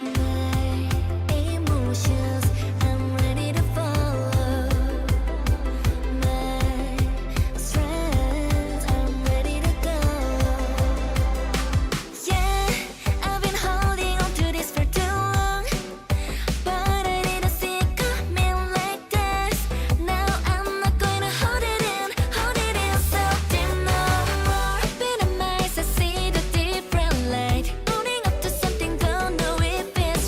My emotions, I'm ready to follow. My strength, I'm ready to go. Yeah, I've been holding on to this for too long, but I didn't see it coming like this. Now I'm not gonna hold it in so deep no more. Open up my eyes, I see the different light. Holding up to something, don't know if it's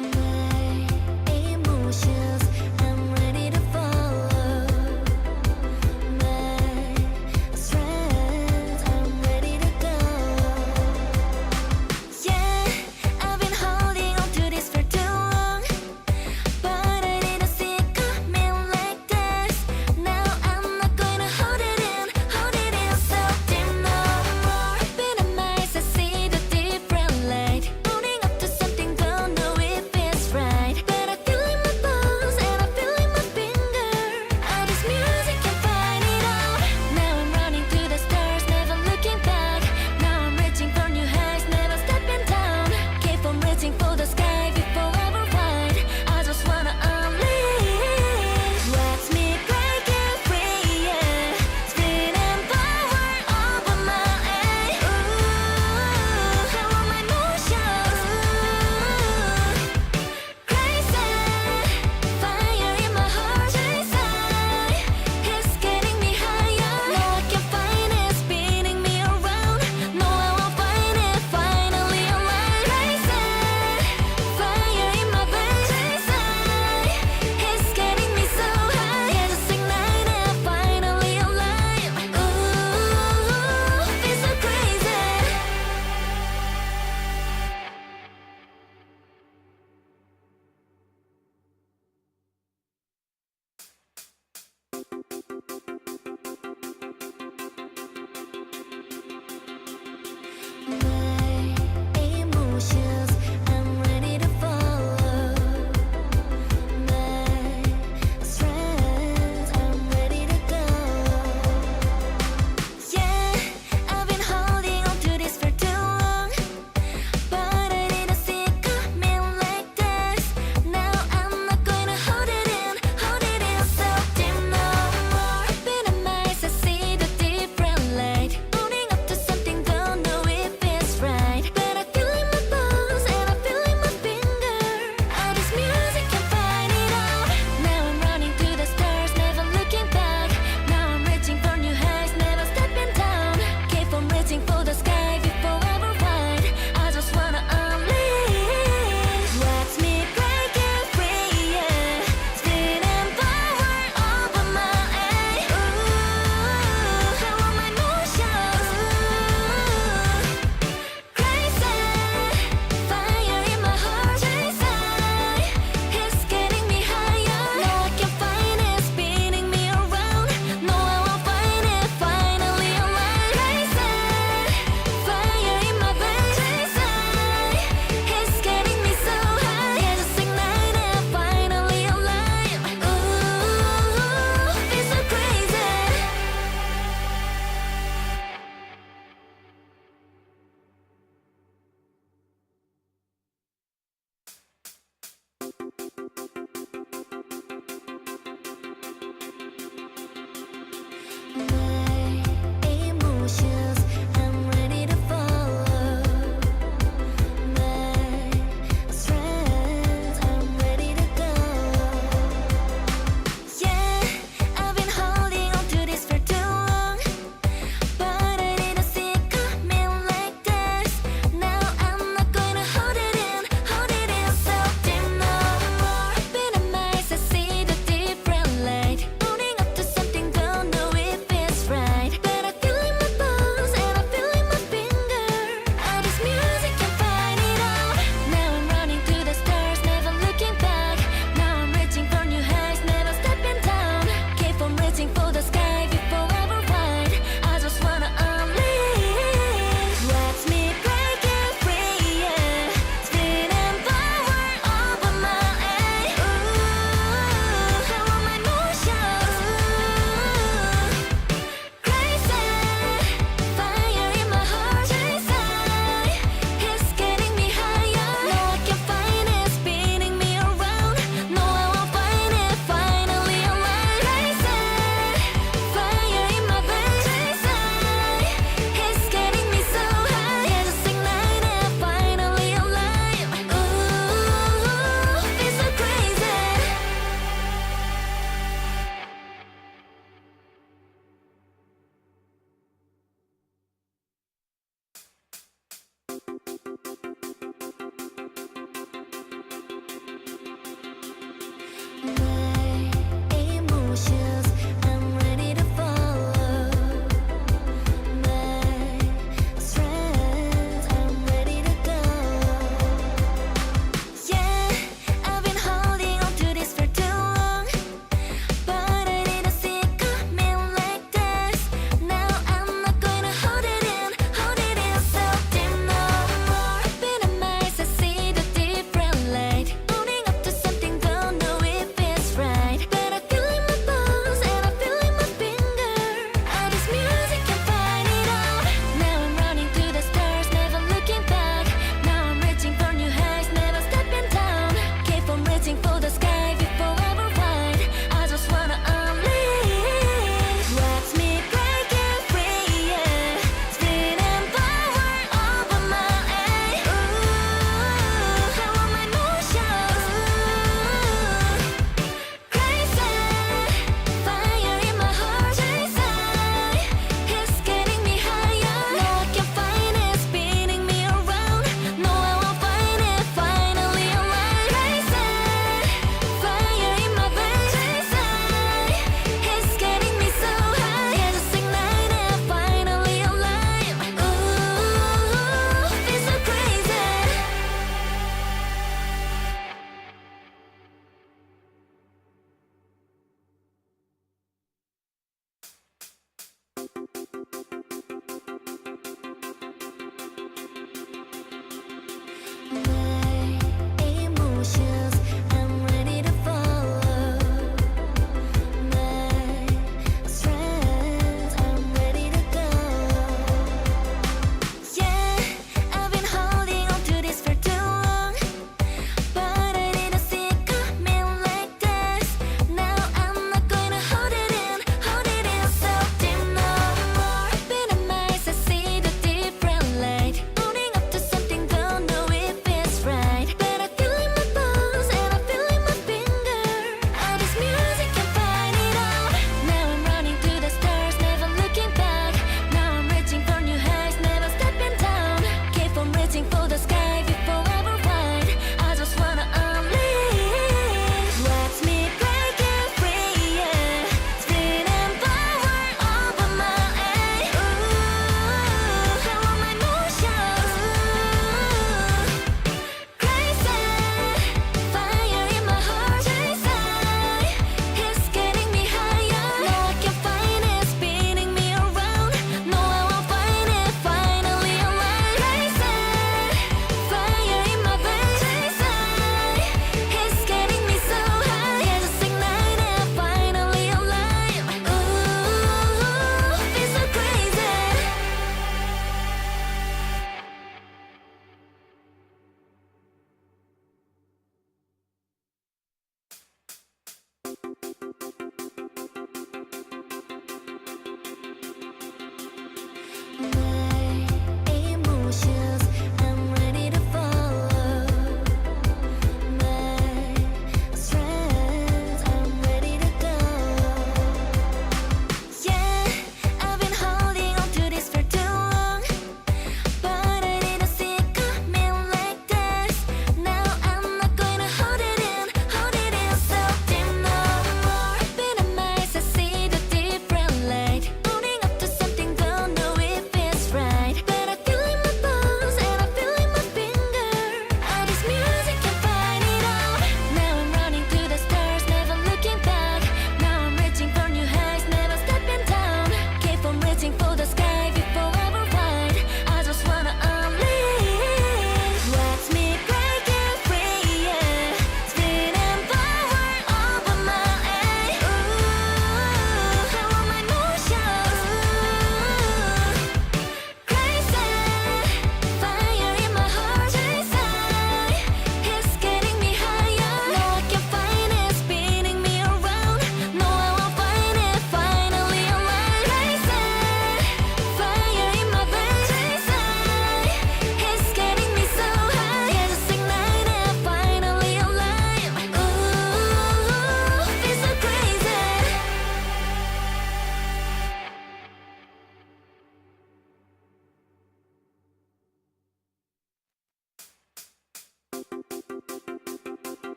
My emotions, I'm ready to follow. My strength, I'm ready to go. Yeah, I've been holding on to this for too long, but I didn't see it coming like this. Now I'm not gonna hold it in so deep no more. Open my eyes, I see the different light. Owning up to something, don't know if it's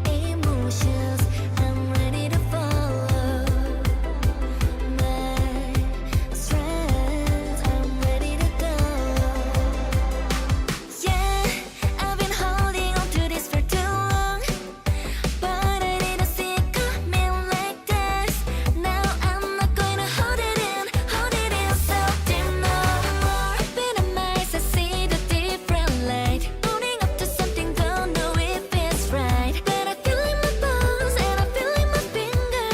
emotions, I'm ready to follow. My strength, I'm ready to go. Yeah, I've been holding on to this for too long, but I didn't see it coming like this. Now I'm not going to hold it in so deep no more. Open my eyes, I see the different light. Owning up to something, don't know if it's right, but I feel in my bones and I feel in my finger.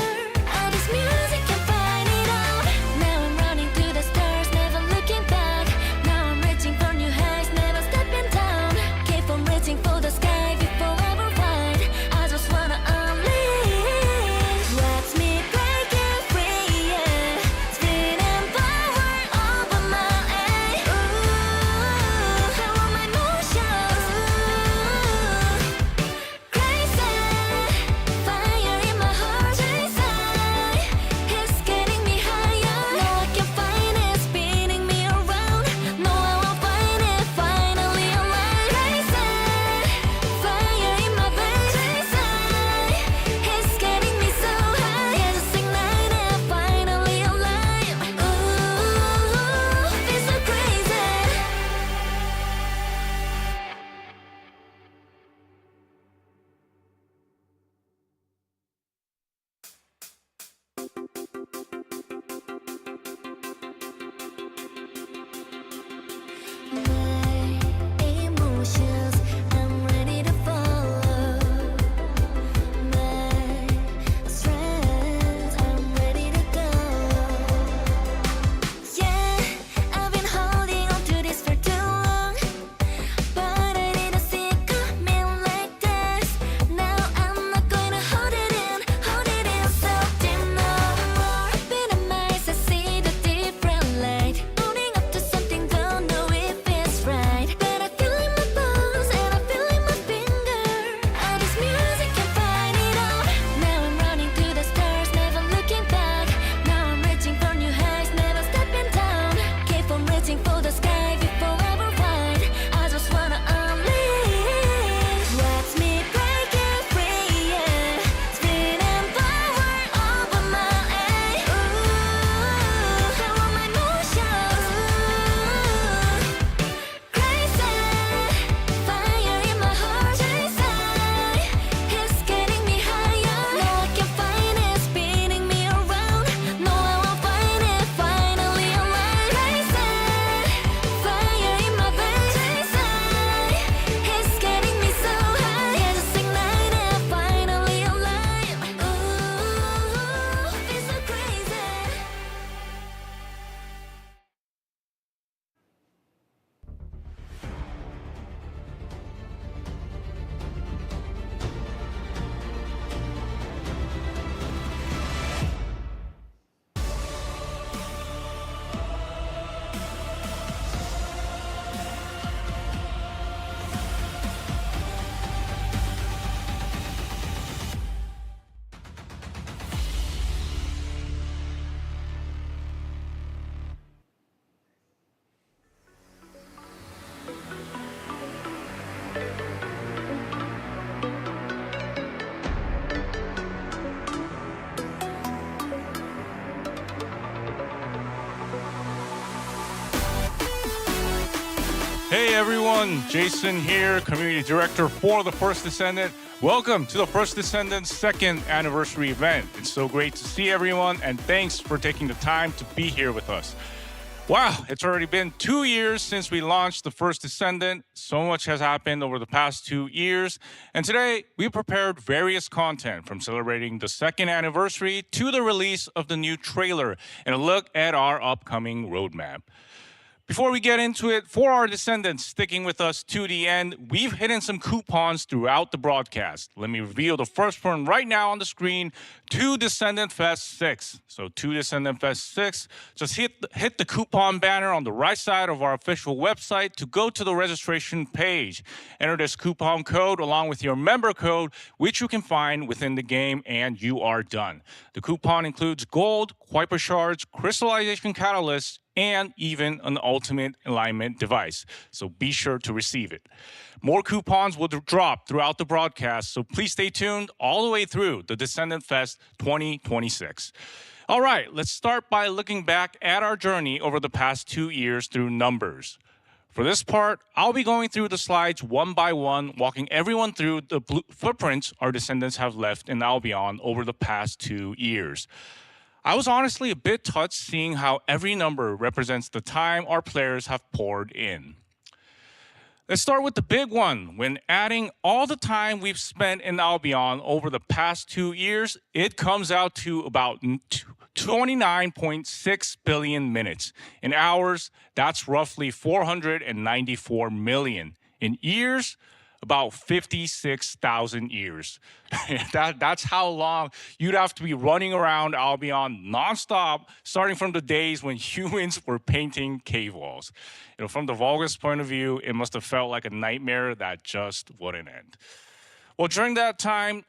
All this music can find it out. Now I'm running to the stars, never looking back. Now I'm reaching for new heights, never stepping down. Keep on reaching for the sky before ever wide. I just wanna unleash. Watch me breaking free, yeah. Speed and power over my aim. Ooh, I want my motions. Crazy, fire in my heart. Chasing, it's getting me higher. No, I can find it, spinning me around. No, I won't find it, finally alive. Crazy, fire in my veins. Chasing, it's getting me so high. Yeah, just ignited, finally alive. Ooh, feels so crazy. My emotions, I'm ready to follow. My strength, I'm ready to go. Yeah, I've been holding on to this for too long, but I didn't see it coming like this. Now I'm not going to hold it in so deep no more. Open my eyes, I see the different light. Owning up to something, don't know if it's right, but I feel in my bones and I feel in my finger. All this music can find it out. Now I'm running to the stars, never looking back. Now I'm reaching for new heights, never stepping down. Keep on reaching for the sky before ever wide. I just wanna unleash. Watch me breaking free, yeah. Speed and power over my aim. Ooh, I want my motions. Crazy, fire in my heart. Chasing, it's getting me higher. No, I can find it, spinning me around. No, I won't find it, finally alive. Crazy, fire in my veins. Chasing, it's getting me so high. Yeah, just ignited, finally alive. Ooh, feels so crazy. Hey everyone, Jason here, Community Director for the First Descendant. Welcome to the First Descendant's second anniversary event. It's so great to see everyone, and thanks for taking the time to be here with us. Wow, it's already been 2 years since we launched the First Descendant. So much has happened over the past 2 years. And today, we prepared various content from celebrating the second anniversary to the release of the new trailer and a look at our upcoming roadmap. Before we get into it, for our descendants sticking with us to the end, we've hidden some coupons throughout the broadcast. Let me reveal the first one right now on the screen, 2 Descendant Fest 6. So 2 Descendant Fest 6, just hit the coupon banner on the right side of our official website to go to the registration page. Enter this coupon code along with your member code, which you can find within the game, and you are done. The coupon includes gold, Kuiper shards, crystallization catalysts, and even an ultimate alignment device. So be sure to receive it. More coupons will drop throughout the broadcast, so please stay tuned all the way through the Descendant Fest 2026. All right, let's start by looking back at our journey over the past 2 years through numbers. For this part, I'll be going through the slides one by one, walking everyone through the footprints our descendants have left in Albion over the past 2 years. I was honestly a bit touched seeing how every number represents the time our players have poured in. Let's start with the big one. When adding all the time we've spent in Albion over the past 2 years, it comes out to about 29.6 billion minutes. In hours, that's roughly 494 million. In years, about 56,000 years. That's how long you'd have to be running around Albion nonstop, starting from the days when humans were painting cave walls. From the Vulgus point of view, it must have felt like a nightmare that just wouldn't end. Well, during that time,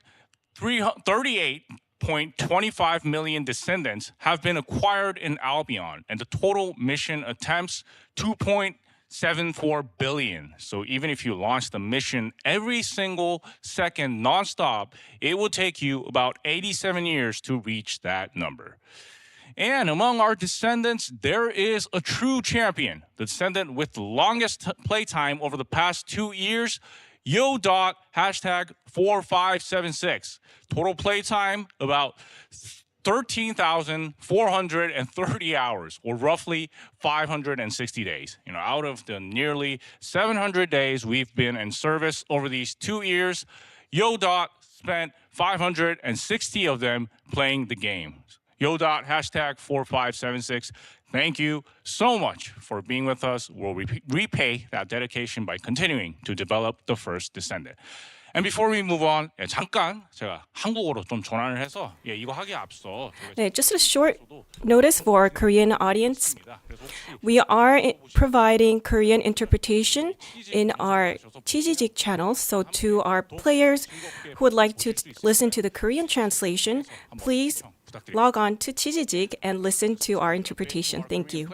38.25 million descendants have been acquired in Albion, and the total mission attempts 2.74 billion. So even if you launch the mission every single second nonstop, it will take you about 87 years to reach that number. And among our descendants, there is a true champion. The descendant with the longest playtime over the past 2 years, Yo. Hashtag 4576. Total playtime about 13,430 hours, or roughly 560 days. Out of the nearly 700 days we've been in service over these 2 years, Yo. spent 560 of them playing the game. Yo. Hashtag 4576. Thank you so much for being with us. We'll repay that dedication by continuing to develop the first Descendant. And before we move on, 잠깐 제가 한국어로 좀 전환을 해서 이거 하기에 앞서 just a short notice for our Korean audience. We are providing Korean interpretation in our TGG channel. So to our players who would like to listen to the Korean translation, please log on to TGG and listen to our interpretation. Thank you.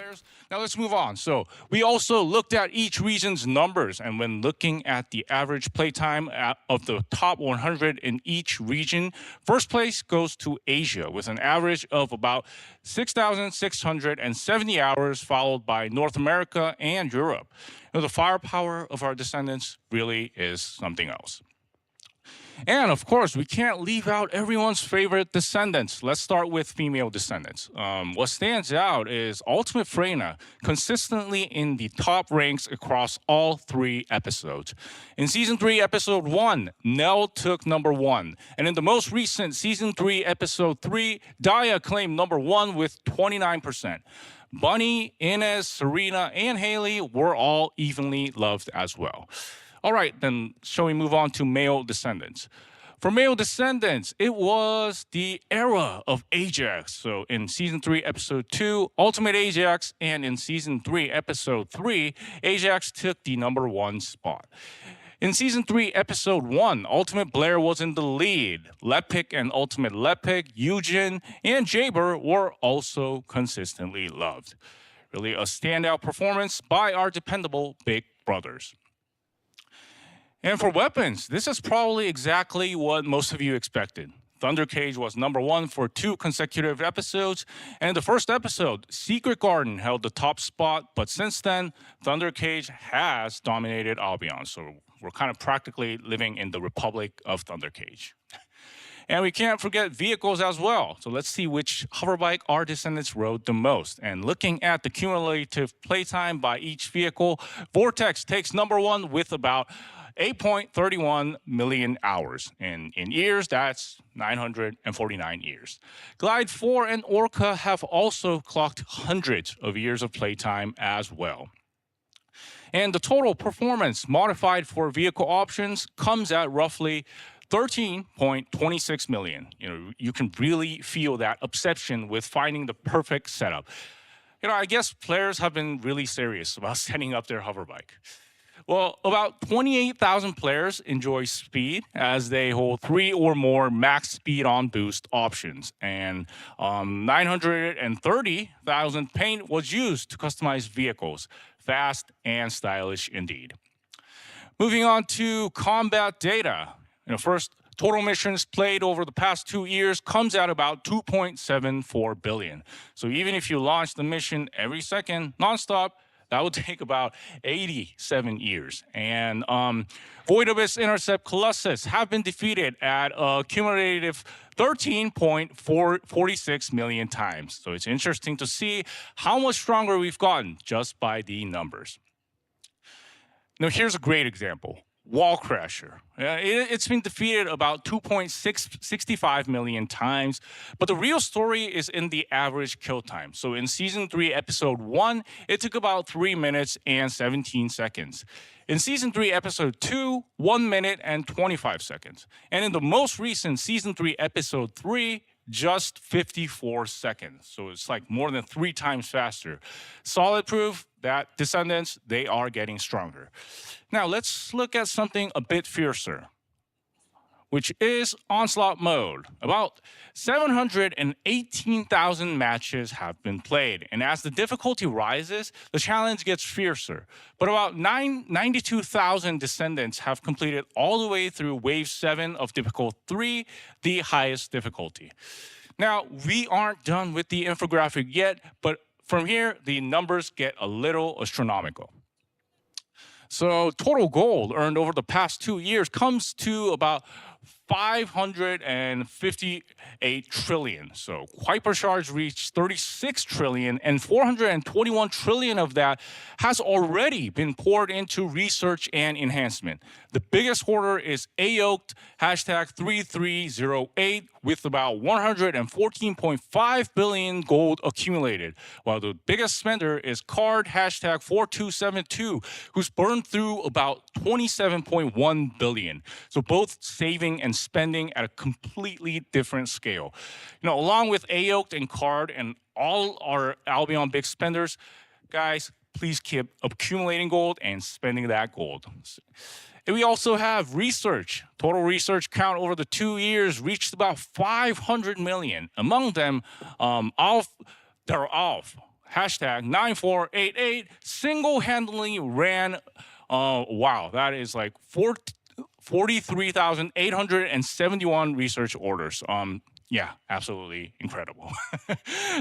Now let's move on. So we also looked at each region's numbers, and when looking at the average playtime of the top 100 in each region, first place goes to Asia with an average of about 6,670 hours, followed by North America and Europe. The firepower of our descendants really is something else. And of course, we can't leave out everyone's favorite descendants. Let's start with female descendants. What stands out is Ultimate Freyna, consistently in the top ranks across all 3 episodes. In Season 3, Episode 1, Nell took number 1. And in the most recent Season 3, Episode 3, Daya claimed number 1 with 29%. Bunny, Inez, Serena, and Haley were all evenly loved as well. All right, then shall we move on to male descendants? For male descendants, it was the era of Ajax. So in Season 3, Episode 2, Ultimate Ajax, and in Season 3, Episode 3, Ajax took the number 1 spot. In Season 3, Episode 1, Ultimate Blair was in the lead. Lepik and Ultimate Lepik, Eugen, and Jaber were also consistently loved. Really a standout performance by our dependable big brothers. And for weapons, this is probably exactly what most of you expected. Thundercage was number 1 for 2 consecutive episodes, and in the first episode, Secret Garden held the top spot, but since then, Thundercage has dominated Albion, so we're kind of practically living in the Republic of Thundercage. And we can't forget vehicles as well. So let's see which hoverbike our descendants rode the most. And looking at the cumulative playtime by each vehicle, Vortex takes number 1 with about 8.31 million hours. And in years, that's 949 years. Glide 4 and Orca have also clocked hundreds of years of playtime as well. And the total performance modified for vehicle options comes at roughly 13.26 million. You can really feel that obsession with finding the perfect setup. I guess players have been really serious about setting up their hoverbike. Well, about 28,000 players enjoy speed as they hold 3 or more max speed on boost options. And 930,000 paint was used to customize vehicles. Fast and stylish indeed. Moving on to combat data. First, total missions played over the past 2 years comes out about 2.74 billion. So even if you launch the mission every second nonstop, that would take about 87 years. And Void Abyss Intercept Colossus have been defeated at a cumulative 13.46 million times. So it's interesting to see how much stronger we've gotten just by the numbers. Now, here's a great example. Wall Crasher. It's been defeated about 2.65 million times, but the real story is in the average kill time. So in Season 3, Episode 1, it took about 3 minutes and 17 seconds. In Season 3, Episode 2, 1 minute and 25 seconds. And in the most recent Season 3, Episode 3, just 54 seconds. So it's like more than 3 times faster. Solid proof that Descendants, they are getting stronger. Now let's look at something a bit fiercer, which is Onslaught mode. About 718,000 matches have been played. And as the difficulty rises, the challenge gets fiercer. But about 92,000 Descendants have completed all the way through Wave 7 of Difficult 3, the highest difficulty. Now, we aren't done with the infographic yet, but from here, the numbers get a little astronomical. So total gold earned over the past 2 years comes to about 558 trillion. So Hypercharge reached 36 trillion, and 421 trillion of that has already been poured into research and enhancement. The biggest hoarder is Ayoked, #3308, with about 114.5 billion gold accumulated, while the biggest spender is Card, #4272, who's burned through about 27.1 billion. So both saving and spending at a completely different scale. Along with Ayoked and Card and all our Albion big spenders, guys, please keep accumulating gold and spending that gold. And we also have research. Total research count over the 2 years reached about 500 million. Among them, Alf, #9488, single-handedly ran, wow, that is like 43,871 research orders. Yeah, absolutely incredible.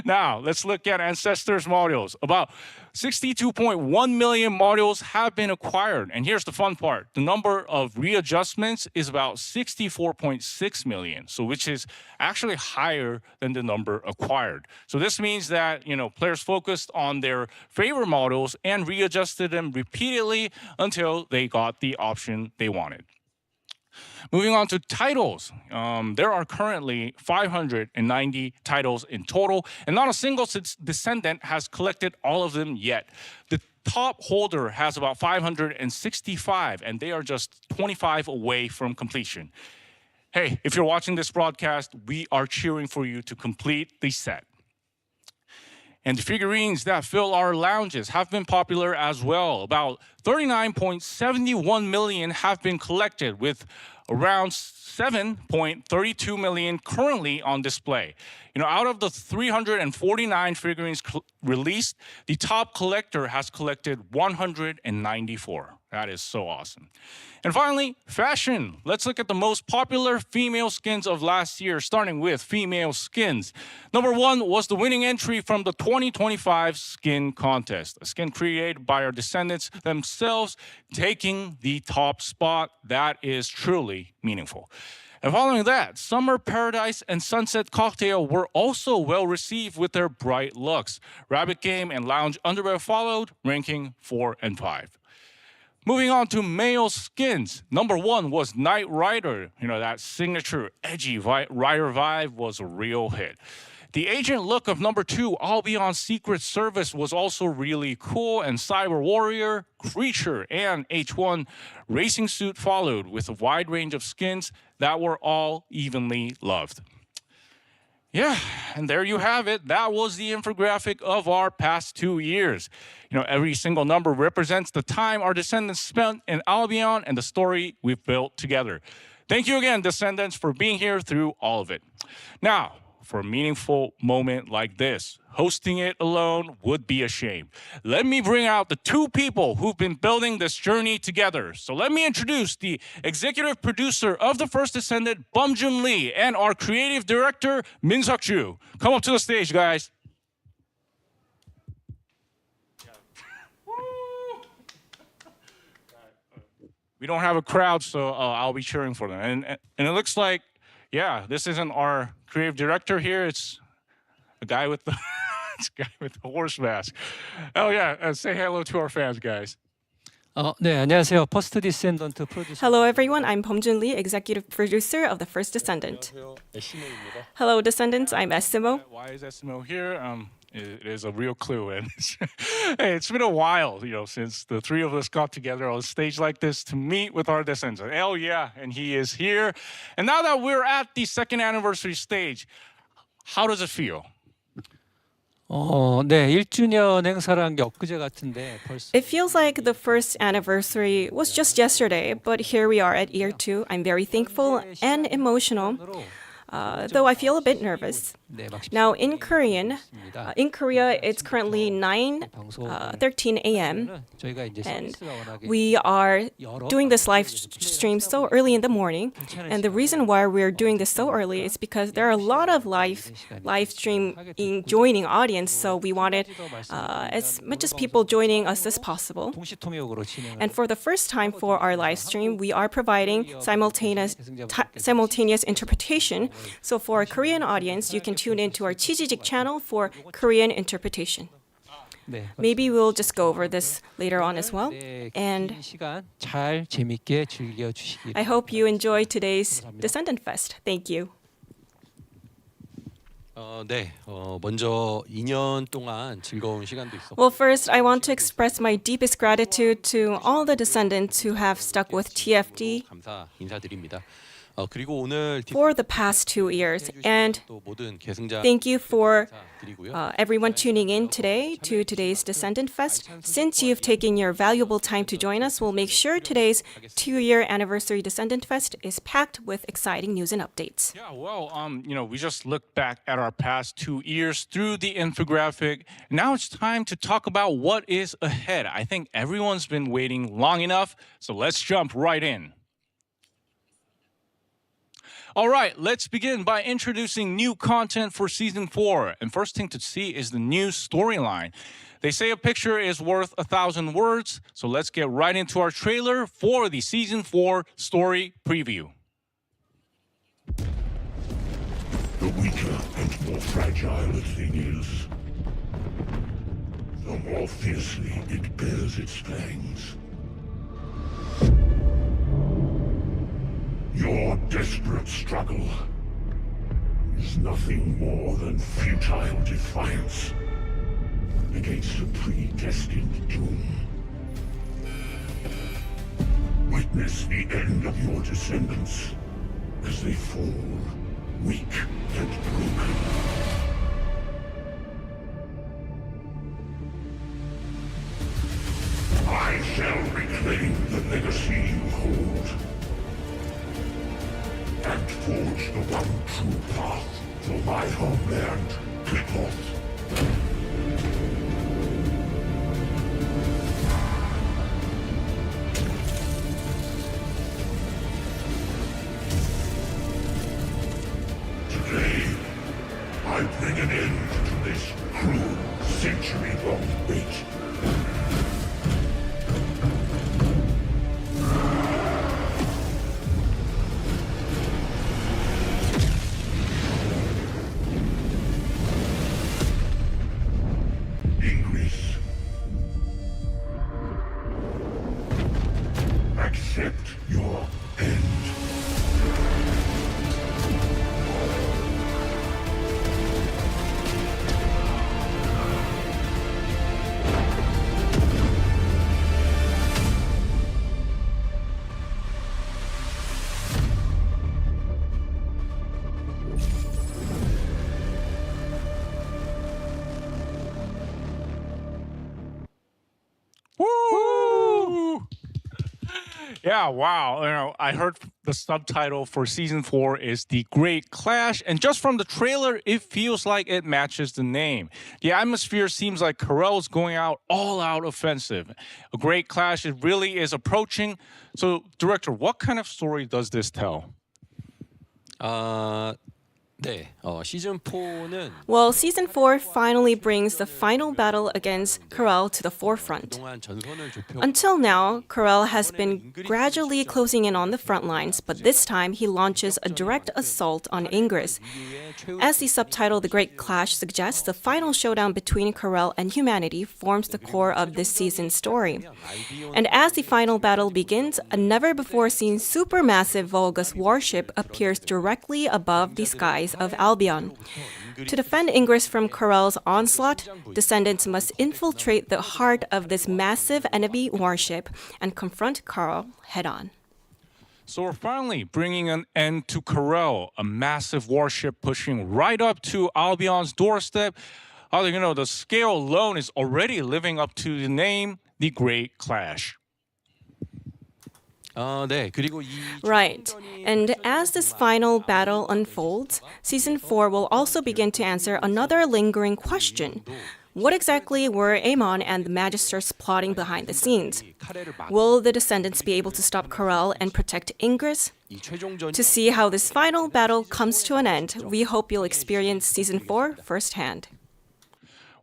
Now, let's look at Ancestors modules. About 62.1 million modules have been acquired. And here's the fun part. The number of readjustments is about 64.6 million, so which is actually higher than the number acquired. So this means that, players focused on their favorite models and readjusted them repeatedly until they got the option they wanted. Moving on to titles, there are currently 590 titles in total, and not a single Descendant has collected all of them yet. The top holder has about 565, and they are just 25 away from completion. Hey, if you're watching this broadcast, we are cheering for you to complete the set. And the figurines that fill our lounges have been popular as well. About 39.71 million have been collected, with around 7.32 million currently on display. Out of the 349 figurines released, the top collector has collected 194. That is so awesome. And finally, fashion. Let's look at the most popular female skins of last year, starting with female skins. Number 1 was the winning entry from the 2025 skin contest, a skin created by our Descendants themselves, taking the top spot. That is truly meaningful. And following that, Summer Paradise and Sunset Cocktail were also well received with their bright looks. Rabbit Game and Lounge Underwear followed, ranking 4 and 5. Moving on to male skins. Number 1 was Knight Rider. That signature edgy rider vibe was a real hit. The agent look of number 2, Albion Secret Service, was also really cool, and Cyber Warrior, Creature, and H1 Racing Suit followed with a wide range of skins that were all evenly loved. Yeah, and there you have it. That was the infographic of our past 2 years. Every single number represents the time our descendants spent in Albion and the story we've built together. Thank you again, Descendants, for being here through all of it. Now, for a meaningful moment like this, hosting it alone would be a shame. Let me bring out the two people who've been building this journey together. So let me introduce the executive producer of The First Descendant, Bum-Jun Lee, and our creative director, Min-Seok Ju. Come up to the stage, guys. We don't have a crowd, so I'll be cheering for them. And it looks like, this isn't our creative director here. It's a guy with the horse mask. Oh yeah, say hello to our fans, guys. 네, 안녕하세요. 퍼스트 디센던트 프로듀서. Hello everyone, I'm Bum-Jun Lee, executive producer of The First Descendant. Hello Descendants, I'm Essimo. Why is Essimo here? It is a real clue, and it's been a while, since the three of us got together on a stage like this to meet with our descendants. Oh yeah, and he is here. And now that we're at the second anniversary stage, how does it feel? 네, 1주년 행사란 게 엊그제 같은데 벌써. It feels like the first anniversary was just yesterday, but here we are at year 2. I'm very thankful and emotional, though I feel a bit nervous. Now in Korea, it's currently 9:13 a.m. and we are doing this live stream so early in the morning. And the reason why we're doing this so early is because there are a lot of live stream joining audience. So we wanted as much as people joining us as possible. And for the first time for our live stream, we are providing simultaneous interpretation. So for a Korean audience, you can tune into our 치지직 channel for Korean interpretation. Maybe we'll just go over this later on as well. And 잘 재밌게 즐겨 주시기. I hope you enjoy today's Descendant Fest. Thank you. 먼저 2년 동안 즐거운 시간도 있었고. Well, first, I want to express my deepest gratitude to all the descendants who have stuck with TFD 감사 인사드립니다. 그리고 오늘 for the past 2 years. And 또 모든 계승자 thank you for everyone tuning in today to today's Descendant Fest. Since you've taken your valuable time to join us, we'll make sure today's 2-year anniversary Descendant Fest is packed with exciting news and updates. Yeah, well, we just looked back at our past 2 years through the infographic. Now it's time to talk about what is ahead. I think everyone's been waiting long enough, so let's jump right in. All right, let's begin by introducing new content for Season 4. And first thing to see is the new storyline. They say a picture is worth 1,000 words, so let's get right into our trailer for the Season 4 story preview. The weaker and more fragile a thing is, the more fiercely it bears its fangs. Your desperate struggle is nothing more than futile defiance against a predestined doom. Witness the end of your descendants as they fall, weak and broken. I shall reclaim the legacy you hold and forge the one true path for my homeland, Plymouth. Today, I bring an end to this cruel, century-long wait. Accept your end. Yeah, wow. I heard the subtitle for season 4 is The Great Clash, and just from the trailer, it feels like it matches the name. The atmosphere seems like Carell's going out all out offensive. A great clash, it really is approaching. So, director, what kind of story does this tell? 아, 네. 시즌 4는 Well, season 4 finally brings the final battle against Carell to the forefront. 그동안 전선을 좁혀 Until now, Carell has been gradually closing in on the front lines, but this time he launches a direct assault on Ingress. As the subtitle The Great Clash suggests, the final showdown between Carell and humanity forms the core of this season's story. And as the final battle begins, a never-before-seen supermassive Vulgus warship appears directly above the skies of Albion. To defend Ingress from Carell's onslaught, Descendants must infiltrate the heart of this massive enemy warship and confront Carell head-on. So we're finally bringing an end to Carell, a massive warship pushing right up to Albion's doorstep. The scale alone is already living up to the name, The Great Clash. 네. 그리고 이 Right. And as this final battle unfolds, season 4 will also begin to answer another lingering question. What exactly were Aemon and the Magisters plotting behind the scenes? Will the Descendants be able to stop Carell and protect Ingress? 이 최종전 To see how this final battle comes to an end, we hope you'll experience season 4 firsthand.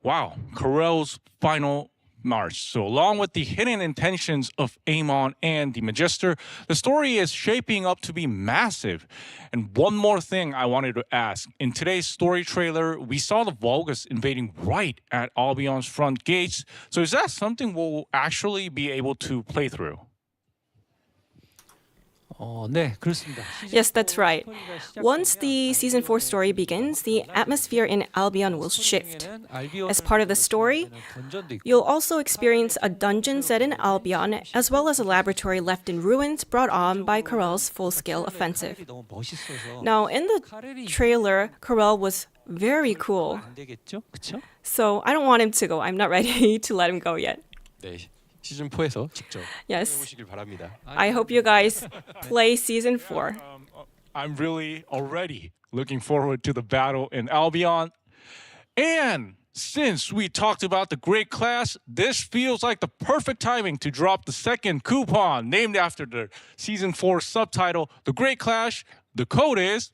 Wow, Carell's final march. So along with the hidden intentions of Aemon and the Magister, the story is shaping up to be massive. And one more thing I wanted to ask. In today's story trailer, we saw the Vulgus invading right at Albion's front gates. So is that something we'll actually be able to play through? 네, 그렇습니다. Yes, that's right. Once the season 4 story begins, the atmosphere in Albion will shift. As part of the story, you'll also experience a dungeon set in Albion, as well as a laboratory left in ruins brought on by Carell's full-scale offensive. 너무 멋있어서 Now, in the trailer, Carell was very cool. 안 되겠죠? 그렇죠? So I don't want him to go. I'm not ready to let him go yet. 네. 시즌 4에서 직접 Yes. 해보시길 바랍니다. I hope you guys play season 4. I'm really already looking forward to the battle in Albion. And since we talked about the Great Clash, this feels like the perfect timing to drop the second coupon named after the season 4 subtitle, The Great Clash. The code is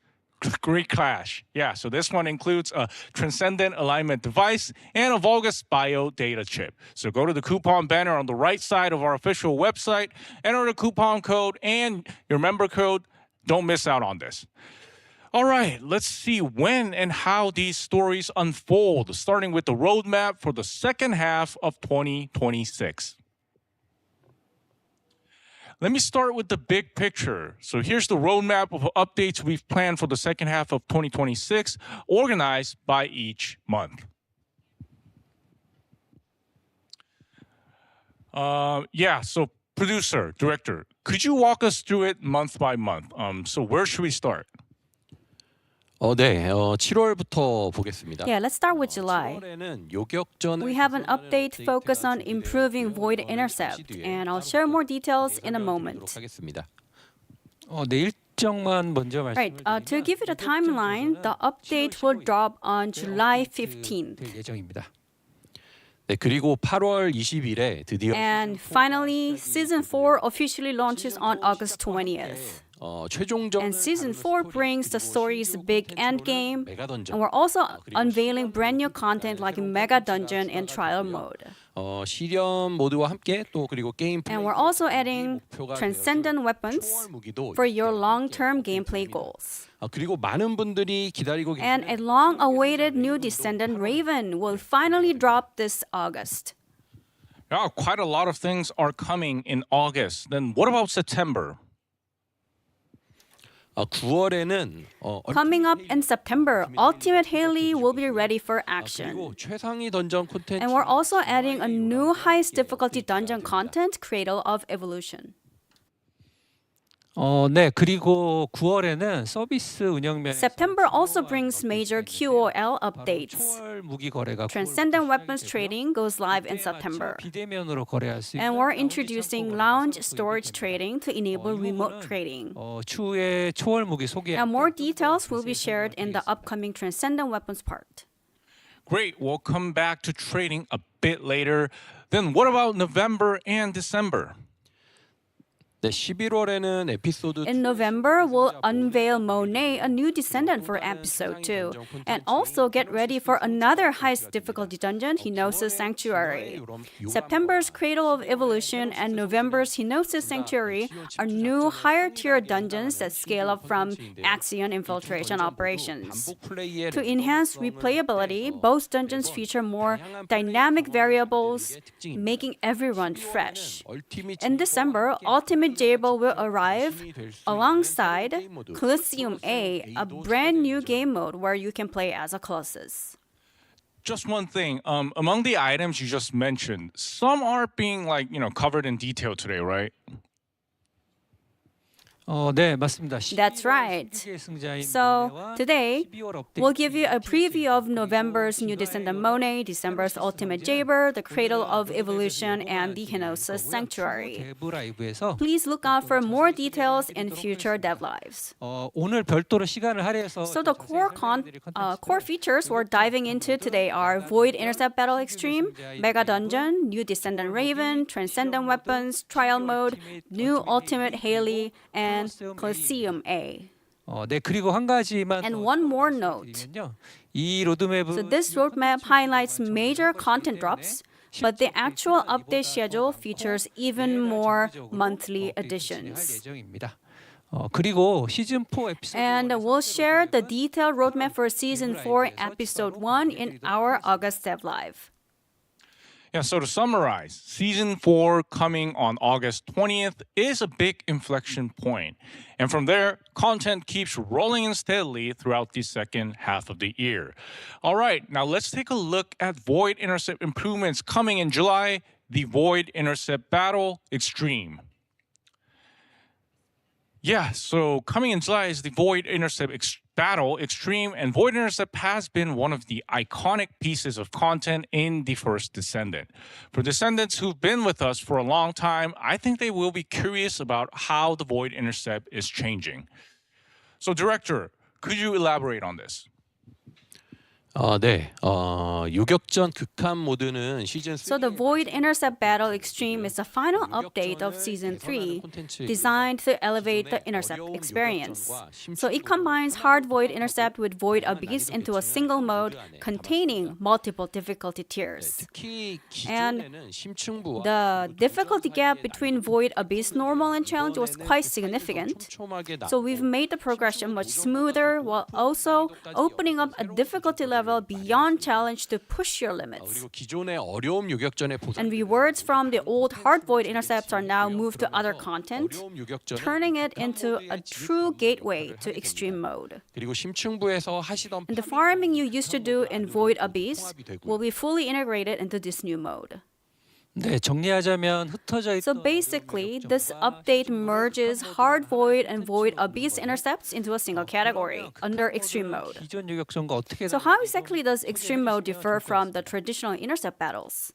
Great Clash. Yeah, so this one includes a Transcendent alignment device and a Vulgus bio data chip. So go to the coupon banner on the right side of our official website, enter the coupon code and your member code. Don't miss out on this. All right, let's see when and how these stories unfold, starting with the roadmap for the second half of 2026. Let me start with the big picture. So here's the roadmap of updates we've planned for the second half of 2026, organized by each month. So producer, director, could you walk us through it month by month? So where should we start? 네. 7월부터 보겠습니다. Yeah, let's start with July. 7월에는 요격전 We have an update focused on improving void intercept, and I'll share more details in a moment. 하겠습니다. 네, 일정만 먼저 Right, 말씀을 to give you the timeline, the update will drop on July 15th. 될 예정입니다. 네, 그리고 8월 20일에 드디어 And finally, season 4 officially launches on August 20th. 최종전 And season 4 brings the story's big endgame, 메가 던전. and we're also unveiling brand new content like Mega Dungeon and Trial Mode. 실험 모드와 함께 또 그리고 게임 And we're also adding Transcendent weapons 무기도 for your long-term gameplay goals. 그리고 많은 분들이 기다리고 And a long-awaited new Descendant Raven will finally drop this August. Yeah, quite a lot of things are coming in August. Then what about September? 9월에는 Coming up in September, Ultimate Haley will be ready for action. 그리고 최상위 던전 콘텐츠 And we're also adding a new highest difficulty dungeon content, Cradle of Evolution. 네, 그리고 9월에는 서비스 운영 면에서 September also brings major QOL updates. 초월 무기 거래가 Transcendent weapons trading goes live in September. 비대면으로 거래할 수 있는 And we're introducing lounge storage trading to enable remote trading. 추후에 초월 무기 소개. Now, more details will be shared in the upcoming Transcendent weapons part. Great. We'll come back to trading a bit later. Then what about November and December? 네, 11월에는 에피소드 In November, we'll unveil Monet, a new Descendant for episode 2, and also get ready for another highest difficulty dungeon, Hinosis Sanctuary. September's Cradle of Evolution and November's Hinosis Sanctuary are new higher tier dungeons that scale up from Axion infiltration operations. To enhance replayability, both dungeons feature more dynamic variables, making every run fresh. In December, Ultimate Jable will arrive alongside Colosseum A, a brand new game mode where you can play as a Colossus. Just one thing. Among the items you just mentioned, some are being covered in detail today, right? 네, 맞습니다. That's right. So today, we'll give you a preview of November's new Descendant Monet, December's Ultimate Jaber, the Cradle of Evolution, and the Hinosis Sanctuary. Please look out for more details in future dev lives. 오늘 별도로 시간을 할애해서 So the core features we're diving into today are Void Intercept Battle Extreme, Mega Dungeon, new Descendant Raven, Transcendent Weapons, Trial Mode, new Ultimate Haley, and Colosseum A. 네, 그리고 한 가지만 And one more note. 이 로드맵은 So this roadmap highlights major content drops, but the actual update schedule features even more monthly additions. 예정입니다. 그리고 시즌 4 에피소드 And we'll share the detailed roadmap for Season 4, Episode 1 in our August Dev Live. Yeah, so to summarize, Season 4 coming on August 20th is a big inflection point. And from there, content keeps rolling in steadily throughout the second half of the year. All right, now let's take a look at Void Intercept improvements coming in July, the Void Intercept Battle Extreme. Yeah, so coming in July is the Void Intercept Battle Extreme, and Void Intercept has been one of the iconic pieces of content in the first Descendant. For Descendants who've been with us for a long time, I think they will be curious about how the Void Intercept is changing. So, Director, could you elaborate on this? 네, 요격전 극한 모드는 시즌 3. So the Void Intercept Battle Extreme is the final update of Season 3, designed to elevate the Intercept experience. So it combines hard Void Intercept with Void Abyss into a single mode containing multiple difficulty tiers. 특히 And 기존에는 심층부와 the difficulty gap between Void Abyss Normal and Challenge was quite significant. So we've made the progression much smoother while also opening up a difficulty level beyond challenge to push your limits. 그리고 기존의 어려움 요격전의 보상 And rewards from the old hard void intercepts are now moved to other content, 어려움 요격전은 turning it into a true gateway to extreme mode. 그리고 심층부에서 하시던 And the farming you used to do in Void Abyss will be fully integrated into this new mode. 네, 정리하자면 흩어져 So 있던 basically, this update merges hard void and void abyss intercepts into a single category under extreme mode. 기존 요격전과 어떻게 So how exactly does extreme mode differ from the traditional intercept battles?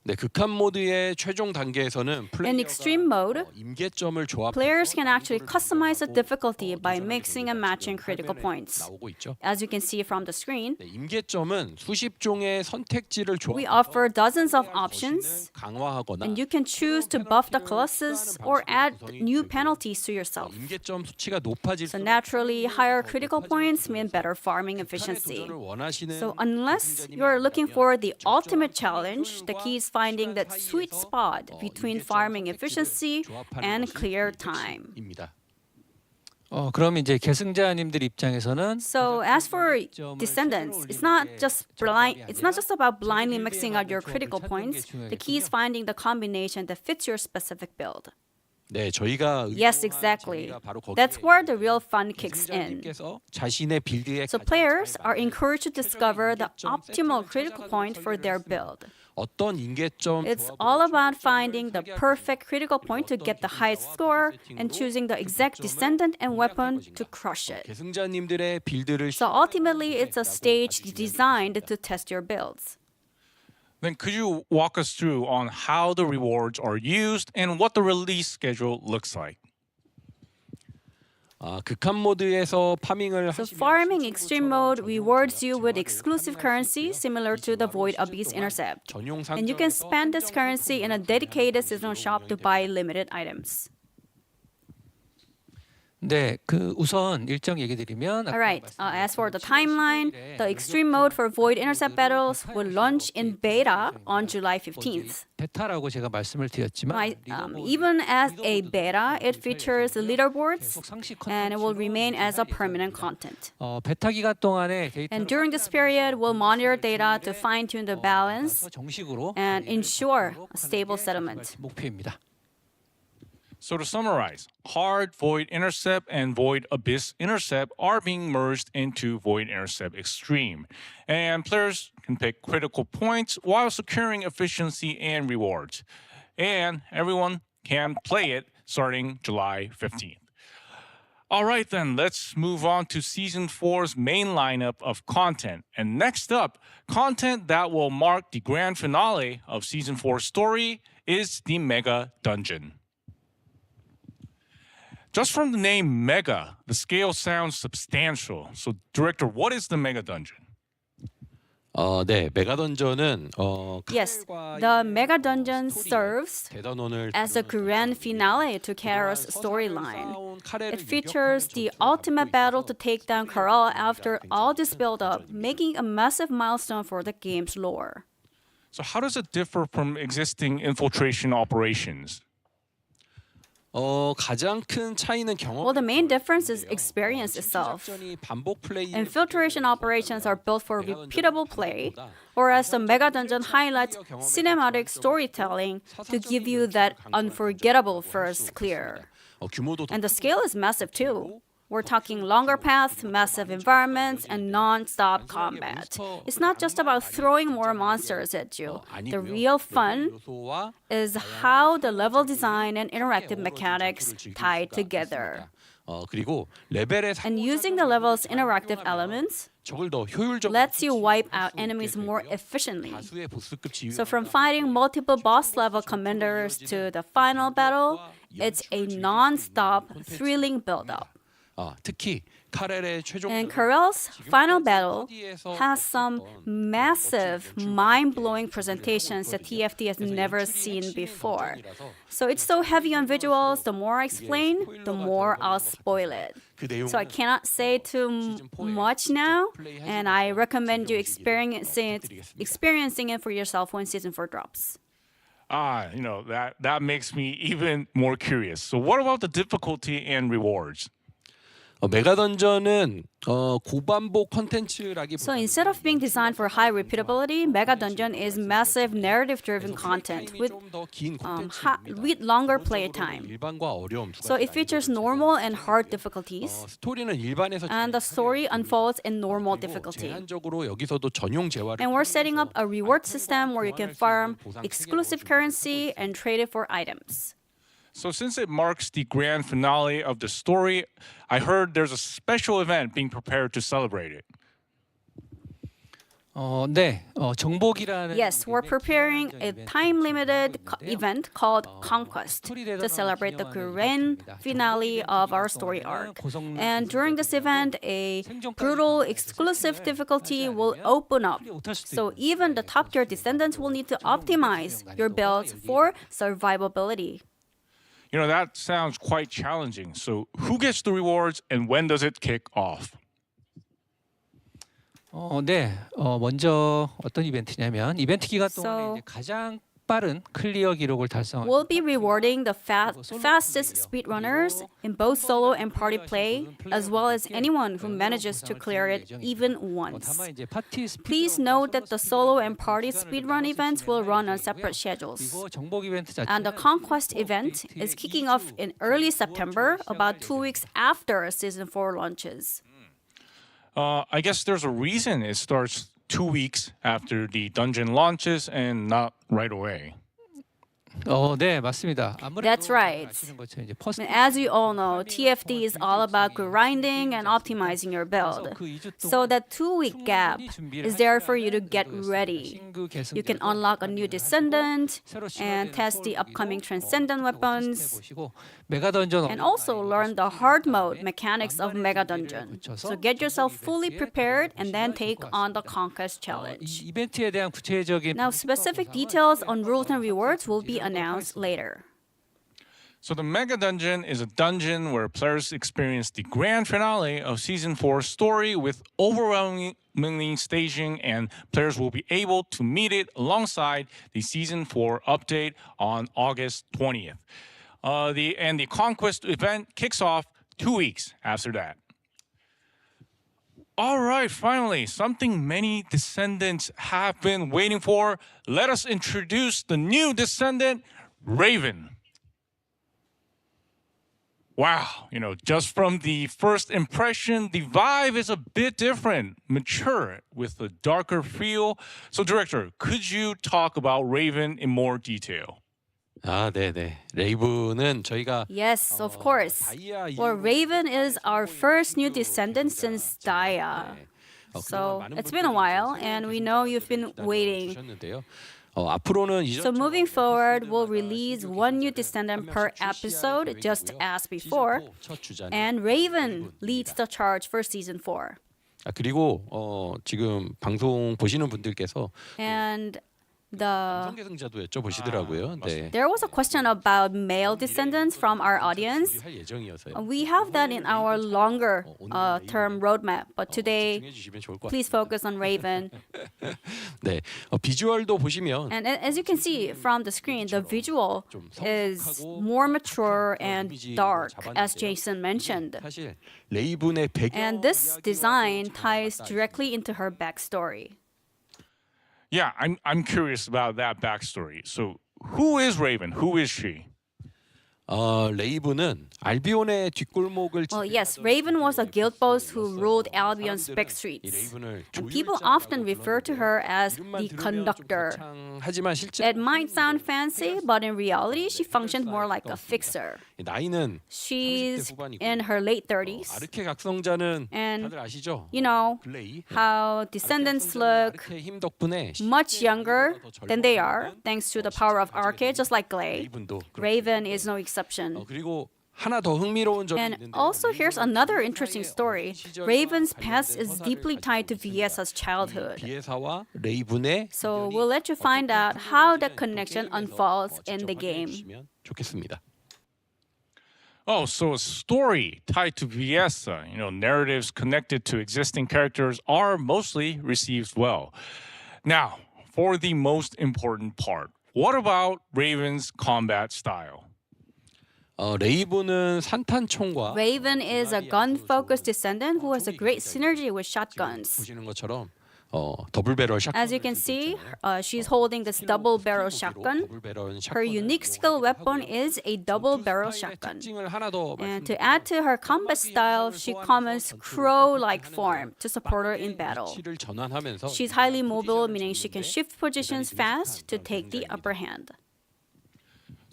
네, 극한 모드의 최종 단계에서는 In extreme mode, 임계점을 조합 players can actually customize the difficulty by mixing and matching critical points. 나오고 있죠. As you can see from the screen, 네, 임계점은 수십 종의 선택지를 we 조합 offer dozens of options, 강화하거나 and you can choose to buff the Colossus or add new penalties to yourself. 임계점 수치가 높아질수록 So naturally, higher critical points mean better farming efficiency. 도전을 원하시는 So unless you're looking for the ultimate challenge, the key is finding that sweet spot between farming efficiency and clear time. 입니다. 그럼 이제 계승자님들 입장에서는 So as for Descendants, it's not just about blindly mixing out your critical points. The key is finding the combination that fits your specific build. 네, 저희가 Yes, exactly. 재미가 바로 거기에 That's where the real fun kicks in. 계승자님께서 자신의 빌드에 So players are encouraged to discover the optimal critical point for their build. 어떤 인계점 It's all about finding the perfect critical point to get the highest score and choosing the exact descendant and weapon to crush it. 계승자님들의 빌드를 So ultimately, it's a stage designed to test your builds. Then could you walk us through on how the rewards are used and what the release schedule looks like? 극한 모드에서 파밍을 So farming extreme mode rewards you with exclusive currency similar to the Void Abyss Intercept. 전용 And you can spend this currency in a dedicated seasonal shop to buy limited items. 네, 그 우선 일정 얘기 드리면 Alright, as for the timeline, the extreme mode for Void Intercept battles will launch in beta on July 15th. 베타라고 제가 말씀을 드렸지만 Even as a beta, it features leaderboards and it will remain as a permanent content. 베타 기간 동안에 데이터 And during this period, we'll monitor data to fine-tune the balance 정식으로 and ensure a stable settlement. 목표입니다. So to summarize, Hard, Void Intercept, and Void Abyss Intercept are being merged into Void Intercept Extreme. And players can pick critical points while securing efficiency and rewards. And everyone can play it starting July 15th. All right, then, let's move on to Season 4's main lineup of content. And next up, content that will mark the grand finale of Season 4's story is the Mega Dungeon. Just from the name Mega, the scale sounds substantial. So, Director, what is the Mega Dungeon? 네, 메가 던전은 Yes, the Mega Dungeon serves 대단원을 as a grand finale to Kara's storyline. It features the ultimate battle to take down Kara after all this build-up, making a massive milestone for the game's lore. So, how does it differ from existing infiltration operations? 가장 큰 차이는 Well, the main difference is experience itself. 반복 플레이 Infiltration operations are built for repeatable play, whereas the Mega Dungeon highlights cinematic storytelling to give you that unforgettable first clear. 규모도 And the scale is massive too. We're talking longer paths, massive environments, and non-stop combat. It's not just about throwing more monsters at you. The real fun 요소와 is how the level design and interactive mechanics tie together. 그리고 레벨의 And using the level's interactive elements 적을 더 효율적 lets you wipe out enemies more efficiently. 다수의 보스급 지휘 So from fighting multiple boss level commanders to the final battle, it's a non-stop, thrilling build-up. 특히 카렐의 최종 And Karel's final battle has some massive, mind-blowing presentations that TFT has never seen before. So it's so heavy on visuals, the more I explain, the more I'll spoil it. So I cannot say too much now, and I recommend you experiencing it for yourself when Season 4 drops. That makes me even more curious. So what about the difficulty and rewards? 메가 던전은 고반복 컨텐츠라기보다 So instead of being designed for high repeatability, Mega Dungeon is massive narrative-driven content with longer play time. 일반과 어려움 두 So 가지 it features normal and hard difficulties, 스토리는 일반에서 and the story unfolds in normal difficulty. 제한적으로 여기서도 전용 재화를 And we're setting up a reward system where you can farm exclusive currency and trade it for items. So since it marks the grand finale of the story, I heard there's a special event being prepared to celebrate it. 네, 정복이라는 Yes, we're preparing a time-limited event called Conquest to celebrate the grand finale of our story arc. And during this event, a brutal exclusive difficulty will open up. So even the top-tier descendants will need to optimize your builds for survivability. That sounds quite challenging. So who gets the rewards and when does it kick off? 네, 먼저 어떤 이벤트냐면 이벤트 기간 동안에 So- 이제 가장 빠른 클리어 기록을 달성한 We'll be rewarding the fastest speedrunners in both solo and party play, as well as anyone who manages to clear it even once. 다만 이제 파티 Please note that the solo and party speedrun events will run on separate schedules. 그리고 정복 이벤트 자체 And the Conquest event is kicking off in early September, about 2 weeks after Season 4 launches. I guess there's a reason it starts 2 weeks after the dungeon launches and not right away. 네, 맞습니다. That's right. 아시는 것처럼 이제 퍼스트 As you all know, TFD is all about grinding and optimizing your build. So that 2-week gap is there for you to get ready. You can unlock a new Descendant and test the upcoming Transcendent weapons, and also learn the hard mode mechanics of Mega Dungeon. So get yourself fully prepared and then take on the Conquest Challenge. 이벤트에 대한 구체적인 Now, specific details on rules and rewards will be announced later. So the Mega Dungeon is a dungeon where players experience the grand finale of Season 4's story with overwhelming staging, and players will be able to meet it alongside the Season 4 update on August 20th. The Conquest event kicks off 2 weeks after that. All right, finally, something many Descendants have been waiting for. Let us introduce the new Descendant, Raven. Wow, just from the first impression, the vibe is a bit different, mature, with a darker feel. So, Director, could you talk about Raven in more detail? 네네. 레이븐은 저희가 Yes, of course. Well, Raven is our first new Descendant since Daya. So it's been a while, and we know you've been waiting. 보셨는데요. 앞으로는 So moving forward, we'll release one new Descendant per episode, just as before. 첫 주자는 And Raven leads the charge for Season 4. 그리고 지금 방송 보시는 분들께서 And the 성계승자도 여쭤보시더라고요. 네. there was a question about male descendants from our audience. 할 예정이어서요. We have that in our longer term roadmap, but today, 집중해 주시면 좋을 것 같아요. please focus on Raven. 네. 비주얼도 보시면 And as you can see from the screen, the visual is more mature and dark, as Jason mentioned. 사실 레이븐의 배경 And this design ties directly into her backstory. Yeah, I'm curious about that backstory. So, who is Raven? Who is she? 레이븐은 알비온의 뒷골목을 Well, yes, Raven was a guild boss who ruled Albion's back streets. 레이븐을 And people often refer to her as the conductor. 하지만 실제 It might sound fancy, but in reality, she functioned more like a fixer. 나이는 She's in her late 30s. 아르케 각성자는 And 다들 아시죠? you know 블레이 how descendants look 아르케의 힘 덕분에 much younger than they are, thanks to the power of Arche, just like Glay. 레이븐도 Raven is no exception. 그리고 하나 더 흥미로운 점이 And 있는데 also, here's another interesting story. Raven's past is deeply tied to Viesa's childhood. 비에사와 레이븐의 So we'll let you find out how that connection unfolds in the game. 주시면 좋겠습니다. Oh, so a story tied to Viesa, narratives connected to existing characters are mostly received well. Now, for the most important part, what about Raven's combat style? 레이븐은 산탄총과 Raven is a gun-focused descendant who has a great synergy with shotguns. 보시는 것처럼 더블 배럴 샷건 As you can see, she's holding this double-barrel shotgun. 더블 배럴 Her unique skill weapon is a double-barrel shotgun. 특징을 하나 더 And to add to her combat style, she commons crow-like form to support her in battle. 위치를 전환하면서 She's highly mobile, meaning she can shift positions fast to take the upper hand.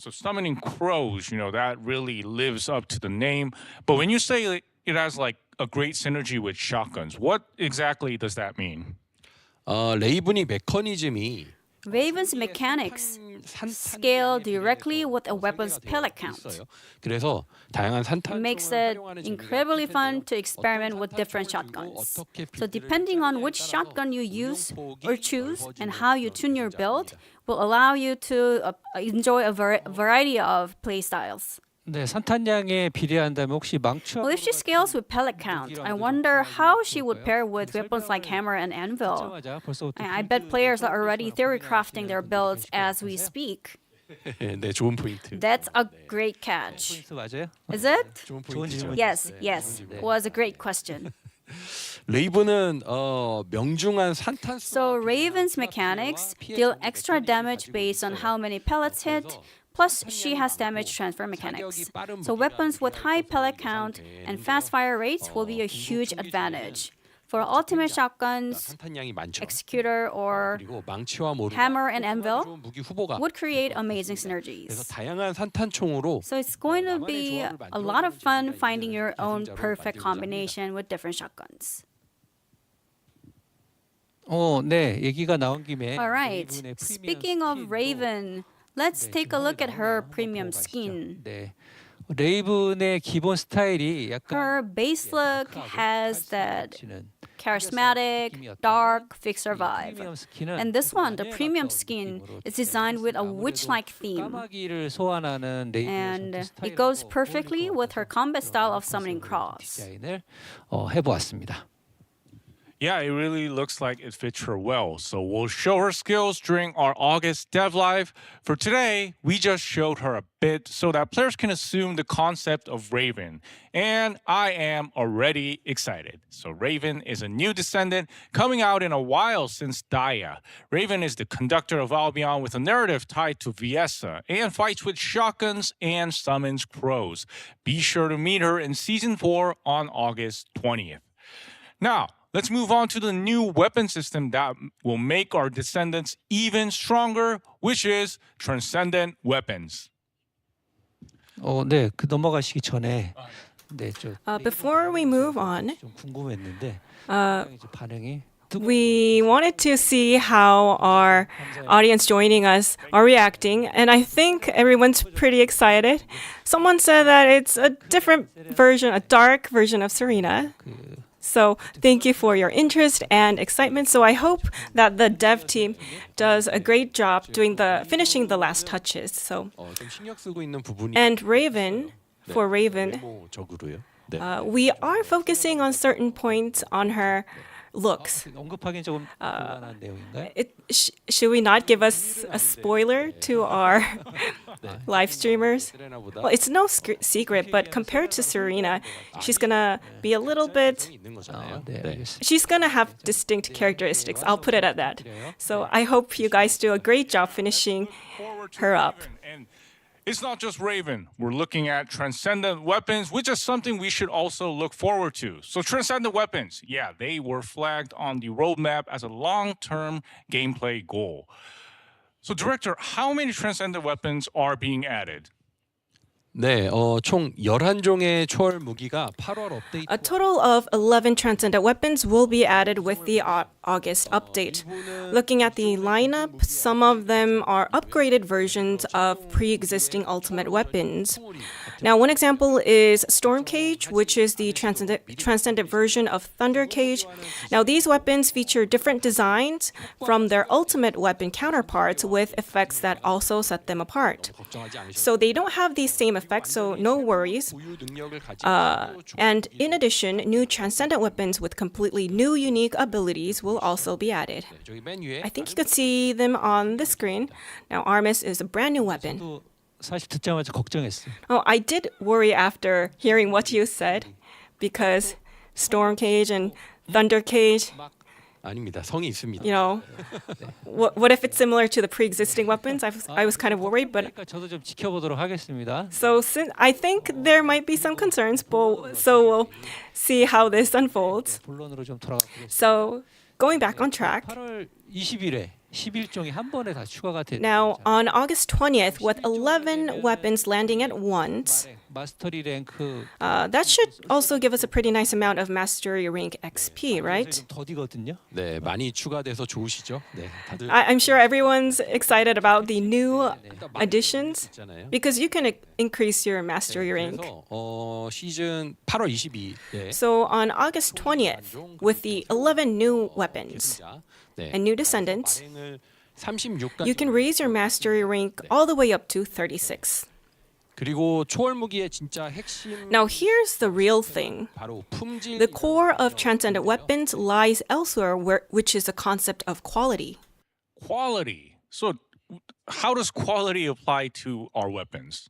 So summoning crows, that really lives up to the name. But when you say it has like a great synergy with shotguns, what exactly does that mean? 레이븐이 메커니즘이 Raven's mechanics scale directly with a weapon's pellet count. 그래서 다양한 산탄 It makes it incredibly fun to experiment with different shotguns. So depending on which shotgun you use or choose and how you tune your build will allow you to enjoy a variety of playstyles. 네, 산탄량에 비례한다면 혹시 망치 Well, if she scales with pellet count, I wonder how she would pair with weapons like hammer and anvil. 하자마자 벌써부터 I bet players are already theory crafting their builds as we speak. 네, 좋은 포인트. That's a great catch. 포인트 맞아요? Is it? 좋은 좋은 포인트죠. 질문. Yes, yes. It was a great question. 레이븐은 명중한 산탄 So Raven's mechanics deal extra damage based on how many pellets hit. Plus, she has damage transfer mechanics. So weapons with high pellet count and fast fire rates will be a huge advantage. For ultimate shotguns, 산탄량이 많죠. executor or 그리고 망치와 모루가 hammer and anvil 좋은 무기 후보가 would create amazing 그래서 synergies. 다양한 산탄총으로 So it's going to be a lot of fun finding your own perfect combination with different shotguns. 네, 얘기가 나온 김에 All right. 레이븐의 프리미엄 Speaking of 스킨도 Raven, let's 네, take a 좀 look at her 한번 premium 보고 가시죠. skin. 네, 레이븐의 기본 스타일이 약간 Her base look has that 치는 charismatic, dark, fixer vibe. 프리미엄 스킨은 And this one, the 완전히 premium 가까운 skin, 느낌으로 is designed with a 아무래도 witch-like theme. 까마귀를 소환하는 레이븐의 And 전투 it goes 스타일하고 perfectly 어울릴 것 with her 같아서 combat style of 그런 summoning 컨셉으로 cross. 디자인을 해보았습니다. Yeah, it really looks like it fits her well. So we'll show her skills during our August Dev Live. For today, we just showed her a bit so that players can assume the concept of Raven. And I am already excited. So Raven is a new descendant coming out in a while since Daya. Raven is the conductor of Albion with a narrative tied to Viessa and fights with shotguns and summons crows. Be sure to meet her in Season 4 on August 20th. Now, let's move on to the new weapon system that will make our descendants even stronger, which is Transcendent weapons. 네, 그 넘어가시기 전에 네, Before we move on, 좀 궁금했는데 이제 반응이 we wanted to see how our audience joining us are reacting, and I think everyone's pretty excited. Someone said that it's a different version, a dark version of Serena. So thank you for your interest and excitement. So I hope that the dev team does a great job finishing the last touches. So 좀 신경 쓰고 있는 부분이 and Raven, for Raven, 외모적으로요. 네. we are focusing on certain points on her looks. 언급하기는 조금 곤란한 내용인가요? Should we not give us a spoiler to our live streamers? 세레나보다 Well, it's no secret, but compared to Serena, she's gonna be a little bit. 있는 거잖아요. 네, 알겠습니다. She's gonna have distinct characteristics. I'll put it at that. So I hope you guys do a great job finishing Forward to her up. Raven. And it's not just Raven. We're looking at Transcendent weapons, which is something we should also look forward to. So Transcendent weapons, yeah, they were flagged on the roadmap as a long-term gameplay goal. So director, how many Transcendent weapons are being added? 네, 총 11종의 초월 무기가 8월 업데이트. A total of 11 transcendent weapons will be added with the August update. Looking at the lineup, some of them are upgraded versions of pre-existing ultimate weapons. Now, one example is Storm Cage, which is the transcendent version of Thunder Cage. Now, these weapons feature different designs from their ultimate weapon counterparts with effects that also set them apart. So they don't have the same effects, so no worries. 고유 능력을 가지고 And in addition, new transcendent weapons with completely new unique abilities will also be added. 저기 맨 위에 I think you could see them on the screen. Now, Armis is a brand new weapon. 저도 사실 듣자마자 걱정했어요. Oh, I did worry after hearing what you said, because Storm Cage and Thunder Cage, 아닙니다. 성이 있습니다. you know, what if it's similar to the pre-existing weapons? I was kind of worried, but 그러니까 저도 좀 지켜보도록 하겠습니다. so I think there might be some concerns, but so we'll see how this unfolds. 본론으로 좀 돌아가 보겠습니다. So going back on track. 8월 20일에 11종이 한 번에 다 추가가 됐죠. Now, on August 20th, with 11 weapons landing at once, 마스터리 랭크 that should also give us a pretty nice amount of Mastery Rank XP, right? 좀 더디거든요. 네, 많이 추가돼서 좋으시죠? 네, 다들 I'm sure everyone's excited about the new additions 있잖아요. because you can increase your Mastery Rank. 그래서 시즌 8월 22일에 So, on August 20th, with the 11 new weapons 네, and new descendants, 발행을 36까지 you can raise your Mastery Rank all the way up to 36. 그리고 초월 무기의 진짜 핵심 Now, here's the real thing. 바로 품질 The core of transcendent weapons lies elsewhere, which is the concept of quality. Quality. So how does quality apply to our weapons?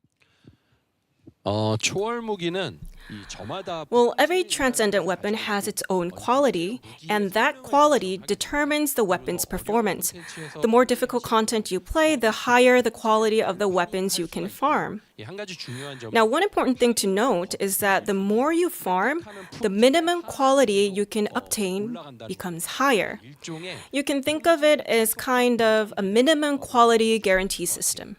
초월 무기는 이 저마다 Well, every transcendent weapon has its own quality, and that quality determines the weapon's performance. The more difficult content you play, the higher the quality of the weapons you can farm. 한 가지 중요한 점 Now, one important thing to note is that the more you farm, the minimum quality you can obtain becomes higher. 일종의 You can think of it as kind of a minimum quality guarantee system.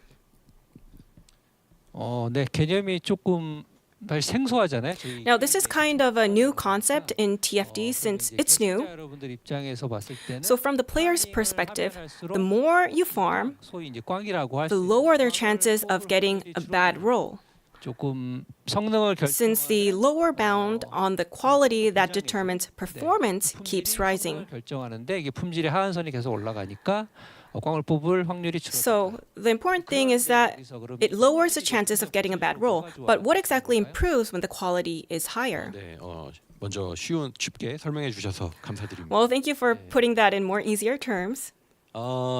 네, 개념이 조금 사실 생소하잖아요. 저희 Now, this is kind of a new concept in TFD since it's new. 여러분들 입장에서 봤을 때는 So, from the player's perspective, the more you farm, 소위 이제 꽝이라고 할 the 수 lower their chances of getting a bad roll. 조금 성능을 Since the lower bound on the quality that determines performance keeps rising. 결정하는데 이게 품질의 하한선이 계속 올라가니까 꽝을 뽑을 확률이 줄어들어요. So, the important thing is that it lowers the chances of getting a bad roll. But what exactly improves when the quality is higher? 네, 먼저 쉽게 설명해 주셔서 감사드립니다. Well, thank you for putting that in more easier terms.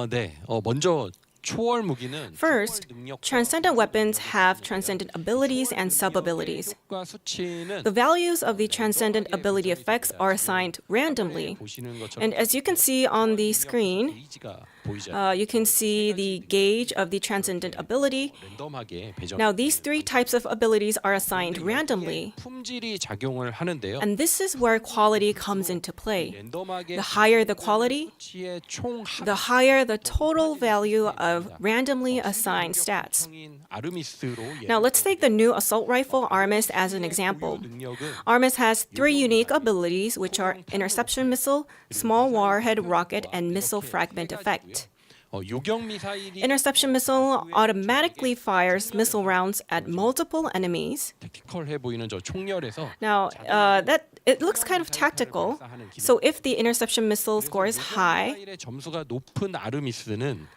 네, 먼저 초월 무기는 First, 초월 능력 transcendent weapons have transcendent abilities and sub-abilities. 과 수치는 The values of the transcendent ability effects are assigned randomly. 보시는 것처럼 And as you can see on the screen, 게이지가 보이죠. you can see the gauge of the transcendent ability. 랜덤하게 배정. Now, these three types of abilities are assigned randomly. 품질이 작용을 하는데요. And this is where quality comes into play. 랜덤하게 The higher the quality, 수치의 총 the higher the total value of randomly assigned stats. 합성인 아르미스로 Now, let's take the new assault rifle Armis as an example. 능력은 Armis has three unique abilities, which are interception missile, small warhead rocket, and missile fragment effect. 요격 미사일이 Interception missile automatically fires missile rounds at multiple enemies. 택티컬해 보이는 저 총열에서 Now, that it looks kind of tactical. So if the interception missile score is high, 미사일의 점수가 높은 아르미스는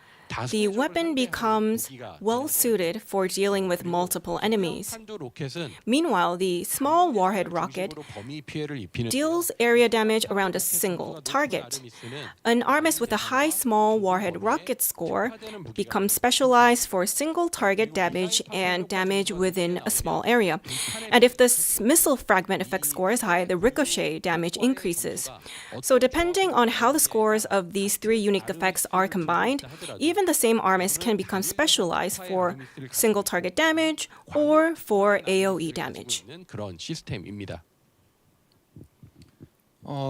the weapon becomes well suited for dealing with multiple enemies. 탄두 로켓은 Meanwhile, the small warhead rocket 중심으로 범위 피해를 입히는 deals area damage around a single target. An Armis with a high small warhead rocket score becomes specialized for single target damage and damage within a small area. And if the missile fragment effect score is high, the ricochet damage increases. So depending on how the scores of these three unique effects are combined, even the same Armis can become specialized for single target damage or for AoE damage. 그런 시스템입니다.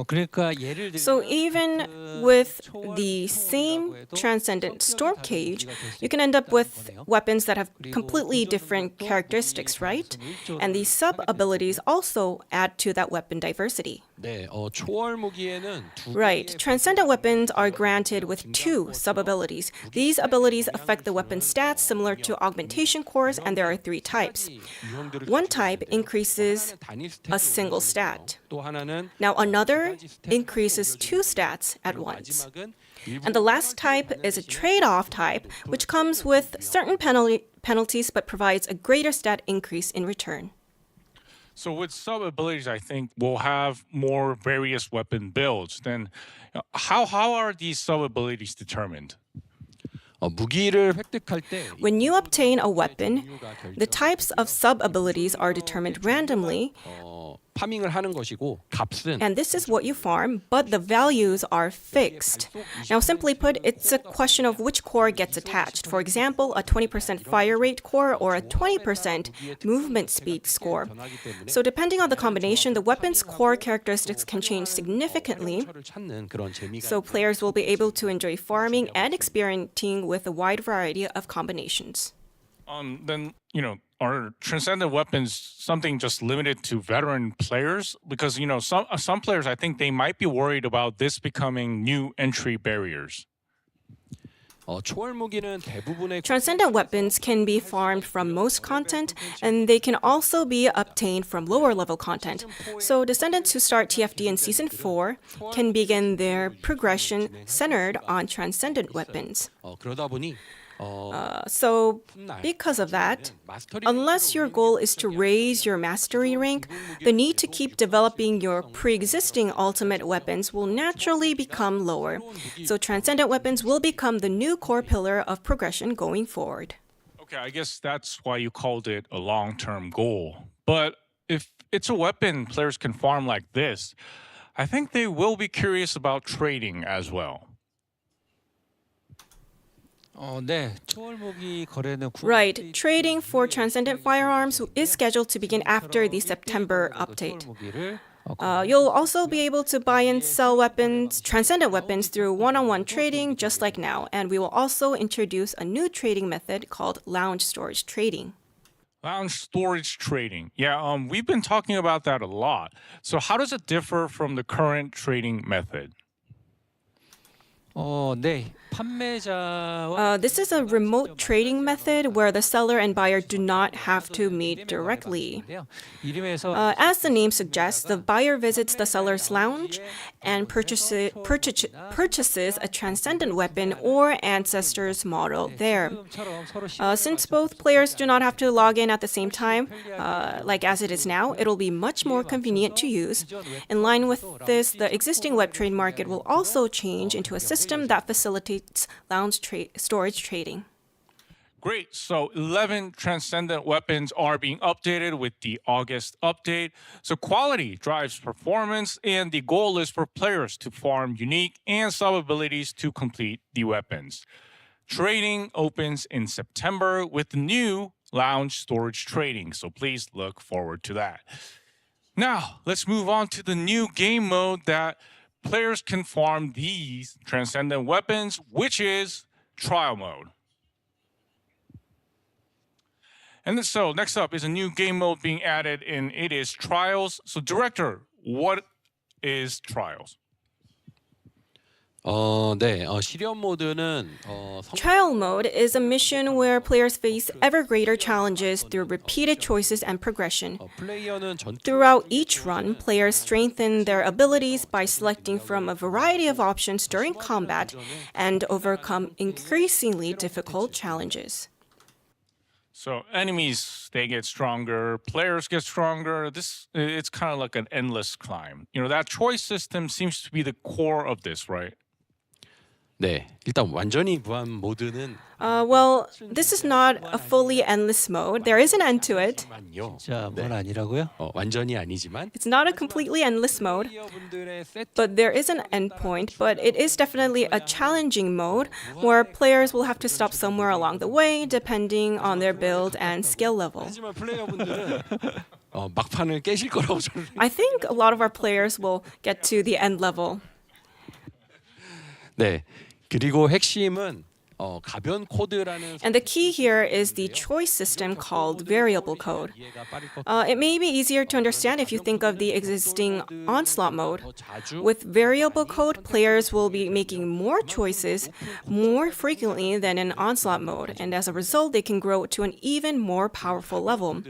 그러니까 예를 들면 So even with the same transcendent storm cage, you can end up with weapons that have completely different characteristics, right? And these sub-abilities also add to that weapon diversity. 네, 초월 무기에는 두 Right. Transcendent weapons are granted with two sub-abilities. These abilities affect the weapon's stats similar to augmentation cores, and there are three types. 유형들을 One type increases 단일 a single stat. 또 하나는 Now another increases two stats at once. 마지막은 And the last type is a trade-off type, which comes with certain penalties but provides a greater stat increase in return. So with sub abilities, I think we'll have more various weapon builds. Then, how are these sub abilities determined? 무기를 획득할 때 When you obtain a weapon, the types of sub-abilities are determined randomly, 파밍을 하는 것이고 값은 and this is what you farm, but the values are fixed. Now, simply put, it's a question of which core gets attached. For example, a 20% fire rate core or a 20% movement speed score. So depending on the combination, the weapon's core characteristics can change significantly. 처를 찾는 그런 재미가 So players will be able to enjoy farming and experimenting with a wide variety of combinations. Then, are transcendent weapons something just limited to veteran players? Because, some players, I think they might be worried about this becoming new entry barriers. 초월 무기는 대부분의 Transcendent weapons can be farmed from most content, and they can also be obtained from lower level content. So descendants who start TFD in Season 4 can begin their progression centered on transcendent weapons. 그러다 보니 So because of that, unless your goal is to raise your mastery rank, the need to keep developing your pre-existing ultimate weapons will naturally become lower. So transcendent weapons will become the new core pillar of progression going forward. Okay, I guess that's why you called it a long-term goal. But if it's a weapon players can farm like this, I think they will be curious about trading as well. 네. 초월 무기 거래는 Right, trading for Transcendent firearms is scheduled to begin after the September update. 무기를 You'll also be able to buy and sell weapons, Transcendent weapons, through one-on-one trading, just like now. And we will also introduce a new trading method called lounge storage trading. Lounge storage trading. Yeah, we've been talking about that a lot. So how does it differ from the current trading method? 네. 판매자와 This is a remote trading method where the seller and buyer do not have to meet directly. 이름에서 As the name suggests, the buyer visits the seller's lounge and purchases a transcendent weapon or ancestor's model there. 처럼 서로 Since both players do not have to log in at the same time, like as it is now, it'll be much more convenient to use. In line with this, the existing web trade market will also change into a system that facilitates lounge storage trading. Great. So 11 transcendent weapons are being updated with the August update. So quality drives performance, and the goal is for players to farm unique and sub abilities to complete the weapons. Trading opens in September with the new lounge storage trading. So please look forward to that. Now, let's move on to the new game mode that players can farm these transcendent weapons, which is trial mode. And so next up is a new game mode being added, and it is trials. So director, what is trials? 네. 실현 모드는 Trial mode is a mission where players face ever greater challenges through repeated choices and progression. 플레이어는 전 Throughout each run, players strengthen their abilities by selecting from a variety of options during combat and overcome increasingly difficult challenges. So enemies, they get stronger, players get stronger. It's kind of like an endless climb. You know, that choice system seems to be the core of this, right? 네. 일단 완전히 무한 모드는 Well, this is not a fully endless mode. There is an end to it. 아니요. 자, 뭘 아니라고요? 완전히 아니지만 It's not a completely endless mode, 플레이어분들의 세트 but there is an end point. But it is definitely a challenging mode where players will have to stop somewhere along the way, depending on their build and skill level. 하지만 플레이어분들은 막판을 깨실 거라고 저는 I think a lot of our players will get to the end level. 네. 그리고 핵심은 가변 코드라는 And the key here is the choice system called variable code. 이해가 빠를 것 It may be easier to understand if you think of the existing onslaught mode. 자주 With variable code, players will be making more choices more frequently than in onslaught mode, and as a result, they can grow to an even more powerful level.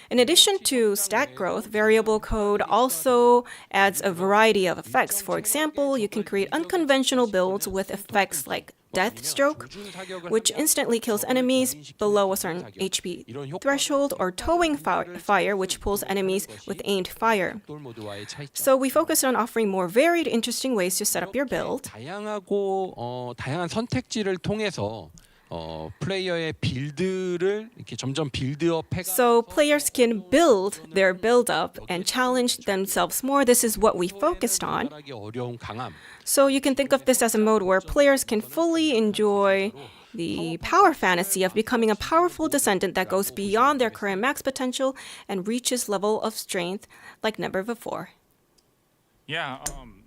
In addition to stat growth, variable code also adds a variety of effects. For example, you can create unconventional builds with effects like Death Stroke, which instantly kills enemies below a certain HP threshold, or Towing Fire, which pulls enemies with aimed fire. 모드와의 차이점. So we focus on offering more varied, interesting ways to set up your build. 다양하고 다양한 선택지를 통해서 플레이어의 빌드를 이렇게 점점 빌드업해 So players can build their build up and challenge themselves more. This is what we focused on. 하기 어려운 강함. So you can think of this as a mode where players can fully enjoy the power fantasy of becoming a powerful descendant that goes beyond their current max potential and reaches level of strength like never before. Yeah,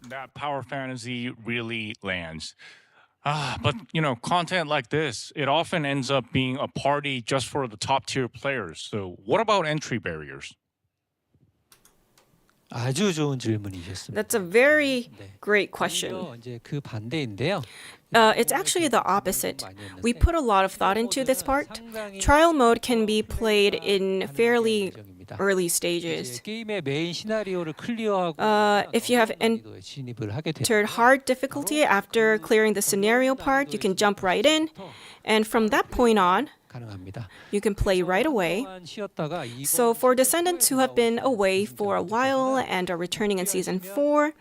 that power fantasy really lands. But you know, content like this, it often ends up being a party just for the top tier players. So what about entry barriers? 아주 좋은 질문이셨습니다. That's a very great question. 이제 그 반대인데요. It's actually the opposite. We put a lot of thought into this part. Trial mode can be played in fairly early stages. 게임의 메인 시나리오를 클리어하고 If you have 진입을 하게 되면 entered hard difficulty after clearing the scenario part, you can jump right in. And from that point on, 가능합니다. you can play right away. 쉬었다가 So for descendants who have been away for a while and are returning in season 4,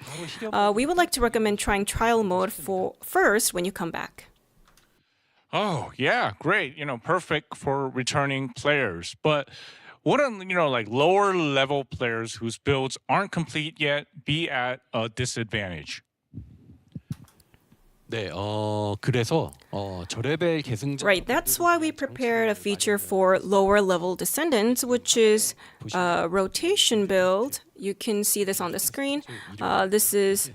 we would like to recommend trying trial mode first when you come back. Oh, yeah, great. Perfect for returning players. But wouldn't, like lower level players whose builds aren't complete yet be at a disadvantage? 네, 그래서 저레벨 계승자 Right, that's why we prepared a feature for lower level descendants, which is a rotation build. You can see this on the screen. This is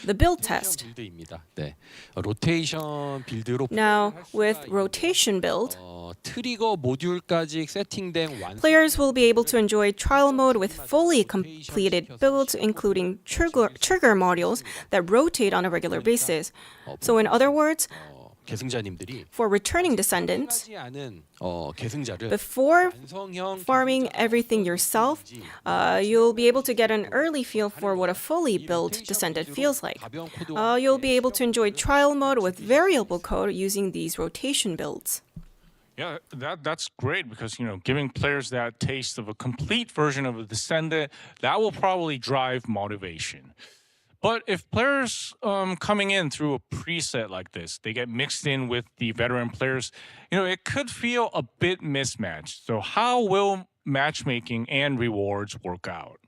the build test. 빌드입니다. 네, 로테이션 빌드로 Now, with rotation build, 트리거 모듈까지 세팅된 완성 players will be able to enjoy trial mode with fully completed builds, including trigger modules that rotate on a regular basis. So, in other words, 계승자님들이 for returning descendants, 하지 않은 계승자를 before 완성형 farming everything yourself, you'll be able to get an early feel for what a fully built descendant feels like. You'll be able to enjoy trial mode with variable code using these rotation builds. Yeah, that's great because giving players that taste of a complete version of a Descendant, that will probably drive motivation. But if players coming in through a preset like this, they get mixed in with the veteran players, it could feel a bit mismatched. So how will matchmaking and rewards work out?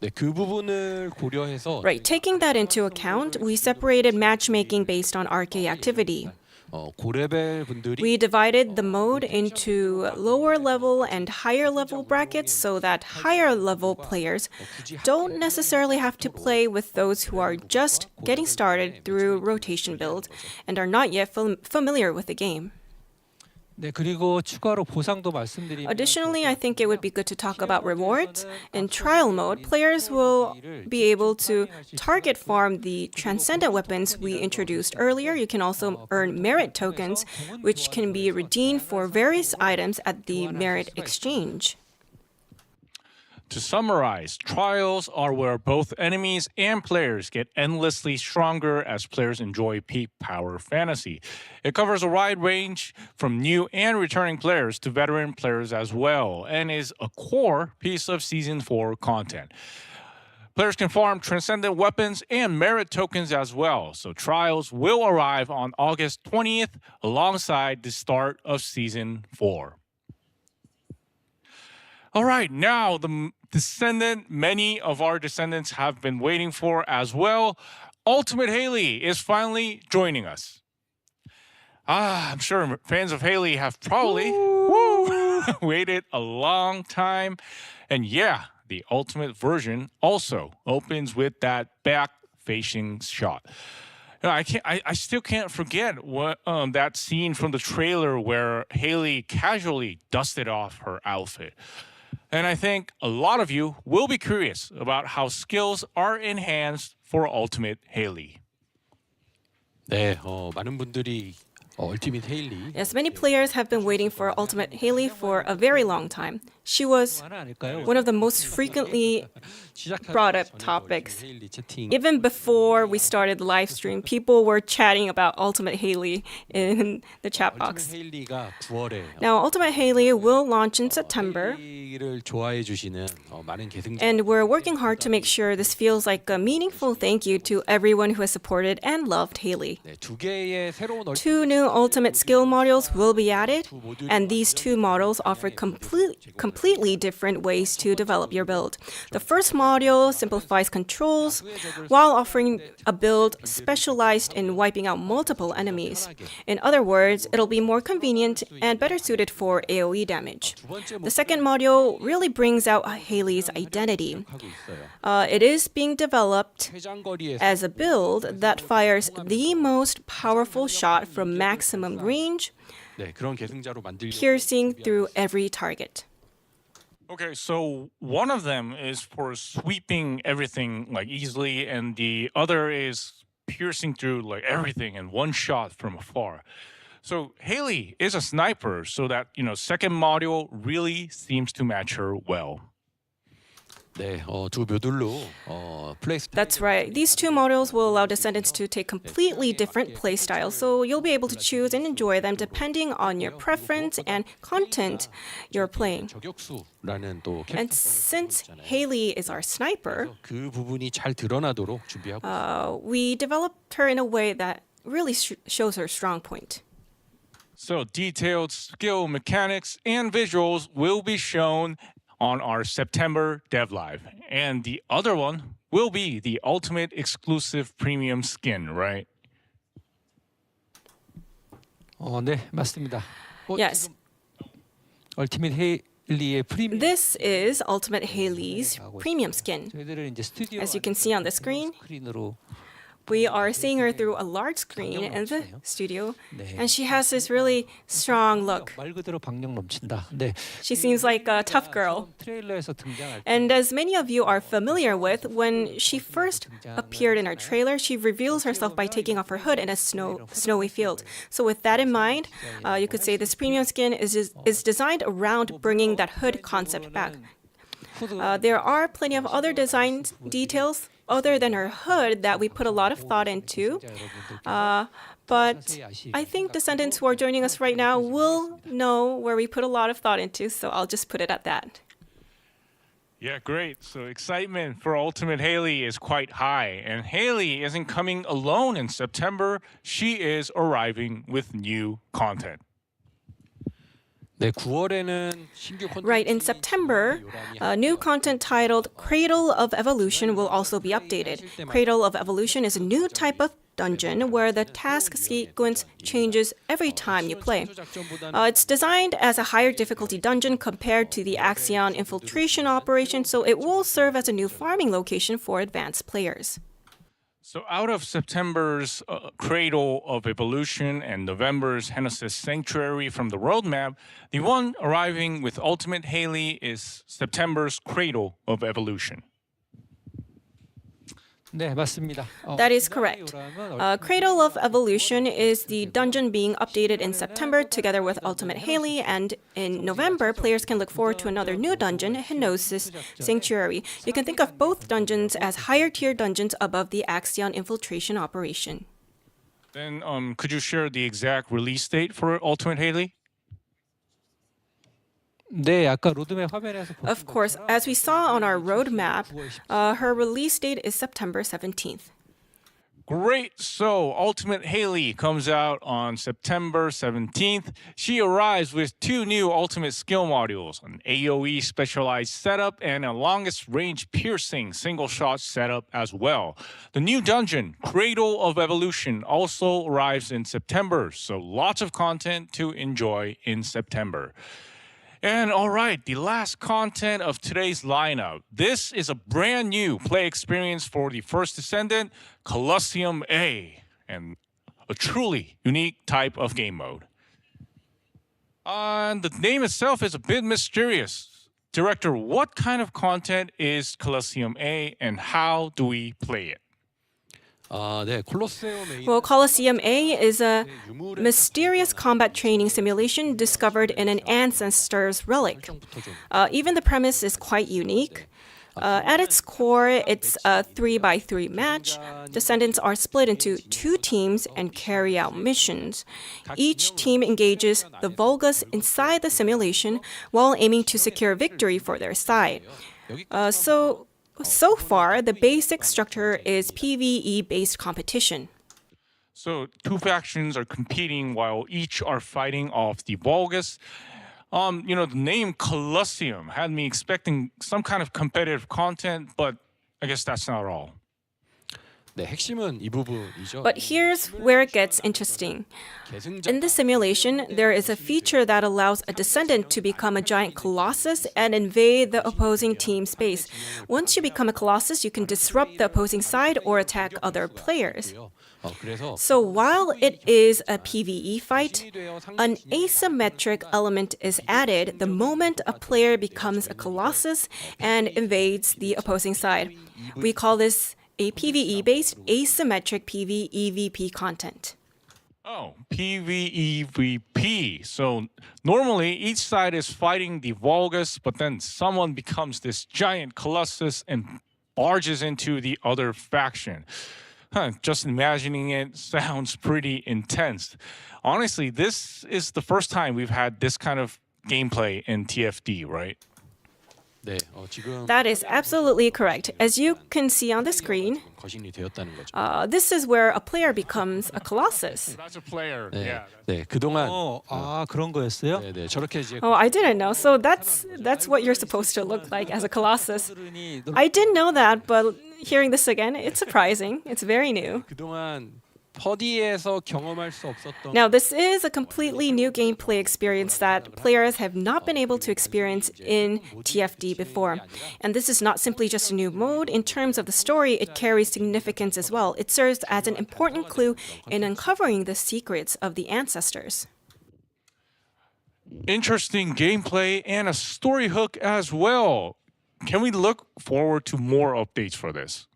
네, 그 부분을 고려해서 Right, taking that into account, we separated matchmaking based on RK activity. 고레벨 분들이 We divided the mode into lower level and higher level brackets so that higher level players don't necessarily have to play with those who are just getting started through rotation build and are not yet familiar with the game. 네, 그리고 추가로 보상도 말씀드리면 Additionally, I think it would be good to talk about rewards. In trial mode, players will be able to target farm the transcendent weapons we introduced earlier. You can also earn merit tokens, which can be redeemed for various items at the merit exchange. To summarize, trials are where both enemies and players get endlessly stronger as players enjoy peak power fantasy. It covers a wide range from new and returning players to veteran players as well, and is a core piece of Season 4 content. Players can farm transcendent weapons and merit tokens as well, so trials will arrive on August 20th alongside the start of Season 4. All right, now the Descendant many of our Descendants have been waiting for as well. Ultimate Haley is finally joining us. I'm sure fans of Haley have probably waited a long time. And yeah, the Ultimate version also opens with that back-facing shot. I still can't forget what that scene from the trailer where Haley casually dusted off her outfit. And I think a lot of you will be curious about how skills are enhanced for Ultimate Haley. 네, 많은 분들이 얼티밋 헤일리 Yes, many players have been waiting for Ultimate Haley for a very long time. She was 하나 아닐까요? one of the most frequently brought up topics. 헤일리 채팅 Even before we started the live stream, people were chatting about Ultimate Haley in the chat box. 헤일리가 9월에 Now, Ultimate Haley will launch in September, 를 좋아해 주시는 많은 계승자 and we're working hard to make sure this feels like a meaningful thank you to everyone who has supported and loved Haley. 네, 두 개의 새로운 2 new Ultimate skill modules will be added, and these 2 models offer completely different ways to develop your build. The first module simplifies controls while offering a build specialized in wiping out multiple enemies. In other words, it'll be more convenient and better suited for AoE damage. The second module really brings out Haley's identity. It is being developed 회장거리에서 as a build that fires the most powerful shot from maximum range, 네, 그런 계승자로 만들려고 piercing through every target. Okay, so one of them is for sweeping everything like easily, and the other is piercing through like everything in one shot from afar. So Haley is a sniper, so that second module really seems to match her well. 네, 두 모듈로 플레이 스타일 That's right. These 2 models will allow Descendants to take completely different playstyles, so you'll be able to choose and enjoy them depending on your preference and content you're playing. 저격수라는 또 And 캐릭터 since Haley is our sniper, 그 부분이 잘 드러나도록 준비하고 we developed her in a way that really shows her strong point. So detailed skill mechanics and visuals will be shown on our September Dev Live. And the other one will be the ultimate exclusive premium skin, right? 네, 맞습니다. Yes. 얼티밋 헤일리의 프리미엄. This is Ultimate Haley's premium skin. 저희들은 이제 스튜디오 As you can see on the screen, 스크린으로 we are seeing her through a large screen in the studio, and she has this really strong look. 말 그대로 박력 넘친다. 네. She seems like a tough girl. 트레일러에서 등장할 때 And as many of you are familiar with, when she first appeared in our trailer, she reveals herself by taking off her hood in a snowy field. So with that in mind, you could say this premium skin is designed around bringing that hood concept back. There are plenty of other design details other than her hood that we put a lot of thought into. But I think Descendants who are joining us right now will know where we put a lot of thought into, so I'll just put it at that. Yeah, great. So excitement for Ultimate Haley is quite high. And Haley isn't coming alone in September. She is arriving with new content. 네, 9월에는 신규 콘텐츠 Right, in September, new content titled Cradle of Evolution will also be updated. Cradle of Evolution is a new type of dungeon where the task sequence changes every time you play. It's designed as a higher difficulty dungeon compared to the Axion infiltration operation, so it will serve as a new farming location for advanced players. So out of September's Cradle of Evolution and November's Genesis Sanctuary from the roadmap, the one arriving with Ultimate Haley is September's Cradle of Evolution. 네, 맞습니다. That is correct. Cradle of Evolution is the dungeon being updated in September together with Ultimate Haley, and in November, players can look forward to another new dungeon, Henosis Sanctuary. You can think of both dungeons as higher tier dungeons above the Axion infiltration operation. Then could you share the exact release date for Ultimate Haley? 네, 아까 로드맵 화면에서 Of course, as we saw on our roadmap, her release date is September 17th. Great. So Ultimate Haley comes out on September 17th. She arrives with two new ultimate skill modules, an AoE specialized setup and a longest range piercing single shot setup as well. The new dungeon, Cradle of Evolution, also arrives in September, so lots of content to enjoy in September. And all right, the last content of today's lineup. This is a brand new play experience for the first Descendant, Colosseum A, and a truly unique type of game mode. And the name itself is a bit mysterious. Director, what kind of content is Colosseum A and how do we play it? 네, 콜로세움 A Well, Colosseum A is a mysterious combat training simulation discovered in an ancestor's relic. Even the premise is quite unique. At its core, it's a 3x3 match. Descendants are split into two teams and carry out missions. Each team engages the Volgas inside the simulation while aiming to secure victory for their side. So far, the basic structure is PvE-based competition. So two factions are competing while each are fighting off the Volgas. The name Colosseum had me expecting some kind of competitive content, but I guess that's not all. 네, 핵심은 이 부분이죠. But here's where it gets interesting. In the simulation, there is a feature that allows a descendant to become a giant colossus and invade the opposing team's base. Once you become a colossus, you can disrupt the opposing side or attack other players. So while it is a PvE fight, an asymmetric element is added the moment a player becomes a colossus and invades the opposing side. We call this a PvE-based asymmetric PvEVP content. Oh, PvEVP. So normally each side is fighting the Volgas, but then someone becomes this giant colossus and barges into the other faction. Just imagining it sounds pretty intense. Honestly, this is the first time we've had this kind of gameplay in TFD, right? 네, 지금 That is absolutely correct. As you can see on the screen, 거신이 되었다는 거죠. this is where a player becomes a colossus. That's a player. 네, Yeah. 네, 그동안 그런 거였어요? 네, 네, 저렇게 이제 Oh, I didn't know. So that's what you're supposed to look like as a colossus. I didn't know that, but hearing this again, it's surprising. It's very new. 그동안 퍼디에서 경험할 수 없었던 Now, this is a completely new gameplay experience that players have not been able to experience in TFD before. And this is not simply just a new mode. In terms of the story, it carries significance as well. It serves as an important clue in uncovering the secrets of the ancestors. Interesting gameplay and a story hook as well. Can we look forward to more updates for this?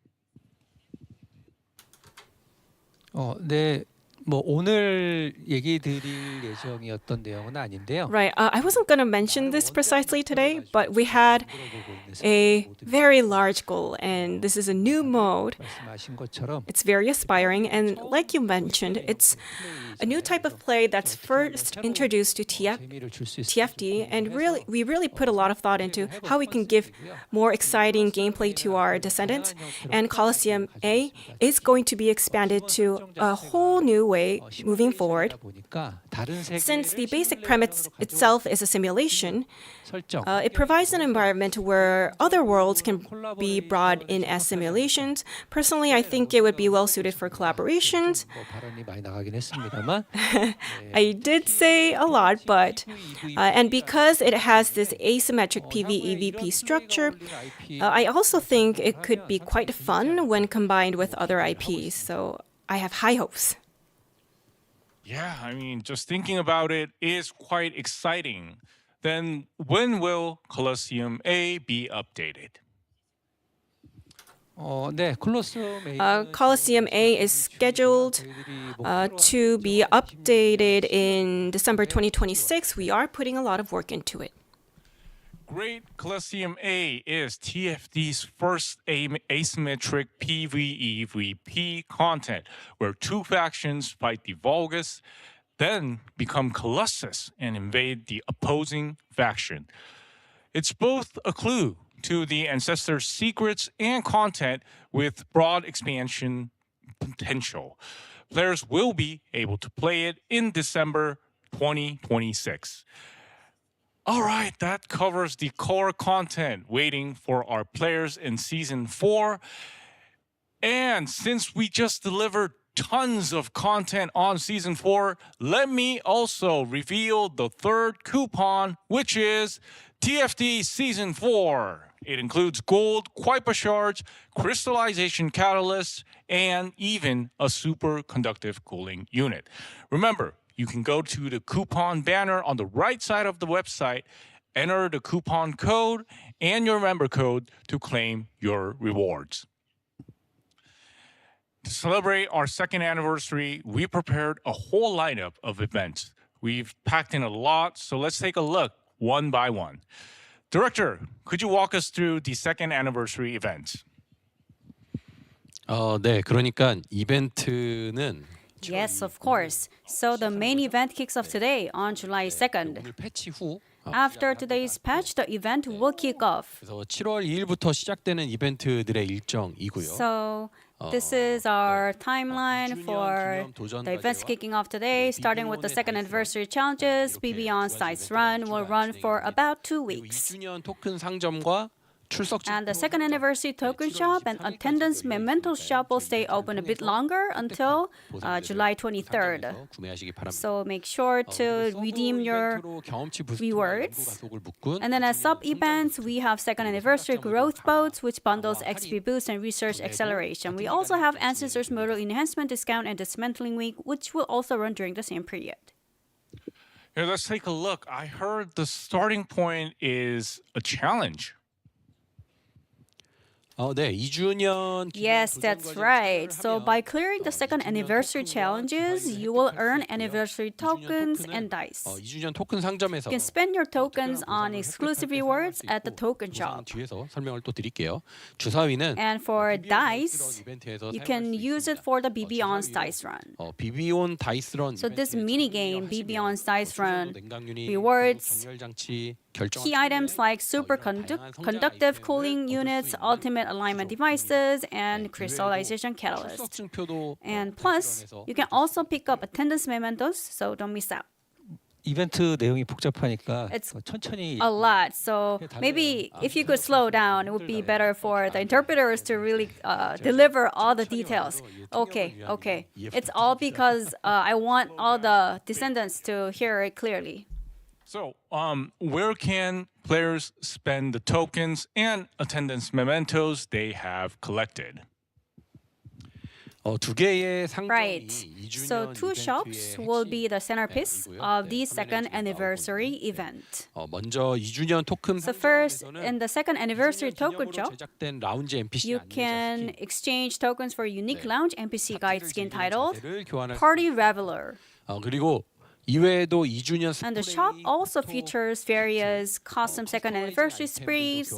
네. 뭐 오늘 얘기 드릴 예정이었던 내용은 아닌데요. Right. I wasn't going to mention this precisely today, but we had a very large goal, and this is a new mode. 말씀하신 것처럼 It's very aspiring, and like you mentioned, it's a new type of play that's first introduced to 재미를 줄 수 있을 TFD, and we really put a lot of thought into how we can give more exciting gameplay to our Descendants. And Colosseum A is going to be expanded to a whole new way moving forward. 보니까 다른 Since the 세계를 basic premise itself is a simulation, 설정 it provides an environment where other worlds can be brought in as simulations. Personally, I think it would be well suited for collaborations. 발언이 많이 나가긴 했습니다만 I did say a lot, but and because it has this asymmetric PvEVP structure, I also think it could be quite fun when combined with other IPs. So I have high hopes. Yeah, I mean, just thinking about it is quite exciting. Then when will Colosseum A be updated? 네, 콜로세움 Colosseum A is scheduled to be updated in December 2026. We are putting a lot of work into it. Great Colosseum A is TFD's first asymmetric PvEVP content, where two factions fight the Vulgus, then become Colossus and invade the opposing faction. It's both a clue to the ancestors' secrets and content with broad expansion potential. Players will be able to play it in December 2026. All right, that covers the core content waiting for our players in Season 4. And since we just delivered tons of content on Season 4, let me also reveal the third coupon, which is TFD Season 4. It includes gold, Kuiper shards, crystallization catalysts, and even a superconductive cooling unit. Remember, you can go to the coupon banner on the right side of the website, enter the coupon code and your member code to claim your rewards. To celebrate our second anniversary, we prepared a whole lineup of events. We've packed in a lot, so let's take a look one by one. Director, could you walk us through the second anniversary events? 네, 그러니까 이벤트는 Yes, of course. So the main event kicks off today on July 2nd. 오늘 패치 후 After today's patch, the event will kick off. 그래서 7월 2일부터 시작되는 이벤트들의 일정이고요. So this is our timeline for the events kicking off today, starting with the second anniversary challenges. BB on Sites Run will run for about 2 weeks. 2주년 토큰 상점과 출석 And the second anniversary token shop and attendance memento shop will stay open a bit longer until July 23rd. 구매하시기 바랍니다. So make sure to redeem your rewards. And then as sub-events, we have second anniversary growth boats, which bundles XP boost and research acceleration. We also have Ancestors Modal Enhancement Discount and Dismantling Week, which will also run during the same period. Here, let's take a look. I heard the starting point is a challenge. 네, 2주년 Yes, that's right. So by clearing the second anniversary challenges, you will earn anniversary tokens and dice. 2주년 토큰 상점에서 You can spend your tokens on exclusive rewards at the token shop. 뒤에서 설명을 또 드릴게요. 주사위는 And for dice, 이벤트에서 you can use it for the BB On's dice run. 비비온 다이스런 So this mini game, BB On's dice run, 냉각 유닛, rewards, 정렬 장치, key items like superconductive cooling units, ultimate alignment devices, and crystallization catalyst. And plus, you can also pick up attendance mementos, so don't miss out. 이벤트 내용이 복잡하니까 It's 천천히 a lot, so maybe if you could slow down, it would be better for the interpreters to really deliver all the details. Okay. It's all because I want all the descendants to hear it clearly. So, where can players spend the tokens and attendance mementos they have collected? 두 개의 상점이 Right. 2주년 So two shops will be the centerpiece of the second anniversary event. 먼저 2주년 토큰 So first, in the second anniversary token shop, 제작된 라운지 NPC you can exchange tokens for unique lounge NPC guide skin titled 교환할 Party Reveler. 그리고 이외에도 2주년 And the shop also features various custom second anniversary sprays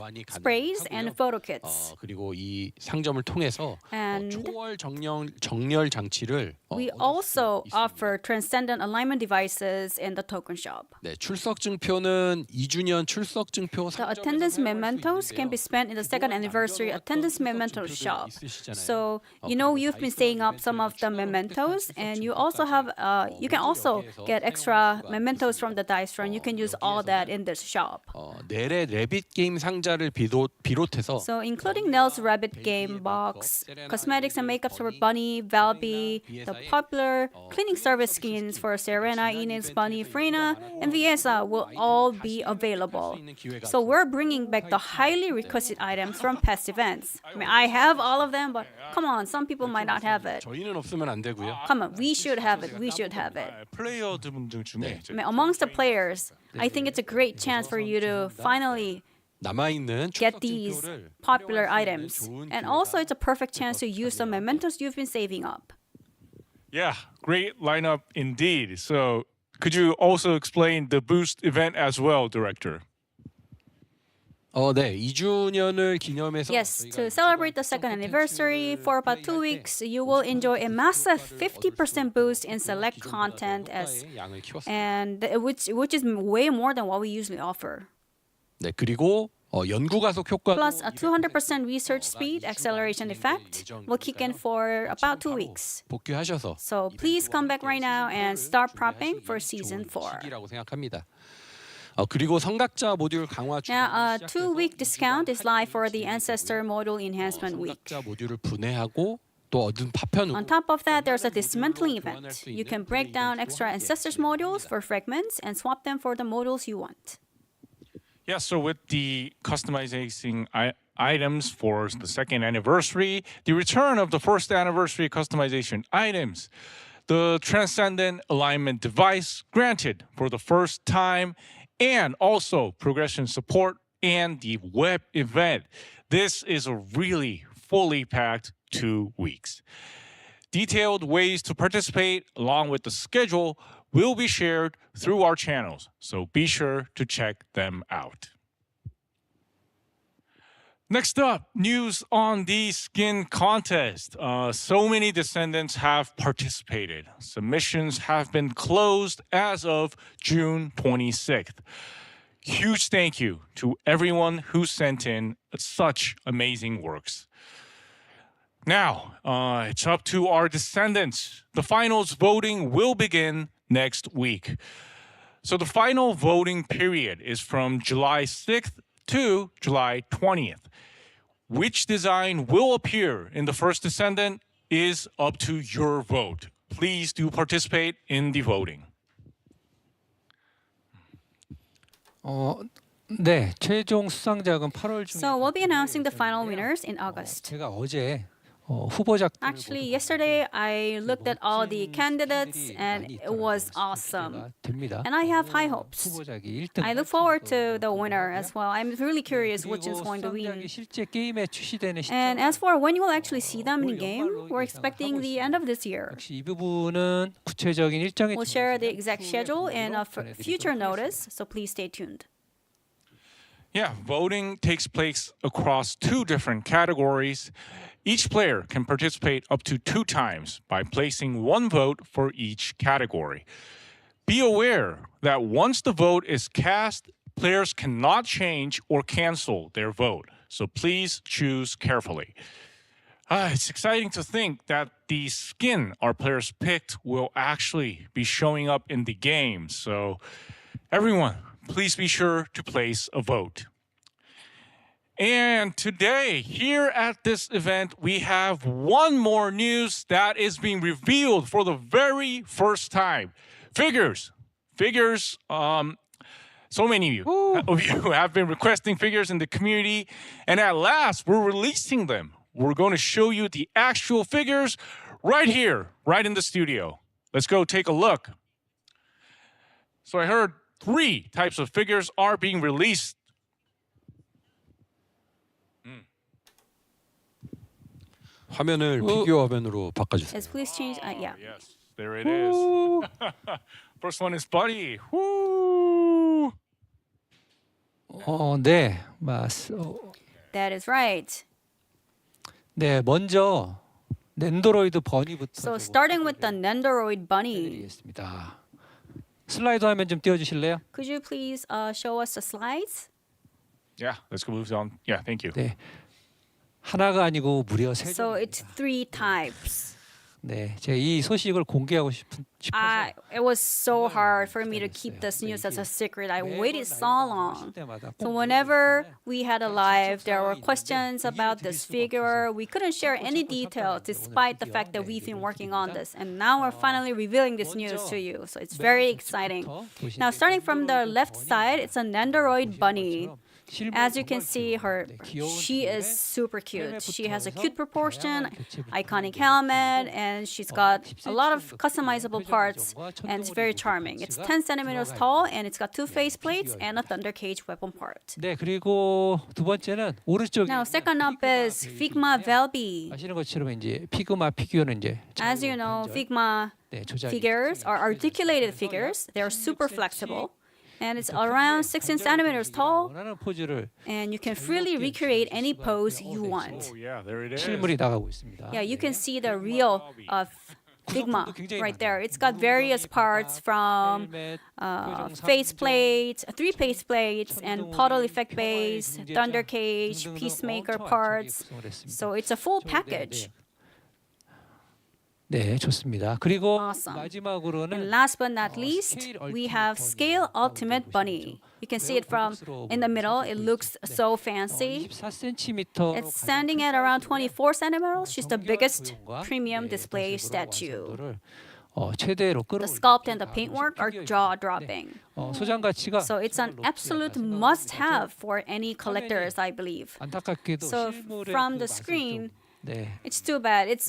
and photo kits. 그리고 이 상점을 통해서 And 초월 정렬 장치를 we also offer transcendent alignment devices in the token shop. 네, 출석증표는 2주년 출석증표 The attendance mementos can be spent in the second anniversary attendance memento shop. So you've been saying up some of the mementos, and you also have you can also get extra mementos from the dice run. You can use all that in this shop. 넬의 레빗 게임 상자를 비롯해서 So including Nell's Rabbit game box, cosmetics and makeups for Bunny, Valby, the popular cleaning service skins for Serena, Ines, Bunny, Frena, and Viesa will all be available. So we're bringing back the highly requested items from past events. I mean, I have all of them, but come on, some people might not have it. 저희는 없으면 안 되고요. Come on, we should have it. 플레이어분들 중에 I mean, amongst the players, I think it's a great chance for you to finally 남아있는 get these popular items. And also, it's a perfect chance to use the mementos you've been saving up. Yeah, great lineup indeed. So, could you also explain the Boost event as well, Director? 네, 2주년을 기념해서 Yes, to celebrate the second anniversary, for about 2 weeks, you will enjoy a massive 50% boost in select content, 양을 키웠습니다. and which is way more than what we usually offer. 네, 그리고 연구 가속 효과 Plus, a 200% research speed acceleration effect will kick in for about 2 weeks. 복귀하셔서 So please come back right now and start prepping for season 4. 시기라고 생각합니다. 그리고 성각자 모듈 강화 Now, a 2-week discount is live for the Ancestor Module Enhancement Week. 성각자 모듈을 분해하고 또 얻은 파편으로 On top of that, there's a dismantling event. You can break down extra Ancestors modules for fragments and swap them for the modules you want. Yeah, so with the customizing items for the second anniversary, the return of the first anniversary customization items, the Transcendent Alignment device granted for the first time, and also progression support and the web event. This is a really fully packed 2 weeks. Detailed ways to participate along with the schedule will be shared through our channels, so be sure to check them out. Next up, news on the skin contest. So many descendants have participated. Submissions have been closed as of June 26th. Huge thank you to everyone who sent in such amazing works. Now, it's up to our descendants. The finals voting will begin next week. So the final voting period is from July 6th to July 20th. Which design will appear in the first Descendant is up to your vote. Please do participate in the voting. 네, 최종 수상작은 8월 중에 So we'll be announcing the final winners in August. 제가 어제 후보작 Actually, yesterday I looked at all the candidates and it was awesome. 됩니다. And I have high hopes. 후보작이 1등. I look forward to the winner as well. I'm really curious which is going to win. 실제 게임에 출시되는 And 시점 as for when you will actually see them in game, we're expecting the end of this year. 역시 이 부분은 구체적인 일정에 We'll share the exact schedule in a future notice, so please stay tuned. Yeah, voting takes place across 2 different categories. Each player can participate up to 2 times by placing 1 vote for each category. Be aware that once the vote is cast, players cannot change or cancel their vote. So please choose carefully. It's exciting to think that the skin our players picked will actually be showing up in the game. So everyone, please be sure to place a vote. And today, here at this event, we have one more news that is being revealed for the very first time. Figures. So many of you have been requesting figures in the community, and at last, we're releasing them. We're going to show you the actual figures right here, right in the studio. Let's go take a look. So I heard 3 types of figures are being released. 화면을 피규어 화면으로 바꿔주세요. Yes, please change. Yeah. Yes, there it is. First one is Buddy. Woo! 네, That is right. 네, 먼저 낸더로이드 버니부터 So starting with the Nendoroid bunny, 드리겠습니다. 슬라이드 화면 좀 띄워주실래요? could you please show us the slides? Yeah, let's go move on. Yeah, thank you. 네, 하나가 아니고 무려 3종. So it's 3 types. 네, 제가 이 소식을 공개하고 싶어서 It was so hard for me to keep this news as a secret. I waited so long. So whenever we had a live, there were questions about this figure. We couldn't share any details despite the fact that we've been working on this. And now we're finally revealing this news to you. So it's very exciting. Now starting from the left side, it's a Nendoroid bunny. As you can see, she is super cute. She has a cute proportion, iconic helmet, and she's got a lot of customizable parts, and it's very charming. It's 10 centimeters tall, and it's got 2 faceplates and a thunder cage weapon part. 네, 그리고 두 번째는 오른쪽. Now, second up is Figma Velby. 아시는 것처럼 이제 피그마 피규어는 이제 As you know, Figma figures are articulated figures. They're super flexible. And it's around 16 centimeters tall, 원하는 포즈를 and you can freely recreate any pose you want. Oh, yeah, there it is. 실물이 나가고 있습니다. Yeah, you can see the real Figma right there. It's got various parts from faceplates, 3 faceplates, and puddle effect base, thunder cage, peacemaker parts. So it's a full package. 네, 좋습니다. 그리고 Awesome. 마지막으로는 And last but not least, we have Scale Ultimate Bunny. You can see it from in the middle. It looks so fancy. 24cm. It's standing at around 24 centimeters. She's the biggest premium display statue. 최대로 The sculpt and the paintwork are jaw-dropping. 소장 가치가 So it's an absolute must-have for any collectors, I believe. 안타깝게도 So 실물의 from 그 the 맛을 screen, 네. it's too bad. It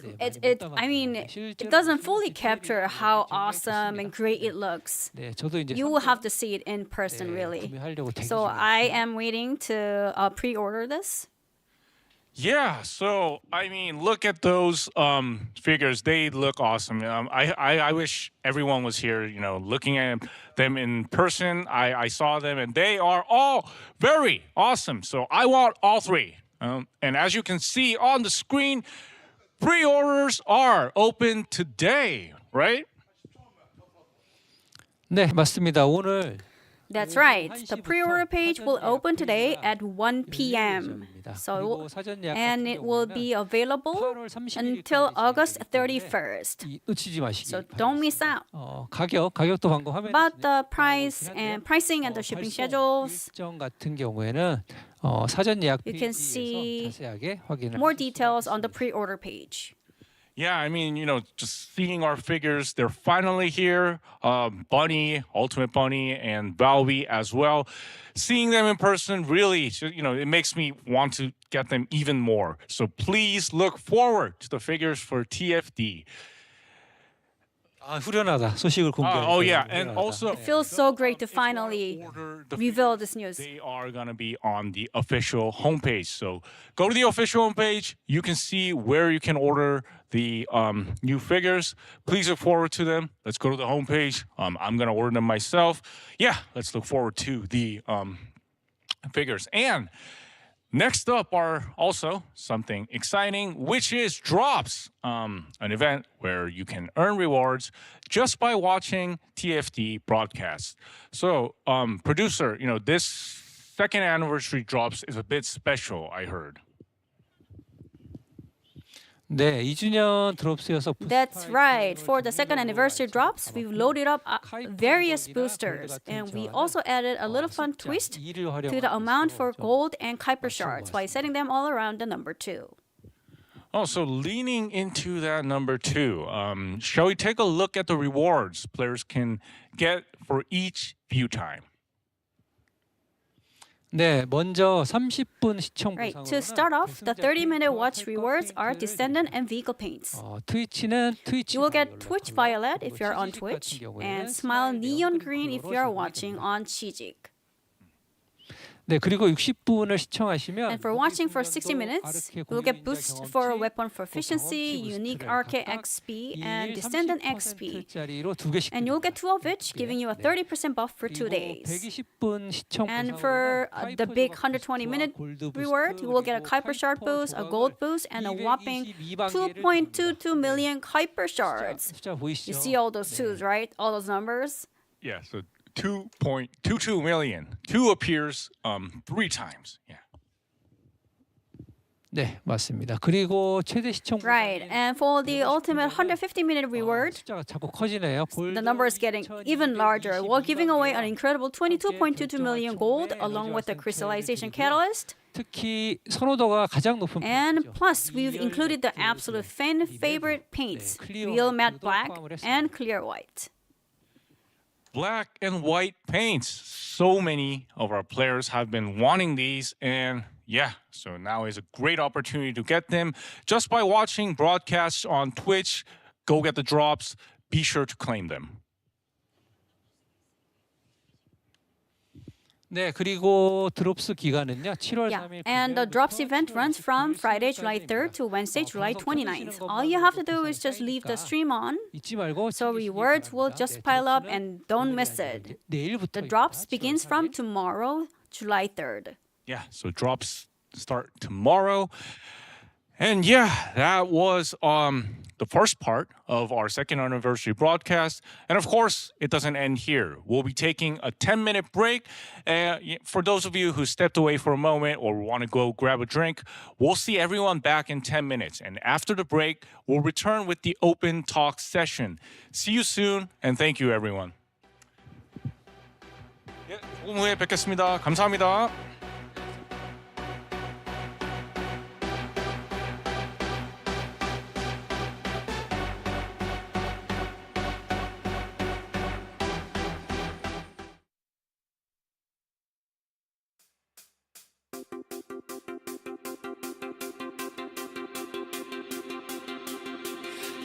doesn't fully capture how awesome and great it looks. 네, 저도 이제 You will have to see it in person, really. 구매하려고 대기 So 중입니다. I am waiting to pre-order this. Yeah, so I mean, look at those figures. They look awesome. I wish everyone was here, looking at them in person. I saw them, and they are all very awesome. So I want all 3. And as you can see on the screen, pre-orders are open today, right? 네, 맞습니다. 오늘 That's right. The pre-order page will open today at 1 p.m. So, and it will be available until August 31st. 놓치지 마시기. So don't miss out. 가격도 방금 화면에 About the price and pricing and the shipping schedules, 일정 같은 경우에는 사전 예약 You can 페이지에서 see 자세하게 확인을 more details on the pre-order page. Yeah, I mean, just seeing our figures, they're finally here. Bunny, Ultimate Bunny, and Valby as well. Seeing them in person really, it makes me want to get them even more. So please look forward to the figures for TFD. 후련하다. 소식을 공개하니까. Oh, yeah, and also It feels so great to finally reveal this news. They are going to be on the official homepage. So go to the official homepage. You can see where you can order the new figures. Please look forward to them. Let's go to the homepage. I'm going to order them myself. Yeah, let's look forward to the figures. And Next up are also something exciting, which is drops, an event where you can earn rewards just by watching TFD broadcasts. So, producer, this second anniversary drops is a bit special, I heard. 네, 2주년 드롭스여서 That's right. For the second anniversary drops, we've loaded up various boosters, and we also added a little fun twist to the amount for gold and Kuiper shards by setting them all around the number 2. Oh, so leaning into that number 2, shall we take a look at the rewards players can get for each view time? 네, 먼저 30분 시청 Right. 보상으로는 To start off, the 30-minute watch rewards are Descendant and Vehicle paints. 트위치는 트위치 You will get Twitch Violet if you're on Twitch, and Smile Neon Green if you're watching on Chijik. 네, 그리고 60분을 시청하시면 And for watching for 60 minutes, you'll get boost for weapon proficiency, unique arcade XP, and Descendant XP. 짜리로 2개씩 And you'll get 2 of each, giving you a 30% buff for 2 days. 120분 시청 And for the big 120-minute reward, you will get a Kuiper shard boost, a gold boost, and a whopping 2.22 million Kuiper shards. You see all those twos, right? All those numbers? Yeah, so 2.22 million. 2 appears 3 times. Yeah. 네, 맞습니다. 그리고 최대 시청 Right. And for the ultimate 150-minute reward, 숫자가 자꾸 커지네요. the number is getting even larger. We're giving away an incredible 22.22 million gold along with the crystallization catalyst. 특히 선호도가 가장 높은 And plus, we've included the absolute fan favorite paints, real matte black and clear white. Black and white paints. So many of our players have been wanting these, and yeah, so now is a great opportunity to get them just by watching broadcasts on Twitch. Go get the drops. Be sure to claim them. 네, 그리고 드롭스 기간은요. 7월 Yeah, 3일 and the drops event runs from Friday, July 3rd to Wednesday, July 29th. All you have to do is just leave the stream on, 잊지 말고 so rewards will just pile up and don't miss it. 내일부터 The drops begins from tomorrow, July 3rd. Yeah, so drops start tomorrow. And yeah, that was the first part of our second anniversary broadcast. And of course, it doesn't end here. We'll be taking a 10-minute break. For those of you who stepped away for a moment or want to go grab a drink, we'll see everyone back in 10 minutes. And after the break, we'll return with the open talk session. See you soon, and thank you, everyone. 조금 후에 뵙겠습니다. 감사합니다.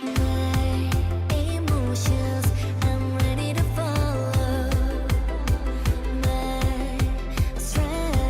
My emotions, I'm ready to follow. My strength.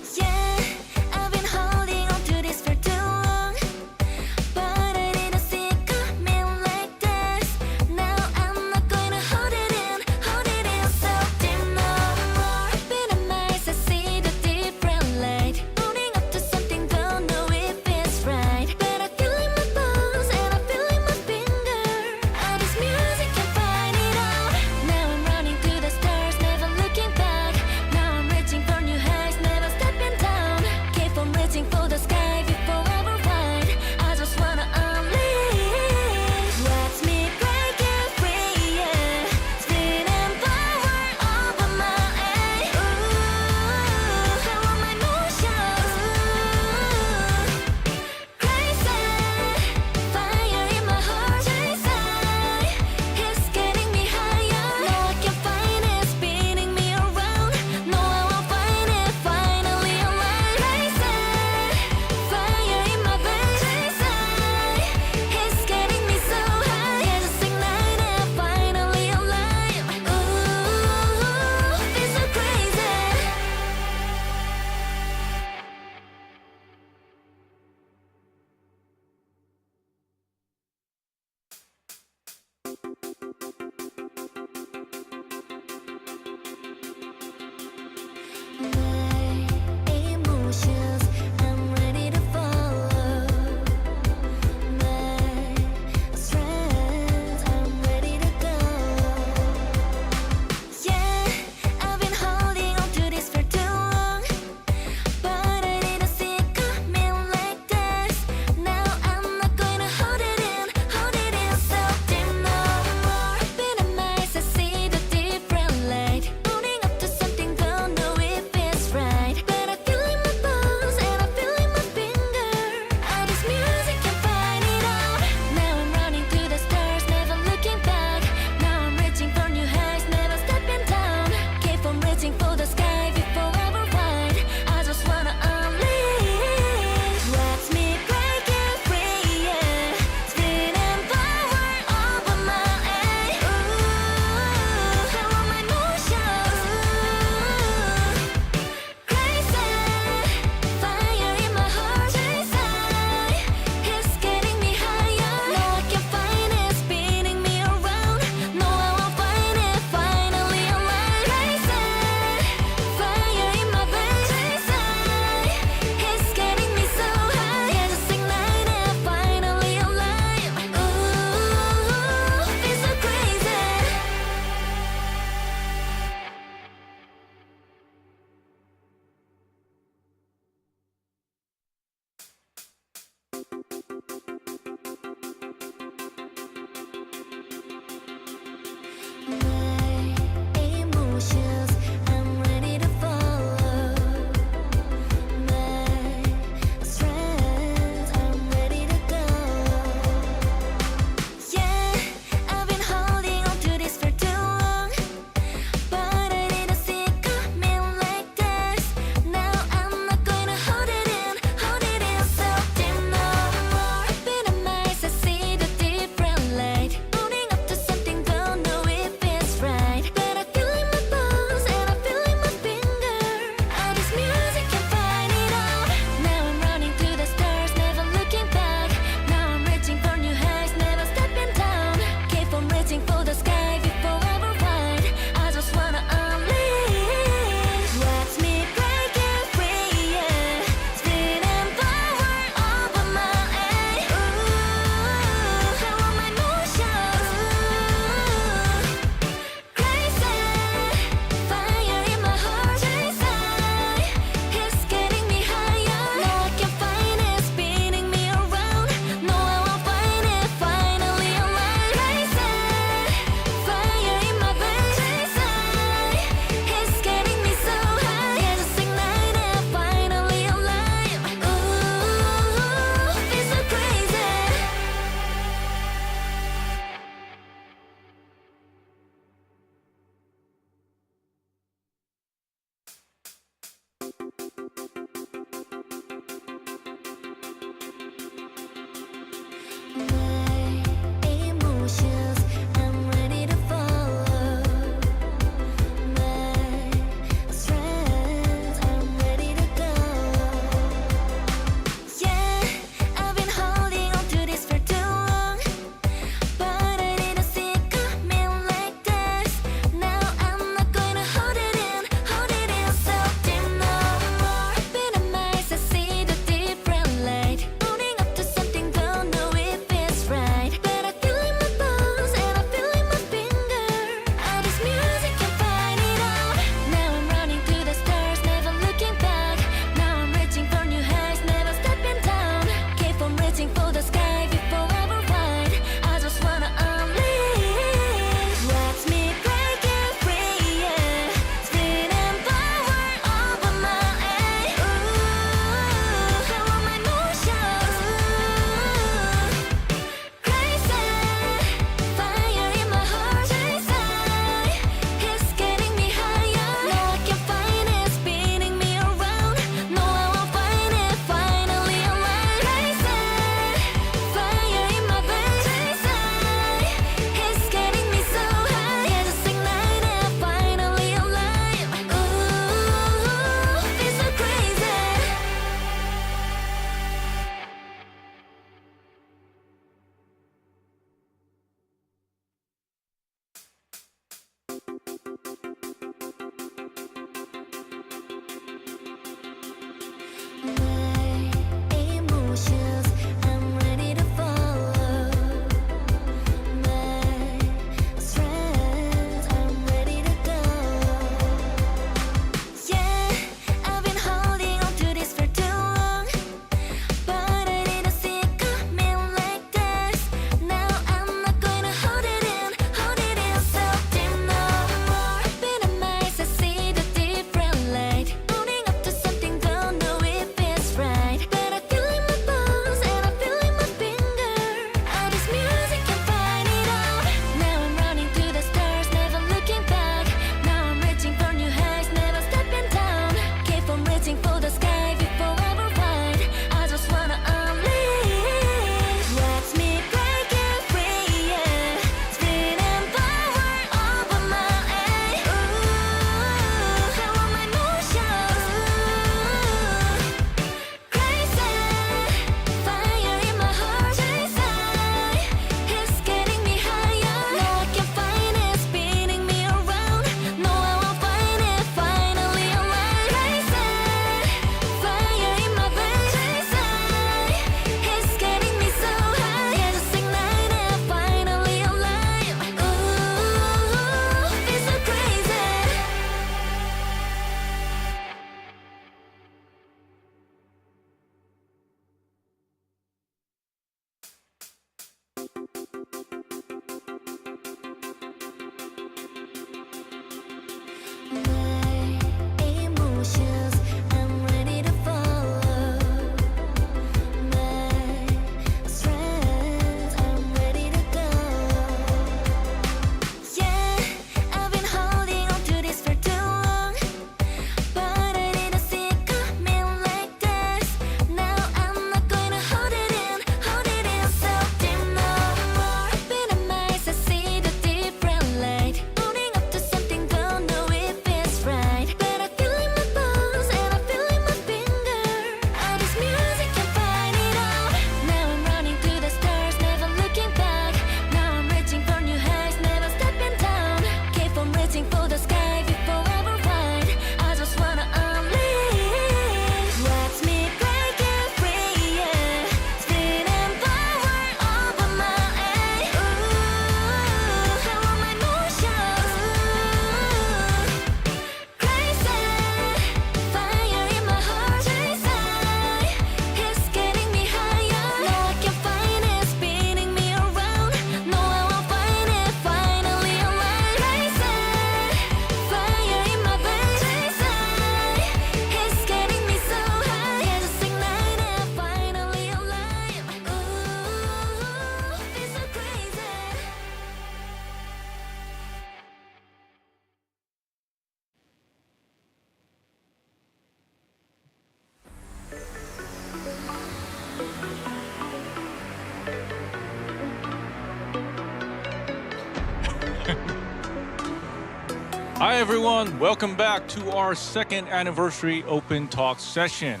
Hi, everyone. Welcome back to our second anniversary Open Talk session.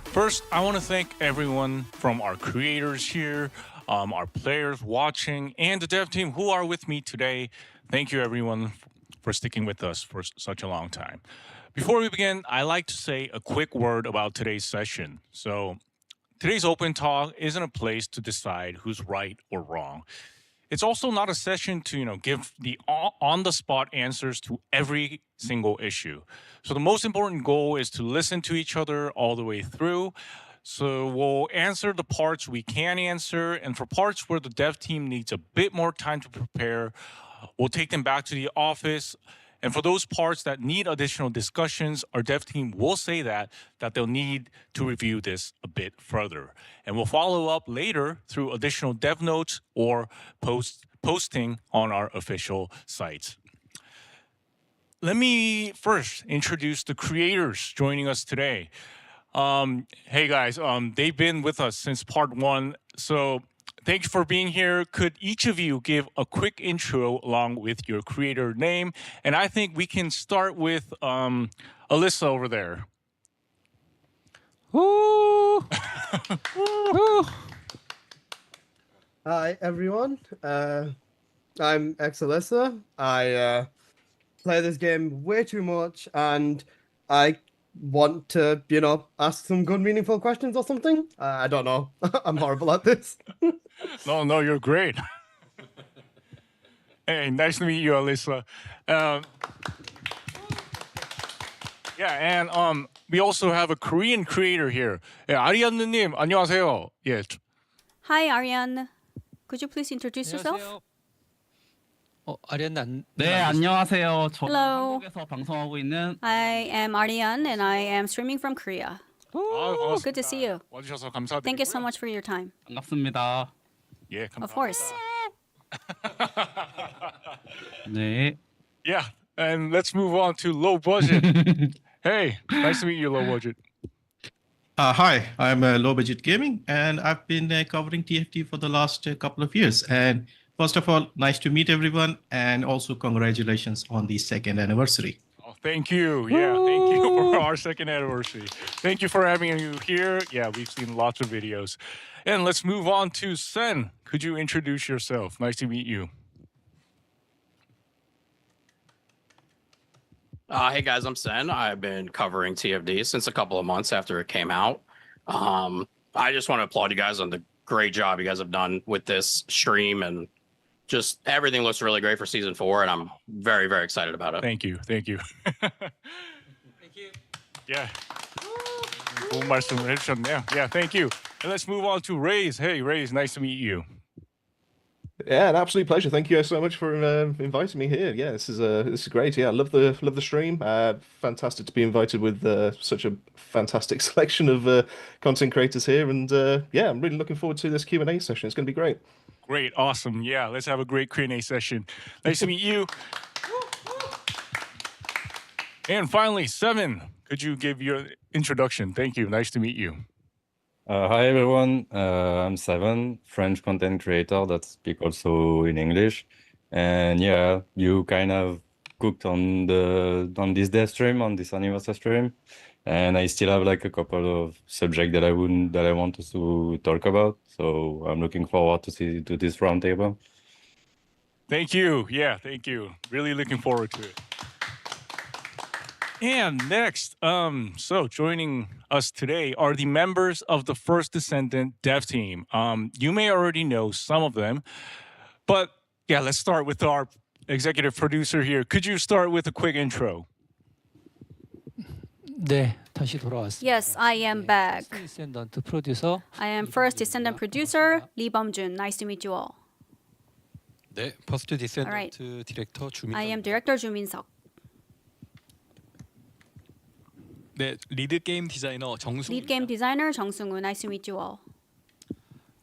First, I want to thank everyone from our creators here, our players watching, and the dev team who are with me today. Thank you, everyone, for sticking with us for such a long time. Before we begin, I'd like to say a quick word about today's session. So, today's Open Talk isn't a place to decide who's right or wrong. It's also not a session to, give the on-the-spot answers to every single issue. So the most important goal is to listen to each other all the way through. So we'll answer the parts we can answer, and for parts where the dev team needs a bit more time to prepare, we'll take them back to the office. And for those parts that need additional discussions, our dev team will say that they'll need to review this a bit further. And we'll follow up later through additional dev notes or posting on our official sites. Let me first introduce the creators joining us today. Hey guys, they've been with us since part 1. So thank you for being here. Could each of you give a quick intro along with your creator name? And I think we can start with Alyssa over there. Woo! Woo! Hi everyone, I'm Exalissa. I play this game way too much and I want to, ask some good meaningful questions or something. I don't know. I'm horrible at this. No, you're great. Hey, nice to meet you, Alyssa. And we also have a Korean creator here. 아리안느님, 안녕하세요. 예. Hi, Ariane. Could you please introduce yourself? 아리안나 안... 네, 안녕하세요. 저는 Hello. 한국에서 방송하고 있는 I am Ariane and I am streaming from Korea. Good to see you. 와주셔서 감사드리고요. Thank you so much for your time. 반갑습니다. 예, 감사합니다. Of course. 네. Yeah, and let's move on to low budget. Hey, nice to meet you, low budget. Hi, I'm Low Budget Gaming, and I've been covering TFT for the last couple of years. And first of all, nice to meet everyone, and also congratulations on the second anniversary. Oh, thank you. Yeah, thank you for our second anniversary. Thank you for having you here. Yeah, we've seen lots of videos. And let's move on to Sen. Could you introduce yourself? Nice to meet you. Hey guys, I'm Sen. I've been covering TFD since a couple of months after it came out. I just want to applaud you guys on the great job you guys have done with this stream, and just everything looks really great for season 4, and I'm very, very excited about it. Thank you. Thank you. Yeah. 좋은 말씀을 해주셨네요. Yeah, thank you. And let's move on to Raze. Hey, Raze, nice to meet you. Yeah, an absolute pleasure. Thank you so much for inviting me here. Yeah, this is great. Yeah, I love the stream. Fantastic to be invited with such a fantastic selection of content creators here, and yeah, I'm really looking forward to this Q&A session. It's going to be great. Great, awesome. Yeah, let's have a great Q&A session. Nice to meet you. And finally, Seven, could you give your introduction? Thank you. Nice to meet you. Hi everyone, I'm Seven, French content creator that speak also in English, and yeah, you kind of cooked on this dev stream, on this anniversary stream, and I still have like a couple of subjects that I want to talk about, so I'm looking forward to this roundtable. Thank you. Yeah, thank you. Really looking forward to it. And next, so joining us today are the members of the First Descendant dev team. You may already know some of them, but yeah, let's start with our executive producer here. Could you start with a quick intro? 네, 다시 돌아왔습니다. Yes, I am back. Descendant producer. I am First Descendant producer Lee Bum-jun. Nice to meet you all. 네, 퍼스트 디센던트 Alright. 디렉터 주민. I am Director 주민석. 네, 리드 게임 디자이너 정수. Lead Game Designer 정승우. Nice to meet you all.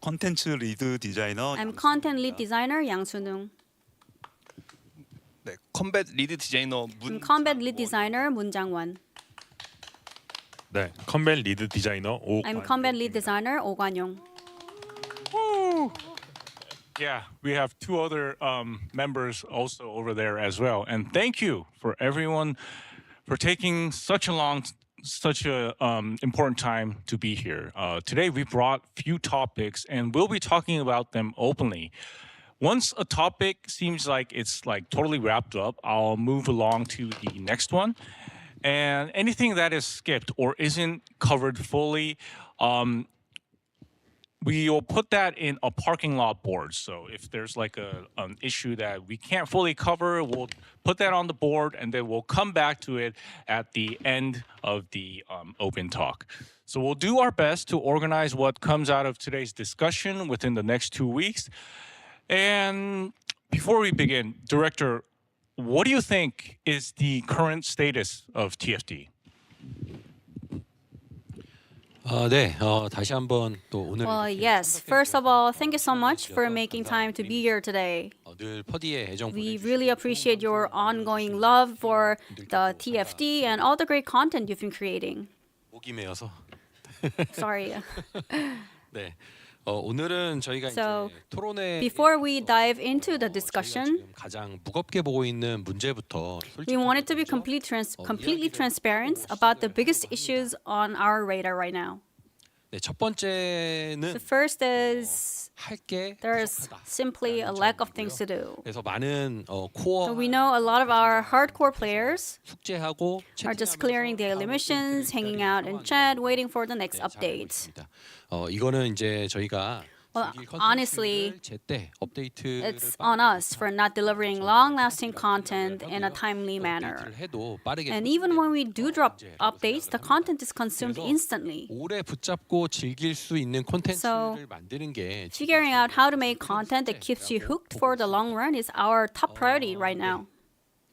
컨텐츠 리드 디자이너. I'm Content Lead Designer 양순웅. 네, 컴뱃 리드 디자이너 I'm Combat Lead Designer 문장원. 네, 컴뱃 리드 디자이너 오. I'm Combat Lead Designer 오관용. Yeah, we have two other members also over there as well. And thank you for everyone for taking such a important time to be here. Today we brought few topics and we'll be talking about them openly. Once a topic seems like it's like totally wrapped up, I'll move along to the next one. And anything that is skipped or isn't covered fully, we will put that in a parking lot board. So if there's like an issue that we can't fully cover, we'll put that on the board and then we'll come back to it at the end of the open talk. So we'll do our best to organize what comes out of today's discussion within the next 2 weeks. And before we begin, Director, what do you think is the current status of TFD? 네, 다시 한번 또 오늘 Well, yes. First of all, thank you so much for making time to be here today. 늘 퍼디의 애정 We really appreciate your ongoing love for the TFD and all the great content you've been creating. 목이 메어서. Sorry. 네. 오늘은 저희가 So, 이제 토론회 before we dive into the discussion, 지금 가장 무겁게 보고 있는 문제부터 we wanted to be completely transparent about the biggest issues on our radar right now. 네, 첫 번째는 The first is 할게 there's simply a lack of things to do. 그래서 많은 So 코어 we know a lot of our hardcore players 숙제하고 are just clearing daily missions, hanging out in chat, waiting for the next update. 이거는 이제 저희가 Well, honestly, 제때 업데이트를 it's on us for not delivering long-lasting content in a timely manner. 해도 빠르게 And even when we do drop updates, the content is consumed instantly. 오래 붙잡고 즐길 수 있는 So, 콘텐츠를 만드는 게 figuring out how to make content that keeps you hooked for the long run is our top priority right now.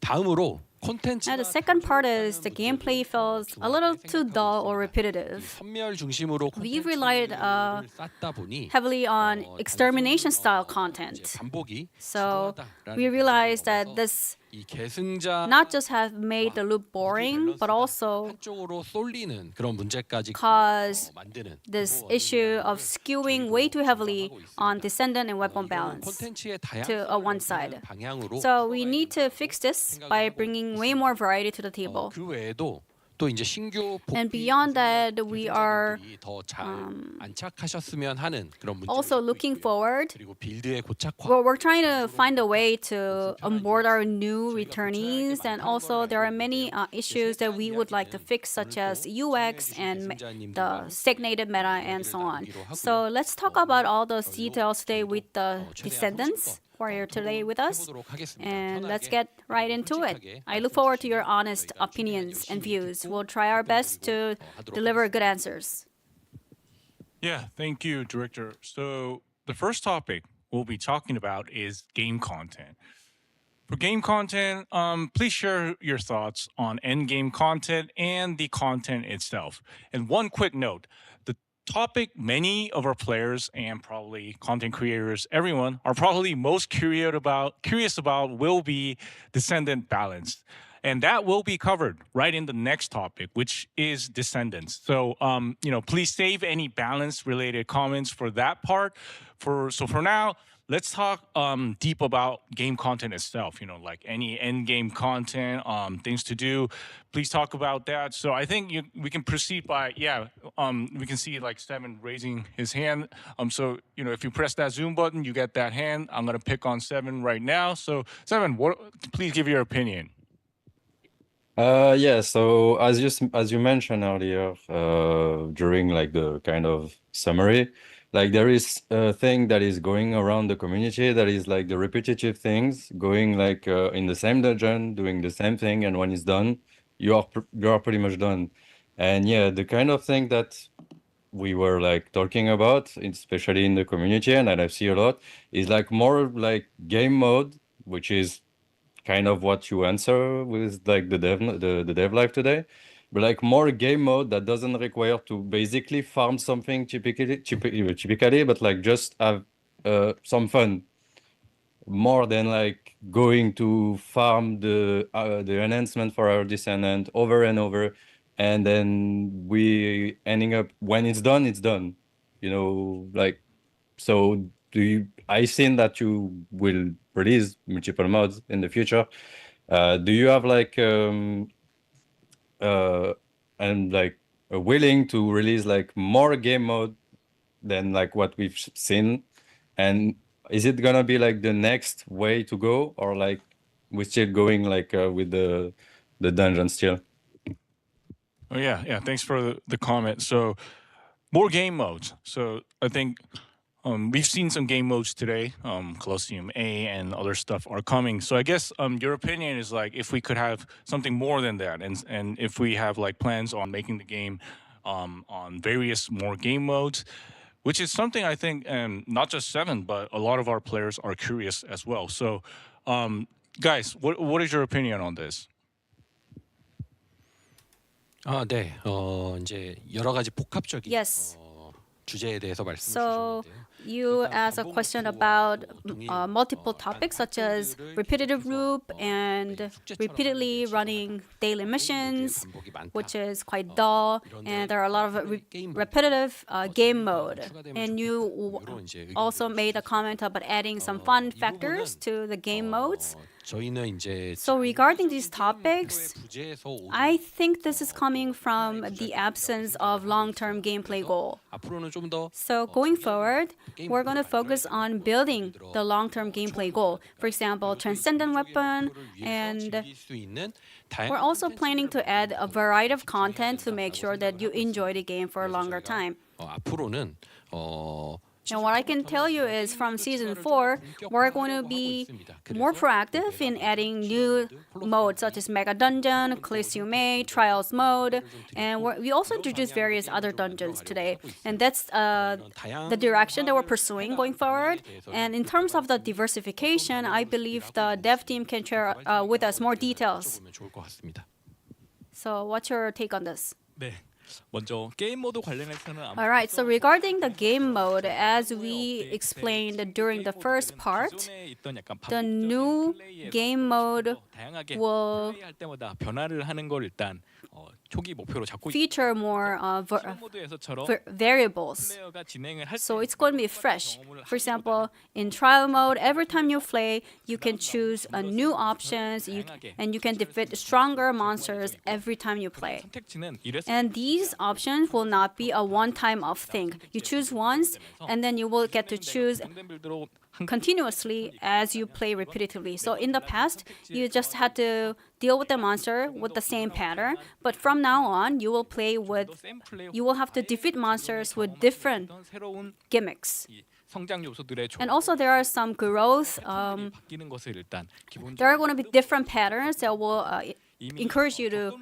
다음으로 콘텐츠 And the second part is the gameplay feels a little too dull or repetitive. 선멸 중심으로 We've relied 쌓다 보니 heavily on extermination style content. 반복이 So we realized that this 이 계승자 not just have made the loop boring, but also 한쪽으로 쏠리는 그런 문제까지 cause 만드는 this issue of skewing way too heavily on descendant and weapon balance 콘텐츠의 to one side. 방향으로 So we need to fix this by bringing way more variety to the table. 그 외에도 또 이제 신규 And beyond that, we are 더잘 안착하셨으면 하는 그런 문제 also looking forward. 그리고 빌드의 고착화 Well, we're trying to find a way to onboard our new returnees, and also there are many issues that we would like to fix, such as UX and the stagnated meta and so on. So let's talk about all those details today with the Descendants who are here today with us, and let's get right into it. I look forward to your honest opinions and views. We'll try our best to deliver good answers. Yeah, thank you, Director. So the first topic we'll be talking about is game content. For game content, please share your thoughts on end game content and the content itself. And one quick note, the topic many of our players and probably content creators, everyone, are probably most curious about will be Descendant balance. And that will be covered right in the next topic, which is Descendants. So, please save any balance related comments for that part. For now, let's talk deep about game content itself. Like any end game content, things to do. Please talk about that. So I think we can proceed by we can see like Seven raising his hand. So if you press that Zoom button, you get that hand. I'm gonna pick on Seven right now. So Seven, please give your opinion. Yeah, so as you mentioned earlier, during like the kind of summary, like there is a thing that is going around the community that is like the repetitive things going like in the same dungeon, doing the same thing, and when it's done, you are pretty much done. And yeah, the kind of thing that we were like talking about, especially in the community, and that I see a lot, is like more like game mode, which is kind of what you answer with like the dev live today, but like more game mode that doesn't require to basically farm something typically, but like just have some fun more than like going to farm the enhancement for our Descendant over and over, and then we ending up when it's done, like so I seen that you will release multiple modes in the future. Do you have like and like willing to release like more game mode than like what we've seen? And is it gonna be like the next way to go, or like we're still going like with the dungeon still? Oh yeah. Thanks for the comment. So more game modes. So I think we've seen some game modes today. Colosseum A and other stuff are coming. So I guess your opinion is like if we could have something more than that, and if we have like plans on making the game on various more game modes, which is something I think not just Seven, but a lot of our players are curious as well. So guys, what is your opinion on this? 네. 이제 여러 가지 복합적인 Yes. 주제에 대해서 So 말씀해 주셨는데요. you asked a question about multiple topics such as repetitive loop and repeatedly running daily missions, which is quite dull, and there are a lot of repetitive game mode. And you also made a comment about adding some fun factors to the game modes. So regarding these topics, I think this is coming from the absence of long-term gameplay goal. So going forward, we're going to focus on building the long-term gameplay goal. For example, Transcendent weapon, and we're also planning to add a variety of content to make sure that you enjoy the game for a longer time. And what I can tell you is from season 4, we're going to be more proactive in adding new modes such as Mega Dungeon, Colosseum A, Trials mode, and we also introduced various other dungeons today. And that's the direction that we're pursuing going forward. And in terms of the diversification, I believe the dev team can share with us more details. So what's your take on this? 네. 먼저 게임 모드 관련해서는 아마 All right, so regarding the game mode, as we explained during the first part, 기존에 있던 약간 the new game mode 다양하게 will 플레이할 때마다 변화를 하는 걸 일단 초기 목표로 잡고 feature more 모드에서처럼 variables. 플레이어가 진행을 할 So it's going to be fresh. For example, in trial mode, every time you play, you can choose new options, and you can defeat stronger monsters every time you play. 선택지는 이래서 And these options will not be a one-time off thing. You choose once, and then you will get to choose 정된 빌드로 continuously as you play repetitively. So in the past, you just had to deal with the monster with the same pattern, but from now on, you will have to defeat monsters with different 새로운 gimmicks. 성장 요소들의 And also there are some growth. 바뀌는 것을 일단 There are going to be different patterns that will encourage you to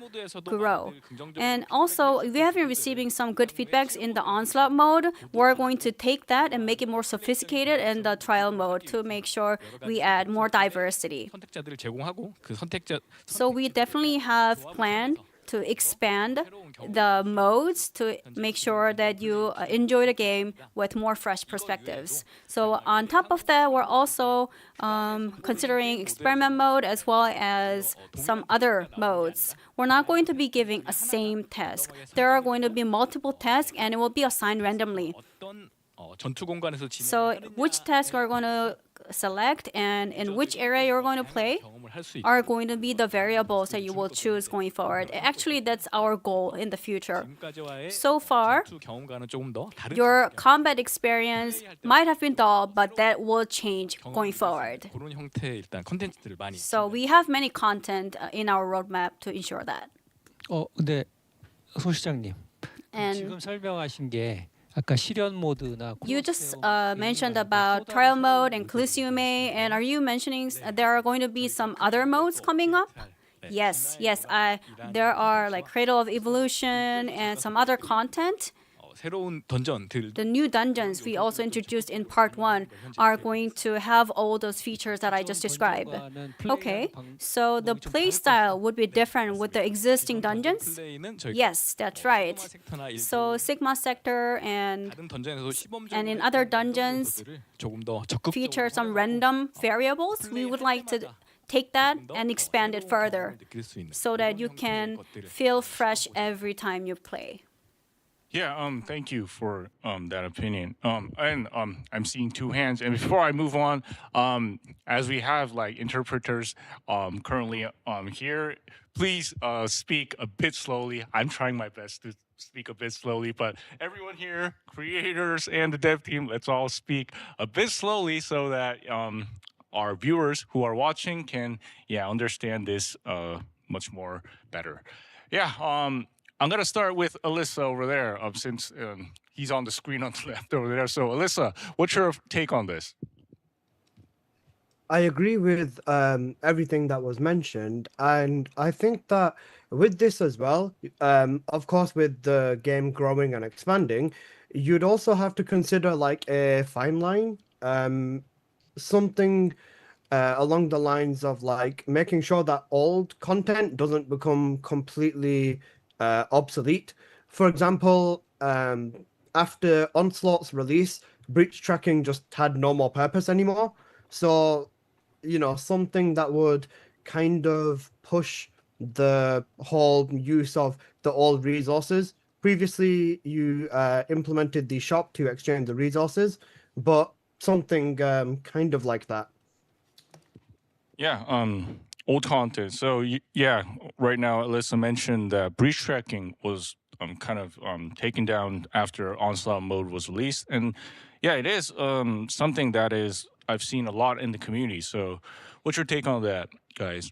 grow. And also, we have been receiving some good feedbacks in the onslaught mode. We're going to take that and make it more sophisticated in the trial mode to make sure we add more diversity. 선택자들을 제공하고 그 선택자 So we definitely have planned to expand the modes to make sure that you enjoy the game with more fresh perspectives. So on top of that, we're also considering experiment mode as well as some other modes. We're not going to be giving a same task. There are going to be multiple tasks and it will be assigned randomly. 어떤 전투 공간에서 So which tasks are going to select and in which area you're going to play 경험을 할 수 있고 are going to be the variables that you will choose going forward. Actually, that's our goal in the future. 지금까지와의 So far, 전투 경험과는 조금 더 다른 your combat experience might have been dull, but that will change going forward. 그런 형태의 일단 컨텐츠들을 많이 So we have many content in our roadmap to ensure that. 근데 소 시장님 And 지금 설명하신 게 아까 실현 모드나 you just mentioned about trial mode and Colosseum A, and are you mentioning there are going to be some other modes coming up? Yes. There are like Cradle of Evolution and some other content. 새로운 던전들 The new dungeons we also introduced in part 1 are going to have all those features that I just described. Okay, so the play style would be different with the existing dungeons? 플레이는 저희 Yes, that's right. 섹터나 일부 So Sigma Sector and 다른 던전에서 시범적으로 in other dungeons 것들을 조금 더 적극적으로 feature some random variables. We would like to take that and expand it further 느낄 수 있는 so that you can feel fresh every time you play. Yeah, thank you for that opinion. And I'm seeing two hands. And before I move on, as we have like interpreters currently here, please speak a bit slowly. I'm trying my best to speak a bit slowly, but everyone here, creators and the dev team, let's all speak a bit slowly so that our viewers who are watching can understand this much more better. Yeah, I'm gonna start with Alyssa over there, since he's on the screen on the left over there. So, Alyssa, what's your take on this? I agree with everything that was mentioned, and I think that with this as well, of course, with the game growing and expanding, you'd also have to consider like a fine line, something along the lines of like making sure that old content doesn't become completely obsolete. For example, after Onslaught's release, breach tracking just had no more purpose anymore. So, something that would kind of push the whole use of the old resources. Previously, you implemented the shop to exchange the resources, but something kind of like that. Yeah, old content. So yeah, right now Alyssa mentioned that breach tracking was kind of taken down after Onslaught mode was released, and yeah, it is something that is I've seen a lot in the community. So, what's your take on that, guys?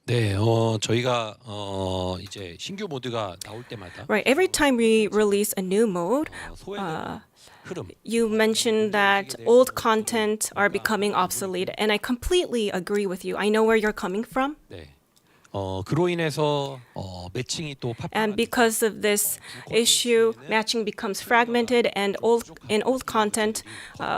네, 저희가 이제 신규 모드가 나올 때마다 Right. Every time we release a new mode, 흐름 you mentioned that old content are becoming obsolete, and I completely agree with you. I know where you're coming from. 네. 그로 인해서 매칭이 또 And because of this issue, matching becomes fragmented, and in old content,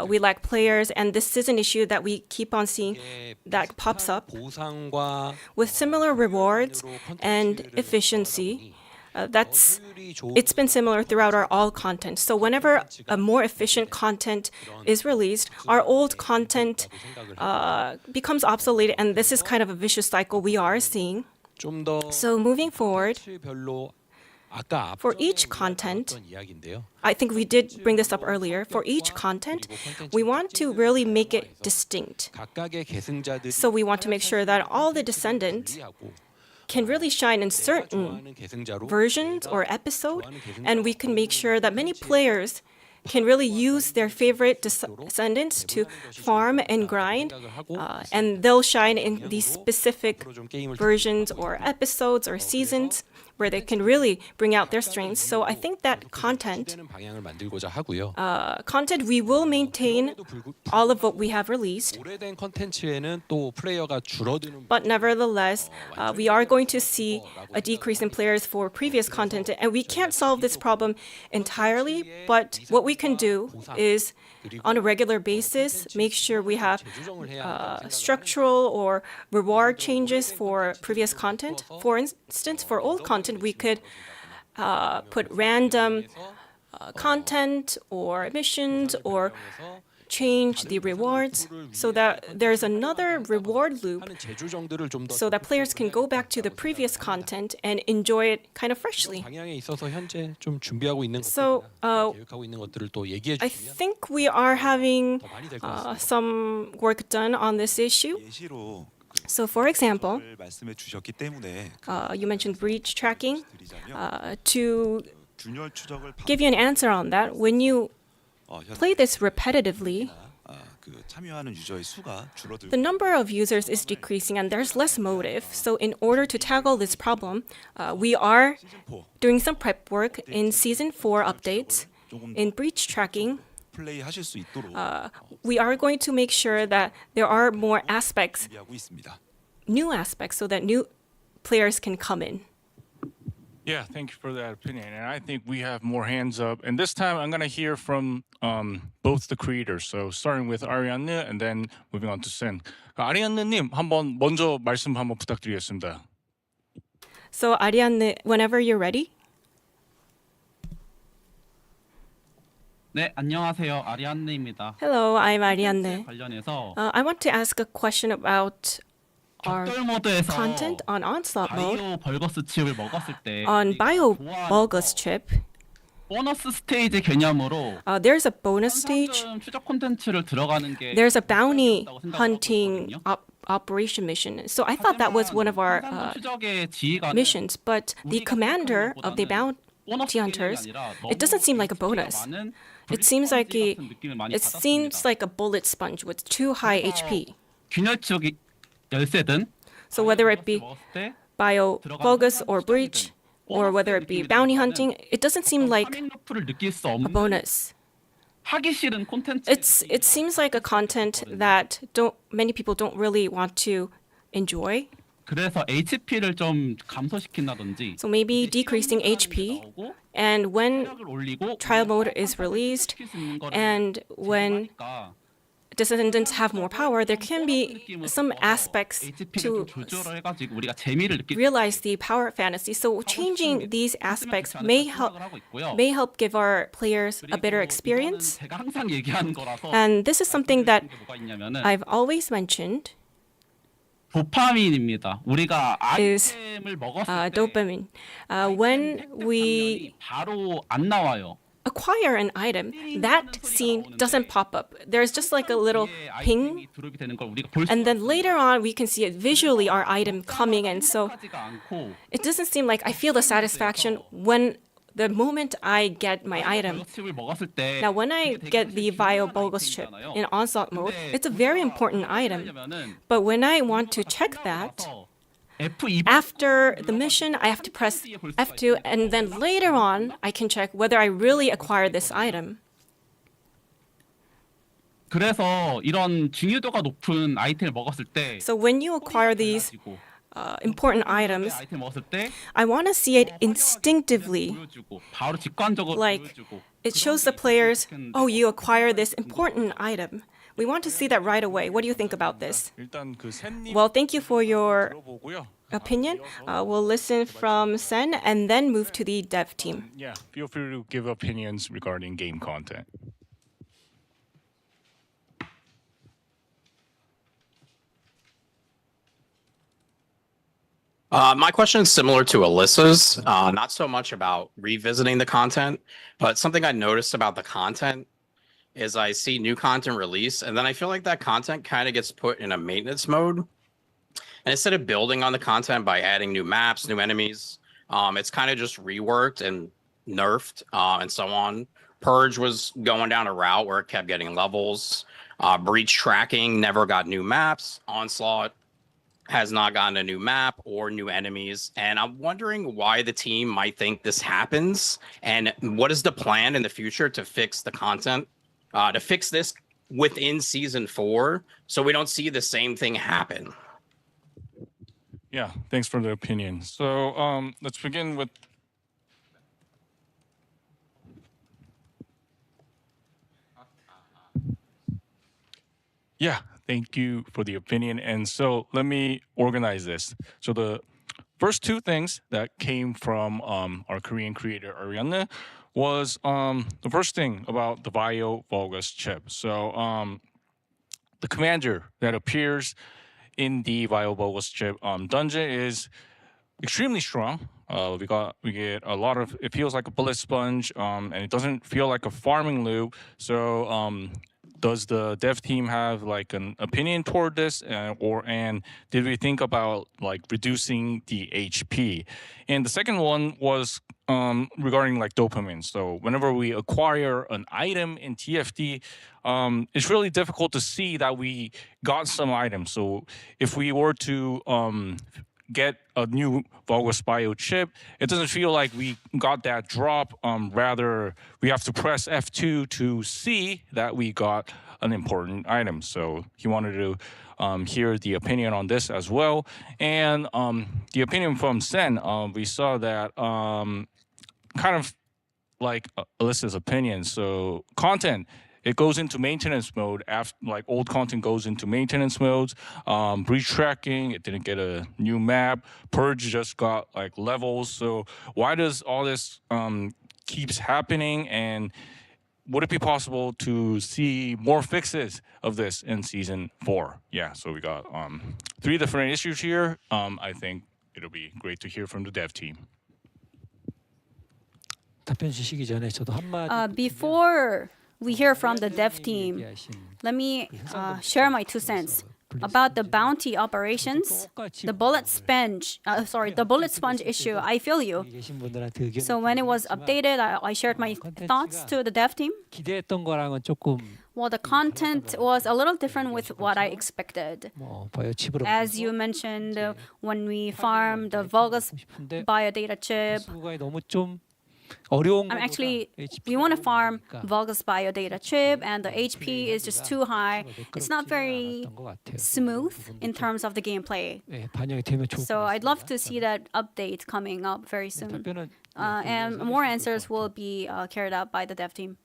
we lack players, and this is an issue that we keep on seeing that pops up. 보상과 With similar rewards and efficiency, it's been similar throughout our all content. So whenever a more efficient content is released, our old content becomes obsolete, and this is kind of a vicious cycle we are seeing. So moving forward, for each content, I think we did bring this up earlier, for each content, we want to really make it distinct. So we want to make sure that all the Descendants can really shine in certain versions or episode, and we can make sure that many players can really use their favorite Descendants to farm and grind, and they'll shine in these specific versions or episodes or seasons where they can really bring out their strengths. So I think that content we will maintain all of what we have released, but nevertheless, we are going to see a decrease in players for previous content, and we can't solve this problem entirely, but what we can do is on a regular basis make sure we have structural or reward changes for previous content. For instance, for old content, we could put random content or missions or change the rewards so that there's another reward loop so that players can go back to the previous content and enjoy it kind of freshly. So I think we are having some work done on this issue. So for example, you mentioned breach tracking. To give you an answer on that, when you play this repetitively, the number of users is decreasing and there's less motive. So in order to tackle this problem, we are doing some prep work in Season 4 updates. In breach tracking, we are going to make sure that there are more aspects, new aspects, so that new players can come in. Yeah, thank you for that opinion. And I think we have more hands up. And this time I'm going to hear from both the creators. So starting with Arianne and then moving on to Sen. 아리안느님 한번 먼저 말씀 한번 부탁드리겠습니다. So Arianne, whenever you're ready. 네, 안녕하세요. 아리안네입니다. Hello, I'm Arianne. 관련해서 I want to ask a question about our 격돌 모드에서 content on Onslaught mode, 바이오 벌거스 칩을 먹었을 때 on Bio Bulgus chip, 보너스 스테이지 개념으로 there's a bonus stage. 현상금 추적 콘텐츠를 들어가는 게 There's a bounty 있다고 생각을 hunting 하거든요. operation mission. So I thought that was one of our 현상금 추적의 지휘관은 missions, but the 우리가 commander of the 생각하는 bounty 보너스 hunters, 개념이 아니라 it doesn't seem like a 너무 bonus. HP가 많은 It seems like 브릿지 같은 느낌을 많이 it seems 받았습니다. like a bullet sponge with too high HP. 균열 추적 열쇠든 So whether it be 먹었을 때 Bio Bogus or Breach, or whether it be bounty hunting, it doesn't seem like 파밍 러프를 느낄 수 a 없는 bonus. 하기 싫은 콘텐츠. It seems like a content that many people don't really want to enjoy. 그래서 HP를 좀 감소시킨다든지 So maybe decreasing HP, and when 체력을 올리고 trial mode is released, 시킬 수 있는 거를 and when 제공하니까 Descendants have more power, there can be some aspects HP를 to 좀 조절을 해가지고 우리가 재미를 느낄 수 realize the power fantasy. So changing these aspects may help give our players a better experience. 제가 항상 얘기하는 거라서 And this is something that 뭐가 있냐면은 I've always mentioned 도파민입니다. 우리가 is 아이템을 먹었을 때 dopamine. When we 바로 안 나와요. acquire an item, that scene doesn't pop up. There's just like a little ping, 드롭이 되는 걸 우리가 볼 수 and then later on we can see it visually, our item coming, and so 있지가 않고 it doesn't seem like I feel the satisfaction when the moment I get my item. 칩을 먹었을 때 Now, when I get the Bio Bogus chip in Onslaught mode, it's a very important item. But when I want to check that, F2 after the mission, I have to press F2, and then later on, I can check whether I really acquired this item. 그래서 이런 중요도가 높은 아이템을 먹었을 때 So when you acquire these important items, 아이템 먹었을 때 I want to see it instinctively. 보여주고 바로 직관적으로 Like, 보여주고 it shows the players, oh, you acquired this important item. We want to see that right away. What do you think about this? 일단 그 샌님 Well, thank you for your 들어보고요. opinion. We'll listen from Sen and then move to the dev team. Yeah, feel free to give opinions regarding game content. My question is similar to Alyssa's, not so much about revisiting the content, but something I noticed about the content is I see new content release, and then I feel like that content kind of gets put in a maintenance mode. And instead of building on the content by adding new maps, new enemies, it's kind of just reworked and nerfed and so on. Purge was going down a route where it kept getting levels. Breach tracking never got new maps. Onslaught has not gotten a new map or new enemies. And I'm wondering why the team might think this happens and what is the plan in the future to fix the content, to fix this within season 4 so we don't see the same thing happen. Yeah, thanks for the opinion. So let's begin with thank you for the opinion. And so let me organize this. So the first two things that came from our Korean creator Ariana was the first thing about the Bio Vulgus chip. So the commander that appears in the Bio Vulgus chip dungeon is extremely strong. We get a lot of, it feels like a bullet sponge, and it doesn't feel like a farming loop. So does the dev team have like an opinion toward this, and did we think about like reducing the HP? And the second one was regarding like dopamine. So whenever we acquire an item in TFT, it's really difficult to see that we got some items. So if we were to get a new Vulgus Bio chip, it doesn't feel like we got that drop. Rather, we have to press F2 to see that we got an important item. So he wanted to hear the opinion on this as well. And the opinion from Sen, we saw that kind of like Alyssa's opinion. So content, it goes into maintenance mode after, like old content goes into maintenance modes. Breach tracking, it didn't get a new map. Purge just got like levels. So why does all this keeps happening? And would it be possible to see more fixes of this in season 4? Yeah, so we got 3 different issues here. I think it'll be great to hear from the dev team. 답변 주시기 전에 저도 한마디 Before we hear from the dev team, let me share my 2 cents about the bounty operations. The bullet sponge issue. I feel you. 계신 분들한테 의견 So when it was updated, I shared my thoughts to the dev team. 기대했던 거랑은 조금 Well, the content was a little different with what I expected. 뭐 바이오칩으로 As you mentioned, when we farm the Vulgus biodata chip, 수가 너무 좀 어려운 actually, we want to farm Vulgus biodata chip, and the HP is just too high. It's not very smooth in terms of the gameplay. 예, 반영이 되면 좋을 So I'd love to see that update coming up very soon. 답변은 And more answers will be carried out by the dev team.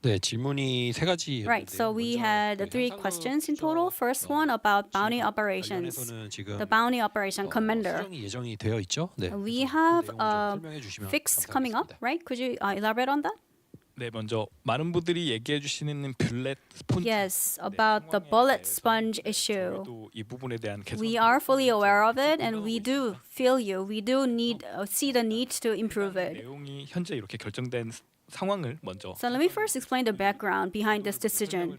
네, 질문이 3가지. Right, so we had 3 questions in total. First one about bounty operations. The bounty operation commander. 수정이 예정이 되어 있죠? 네. We have a 설명해 주시면 fix coming up, right? Could you elaborate on that? 네, 먼저 많은 분들이 얘기해 주시는 블렛 스폰지. Yes, about the bullet sponge issue. 이 부분에 대한 개선. We are fully aware of it, and we do feel you. We do need see the need to improve it. 내용이 현재 이렇게 결정된 상황을 먼저. So let me first explain the background behind this decision,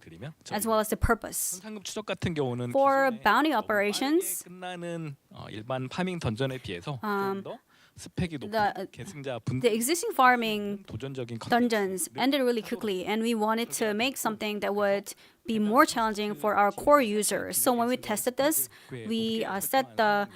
as well as the purpose. 현상금 추적 같은 경우는 For bounty operations, 끝나는 일반 파밍 던전에 비해서 좀 더 스펙이 높은 계승자 분들 the existing farming 도전적인 dungeons ended really quickly, and we wanted to make something that would be more challenging for our core users. So when we tested this, we set the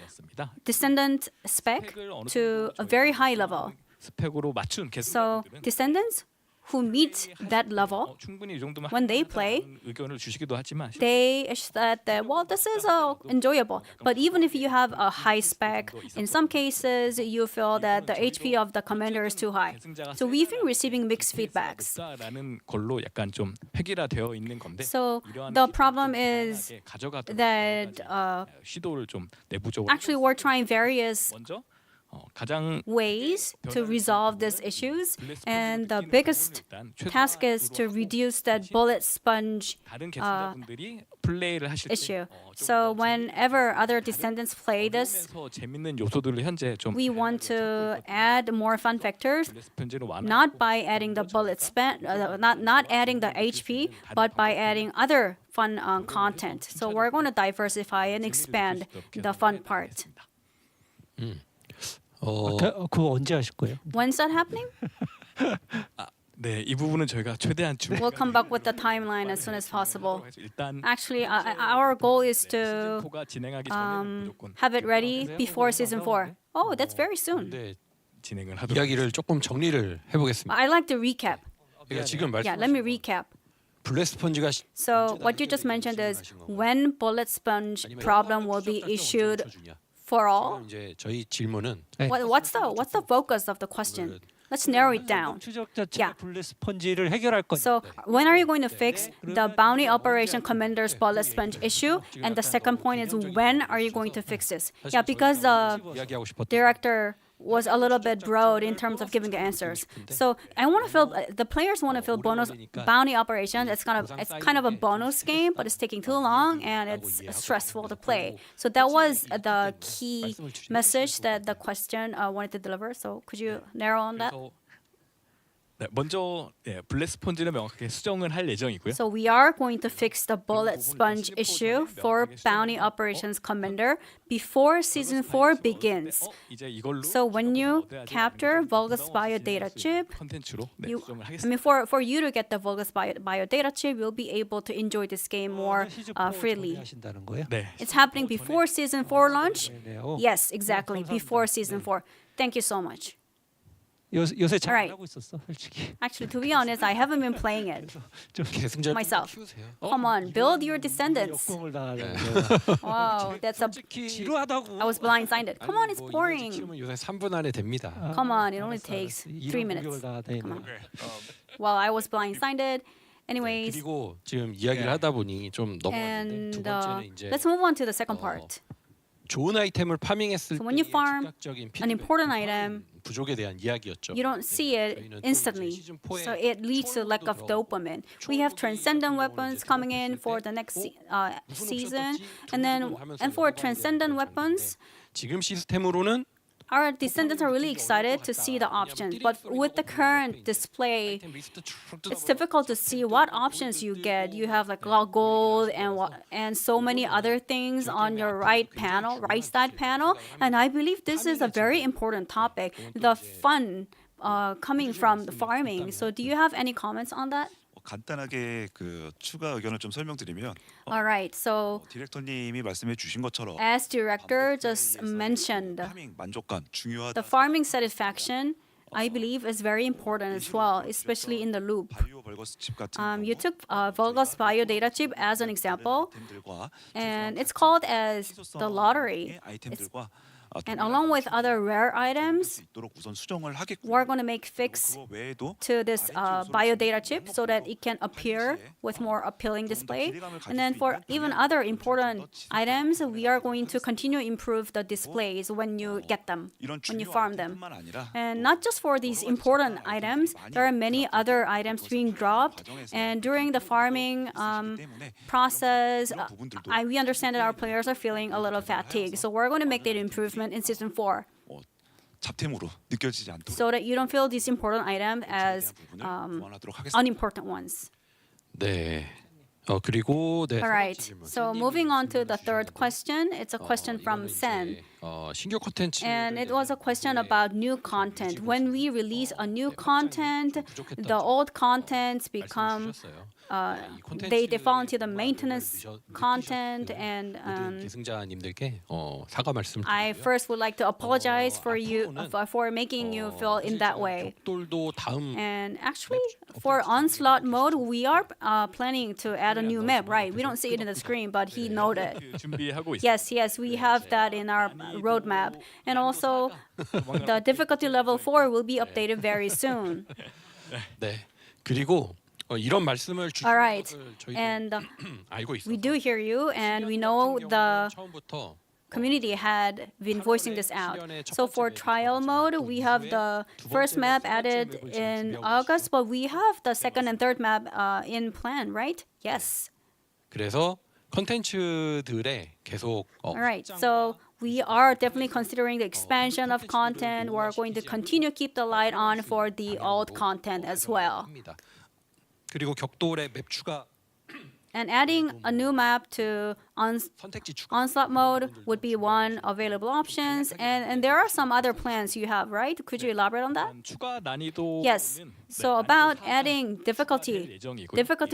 Descendant spec to a very high level. 스펙으로 맞춘 So Descendants who meet that level, 충분히 이 정도면 when they play, 의견을 주시기도 하지만 they said that, well, this is enjoyable. But even if you have a high spec, in some cases you feel that the HP of the commander is too high. So we've been receiving mixed feedbacks. 라는 걸로 약간 좀 획일화되어 있는 건데. So the problem is that 시도를 좀 내부적으로 actually we're trying various 먼저 가장 ways to resolve these issues, and the biggest task is to reduce that bullet sponge 다른 계승자분들이 플레이를 하실 때 issue. So whenever other descendants play this, 재밌는 요소들을 현재 좀 we want to add more fun factors, not by adding the bullet span, not adding the HP, but by adding other fun content. So we're going to diversify and expand the fun part. 그거 언제 하실 거예요? When's that happening? 네, 이 부분은 저희가 최대한 We'll come back with the timeline as soon as possible. Actually, our goal is to have it ready before season 4. Oh, that's very soon. 진행을 하도록. 이야기를 조금 정리를 해보겠습니다. I'd like to recap. 그러니까 지금 Yeah, let me recap. 블랙 스펀지가 So what you just mentioned is when bullet sponge problem will be issued for all. 이제 저희 질문은 What's the focus of the question? Let's narrow it down. Yeah. 블랙 스펀지를 해결할 건데. So when are you going to fix the bounty operation commander's bullet sponge issue? And the second point is when are you going to fix this? Yeah, because the director was a little bit broad in terms of giving the answers. So I want to feel the players want to feel bonus bounty operation. It's kind of a bonus game, but it's taking too long and it's stressful to play. So that was the key message that the question wanted to deliver. So could you narrow on that? 네, 먼저 블랙 스폰지는 명확하게 수정을 할 예정이고요. So we are going to fix the bullet sponge issue for bounty operations commander before season 4 begins. So when you capture Vulgus biodata chip, for you to get the Vulgus biodata chip, you'll be able to enjoy this game more freely. It's happening before season 4 launch? Yes, exactly, before season 4. Thank you so much. 요새 잘 Alright. 하고 있었어, 솔직히. Actually, to be honest, I haven't been playing it myself. Come on, build your descendants. Wow, that's a. I was blindsided. Come on, it's boring. 요새 3분 안에 됩니다. Come on, it only takes 3 minutes. Come on. Well, I was blindsided. Anyways, 그리고 지금 이야기를 하다 보니 좀 넘어갔는데 두 and 번째는 이제 let's move on to the second part. 좋은 아이템을 파밍했을 So when you 때의 farm 즉각적인 an important item, 부족에 대한 이야기였죠. You don't see it instantly, so it leads to lack of dopamine. We have transcendent weapons coming in for the next season, and for transcendent weapons, 지금 시스템으로는 our descendants are really excited to see the options, but with the current display, it's difficult to see what options you get. You have like gold and so many other things on your right side panel, and I believe this is a very important topic. The fun coming from the farming. So, do you have any comments on that? 간단하게 그 추가 의견을 좀 설명드리면 All right, so 디렉터님이 말씀해 주신 것처럼 as director just mentioned, 파밍 만족감 중요하다. the farming satisfaction, I believe, is very important as well, especially in the loop. You took Vulgus Bio data chip as an example, and it's called as the lottery. And along with other rare items, we're going to make fix to this bio data chip so that it can appear with more appealing display. And then for even other important items, we are going to continue to improve the displays when you get them, when you farm them. And not just for these important items, there are many other items being dropped. And during the farming process, we understand that our players are feeling a little fatigued. So we're going to make that improvement in season 4. So that you don't feel these important items as unimportant ones. 네. 그리고 네. All right. So moving on to the third question, it's a question from Sen. 신규 콘텐츠 And it was a question about new content. When we release a new content, the old contents become they default into the maintenance content, and 계승자님들께 사과 말씀. I first would like to apologize for you for making you feel in that way. And actually, for onslaught mode, we are planning to add a new map, right? We don't see it in the screen, but he noted. Yes, we have that in our roadmap, and also the difficulty level 4 will be updated very soon. 네. 그리고 이런 말씀을 주신 All right, 것을 and 알고 있어요. we do hear you, and we know the community had been voicing this out. So for trial mode, we have the first map added in August, but we have the second and third map in plan, right? Yes. 그래서 콘텐츠들에 계속 All right, so we are definitely considering the expansion of content. We're going to continue to keep the light on for the old content as well. 그리고 격돌의 맵 추가 And adding a new map to onslaught mode would be one available options. And there are some other plans you have, right? Could you elaborate on that? 추가 난이도 Yes. So about adding difficulty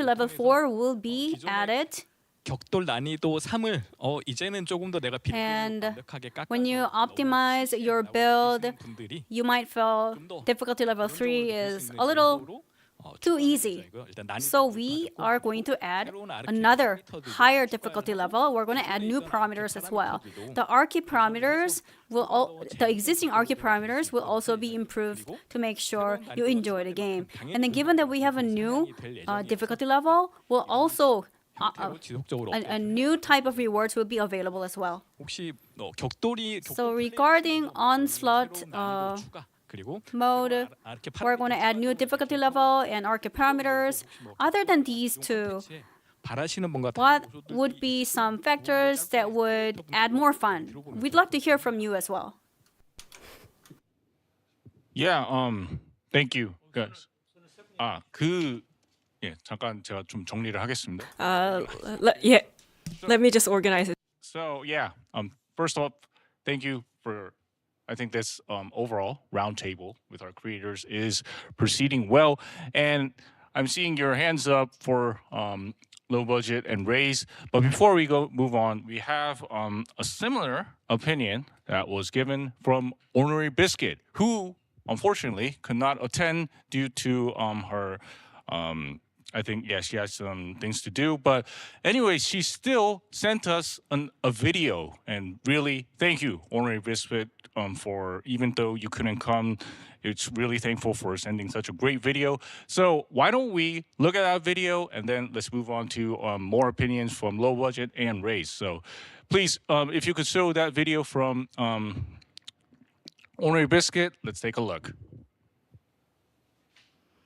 level 4 will be added. 격돌 난이도 3을 이제는 조금 더 내가 And 완벽하게 깎아서 when you optimize your build, you might feel difficulty level 3 is a little too easy. So we are going to add another higher difficulty level. We're going to add new parameters as well. The archi parameters the existing archi parameters will also be improved to make sure you enjoy the game. And then given that we have a new difficulty level, we'll also a new type of rewards will be available as well. So regarding onslaught mode, we're going to add new difficulty level and archi parameters. Other than these two, what would be some factors that would add more fun? We'd love to hear from you as well. Yeah, thank you, guys. 잠깐 제가 좀 정리를 하겠습니다. Let me just organize it. So yeah, first off, thank you for. I think this overall roundtable with our creators is proceeding well, and I'm seeing your hands up for low budget and raise. But before we move on, we have a similar opinion that was given from Ornery Biscuit, who unfortunately could not attend due to her. I think, she has some things to do. But anyway, she still sent us a video. And really, thank you, Ornery Biscuit, for, even though you couldn't come, it's really thankful for sending such a great video. So why don't we look at that video, and then let's move on to more opinions from Low Budget and Raise. So please, if you could show that video from Ornery Biscuit, let's take a look.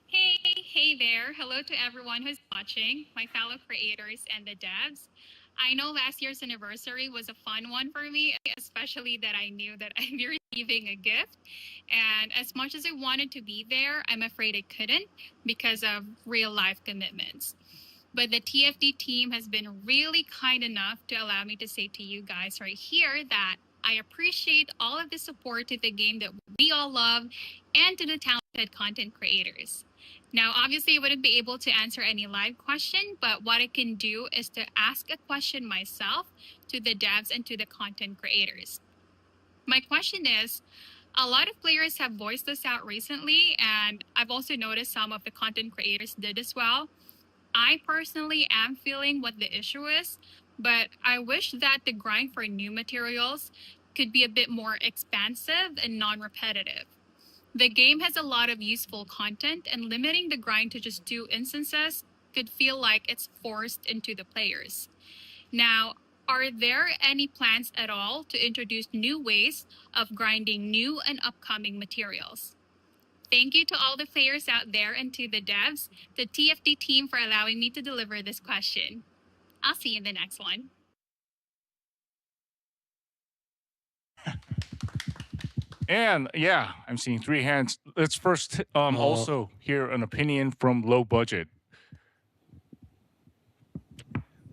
Hey there. Hello to everyone who's watching, my fellow creators and the devs. I know last year's anniversary was a fun one for me, especially that I knew that I'd be receiving a gift. And as much as I wanted to be there, I'm afraid I couldn't because of real life commitments. But the TFD team has been really kind enough to allow me to say to you guys right here that I appreciate all of the support to the game that we all love and to the talented content creators. Now, obviously, I wouldn't be able to answer any live question, but what I can do is to ask a question myself to the devs and to the content creators. My question is, a lot of players have voiced this out recently, and I've also noticed some of the content creators did as well. I personally am feeling what the issue is, but I wish that the grind for new materials could be a bit more expansive and non-repetitive. The game has a lot of useful content, and limiting the grind to just 2 instances could feel like it's forced into the players. Now, are there any plans at all to introduce new ways of grinding new and upcoming materials? Thank you to all the players out there and to the devs, the TFD team, for allowing me to deliver this question. I'll see you in the next one. And yeah, I'm seeing 3 hands. Let's first also hear an opinion from Low Budget.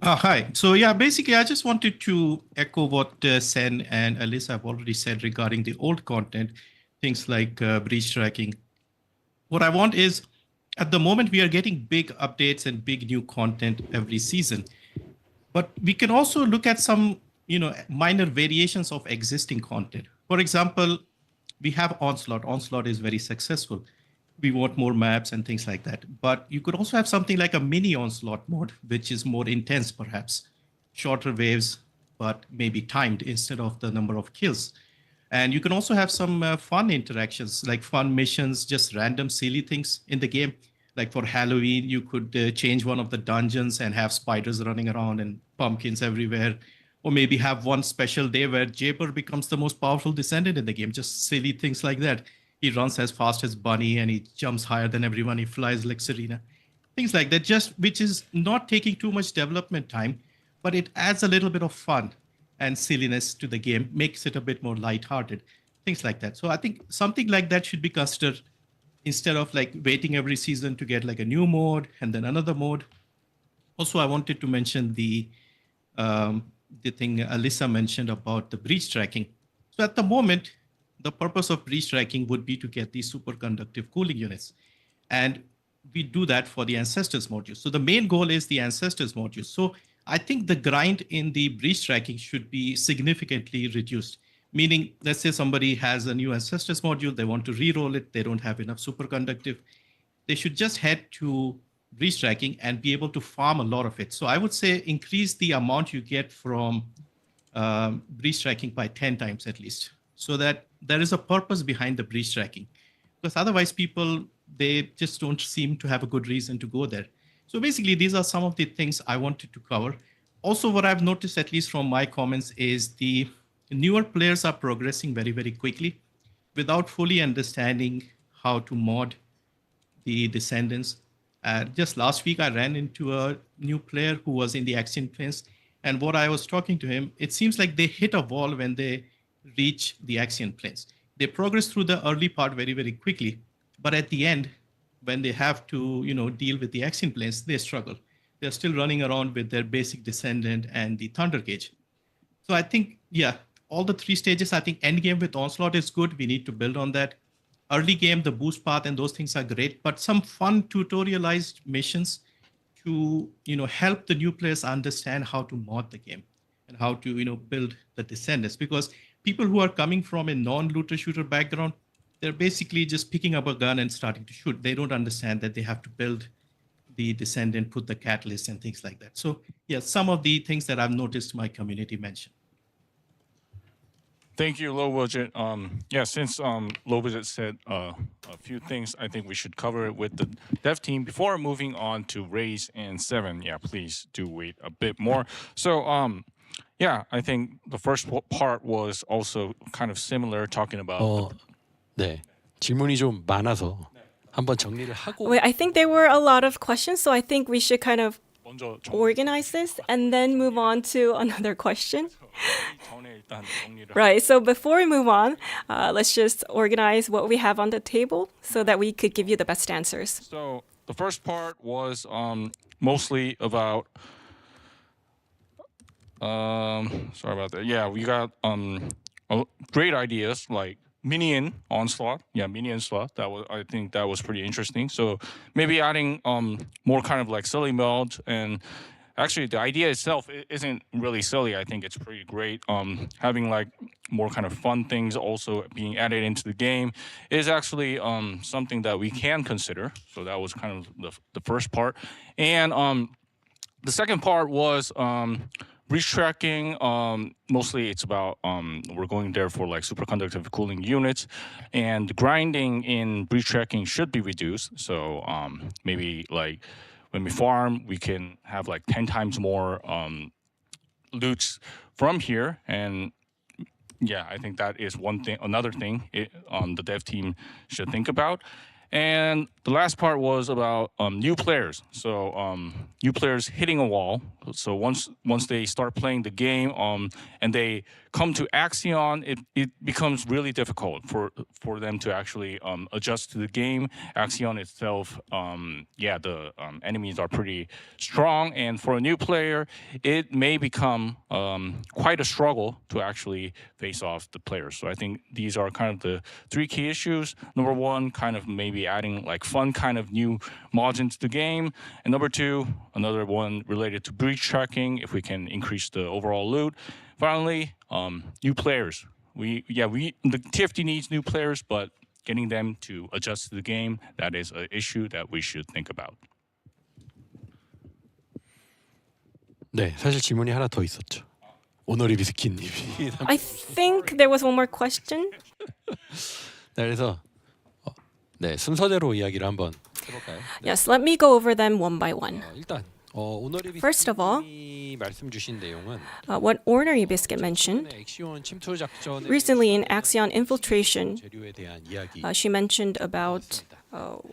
Hi. So yeah, basically, I just wanted to echo what Sen and Alyssa have already said regarding the old content, things like breach tracking. What I want is, at the moment, we are getting big updates and big new content every season. But we can also look at some, minor variations of existing content. For example, we have Onslaught. Onslaught is very successful. We want more maps and things like that. But you could also have something like a mini Onslaught mode, which is more intense, perhaps. Shorter waves, but maybe timed instead of the number of kills. And you can also have some fun interactions, like fun missions, just random silly things in the game. Like for Halloween, you could change one of the dungeons and have spiders running around and pumpkins everywhere. Or maybe have one special day where Jaber becomes the most powerful descendant in the game. Just silly things like that. He runs as fast as Bunny and he jumps higher than everyone. He flies like Serena. Things like that, just which is not taking too much development time, but it adds a little bit of fun and silliness to the game, makes it a bit more lighthearted, things like that. So I think something like that should be considered instead of like waiting every season to get like a new mode and then another mode. Also, I wanted to mention the thing Alyssa mentioned about the breach tracking. So at the moment, the purpose of breach tracking would be to get these superconductive cooling units. And we do that for the Ancestors module. So the main goal is the Ancestors module. So I think the grind in the breach tracking should be significantly reduced. Meaning, let's say somebody has a new Ancestors module, they want to re-roll it, they don't have enough superconductive. They should just head to breach tracking and be able to farm a lot of it. So I would say increase the amount you get from breach tracking by 10 times at least, so that there is a purpose behind the breach tracking. Because otherwise people, they just don't seem to have a good reason to go there. So basically, these are some of the things I wanted to cover. Also, what I've noticed, at least from my comments, is the newer players are progressing very, very quickly without fully understanding how to mod the Descendants. Just last week, I ran into a new player who was in the Axiom Plains. And what I was talking to him, it seems like they hit a wall when they reach the Axiom Plains. They progress through the early part very, very quickly. But at the end, when they have to, deal with the Axiom Plains, they struggle. They're still running around with their basic Descendant and the Thunder Cage. So I think, yeah, all the 3 stages, I think endgame with Onslaught is good. We need to build on that. Early game, the boost path and those things are great, but some fun tutorialized missions to help the new players understand how to mod the game and how to build the Descendants. Because people who are coming from a non-looter shooter background, they're basically just picking up a gun and starting to shoot. They don't understand that they have to build the Descendant, put the catalyst and things like that. So yeah, some of the things that I've noticed my community mention. Thank you, Low Budget. Yeah, since Low Budget said a few things, I think we should cover it with the dev team before moving on to Raise and Seven. Yeah, please do wait a bit more. So yeah, I think the first part was also kind of similar, talking about 네, 질문이 좀 많아서 한번 정리를 하고. Wait, I think there were a lot of questions, so I think we should kind of 먼저 organize this and then move on to another question. 전에 일단 정리를 Right, so before we move on, let's just organize what we have on the table so that we could give you the best answers. So the first part was mostly about sorry about that. Yeah, we got great ideas like minion onslaught. Yeah, minion slot. I think that was pretty interesting. So maybe adding more kind of like silly modes, and actually the idea itself isn't really silly. I think it's pretty great. Having like more kind of fun things also being added into the game is actually something that we can consider. So that was kind of the first part. And the second part was breach tracking. Mostly it's about we're going there for like superconductive cooling units, and grinding in breach tracking should be reduced. So maybe like when we farm, we can have like 10 times more loots from here. And yeah, I think that is one thing. Another thing the dev team should think about. And the last part was about new players. So new players hitting a wall. So once they start playing the game and they come to Axion, it becomes really difficult for them to actually adjust to the game. Axion itself, the enemies are pretty strong, and for a new player, it may become quite a struggle to actually face off the players. So I think these are kind of the three key issues. Number one, kind of maybe adding like fun kind of new mods into the game, and number two, another one related to breach tracking, if we can increase the overall loot. Finally, new players. The TFT needs new players, but getting them to adjust to the game, that is an issue that we should think about. 네, 사실 질문이 하나 더 있었죠. 오너리비스키님이. I think there was one more question. 네, 그래서 네, 순서대로 이야기를 한번 해볼까요? Yes, let me go over them one by one. 일단 First of all, 오너리비스키님이 말씀 주신 내용은 what Ornery Biscuit mentioned 엑시온 침투 작전의 recently in Axion Infiltration, 재료에 대한 이야기. she mentioned about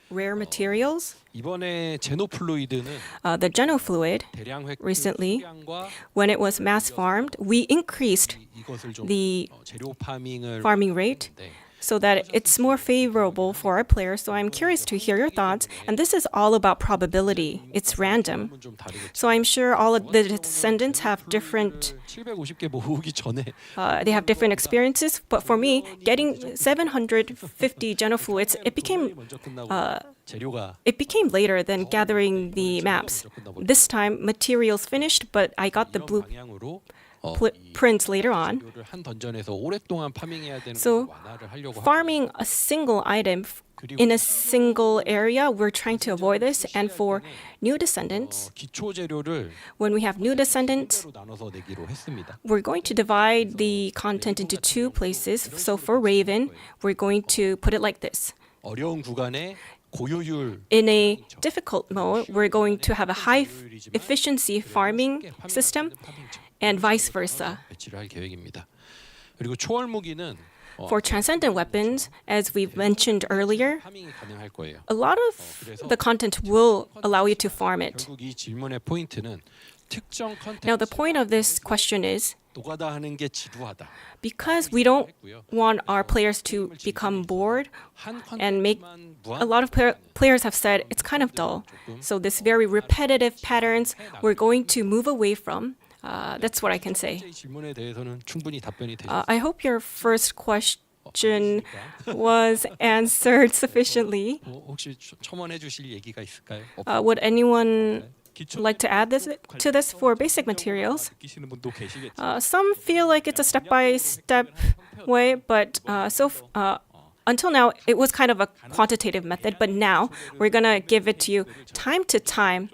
rare materials. 이번에 제노플루이드는 The genofluid, 대량 획득 recently, 수량과 when it was mass farmed, we increased 이것을 좀 the 재료 파밍을 farming rate so that it's more favorable for our players. So I'm curious to hear your thoughts. And this is all about probability. It's random. So I'm sure all of the descendants have different 750개 모으기 전에 they have different experiences. But for me, getting 750 genofluids, it became later than gathering the maps. This time, materials finished, but I got the blueprints later on. 한 던전에서 오랫동안 파밍해야 되는 So, 완화를 하려고 farming a single item in a single area, we're trying to avoid this. And for new descendants, 기초 재료를 when we have new descendants, 나눠서 내기로 했습니다. we're going to divide the content into two places. So for Raven, we're going to put it like this. 어려운 구간에 고효율 In a difficult mode, we're going to have a high efficiency farming system, and vice versa. 배치를 할 계획입니다. 그리고 초월 무기는 For transcendent weapons, as we've mentioned earlier, 파밍이 가능할 거예요. a lot of the content will allow you to farm it. 결국 이 질문의 포인트는 특정 Now, the 컨텐츠 point of this question is 노가다 하는 게 지루하다. because we don't want our players to become bored and make a lot of players have said it's kind of dull. So this very repetitive patterns we're going to move away from. That's what I can say. 질문에 대해서는 충분히 답변이 I hope your first question was answered sufficiently. 혹시 첨언해 주실 얘기가 있을까요? Would anyone like to add to this for basic materials? Some feel like it's a step-by-step way, but until now, it was kind of a quantitative method, but now we're going to give it to you time to time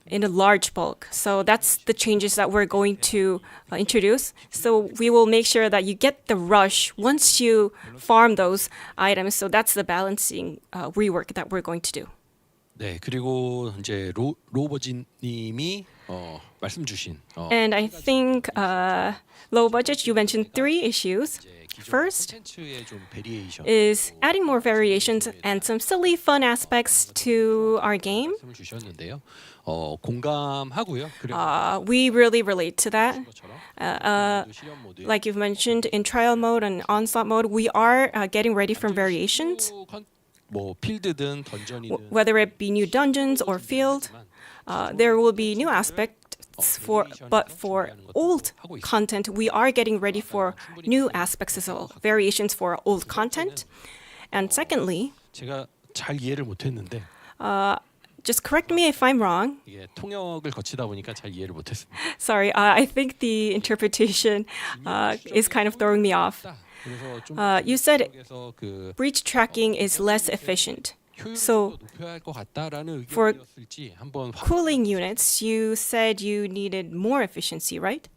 in a large bulk. So that's the changes that we're going to introduce. So we will make sure that you get the rush once you farm those items. So that's the balancing rework that we're going to do. 네, 그리고 이제 로버진님이 말씀 주신 And I think low budget, you mentioned three issues. First is adding more variations and some silly fun aspects to our game. We really relate to that. Like you've mentioned, in trial mode and onslaught mode, we are getting ready for variations. Whether it be new dungeons or field, there will be new aspects but for old content, we are getting ready for new aspects as well, variations for old content. And secondly, just correct me if I'm wrong. Sorry, I think the interpretation is kind of throwing me off. You said breach tracking is less efficient. So for cooling units, you said you needed more efficiency, right?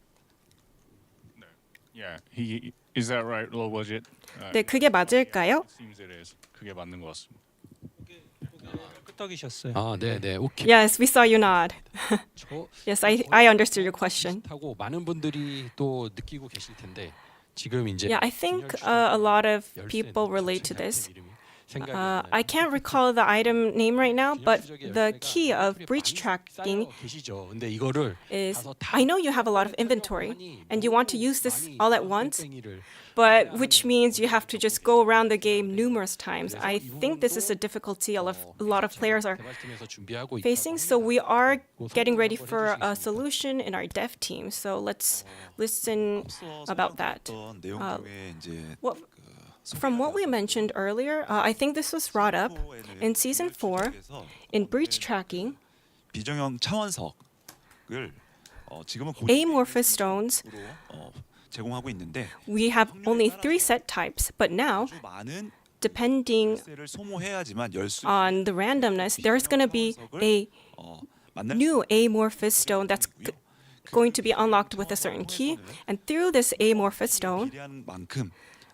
Yeah, is that right? Low budget. 네, 그게 맞을까요? Seems it is. 그게 맞는 것 같습니다. 네, 오케이. Yes, we saw you nod. Yes, I understood your question. 많은 분들이 또 느끼고 계실 텐데 지금 이제 Yeah, I think a lot of people relate to this. I can't recall the item name right now, but the key of breach tracking is I know you have a lot of inventory and you want to use this all at once, but which means you have to just go around the game numerous times. I think this is a difficulty a lot of players are facing, so we are getting ready for a solution in our dev team. So let's listen about that. From what we mentioned earlier, I think this was brought up in Season 4 in breach tracking. Amorphous stones, we have only 3 set types, but now, depending on the randomness, there's going to be a new amorphous stone that's going to be unlocked with a certain key, and through this amorphous stone,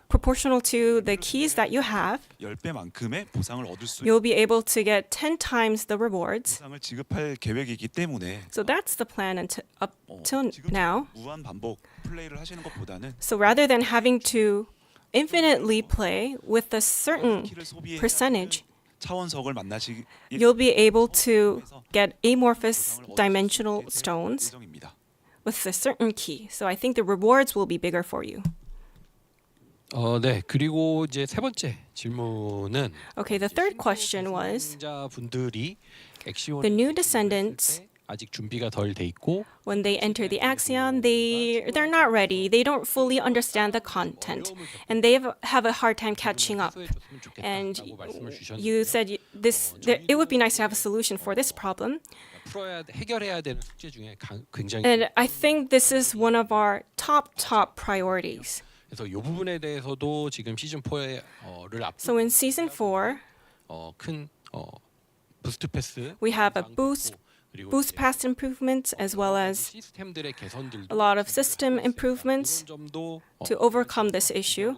proportional to the keys that you have, you'll be able to get 10 times the rewards. So that's the plan up till now. So rather than having to infinitely play with a certain percentage, you'll be able to get amorphous dimensional stones with a certain key. So I think the rewards will be bigger for you. 네, 그리고 이제 세 번째 질문은 Okay, the third question was 분들이 the new Descendants, 아직 준비가 덜 돼 있고 when they enter the Axion, they're not ready. They don't fully understand the content, and they have a hard time catching up. And you said it would be nice to have a solution for this problem. 해결해야 되는 숙제 중에 굉장히 And I think this is one of our top priorities. 그래서 이 부분에 대해서도 지금 시즌 4를 So in Season 4, 큰 부스트 패스 we have a boost pass improvements as well as a lot of system improvements to overcome this issue.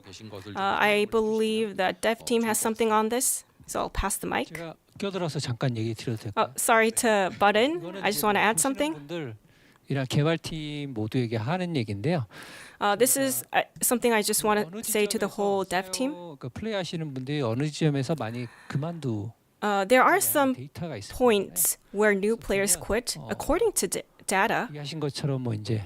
I believe that dev team has something on this, so I'll pass the mic. 껴들어서 잠깐 얘기 드려도 될까요? Sorry to butt in. I just want to add something. 이랑 개발팀 모두에게 하는 얘기인데요. This is something I just want to say to the whole dev team. 플레이하시는 분들이 어느 지점에서 많이 There are some points where new players quit according to data. 하신 것처럼 뭐 이제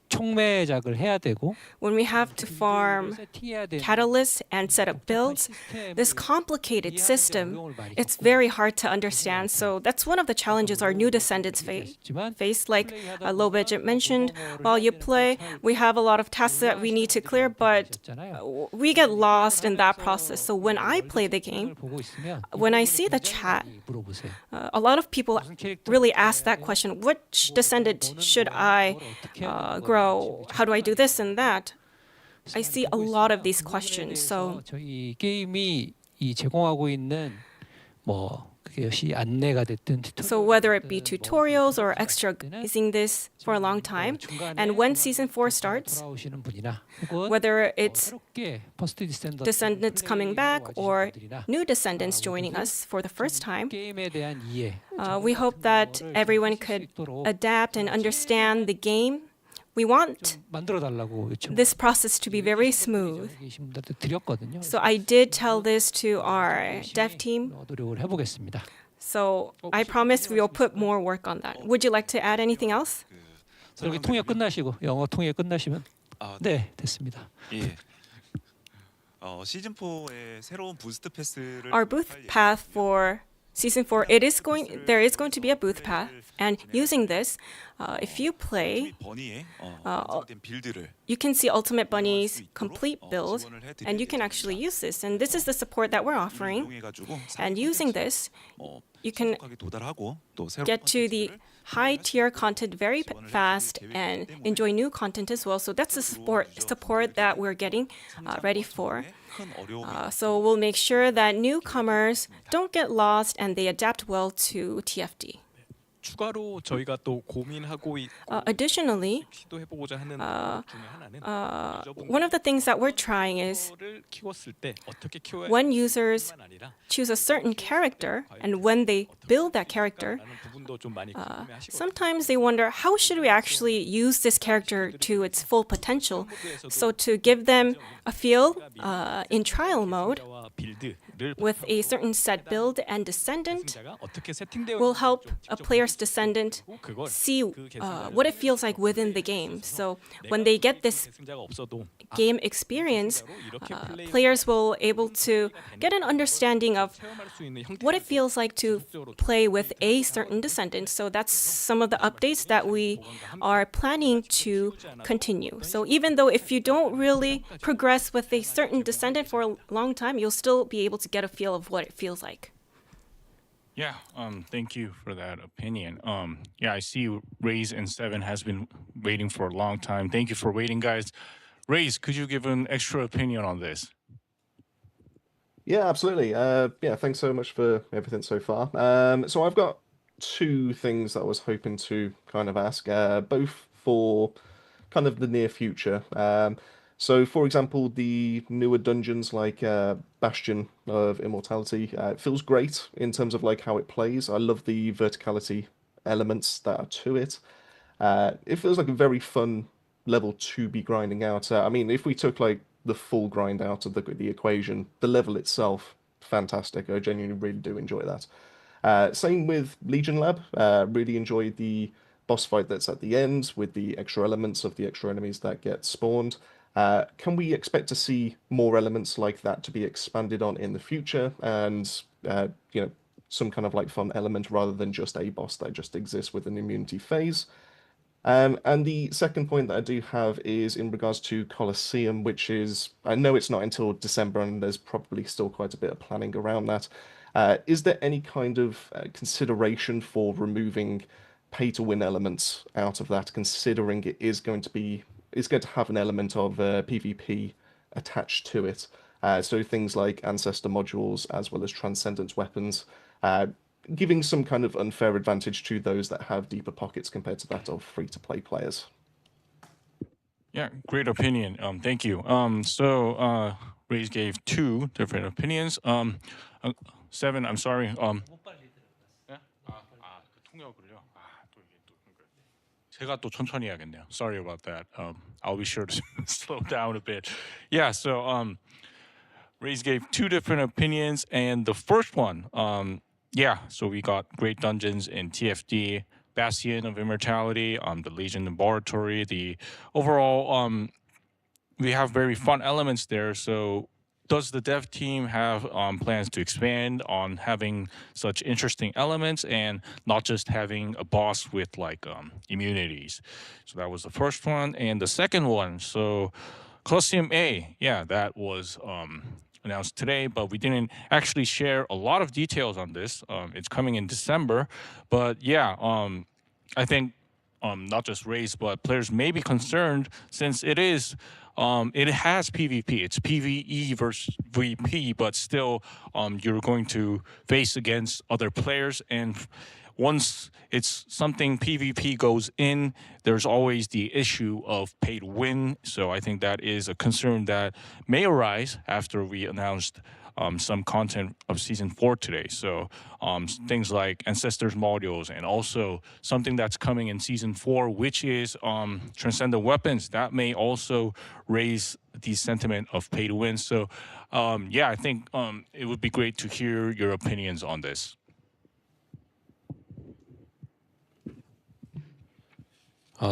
촉매작을 해야 되고 when we have to farm catalysts and set up builds, this complicated system, it's very hard to understand. So that's one of the challenges our new Descendants face. Like Low Budget mentioned, while you play, we have a lot of tasks that we need to clear, but we get lost in that process. So when I play the game, when I see the chat, a lot of people really ask that question, which Descendant should I grow? How do I do this and that? I see a lot of these questions. So 저희 게임이 이 제공하고 있는 뭐 그것이 안내가 됐든 So whether it be tutorials or extra using this for a long time, and when Season 4 starts, whether it's Descendants coming back or new Descendants joining us for the first time, we hope that everyone could adapt and understand the game We want 만들어 달라고 요청. this process to be very smooth. 계신 분들한테 드렸거든요. So I did tell this to our dev team. 노력을 해보겠습니다. So I promise we will put more work on that. Would you like to add anything else? 여기 통역 끝나시고 영어 통역 끝나시면 네 됐습니다. 예. 시즌 4의 새로운 부스트 패스를 Our booth path for Season 4, there is going to be a booth path, and using this, if you play, 버니의 완성된 빌드를 you can see Ultimate Bunny's complete build, and you can actually use this. And this is the support that we're offering. 이용해가지고 And using this, you can 도달하고 또 새로운 get to the high tier content very fast and enjoy new content as well. So that's the support that we're getting ready for. So we'll make sure that newcomers don't get lost and they adapt well to TFD. 추가로 저희가 또 고민하고 있고 Additionally, 시도해보고자 하는 것 중에 하나는 one of the things that we're trying is 를 키웠을 때 어떻게 키워야 when users choose a certain character and when they build that character, 부분도 좀 많이 궁금해하시거든요. sometimes they wonder how should we actually use this character to its full potential. So to give them a feel in trial mode with a certain set build and Descendant will help a player's Descendant see what it feels like within the game. So when they get this game experience, players will able to get an understanding of what it feels like to play with a certain Descendant. So that's some of the updates that we are planning to continue. So even though if you don't really progress with a certain Descendant for a long time, you'll still be able to get a feel of what it feels like. Yeah, thank you for that opinion. Yeah, I see Raze and Seven has been waiting for a long time. Thank you for waiting, guys. Raze, could you give an extra opinion on this? Yeah, absolutely. Yeah, thanks so much for everything so far. So I've got two things that I was hoping to kind of ask, both for kind of the near future. So, for example, the newer dungeons like Bastion of Immortality, it feels great in terms of like how it plays. I love the verticality elements that are to it. It feels like a very fun level to be grinding out. I mean, if we took like the full grind out of the equation, the level itself, fantastic. I genuinely really do enjoy that. Same with Legion Lab. Really enjoy the boss fight that's at the end with the extra elements of the extra enemies that get spawned. Can we expect to see more elements like that to be expanded on in the future, and some kind of like fun element rather than just a boss that just exists with an immunity phase? And the second point that I do have is in regards to Colosseum, which is, I know it's not until December and there's probably still quite a bit of planning around that. Is there any kind of consideration for removing pay-to-win elements out of that, considering it's going to have an element of PvP attached to it? So things like Ancestor modules as well as Transcendence weapons, giving some kind of unfair advantage to those that have deeper pockets compared to that of free-to-play players. Yeah, great opinion. Thank you. So Raze gave two different opinions. Seven, I'm sorry. 제가 또 천천히 해야겠네요. Sorry about that. I'll be sure to slow down a bit. Yeah, so Raze gave two different opinions, and the first one, yeah, so we got great dungeons in TFD, Bastion of Immortality, the Legion Laboratory, the overall, we have very fun elements there. So does the dev team have plans to expand on having such interesting elements and not just having a boss with like immunities? So that was the first one. And the second one, so Colosseum A, yeah, that was announced today, but we didn't actually share a lot of details on this. It's coming in December, but yeah, I think not just Raze, but players may be concerned since it is it has PvP. It's PvE versus VP, but still you're going to face against other players, and once it's something PvP goes in, there's always the issue of pay to win. So I think that is a concern that may arise after we announced some content of season 4 today. So things like ancestors modules, and also something that's coming in season 4, which is transcendent weapons. That may also raise the sentiment of pay to win. So yeah, I think it would be great to hear your opinions on this.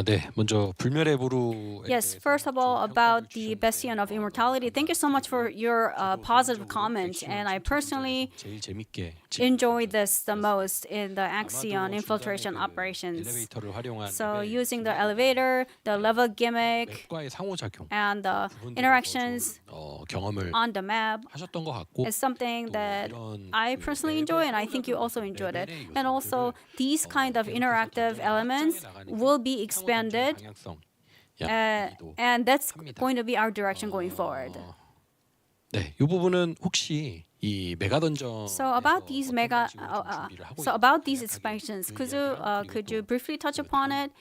네, 먼저 불멸의 보루. Yes, first of all, about the Bastion of Immortality, thank you so much for your positive comments. And I personally 제일 재밌게 enjoy this the most in the Axion infiltration operations. 엘리베이터를 활용한 So using the elevator, the level gimmick, 맵과의 상호작용 and the interactions 경험을 on the map 하셨던 것 같고 is something that I personally enjoy, and I think you also enjoyed it. And also, these kind of interactive elements will be expanded, and that's going to be our direction going forward. 네, 이 부분은 혹시 이 메가 던전 So about these about these expansions, could you briefly touch upon it?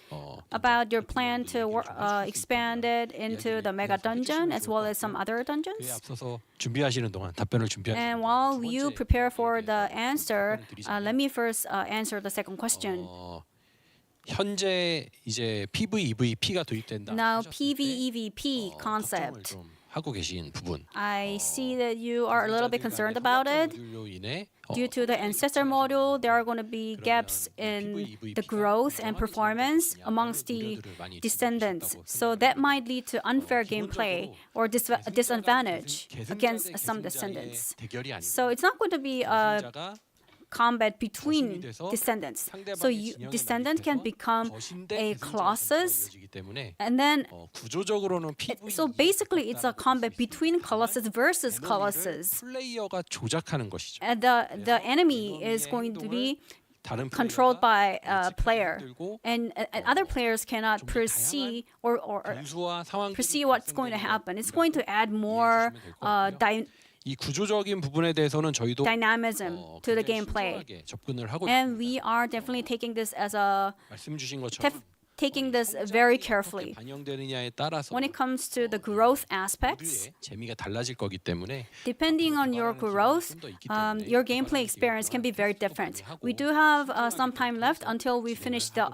About your plan to expand it into the mega dungeon as well as some other dungeons? 앞서서 준비하시는 동안 답변을 준비하시는 And while you prepare for the answer, let me first answer the second question. 현재 이제 PVEVP가 도입된다. Now PVEVP concept. 하고 계신 부분. I see that you are a little bit concerned about it. Due to the ancestor module, there are going to be gaps in the growth and performance amongst the descendants. So that might lead to unfair gameplay or disadvantage against some descendants. So it's not going to be a combat between descendants. So descendant can become a colossus, and then so basically it's a combat between colossus versus colossus. 플레이어가 조작하는 것이죠. And the enemy is going to be controlled by a player, and other players cannot perceive or perceive what's going to happen. It's going to add more 이 구조적인 부분에 대해서는 저희도 dynamism to the gameplay, 접근을 하고 and we are definitely taking this as a 말씀 주신 것처럼 taking this very carefully. 반영되느냐에 따라서 When it comes to the growth aspects, 재미가 달라질 거기 때문에 depending on your growth, your gameplay experience can be very different. We do have some time left until we finish the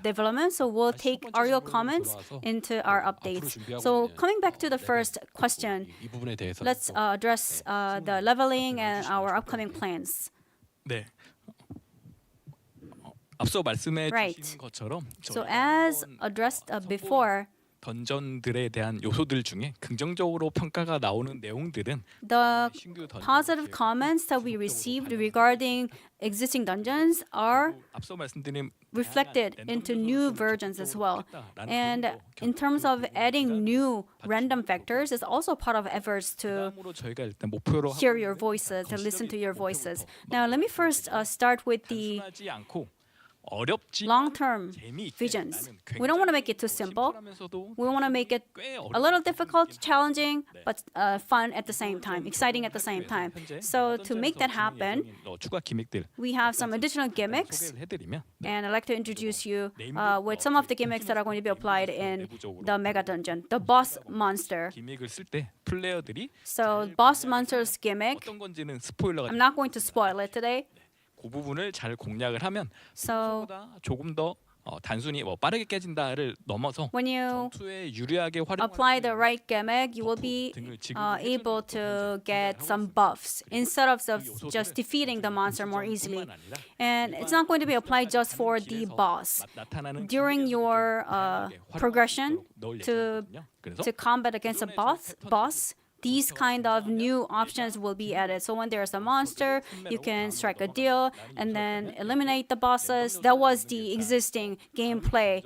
development, so we'll take all your comments into our updates. So coming back to the first question, let's address the leveling and our upcoming plans. 네. 앞서 말씀해 Right. 주신 것처럼 So as addressed before, 던전들에 대한 요소들 중에 긍정적으로 평가가 나오는 내용들은 the positive comments that we received regarding existing dungeons are 앞서 말씀드린 reflected into new versions as well. And in terms of adding new random factors, is also part of efforts to 저희가 일단 목표로 hear your voices, to listen to your voices. Now, let me first start with the 하지 않고 어렵지 long-term visions. We don't want to make it too simple. We want to make it a little difficult, challenging, but fun at the same time, exciting at the same time. So to make that happen, 추가 기믹들 we have some additional gimmicks, and I'd like to introduce you with some of the gimmicks that are going to be applied in the Mega Dungeon. The boss monster. 기믹을 쓸 때 플레이어들이 So boss monster's gimmick, 어떤 건지는 스포일러가 I'm not going to spoil it today. 그 부분을 잘 공략을 하면 So 조금 더 단순히 빠르게 깨진다를 넘어서 when you 전투에 유리하게 활용 apply the right gimmick, you will be able to get some buffs instead of just defeating the monster more easily. And it's not going to be applied just for the boss. During your progression to combat against a boss, these kind of new options will be added. So when there's a monster, you can strike a deal and then eliminate the bosses. That was the existing gameplay.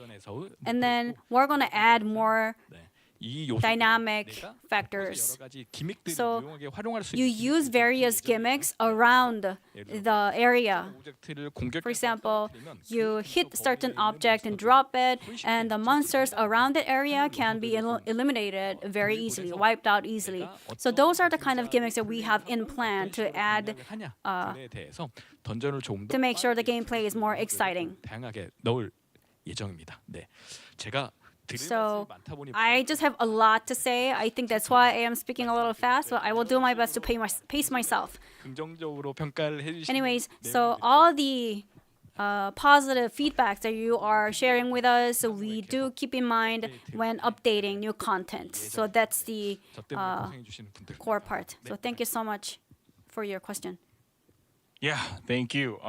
And then we're going to add more dynamic factors. So you use various gimmicks around the area. For example, you hit certain object and drop it, and the monsters around the area can be eliminated very easily, wiped out easily. So those are the kind of gimmicks that we have in plan to add to make sure the gameplay is more exciting. 다양하게 넣을 예정입니다. 네, 제가 So I just have a lot to say. I think that's why I am speaking a little fast, but I will do my best to pace myself. 긍정적으로 평가를 해주시는 Anyways, so all the positive feedback that you are sharing with us, we do keep in mind when updating new content. So that's the core part. So thank you so much for your question. Yeah, thank you.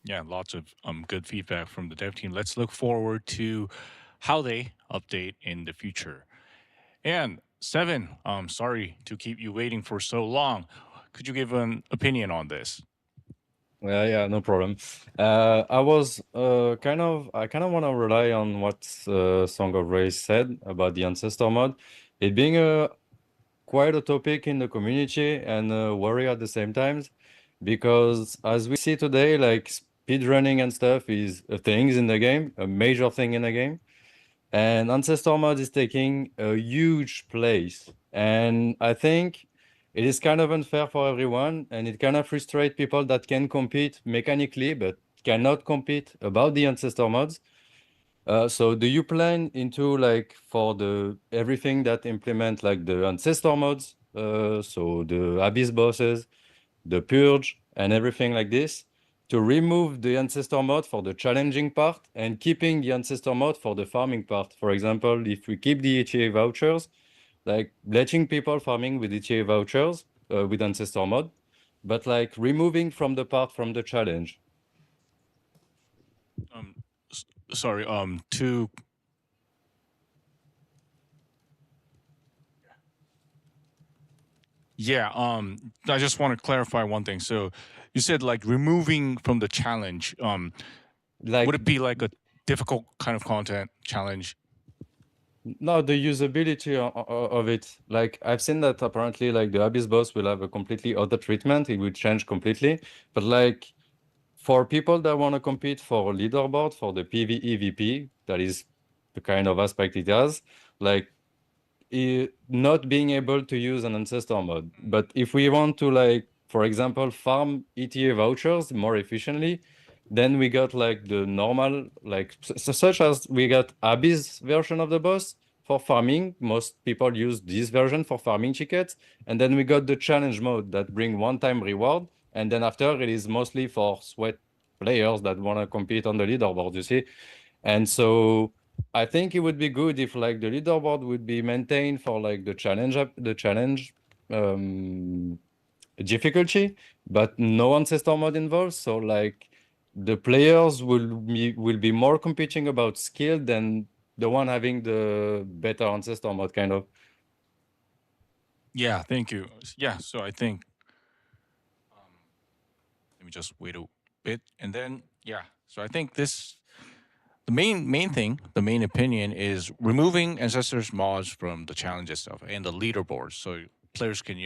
Yeah, lots of good feedback from the dev team. Let's look forward to how they update in the future. And Seven, sorry to keep you waiting for so long. Could you give an opinion on this? Yeah, no problem. I was I kind of want to rely on what Song of Race said about the ancestor mod. It being quite a topic in the community and a worry at the same time, because as we see today, like speedrunning and stuff is a thing in the game, a major thing in the game. And ancestor mod is taking a huge place. And I think it is kind of unfair for everyone, and it kind of frustrates people that can compete mechanically but cannot compete about the ancestor mods. So do you plan into like for the everything that implement like the ancestor mods, so the abyss bosses, the purge, and everything like this, to remove the ancestor mod for the challenging part and keeping the ancestor mod for the farming part? For example, if we keep the ETA vouchers, like letting people farming with ETA vouchers with ancestor mod, but like removing from the part from the challenge. Sorry, to yeah, I just want to clarify one thing. So you said like removing from the challenge. Like, would it be like a difficult kind of content challenge? No, the usability of it. Like I've seen that apparently like the Abyss boss will have a completely other treatment. It will change completely. But like for people that want to compete for leaderboard for the PvE VP, that is the kind of aspect it has, like not being able to use an ancestor mode. But if we want to like, for example, farm ETA vouchers more efficiently, then we got like the normal, like such as we got Abyss version of the boss for farming. Most people use this version for farming tickets. And then we got the challenge mode that bring one-time reward. And then after it is mostly for sweat players that want to compete on the leaderboard, you see. And so I think it would be good if like the leaderboard would be maintained for like the challenge difficulty, but no ancestor mode involved. So like the players will be more competing about skill than the one having the better ancestor mode kind of. Yeah, thank you. Yeah, so I think let me just wait a bit, and then yeah. So I think this the main opinion is removing ancestors mods from the challenge itself and the leaderboards, so players can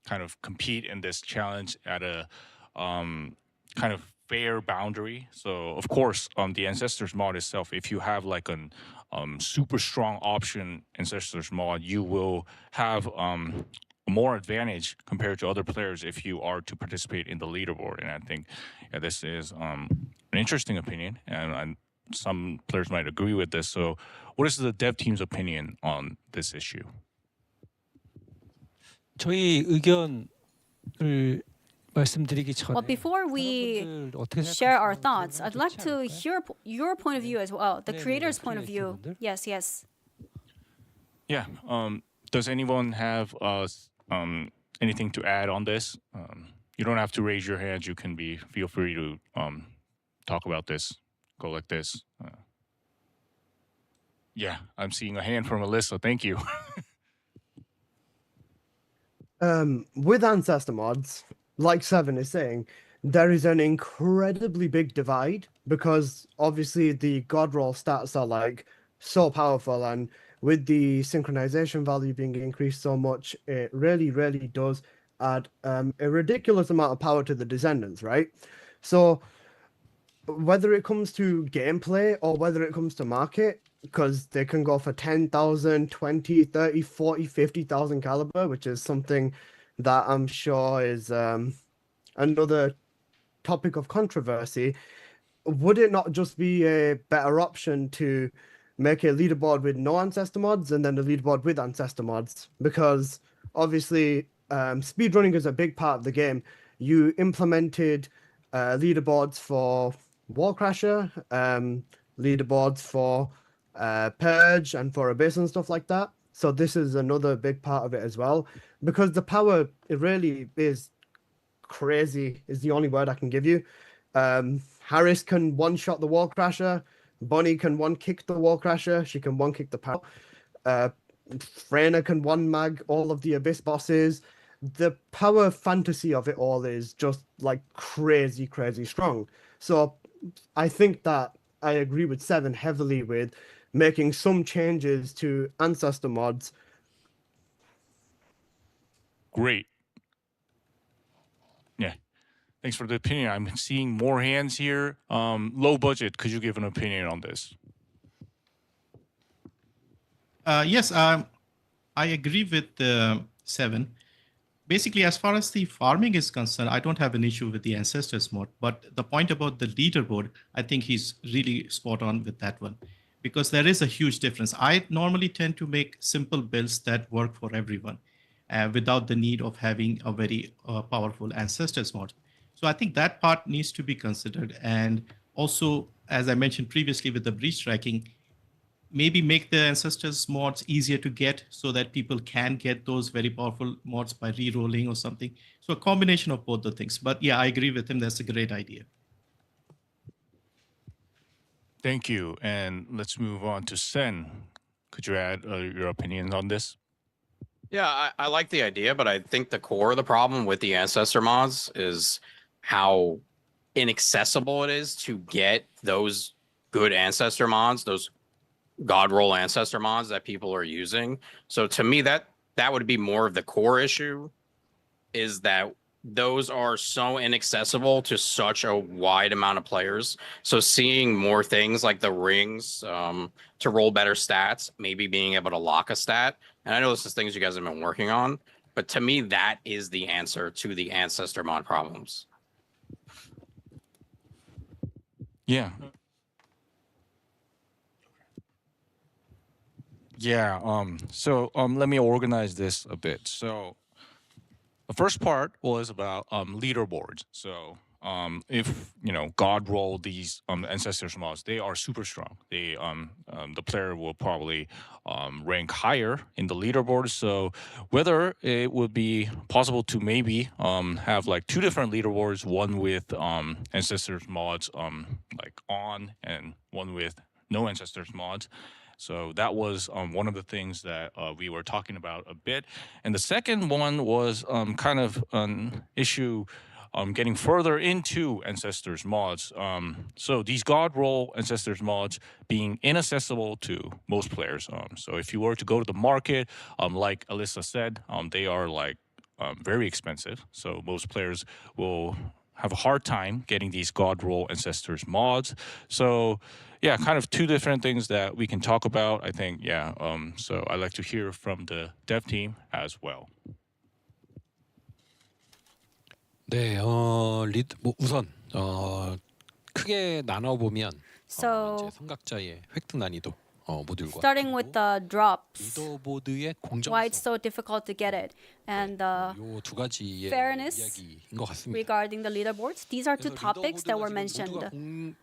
kind of compete in this challenge at a kind of fair boundary. So of course, the ancestors mod itself, if you have like an super strong option ancestors mod, you will have more advantage compared to other players if you are to participate in the leaderboard. And I think this is an interesting opinion, and some players might agree with this. So what is the dev team's opinion on this issue? 저희 의견을 말씀드리기 전에 Well, before we share our thoughts, I'd like to hear your point of view as well, the creator's point of view. Yes, yes. Yeah. Does anyone have anything to add on this? You don't have to raise your hands. You can feel free to talk about this. Go like this. Yeah, I'm seeing a hand from Alyssa. Thank you. With ancestor mods, like Seven is saying, there is an incredibly big divide because obviously the god roll stats are like so powerful, and with the synchronization value being increased so much, it really, really does add a ridiculous amount of power to the Descendants, right? So whether it comes to gameplay or whether it comes to market, because they can go for 10,000, 20, 30, 40, 50,000 caliber, which is something that I'm sure is another topic of controversy. Would it not just be a better option to make a leaderboard with no ancestor mods and then a leaderboard with ancestor mods, because obviously speedrunning is a big part of the game. You implemented leaderboards for Warcrasher, leaderboards for Purge and for Abyss and stuff like that. So this is another big part of it as well, because the power, it really is crazy, is the only word I can give you. Harris can one-shot the Warcrasher. Bonnie can one-kick the Warcrasher. She can one-kick the power. Freyna can one-mag all of the Abyss bosses. The power fantasy of it all is just like crazy, crazy strong. So I think that I agree with Seven heavily with making some changes to ancestor mods. Great. Yeah. Thanks for the opinion. I'm seeing more hands here. Low budget. Could you give an opinion on this? Yes, I agree with Seven. Basically, as far as the farming is concerned, I don't have an issue with the ancestors mod. But the point about the leaderboard, I think he's really spot on with that one, because there is a huge difference. I normally tend to make simple builds that work for everyone without the need of having a very powerful ancestors mod. So I think that part needs to be considered. And also, as I mentioned previously with the breach tracking, maybe make the ancestors mods easier to get so that people can get those very powerful mods by re-rolling or something. So a combination of both the things. But yeah, I agree with him. That's a great idea. Thank you. And let's move on to Sen. Could you add your opinions on this? Yeah, I like the idea, but I think the core of the problem with the ancestor mods is how inaccessible it is to get those good ancestor mods, those God roll ancestor mods that people are using. So to me, that would be more of the core issue, is that those are so inaccessible to such a wide amount of players. So seeing more things like the rings to roll better stats, maybe being able to lock a stat. And I know this is things you guys have been working on, but to me, that is the answer to the ancestor mod problems. Yeah. Yeah. So let me organize this a bit. So the first part was about leaderboards. So if God roll these ancestors mods, they are super strong. They the player will probably rank higher in the leaderboard. So whether it would be possible to maybe have like two different leaderboards, one with ancestors mods like on, and one with no ancestors mods. So that was one of the things that we were talking about a bit. And the second one was kind of an issue getting further into Ancestors mods. So these God Roll Ancestors mods being inaccessible to most players. So if you were to go to the market, like Alyssa said, they are like very expensive. So most players will have a hard time getting these God Roll Ancestors mods. So yeah, kind of two different things that we can talk about, I think. Yeah. So I'd like to hear from the dev team as well. 네, 우선 크게 나눠 보면 So 이제 삼각자의 획득 난이도 모듈과 starting with the drops, 리더보드의 why 공정성 it's so difficult to get it, and the 요두 가지의 fairness 이야기인 것 같습니다. regarding the leaderboards. These are two 그래서 topics that were 리더보드가 지금 모두가 mentioned.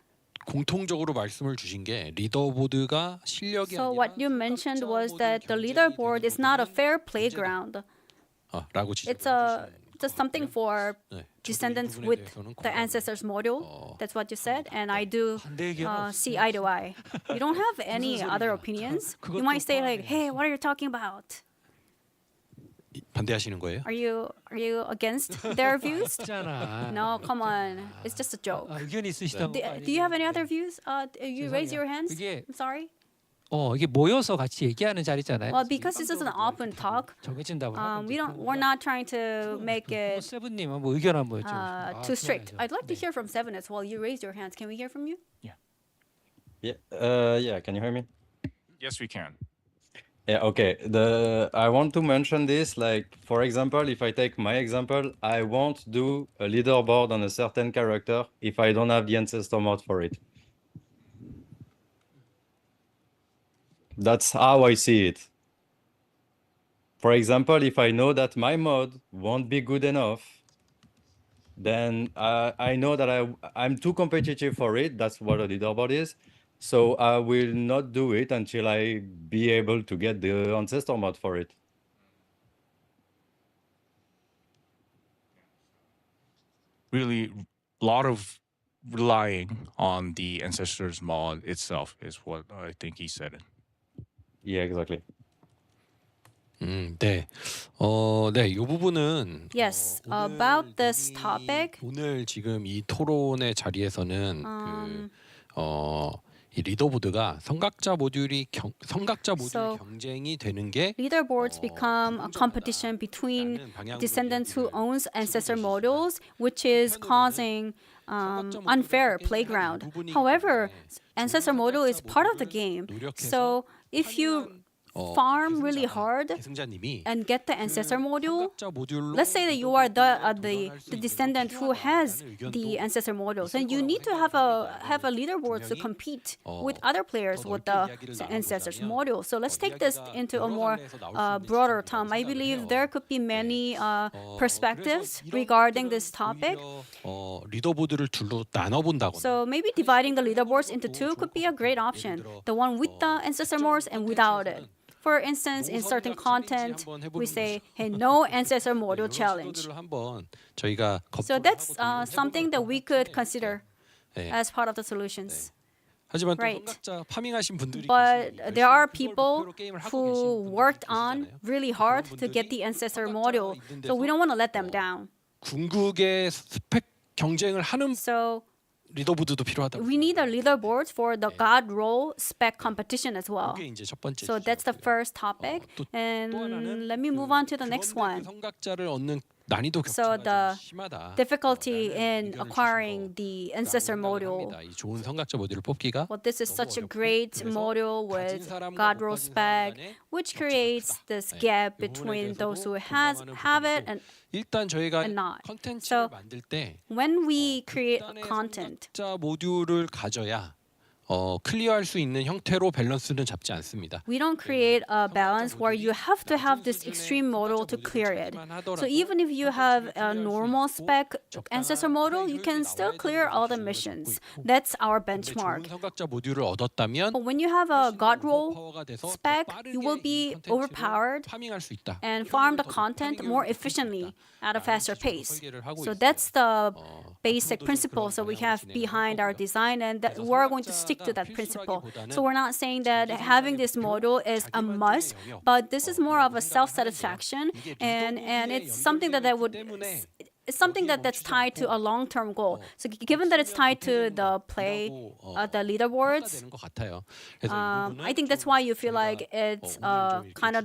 공통적으로 말씀을 주신 게 리더보드가 실력이 So 아니라 what you mentioned was that the leaderboard is not a fair playground. 라고 It's just something for descendants with the ancestors module. That's what you said, and I do see eye to eye. You don't have any other opinions. You might say like, "Hey, what are you talking about? 반대하시는 거예요? Are you against their views?" No, come on. It's just a joke. 의견이 있으시다고. Do you have any other views? You raise your hands. I'm sorry. 이게 모여서 같이 얘기하는 자리잖아요. Well, because this is an open talk, 정해진다고 we're not trying to make it 세븐님 뭐 의견 한번 좀. too strict. I'd like to hear from Seven as well. You raised your hands. Can we hear from you? Yeah, can you hear me? Yes, we can. Yeah, okay. I want to mention this, like, for example, if I take my example, I won't do a leaderboard on a certain character if I don't have the ancestor mod for it. That's how I see it. For example, if I know that my mod won't be good enough, then I know that I'm too competitive for it. That's what a leaderboard is. So I will not do it until I be able to get the ancestor mod for it. Really, a lot of relying on the ancestors mod itself is what I think he said. Yeah, exactly. 네. 네, 이 부분은 Yes, about this topic. 오늘 지금 이 토론의 자리에서는 이 리더보드가 성각자 모듈이 경쟁이 되는 게 leaderboards become a competition between descendants who owns ancestor modules, which is causing unfair playground. However, ancestor module is part of the game. So if you farm really hard and get the ancestor module, let's say that you are the descendant who has the ancestor modules, and you need to have a leaderboard to compete with other players with the ancestors module. So let's take this into a more broader term. I believe there could be many perspectives regarding this topic. 리더보드를 둘로 나눠본다거나. So maybe dividing the leaderboards into two could be a great option. The one with the ancestor modules and without it. For instance, in certain content, we say, hey, no ancestor module challenge. So that's something that we could consider as part of the solutions. Right. But there are people who worked on really hard to get the ancestor module, so we don't want to let them down. 궁극의 스펙 경쟁을 하는 리더보드도 필요하다. We need a leaderboard for the God role spec competition as well. 그게 이제 첫 번째. So that's the first topic. And let me move on to the next one. 성각자를 얻는 난이도 So the 심하다. difficulty in acquiring the ancestor module. 이 좋은 성각자 모듈을 뽑기가. Well, this is such a great module with God role spec, which creates this gap between those who have it and 일단 저희가 not. 컨텐츠를 만들 때 when we create content, 성각자 모듈을 가져야 클리어할 수 있는 형태로 밸런스는 잡지 않습니다. we don't create a balance where you have to have this extreme model to clear it. So even if you have a normal spec ancestor model, you can still clear all the missions. That's our benchmark. 좋은 성각자 모듈을 얻었다면 But when you have a God role spec, you will be overpowered 파밍할 수 있다. and farm the content more efficiently at a faster pace. So that's the basic principles that we have behind our design, and that we're going to stick to that principle. So we're not saying that having this model is a must, but this is more of a self-satisfaction, and it's something that it's something that's tied to a long-term goal. So given that it's tied to the the leaderboards, I think that's why you feel like it's kind of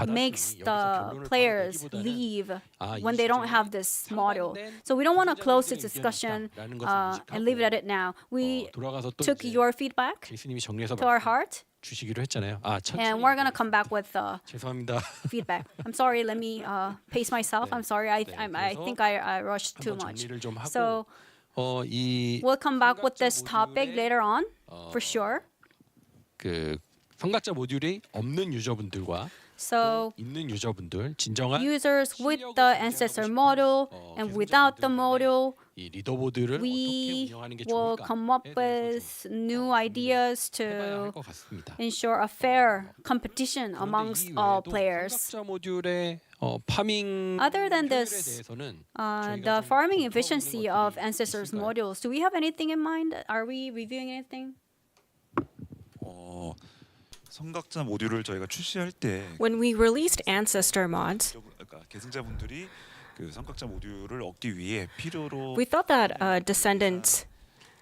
makes the players leave when they don't have this model. So we don't want to close this discussion and leave it at it now. We took your feedback to our heart. 주시기로 했잖아요. And we're gonna come back with 죄송합니다. feedback. I'm sorry. Let me pace myself. I'm sorry. I think I rushed too much. So we'll come back with this topic later on, for sure. 그 성각자 모듈이 없는 유저분들과 So 있는 유저분들 진정한 users with the ancestor model and without the model, 이 리더보드를 we 어떻게 운영하는 게 will 좋을까 come up with new ideas 해봐야 to 할 것 같습니다. ensure a fair competition amongst all players. 성각자 모듈의 파밍 Other than 효율에 this, 대해서는 the farming efficiency of ancestors modules, do we have anything in mind? Are we reviewing anything? 성각자 모듈을 저희가 출시할 때 When we released ancestor mods, 그러니까 계승자분들이 그 성각자 모듈을 얻기 위해 필요로 we thought that descendants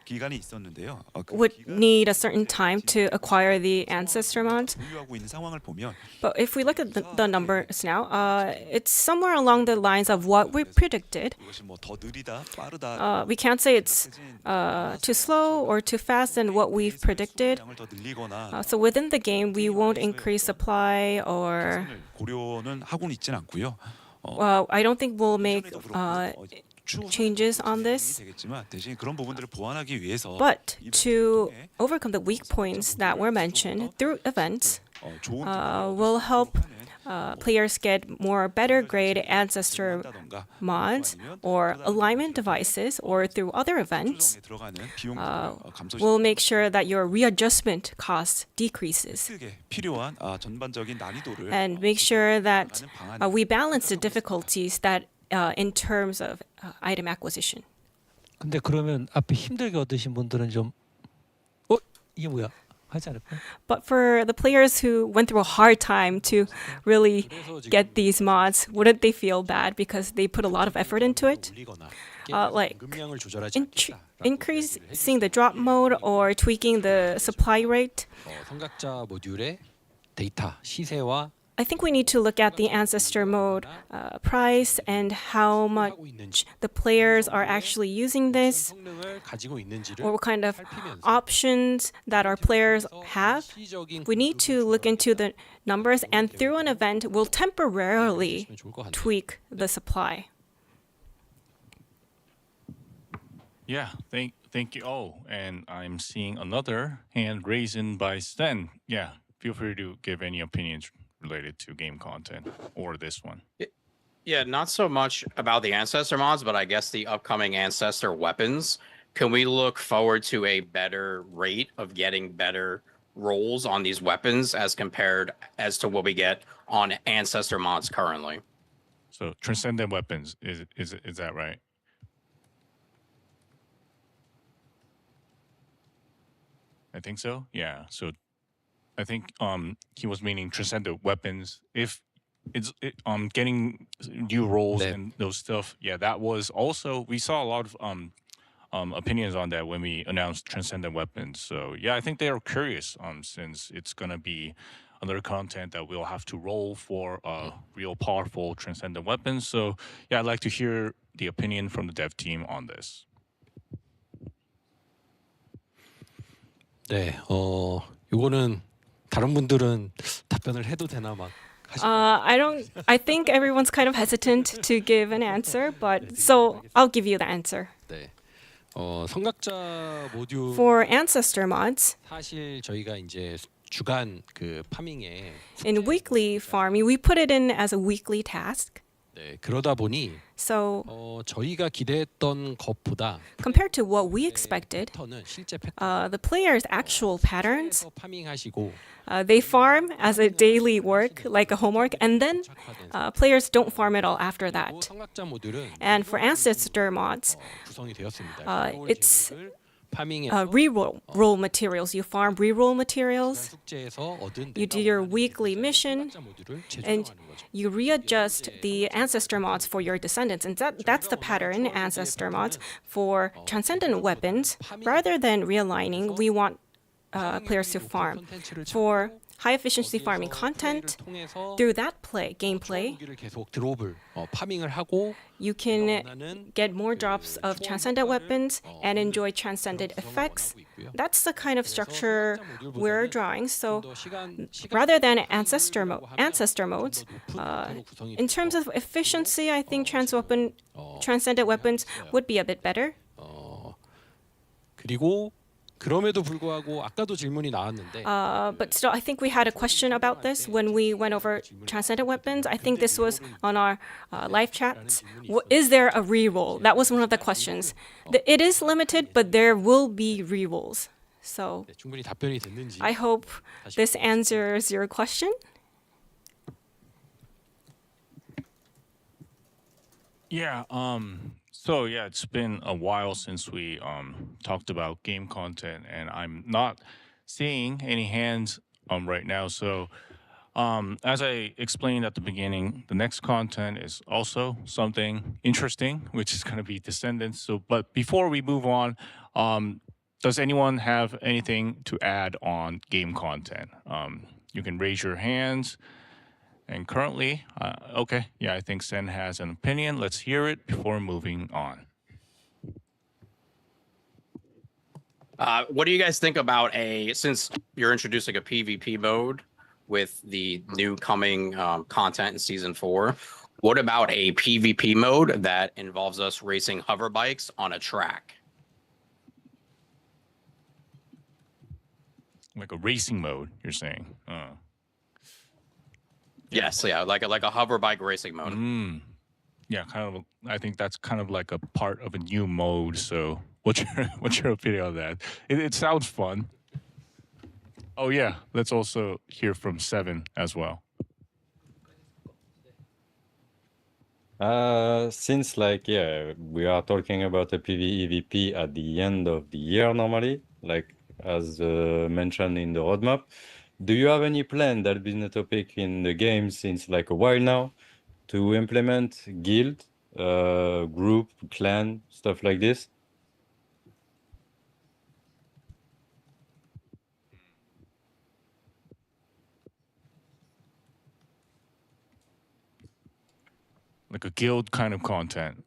기간이 있었는데요. would need a certain time to acquire the ancestor mods. 보유하고 있는 상황을 보면 But if we look at the numbers now, it's somewhere along the lines of what we predicted. 이것이 뭐 더 느리다, 빠르다. We can't say it's too slow or too fast than what we've predicted. 더 늘리거나 So within the game, we won't increase supply or 고려는 하고는 있진 않고요. I don't think we'll make changes on this. 되겠지만 대신 그런 부분들을 보완하기 위해서 But to overcome the weak points that were mentioned through events, will help players get more better grade ancestor mods or alignment devices, or through other events, will make sure that your readjustment cost decreases. 필요한 전반적인 난이도를 And make sure that we balance the difficulties that in terms of item acquisition. 근데 그러면 앞에 힘들게 얻으신 분들은 좀 이게 뭐야? 하지 않을까요? But for the players who went through a hard time to really get these mods, wouldn't they feel bad because they put a lot of effort into it? Like increasing the drop mode or tweaking the supply rate. 성각자 모듈의 데이터 시세와 I think we need to look at the ancestor mode price and how much the players are actually using this, or what kind of options that our players have. We need to look into the numbers, and through an event, we'll temporarily tweak the supply. Yeah, thank you. Oh, and I'm seeing another hand raised by Sten. Yeah, feel free to give any opinions related to game content or this one. Yeah, not so much about the ancestor mods, but I guess the upcoming ancestor weapons. Can we look forward to a better rate of getting better rolls on these weapons as compared as to what we get on ancestor mods currently? So transcendent weapons, is that right? I think so. Yeah. So I think he was meaning transcendent weapons. If it's getting new roles and those stuff, yeah, that was also, we saw a lot of opinions on that when we announced transcendent weapons. So yeah, I think they are curious since it's gonna be another content that we'll have to roll for real powerful transcendent weapons. So yeah, I'd like to hear the opinion from the dev team on this. 네, 이거는 다른 분들은 답변을 해도 되나 막. I think everyone's kind of hesitant to give an answer, but so I'll give you the answer. 네, 성각자 모듈. For ancestor mods, 사실 저희가 이제 주간 그 파밍에 in weekly farming, we put it in as a weekly task. 네, 그러다 보니 So 저희가 기대했던 것보다 compared to what we expected, 실제 the players' actual patterns, 파밍하시고 they farm as a daily work, like a homework, and then players don't farm at all after that. 성각자 모듈은 And for ancestor mods, 구성이 되었습니다. it's reroll materials. You farm reroll materials. You do your weekly mission, and you readjust the ancestor mods for your descendants. And that's the pattern in ancestor mods. For transcendent weapons, rather than realigning, we want players to farm. For high efficiency farming content, through that gameplay, you can get more drops of transcendent weapons and enjoy transcendent effects. That's the kind of structure we're drawing. So rather than ancestor modes, in terms of efficiency, I think transcendent weapons would be a bit better. 그리고 그럼에도 불구하고 아까도 질문이 나왔는데 but still, I think we had a question about this when we went over transcendent weapons. I think this was on our live chats. Is there a reroll? That was one of the questions. It is limited, but there will be rerolls. So 충분히 답변이 됐는지 I hope this answers your question. Yeah, so yeah, it's been a while since we talked about game content, and I'm not seeing any hands right now. So as I explained at the beginning, the next content is also something interesting, which is going to be Descendants. So, but before we move on, does anyone have anything to add on game content? You can raise your hands. And currently, okay, yeah, I think Sen has an opinion. Let's hear it before moving on. What do you guys think about since you're introducing a PvP mode with the new coming content in season 4, What about a PvP mode that involves us racing hover bikes on a track? Like a racing mode, you're saying? Yes, yeah, like a hover bike racing mode. Yeah, kind of. I think that's kind of like a part of a new mode. So, what's your opinion on that? It sounds fun. Oh yeah, let's also hear from Seven as well. Since like yeah, we are talking about a PvEVP at the end of the year normally, like as mentioned in the roadmap. Do you have any plan that has been a topic in the game since like a while now to implement guild, group, clan, stuff like this? Like a guild kind of content.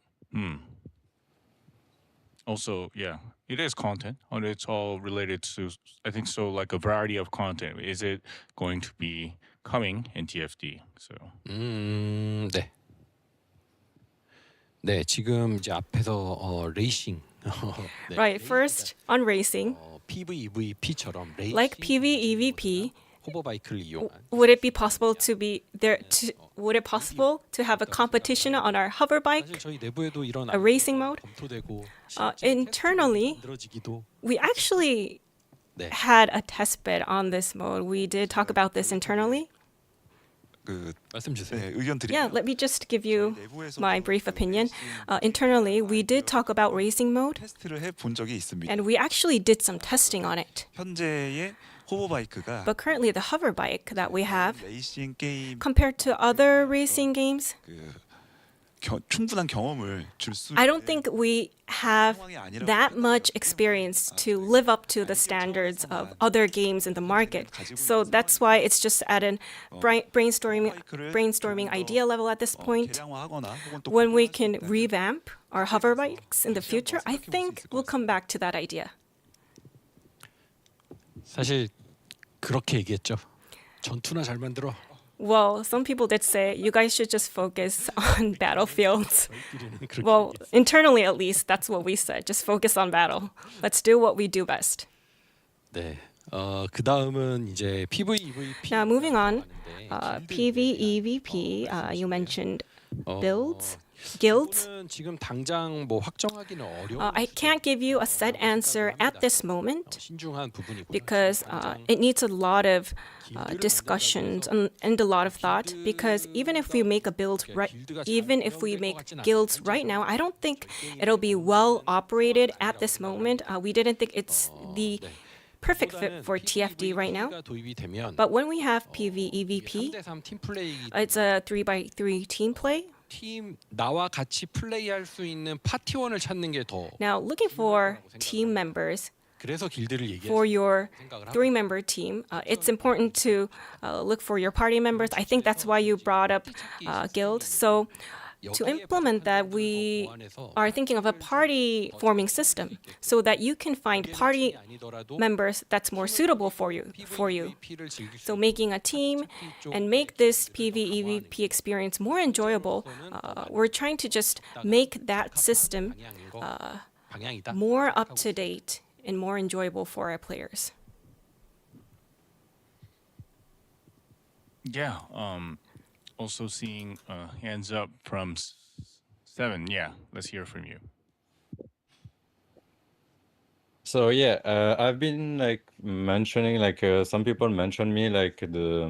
Also, yeah, it is content, and it's all related to. I think so. Like a variety of content. Is it going to be coming in TFD? So. 네. 네, 지금 이제 앞에서 레이싱. 네, Right, first on racing, PVEVP처럼 like PvEVP, 호버바이크를 이용한 would it be possible to be there? Would it possible to have a competition on our hover bike, 저희 내부에도 이런 a racing mode? 검토되고 Internally, we actually had a test bed on this mode. We did talk about this internally. 말씀 주세요. 의견 드리면 Yeah, let me just give you my brief opinion. Internally, we did talk about racing mode, 테스트를 해본 적이 있습니다. and we actually did some testing on it. 현재의 호버바이크가 But currently, the hover bike that we have, 레이싱 게임 compared to other racing games, 충분한 경험을 줄 수. I don't think we have that much experience to live up to the standards of other games in the market. So that's why it's just at an brainstorming idea level at this point. When we can revamp our hover bikes in the future, I think we'll come back to that idea. 사실 그렇게 얘기했죠. 전투나 잘 만들어. Well, some people did say you guys should just focus on battlefields. Well, internally at least, that's what we said. Just focus on battle. Let's do what we do best. 네. 그 다음은 이제 PVEVP. Now, moving on, PvEVP, you mentioned builds, guilds. 지금 당장 뭐 확정하기는 어려워. I can't give you a set answer at this moment 신중한 부분이고. because it needs a lot of discussions and a lot of thought. Because even if we make guilds right now, I don't think it'll be well operated at this moment. We didn't think it's the perfect fit for TFD right now. But when we have PvEVP, it's a 3x3 team play. 팀 나와 같이 플레이할 수 있는 파티원을 찾는 게 더. Now, looking for team members 그래서 길드를 얘기했어요. for your 3-member team, it's important to look for your party members. I think that's why you brought up guild. So to implement that, we are thinking of a party forming system so that you can find party members that's more suitable for you. So making a team and make this PvEVP experience more enjoyable, we're trying to just make that system more up to date and more enjoyable for our players. Yeah. Also seeing hands up from Seven. Yeah, let's hear from you. So yeah, I've been like mentioning like some people mentioned me like the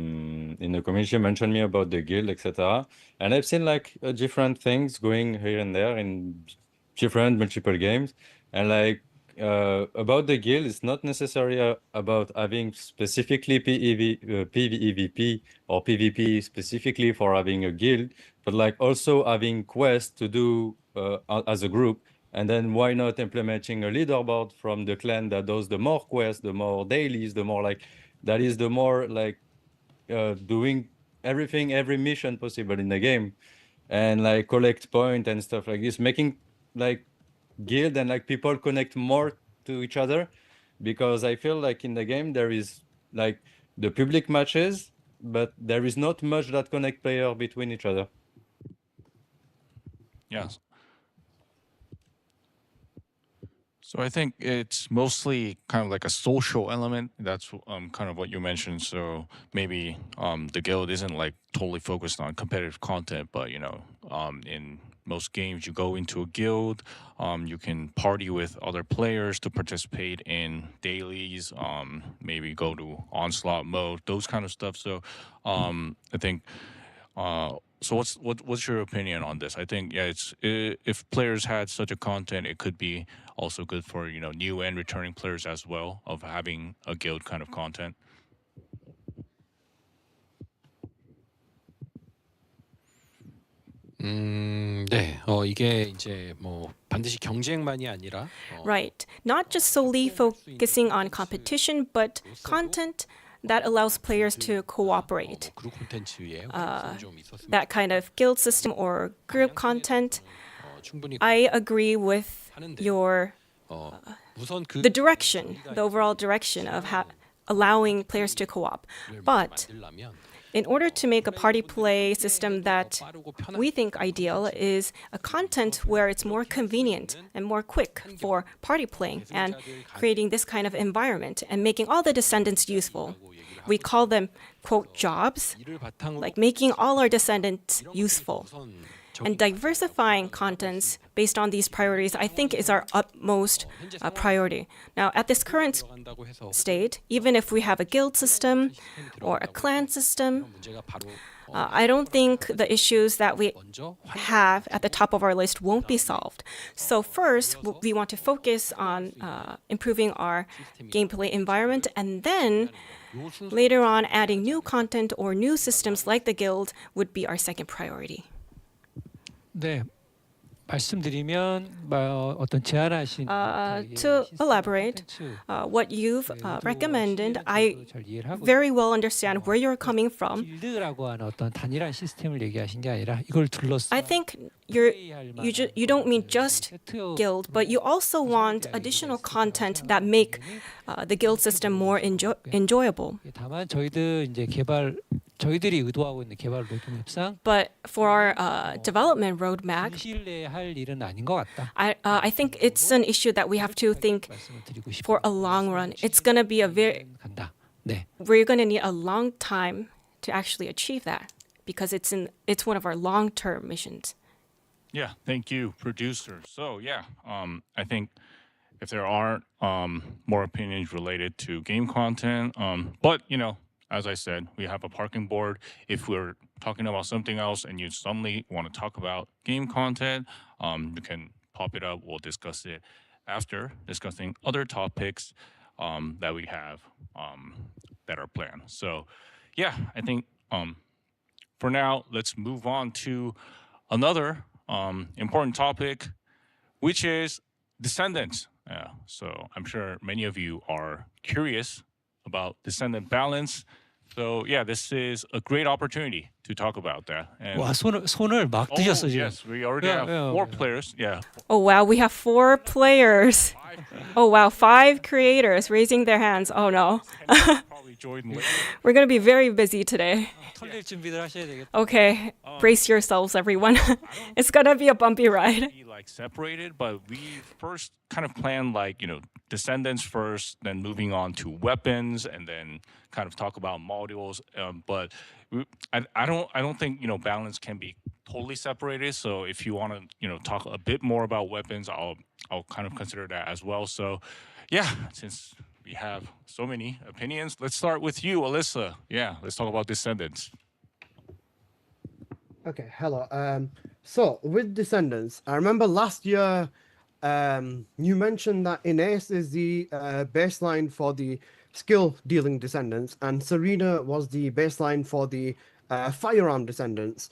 in the community mentioned me about the guild, etc. And I've seen like different things going here and there in different multiple games. And like about the guild, it's not necessarily about having specifically PvEVP or PvP specifically for having a guild, but like also having quests to do as a group. And then why not implementing a leaderboard from the clan that does the more quests, the more dailies, the more like that is the more like doing everything, every mission possible in the game, and like collect point and stuff like this, making like guild and like people connect more to each other, because I feel like in the game there is like the public matches, but there is not much that connect player between each other. Yes. So I think it's mostly kind of like a social element. That's kind of what you mentioned. So maybe the guild isn't like totally focused on competitive content, but in most games you go into a guild, you can party with other players to participate in dailies, maybe go to onslaught mode, those kind of stuff. So I think so what's your opinion on this? I think if players had such a content, it could be also good for new and returning players as well of having a guild kind of content. 네. 이게 이제 뭐 반드시 경쟁만이 아니라 Right. Not just solely focusing on competition, but content that allows players to cooperate. 그룹 콘텐츠에 좀 있었으면 That kind of guild system or group content. 충분히 I agree with your 우선 그 the direction, the overall direction of allowing players to co-op. But 만들려면 in order to make a party play system that we think ideal is a content where it's more convenient and more quick for party playing and creating this kind of environment and making all the descendants useful. We call them, quote, jobs, like making all our descendants useful. And diversifying contents based on these priorities, I think, is our utmost priority. Now, at this current state, even if we have a guild system or a clan system, I don't think the issues that we have at the top of our list won't be solved. So first, we want to focus on improving our gameplay environment, and then later on, adding new content or new systems like the guild would be our second priority. 네. 말씀드리면 어떤 제안하신 To elaborate, what you've recommended, I very well understand where you're coming from. 길드라고 하는 어떤 단일한 시스템을 얘기하신 게 아니라 이걸 둘러싸 I think you don't mean just guild, but you also want additional content that make the guild system more enjoyable. 다만 저희들이 의도하고 있는 개발 로드맵상 But for our development roadmap, 일시일내에 할 일은 아닌 것 같다. I think it's an issue that we have to think for a long run. It's going to be we're going to need a long time to actually achieve that because it's one of our long-term missions. Yeah, thank you, producer. So I think if there aren't more opinions related to game content, but as I said, we have a parking board. If we're talking about something else and you suddenly want to talk about game content, you can pop it up. We'll discuss it after discussing other topics that we have that are planned. So, I think for now, let's move on to another important topic, which is Descendant. So I'm sure many of you are curious about descendant balance. So this is a great opportunity to talk about that. And 와 손을 막 드셨어 지금. Yes, we already have 4 players. Yeah. Oh wow, we have 4 players. Oh wow, 5 creators raising their hands. Oh no. We're going to be very busy today. 털릴 준비들 하셔야 되겠다. Okay, brace yourselves, everyone. It's going to be a bumpy ride. Like separated, but we first kind of planned descendants first, then moving on to weapons, and then kind of talk about modules. But I don't think balance can be totally separated. So if you want to talk a bit more about weapons, I'll kind of consider that as well. So since we have so many opinions, let's start with you, Alyssa. Let's talk about descendants. Okay, hello. So with Descendants, I remember last year you mentioned that Ines is the baseline for the skill dealing Descendants, and Serena was the baseline for the firearm Descendants.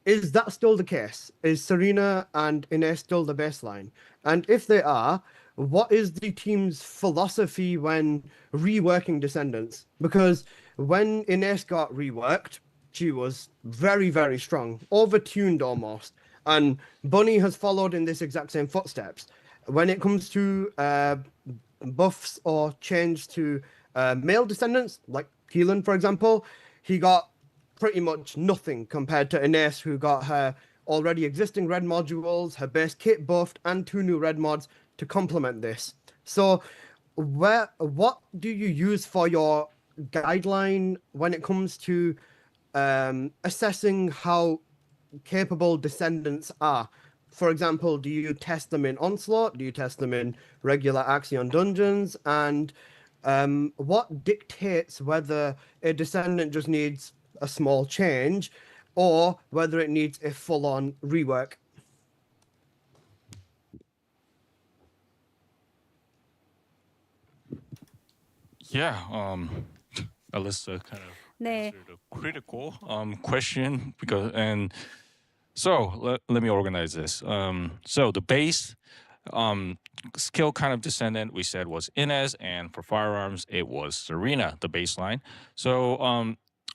Is that still the case? Is Serena and Ines still the baseline? And if they are, what is the team's philosophy when reworking Descendants? Because when Ines got reworked, she was very, very strong, overtuned almost. And Bunny has followed in this exact same footsteps. When it comes to buffs or change to male Descendants, like Keelan, for example, he got pretty much nothing compared to Ines, who got her already existing red modules, her base kit buffed, and 2 new red mods to complement this. So what do you use for your guideline when it comes to assessing how capable Descendants are? For example, do you test them in Onslaught? Do you test them in regular Axion dungeons? And what dictates whether a Descendant just needs a small change or whether it needs a full-on rework? Yeah, Alyssa kind of 네. answered a critical question so let me organize this. So the base skill kind of Descendant we said was Inez, and for firearms it was Serena, the baseline. So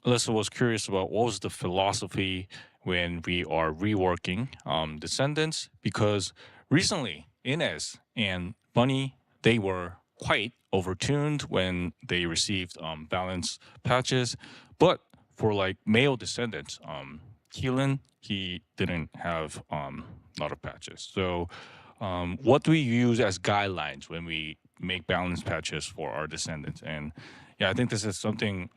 Alyssa was curious about what was the philosophy when we are reworking Descendants, because recently Inez and Bunny, they were quite overtuned when they received balance patches, but for like male Descendants, Keelan, he didn't have a lot of patches. So what do we use as guidelines when we make balance patches for our Descendants? And yeah, I think this is something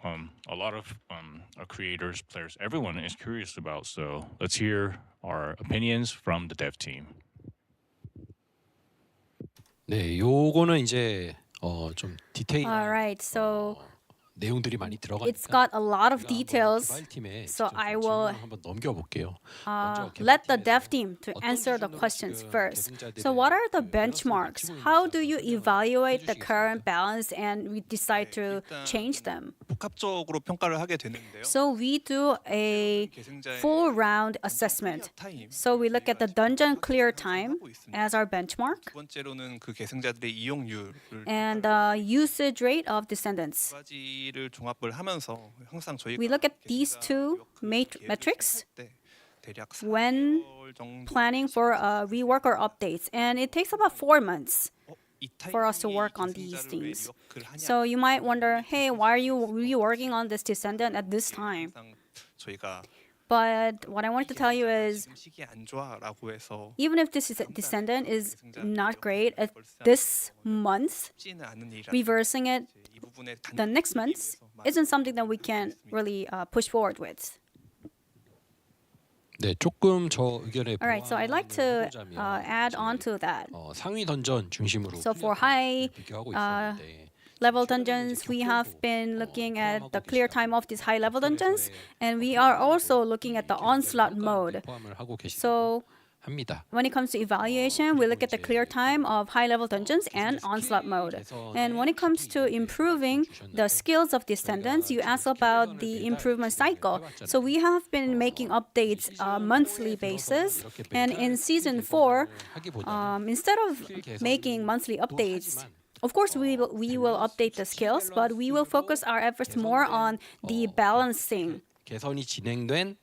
a lot of our creators, players, everyone is curious about. So let's hear our opinions from the dev team. 네, 요거는 이제 좀 디테일 All right, so 내용들이 많이 들어가니까 it's got a lot of details. 개발팀에 So 직접 I 좀 will 질문을 한번 넘겨볼게요. let the dev team to answer the questions first. So what are the benchmarks? How do you evaluate the current balance and we decide to change them? 복합적으로 평가를 하게 되는데요. So we do a full round assessment. So we look at the dungeon clear time as our benchmark 두 번째로는 그 계승자들의 이용률을 and the usage rate of Descendants. 두 가지를 종합을 하면서 항상 저희가 We look at these two metrics 대략 when 4개월 정도 planning for a rework or updates, and it takes about 4 months for us to work on these things. So you might wonder, hey, why are you reworking on this Descendant at this time? 저희가 But what I want to tell you is, 시기 안 좋아라고 해서 even if this Descendant is not great at this month, 쉽지는 않은 일이라 reversing it 이 부분에 the next month isn't something that we can really push forward with. 네, 조금 저 의견에 All right, so I'd like to add on to that. 상위 던전 중심으로 So for high 비교하고 있었는데 level dungeons, we have been looking at the clear time of these high level dungeons, and we are also looking at the onslaught mode. 포함을 하고 So 합니다. when it comes to evaluation, we look at the clear time of high level dungeons and onslaught mode. And when it comes to improving the skills of Descendants, you ask about the improvement cycle. So we have been making updates monthly basis. And in season 4, instead of making monthly updates, of course, we will update the skills, but we will focus our efforts more on the balancing. 개선이 진행된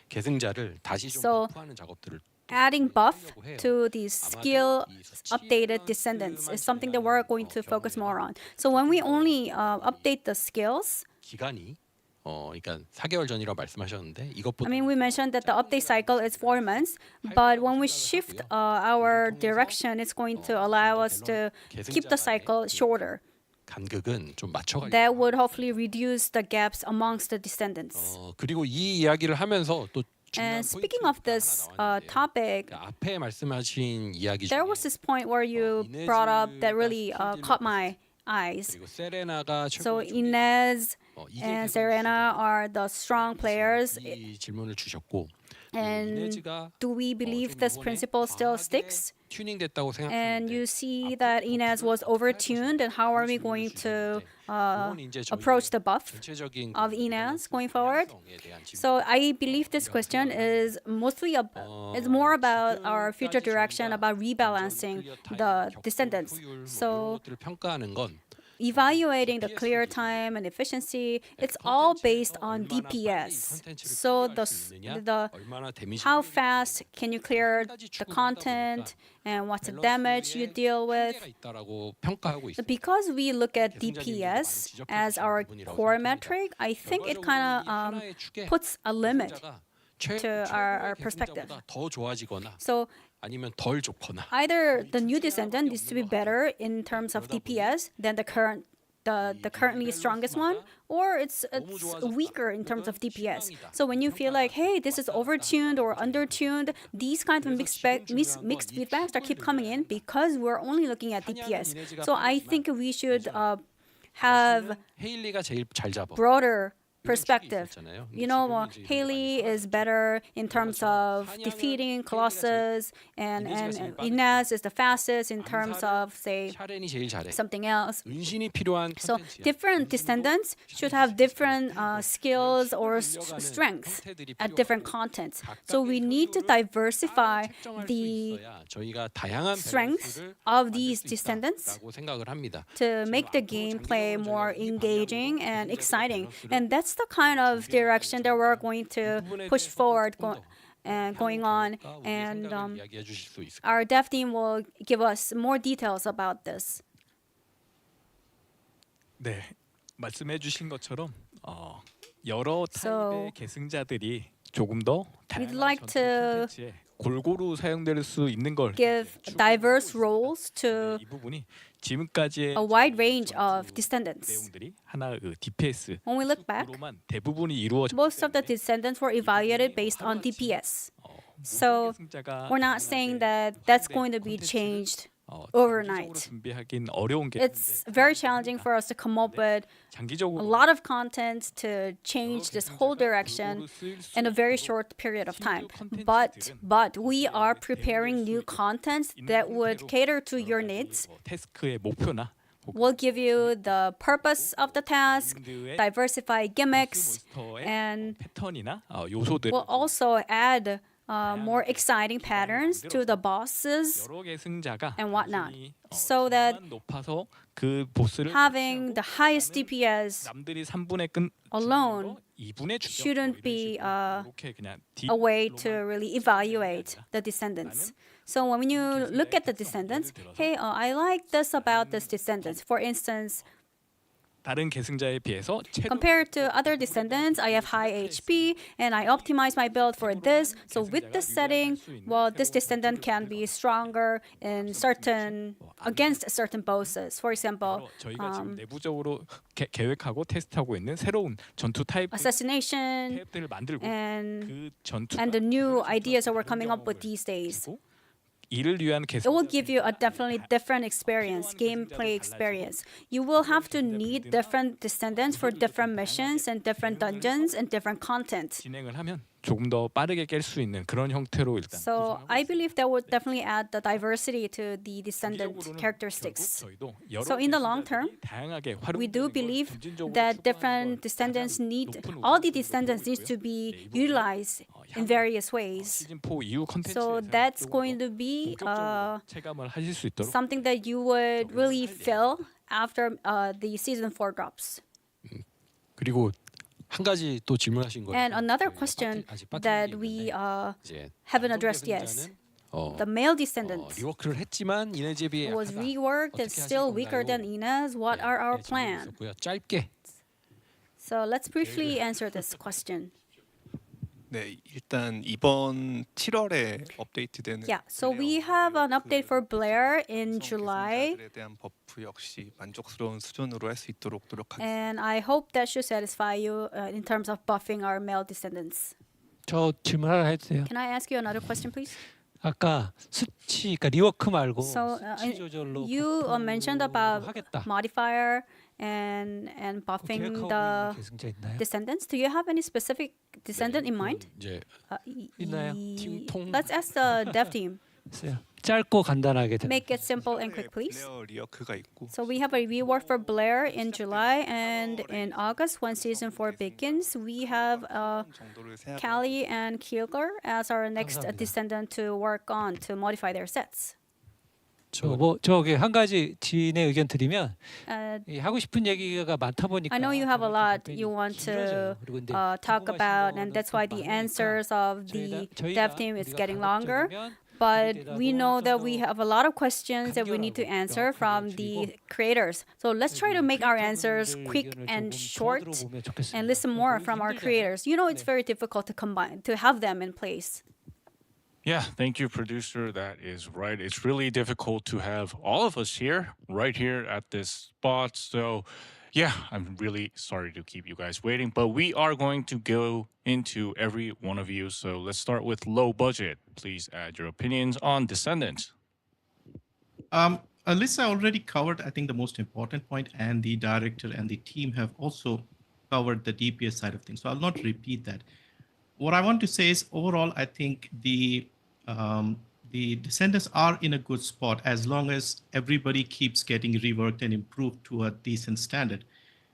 계승자를 다시 좀 So, 부하는 작업들을 adding buff to these skill updated Descendants is something that we're going to focus more on. So when we only update the skills, 기간이 그러니까 4개월 전이라고 말씀하셨는데 이것보다 I mean, we mentioned that the update cycle is 4 months, but when we shift our direction, it's going to allow us to keep the cycle shorter. 간극은 좀 맞춰가지고 That would hopefully reduce the gaps amongst the Descendants. 그리고 이 이야기를 하면서 또 And speaking of this topic, 앞에 말씀하신 이야기 there was this point where you brought up that really caught my eyes. 그리고 세레나가 So Inez and Serena are the strong players. 이 질문을 주셨고 And do we believe this principle still sticks? 튜닝됐다고 생각하는데 And you see that Inez was overtuned, and how are we going to approach the buff of Inez going forward? So I believe this question is mostly it's more about our future direction, about rebalancing the Descendants. So 평가하는 건 evaluating the clear time and efficiency, it's all based on DPS. So the how fast can you clear the content and what's the damage you deal with. Because we look at DPS as our core metric, I think it kind of puts a limit to our perspective. 더 좋아지거나 So 아니면 덜 좋거나. either the new Descendant needs to be better in terms of DPS than the currently strongest one, or it's weaker in terms of DPS. So when you feel like, hey, this is overtuned or undertuned, these kinds of mixed feedbacks that keep coming in because we're only looking at DPS. So I think we should have 헤일리가 제일 잘 잡아. broader perspective. You know, Haley is better in terms of defeating Colossus, and Inez is the fastest in terms of, say, 샤렌이 제일 잘해. something else. 은신이 필요한 So 컨텐츠야. different descendants should have different skills or strengths at different contents. So we need to diversify the 저희가 다양한 strengths of these descendants 라고 생각을 합니다. to make the gameplay more engaging and exciting. And that's the kind of direction that we're going to push forward going on. And 이야기해 주실 수 있을까요? our dev team will give us more details about this. 네, 말씀해 주신 것처럼 여러 타입의 계승자들이 조금 더 We'd 다양한 like 전투 to 콘텐츠에 골고루 사용될 수 있는 걸 give diverse roles to 이 부분이 지금까지의 a wide range of descendants. 내용들이 하나 DPS When we look back, 로만 대부분이 이루어져 most of the descendants were evaluated based on DPS. So we're not saying that that's going to be changed overnight. 준비하긴 어려운 게 It's very challenging for us to come up with a 장기적으로 lot of content to change this whole direction in a very short period of time. But we are preparing new content that would cater to your needs. 태스크의 목표나 We'll give you the purpose of the task, diversify gimmicks, and 패턴이나 요소들 we'll also add more exciting patterns to the bosses 여러 계승자가 and whatnot, so that 높아서 그 보스를 having the highest DPS 남들이 3분의 끈 alone 2분의 shouldn't be 이렇게 그냥 a way to really evaluate the descendants. So when you look at the descendants, hey, I like this about this descendants. For instance, 다른 계승자에 비해서 compared to other descendants, I have high HP and I optimize my build for this. So with this setting, well, this descendant can be stronger in against certain bosses. For example, 저희가 지금 내부적으로 계획하고 테스트하고 있는 새로운 전투 타입 assassination 타입들을 만들고 and 그 전투 the new ideas that we're coming up with these days. 이를 위한 It will give you a definitely different experience, gameplay experience. You will have to need different descendants for different missions and different dungeons and different content. 진행을 하면 조금 더 빠르게 깰 수 있는 그런 형태로 일단 So I believe that would definitely add the diversity to the descendant characteristics. So in the long term, we do believe that different descendants all the descendants need to be utilized in various ways. 시즌4 이후 So 컨텐츠에서 that's going to be 체감을 하실 수 있도록 something that you would really feel after the season 4 drops. 그리고 한 가지 또 질문하신 거. And another question that we haven't addressed yet. The male descendant 리워크를 했지만 이네즈에 비해 was reworked and still weaker than Inez. What are our plans? 짧게. So let's briefly answer this question. 네, 일단 이번 7월에 업데이트되는 Yeah, so we have an update for Blair in July. 계승자들에 대한 버프 역시 만족스러운 수준으로 할 수 있도록 노력하겠습니다. And I hope that should satisfy you in terms of buffing our male descendants. 저 질문 하나 해도 돼요? Can I ask you another question, please? 아까 수치, 그러니까 리워크 말고 So 수치 조절로 you mentioned about 하겠다. modifier and buffing the 계승자 있나요? descendants. Do you have any specific descendant in mind? 이제 있나요? Let's ask the dev team. 있어요. 짧고 간단하게. Make it simple and quick, please. 블레어 리워크가 있고 So we have a rework for Blair in July, and in August, when season 4 begins, we have Callie and Kilgore as our next descendant to work on to modify their sets. 저기 한 가지 지인의 의견 드리면 하고 싶은 얘기가 많다 보니까 I know you have a lot you want to talk about, and that's why the answers of the dev team is getting longer. but we know that we have a lot of questions that we need to answer from the creators. So let's try to make our answers quick and short and listen more from our creators. You know, it's very difficult to have them in place. Yeah, thank you, producer. That is right. It's really difficult to have all of us here, right here at this spot. So, yeah, I'm really sorry to keep you guys waiting, but we are going to go into every one of you. So let's start with low budget. Please add your opinions on Descendant. Alyssa already covered, I think, the most important point, and the director and the team have also covered the DPS side of things. So I'll not repeat that. What I want to say is, overall, I think the Descendants are in a good spot as long as everybody keeps getting reworked and improved to a decent standard.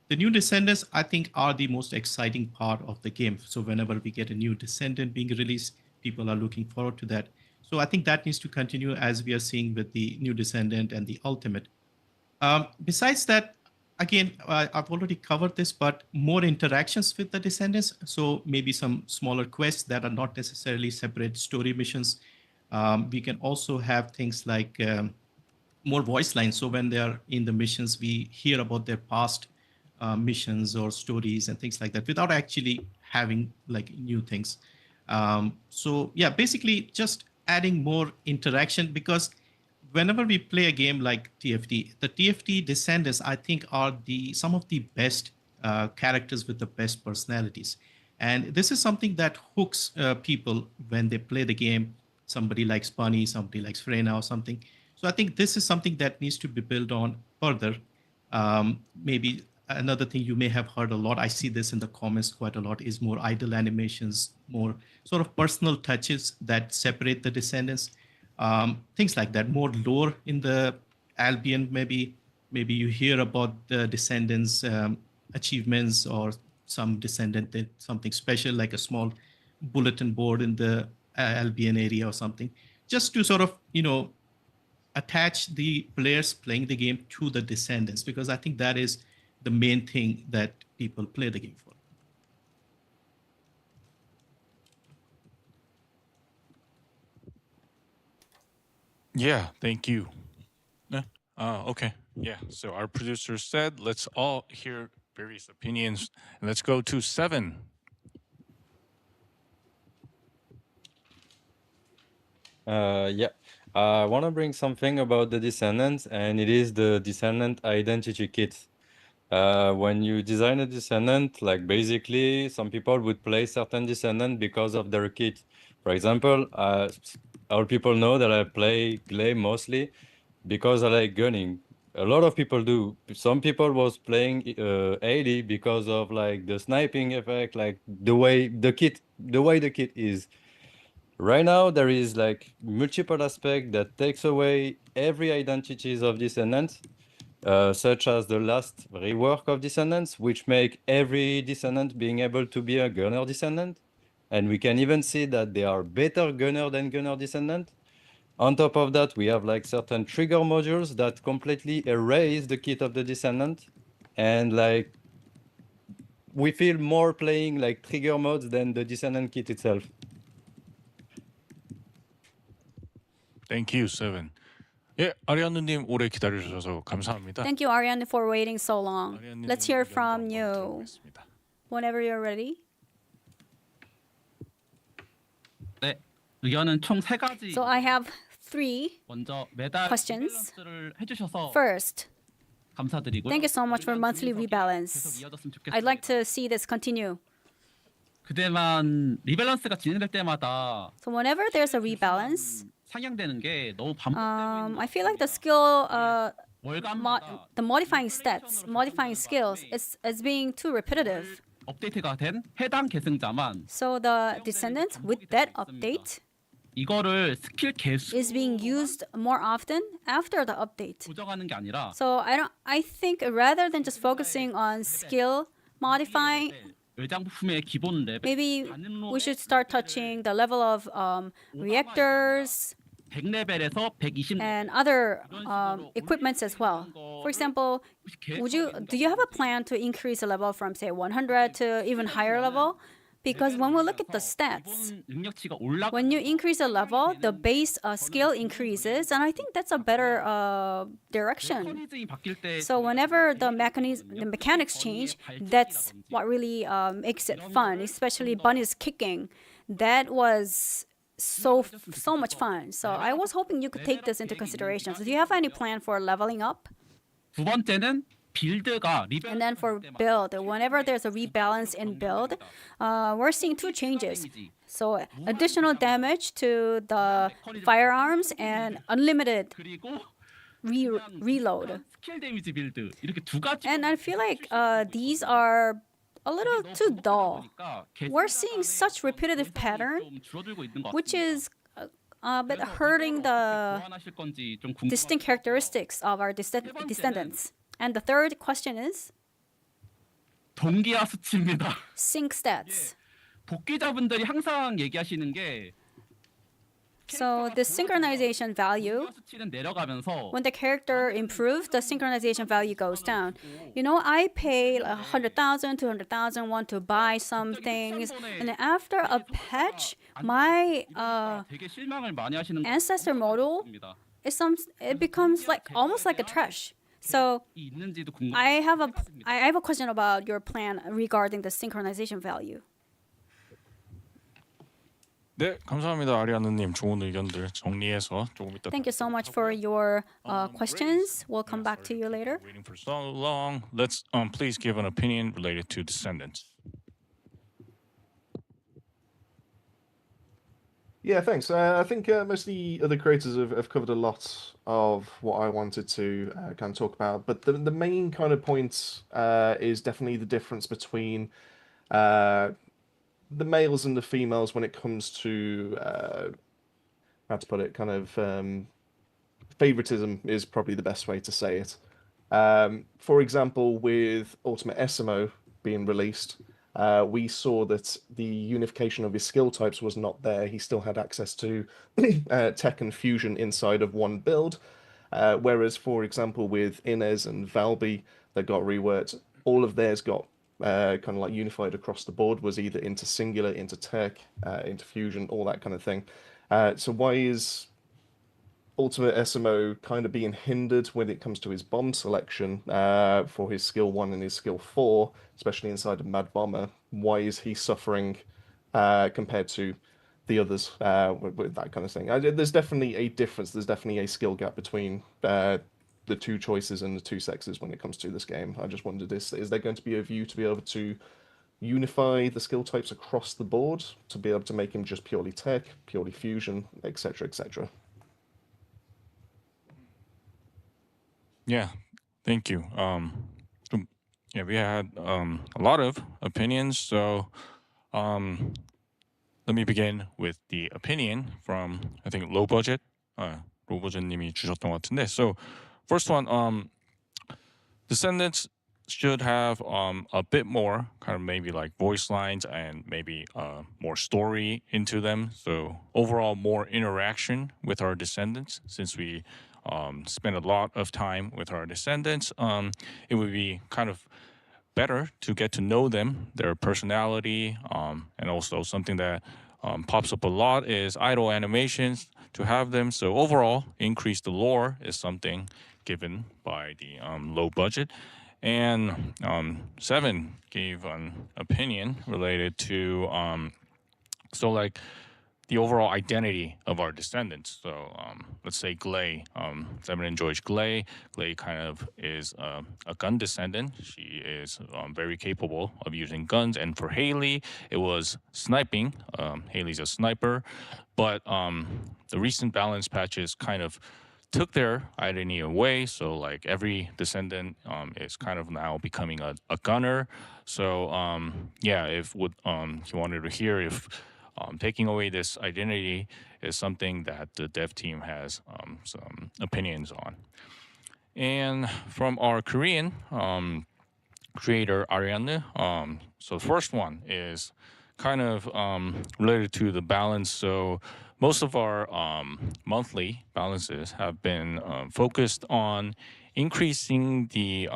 The new Descendants, I think, are the most exciting part of the game. So whenever we get a new Descendant being released, people are looking forward to that. So I think that needs to continue as we are seeing with the new Descendant and the Ultimate. Besides that, again, I've already covered this, but more interactions with the Descendants. So maybe some smaller quests that are not necessarily separate story missions. We can also have things like more voice lines. So when they are in the missions, we hear about their past missions or stories and things like that without actually having like new things. So yeah, basically just adding more interaction, because whenever we play a game like TFT, the TFT Descendants, I think, are some of the best characters with the best personalities. And this is something that hooks people when they play the game. Somebody likes Bunny, somebody likes Freyna or something. So I think this is something that needs to be built on further. Maybe another thing you may have heard a lot, I see this in the comments quite a lot, is more idle animations, more sort of personal touches that separate the Descendants. Things like that, more lore in the Albion. Maybe you hear about the Descendants achievements, or some Descendant did something special, like a small bulletin board in the Albion area or something, just to sort of, attach the players playing the game to the Descendants, because I think that is the main thing that people play the game for. Yeah, thank you. Okay. Yeah, so our producer said, let's all hear various opinions, and let's go to 7. Yeah, I want to bring something about the Descendants, and it is the Descendant Identity Kit. When you design a Descendant, like basically some people would play certain Descendant because of their kit. For example, all people know that I play Glaive mostly because I like gunning. A lot of people do. Some people was playing 80 because of like the sniping effect, like the way the kit is. Right now, there is like multiple aspects that takes away every identities of Descendants, such as the last rework of Descendants, which make every Descendant being able to be a Gunner Descendant. And we can even see that they are better Gunner than Gunner Descendant. On top of that, we have like certain trigger modules that completely erase the kit of the Descendant. And like, we feel more playing like trigger modes than the Descendant kit itself. Thank you, 7. 예, 아리아누님 오래 기다려주셔서 감사합니다. Thank you, Ariane, for waiting so long. Let's hear from you whenever you're ready. 네, 의견은 총 3가지. So I have 3 먼저 매달 questions. 리밸런스를 해주셔서 First, 감사드리고요. thank you so much for monthly rebalance. I'd like to see this continue. 그때만 리밸런스가 진행될 때마다 So whenever there's a rebalance, 상향되는 게 너무 I feel like the skill, the modifying stats, modifying skills, is being too repetitive. 업데이트가 된 해당 계승자만 So the Descendant, with that update, 이거를 스킬 개수 is being used more often after the update. 조정하는 게 아니라 So I think rather than just focusing on skill modifying, 외장 부품의 기본 레벨 maybe we should start touching the level of reactors 100레벨에서 120 and other equipments as well. For example, do you have a plan to increase the level from say 100 to even higher level? Because when we look at the stats, when you increase a level, the base skill increases, and I think that's a better direction. So whenever the mechanics change, that's what really makes it fun, especially Bunny's kicking. That was so much fun. So I was hoping you could take this into consideration. So do you have any plan for leveling up? 두 번째는 빌드가 And then for build, whenever there's a rebalance in build, we're seeing two changes. So additional damage to the firearms and unlimited reload. 스킬 데미지 빌드 이렇게 두 가지. And I feel like these are a little too dull. We're seeing such repetitive pattern, which is a bit hurting the distinct characteristics of our descendants. And the third question is 동기화 수치입니다. sync stats. 복귀자분들이 항상 얘기하시는 게 So the synchronization value, 수치는 내려가면서 when the character improves, the synchronization value goes down. You know, I pay 100,000, 200,000, want to buy some things, and then after a patch, my 되게 실망을 많이 하시는 ancestor model it becomes like almost like a trash. So 있는지도 궁금. I have a question about your plan regarding the synchronization value. 네, 감사합니다. 아리아느님 좋은 의견들 정리해서 조금 이따. Thank you so much for your questions. We'll come back to you later. Waiting for so long. Let's please give an opinion related to Descendants. Yeah, thanks. I think most of the other creators have covered a lot of what I wanted to kind of talk about, but the main kind of point is definitely the difference between the males and the females when it comes to how to put it, kind of favoritism is probably the best way to say it. For example, with Ultimate SMO being released, we saw that the unification of his skill types was not there. He still had access to tech and fusion inside of one build, whereas, for example, with Inez and Valby that got reworked, all of theirs got kind of like unified across the board, was either into singular, into tech, into fusion, all that kind of thing. So why is Ultimate SMO kind of being hindered when it comes to his bomb selection for his skill 1 and his skill 4, especially inside of Mad Bomber? Why is he suffering compared to the others with that kind of thing? There's definitely a difference. There's definitely a skill gap between the two choices and the two sexes when it comes to this game. I just wondered, is there going to be a view to be able to unify the skill types across the board to be able to make him just purely tech, purely fusion, etc., etc.? Yeah, thank you. Yeah, we had a lot of opinions. So let me begin with the opinion from, I think, Low Budget. Low Budget님이 주셨던 것 같은데. So first one, Descendants should have a bit more kind of maybe like voice lines and maybe more story into them. So overall, more interaction with our Descendants, since we spend a lot of time with our Descendants. It would be kind of better to get to know them, their personality, and also something that pops up a lot is idle animations to have them. So overall, increase the lore is something given by the low budget. And Seven gave an opinion related to so like the overall identity of our Descendants. So let's say Glay. Seven enjoys Glay. Glay kind of is a gun descendant. She is very capable of using guns. And for Haley, it was sniping. Haley's a sniper. But the recent balance patches kind of took their identity away. So like every Descendant is kind of now becoming a gunner. So yeah, if you wanted to hear if taking away this identity is something that the dev team has some opinions on. And from our Korean creator, Ariane, so the first one is kind of related to the balance. So most of our monthly balances have been focused on increasing the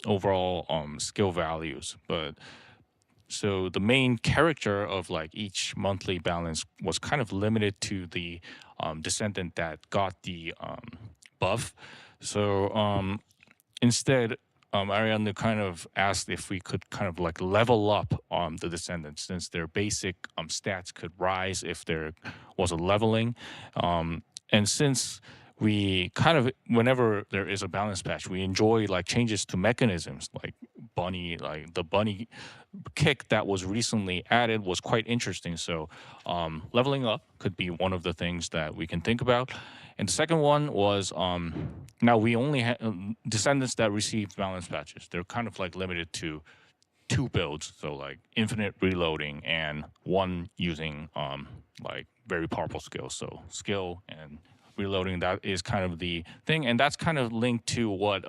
overall skill values, but so the main character of like each monthly balance was kind of limited to the descendant that got the buff. So instead, Ariana kind of asked if we could kind of like level up the descendants, since their basic stats could rise if there was a leveling. And since we kind of, whenever there is a balance patch, we enjoy like changes to mechanisms, like the bunny kick that was recently added was quite interesting. So leveling up could be one of the things that we can think about. And the second one was now we only have descendants that receive balance patches. They're kind of like limited to 2 builds, so like infinite reloading and one using like very powerful skills. So skill and reloading, that is kind of the thing, and that's kind of linked to what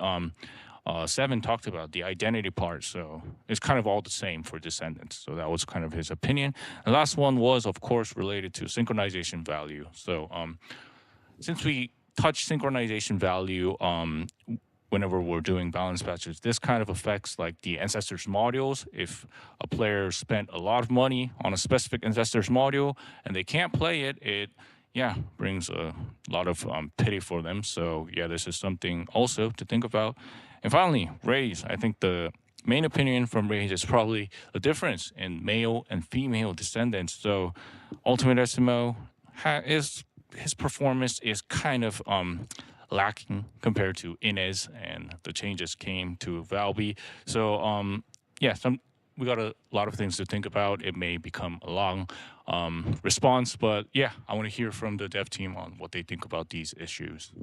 Seven talked about, the identity part. So it's kind of all the same for descendants. So that was kind of his opinion. The last one was, of course, related to synchronization value. So since we touch synchronization value whenever we're doing balance patches, this kind of affects like the ancestors modules. If a player spent a lot of money on a specific ancestors module and they can't play it, it brings a lot of pity for them. So this is something also to think about. And finally, raise. I think the main opinion from raise is probably the difference in male and female descendants. So Ultimate SMO his performance is kind of lacking compared to Inez, and the changes came to Valby. So we got a lot of things to think about. It may become a long response, but I want to hear from the dev team on what they think about these issues.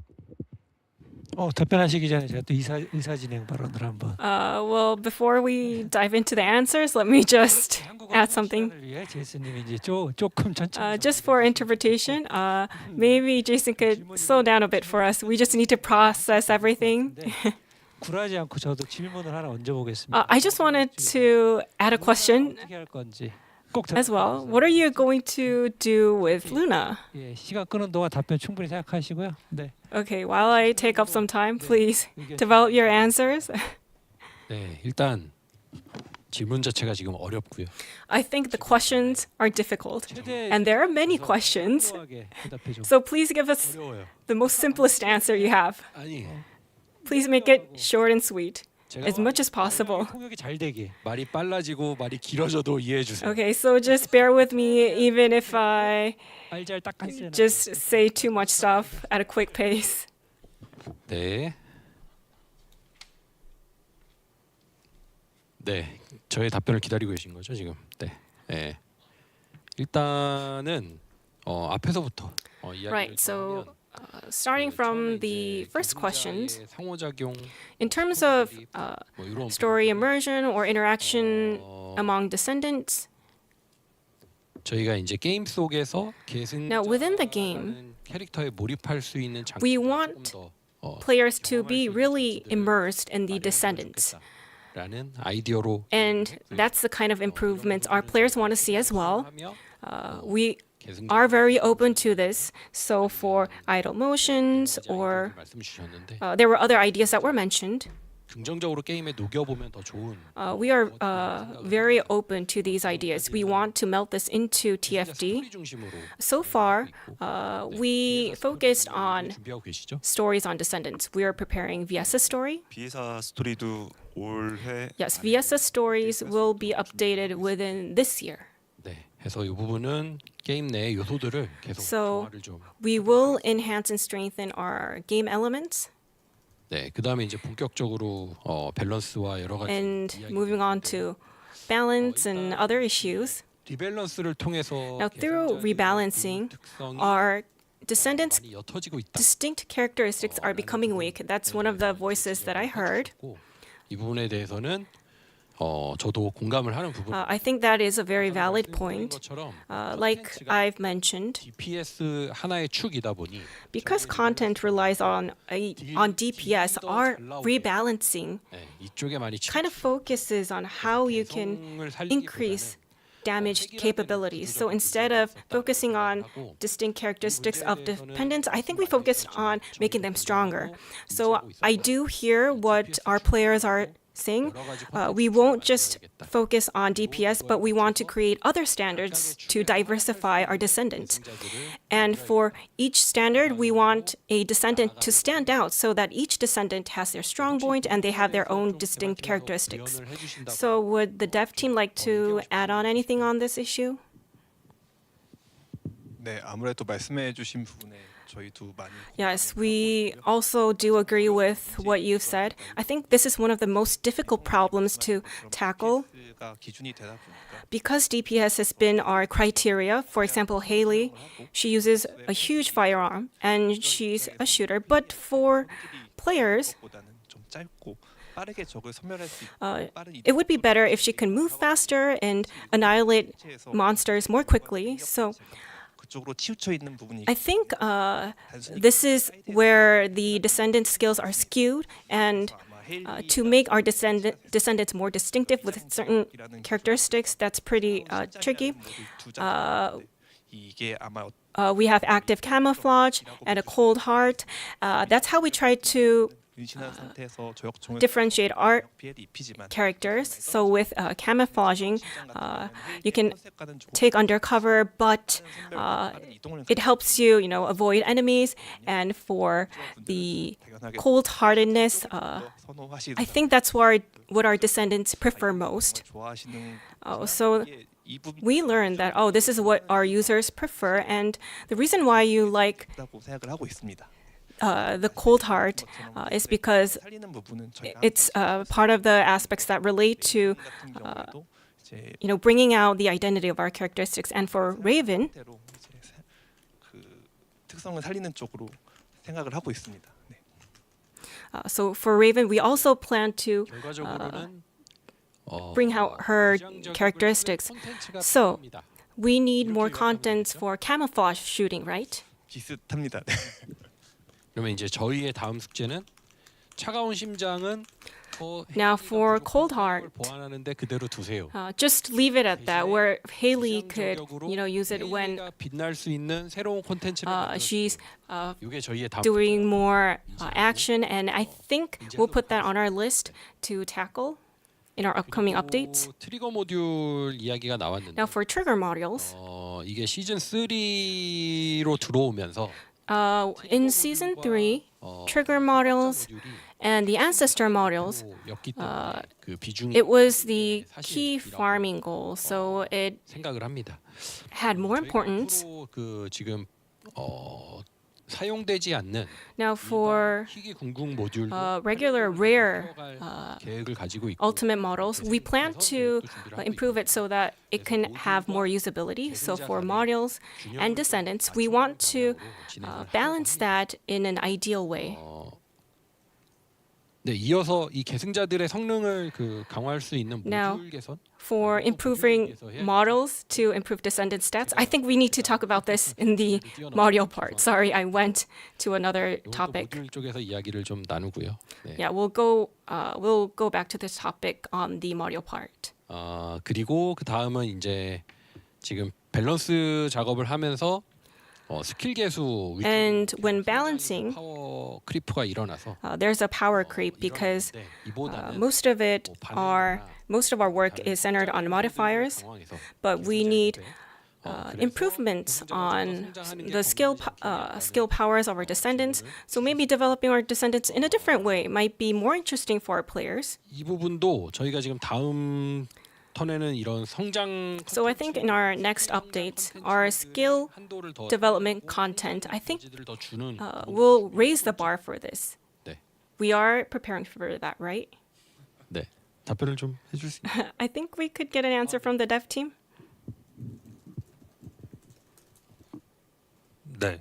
답변하시기 전에 제가 또 의사 진행 발언을 한번. Well, before we dive into the answers, let me just add something. 제이슨님이 이제 조금 천천히. Just for interpretation, maybe Jason could slow down a bit for us. We just need to process everything. 굴하지 않고 저도 질문을 하나 얹어보겠습니다. I just wanted to add a question 어떻게 할 건지. as well. What are you going to do with Luna? 예, 시간 끄는 동안 답변 충분히 생각하시고요. 네. Okay, while I take up some time, please develop your answers. 네, 일단 질문 자체가 지금 어렵고요. I think the questions are difficult, and there are many questions. So please give us the most simplest answer you have. 아니, Please make it short and sweet, as much as possible. 통역이 잘 되게. 말이 빨라지고 말이 길어져도 이해해 주세요. Okay, so just bear with me even if I 알잘 닦았어요. just say too much stuff at a quick pace. 네. 네, 저의 답변을 기다리고 계신 거죠 지금. 네. 네. 일단은 앞에서부터 이야기를 Right, so starting from the first questions, 상호작용 in terms of story immersion or interaction among descendants, 저희가 이제 게임 속에서 now within the game, 캐릭터에 몰입할 수 있는 we want players to be really immersed in the descendants. 라는 아이디어로 And that's the kind of improvements our players want to see as well. We are very open to this. So for idle motions or there were other ideas that were mentioned. 긍정적으로 게임에 녹여보면 더 좋은. We are very open to these ideas. We want to melt this into TFD. So far, we focused on stories on descendants. We are preparing VS's story. 비에사 스토리도 올해. Yes, VS's stories will be updated within this year. 네, 해서 이 부분은 게임 내 요소들을 계속 So 조화를 좀. we will enhance and strengthen our game elements. 네, 그다음에 이제 본격적으로 밸런스와 여러 가지 And moving on to balance and other issues. 리밸런스를 통해서 Now, through rebalancing, our descendants' 많이 옅어지고 있다. distinct characteristics are becoming weak. That's one of the voices that I heard. 이 bu분에 대해서는 저도 공감을 하는 부분. I think that is a very valid point. Like I've mentioned, DPS 하나의 축이다 보니 because content relies on DPS, our rebalancing 이쪽에 많이 kind of focuses on how you can increase damage capabilities. So instead of focusing on distinct characteristics of dependents, I think we focused on making them stronger. So I do hear what our players are saying, we won't just focus on DPS, but we want to create other standards to diversify our descendants. And for each standard, we want a descendant to stand out so that each descendant has their strong point and they have their own distinct characteristics. So would the dev team like to add on anything on this issue? 네, 아무래도 말씀해 주신 부분에 저희도 많이 Yes, we also do agree with what you've said. I think this is one of the most difficult problems to tackle. 가 기준이 되다 보니까 Because DPS has been our criteria, for example, Haley, she uses a huge firearm and she's a shooter. But for players, 보다는 좀 짧고 빠르게 적을 섬멸할 수 있고 빠른 it would be better if she can move faster and annihilate monsters more quickly. So 그쪽으로 치우쳐 있는 부분이 I think this is where the descendant skills are skewed, and to make our descendants more distinctive with certain characteristics, that's pretty tricky. 이게 아마 We have active camouflage and a cold heart. That's how we try to 은신한 상태에서 저역총을 differentiate our 피해를 입히지만 characters. So with camouflaging, you can take undercover, but it helps you, avoid enemies. And for the cold-heartedness, I think that's what our descendants prefer most. So we learned that, this is what our users prefer, and the reason why you like 생각을 하고 있습니다. the cold heart is because it's part of the aspects that relate to, bringing out the identity of our characteristics. And for Raven, 그 특성을 살리는 쪽으로 생각을 하고 있습니다. 네. so for Raven, we also plan to bring out her characteristics. So we need more contents for camouflage shooting, right? 비슷합니다. 네. 그러면 이제 저희의 다음 숙제는 차가운 심장은 Now for cold heart, 보완하는데 그대로 두세요. just leave it at that, where Haley could, use it when 빛날 수 있는 새로운 콘텐츠를 she's 이게 저희의 다음 doing more action, and I think we'll put that on our list to tackle in our upcoming updates. 트리거 모듈 이야기가 나왔는데 Now for trigger modules, 이게 시즌 3로 들어오면서 in season 3, trigger modules and the ancestor modules, it was the key farming goal, so it 생각을 합니다. had more importance. 그 지금 사용되지 않는 Now for 희귀 궁극 모듈 regular rare 계획을 가지고 있고 ultimate models, we plan to improve it so that it can have more usability. So for modules and descendants, we want to balance that in an ideal way. 네, 이어서 이 계승자들의 성능을 강화할 수 있는 Now, 모듈 개선 for improving models to improve descendant stats, I think we need to talk about this in the module part. Sorry, I went to another topic. 모듈 쪽에서 이야기를 좀 나누고요. 네. Yeah, we'll go back to this topic on the module part. 그리고 그 다음은 이제 지금 밸런스 작업을 하면서 스킬 개수 And when balancing, 파워 크리프가 일어나서 there's a power creep because most of our work is centered on modifiers, but we need improvements on the skill powers of our descendants. So maybe developing our descendants in a different way might be more interesting for our players. 이 부분도 저희가 지금 다음 턴에는 이런 성장 So I think in our next updates, our skill development content, I think will raise the bar for this. 네. We are preparing for that, right? 네. 답변을 좀 해줄 수 있나요? I think we could get an answer from the dev team. 네.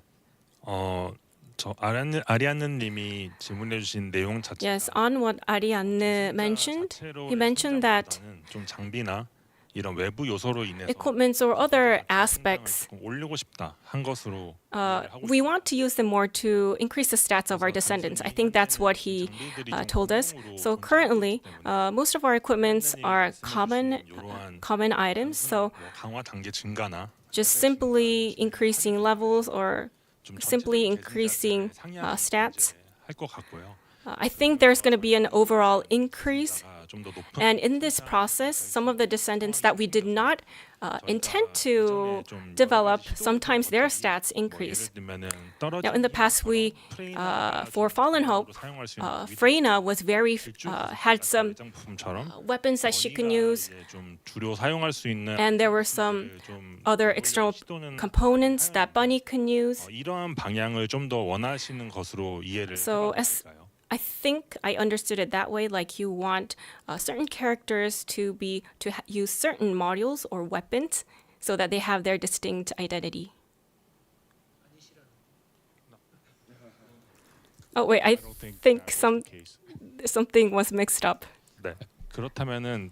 저 아리아느님이 질문해주신 내용 자체가 Yes, on what Arianne mentioned, he mentioned that 좀 장비나 이런 외부 요소로 인해서 equipments or other aspects, 올리고 싶다 한 것으로 we want to use them more to increase the stats of our descendants. I think that's what he told us. So currently, most of our equipments are common items. So 강화 단계 증가나 just simply increasing levels or simply increasing stats. 할 것 같고요. I think there's going to be an overall increase And in this process, some of the descendants that we did not intend to develop, sometimes their stats increase. Now, in the past, for Fallen Hope, Freyna was had some weapons that she can use, and there were some other external components that Bunny can use. So I think I understood it that way, like you want certain characters to use certain modules or weapons so that they have their distinct identity. Oh wait, I think something was mixed up. 네. 그렇다면은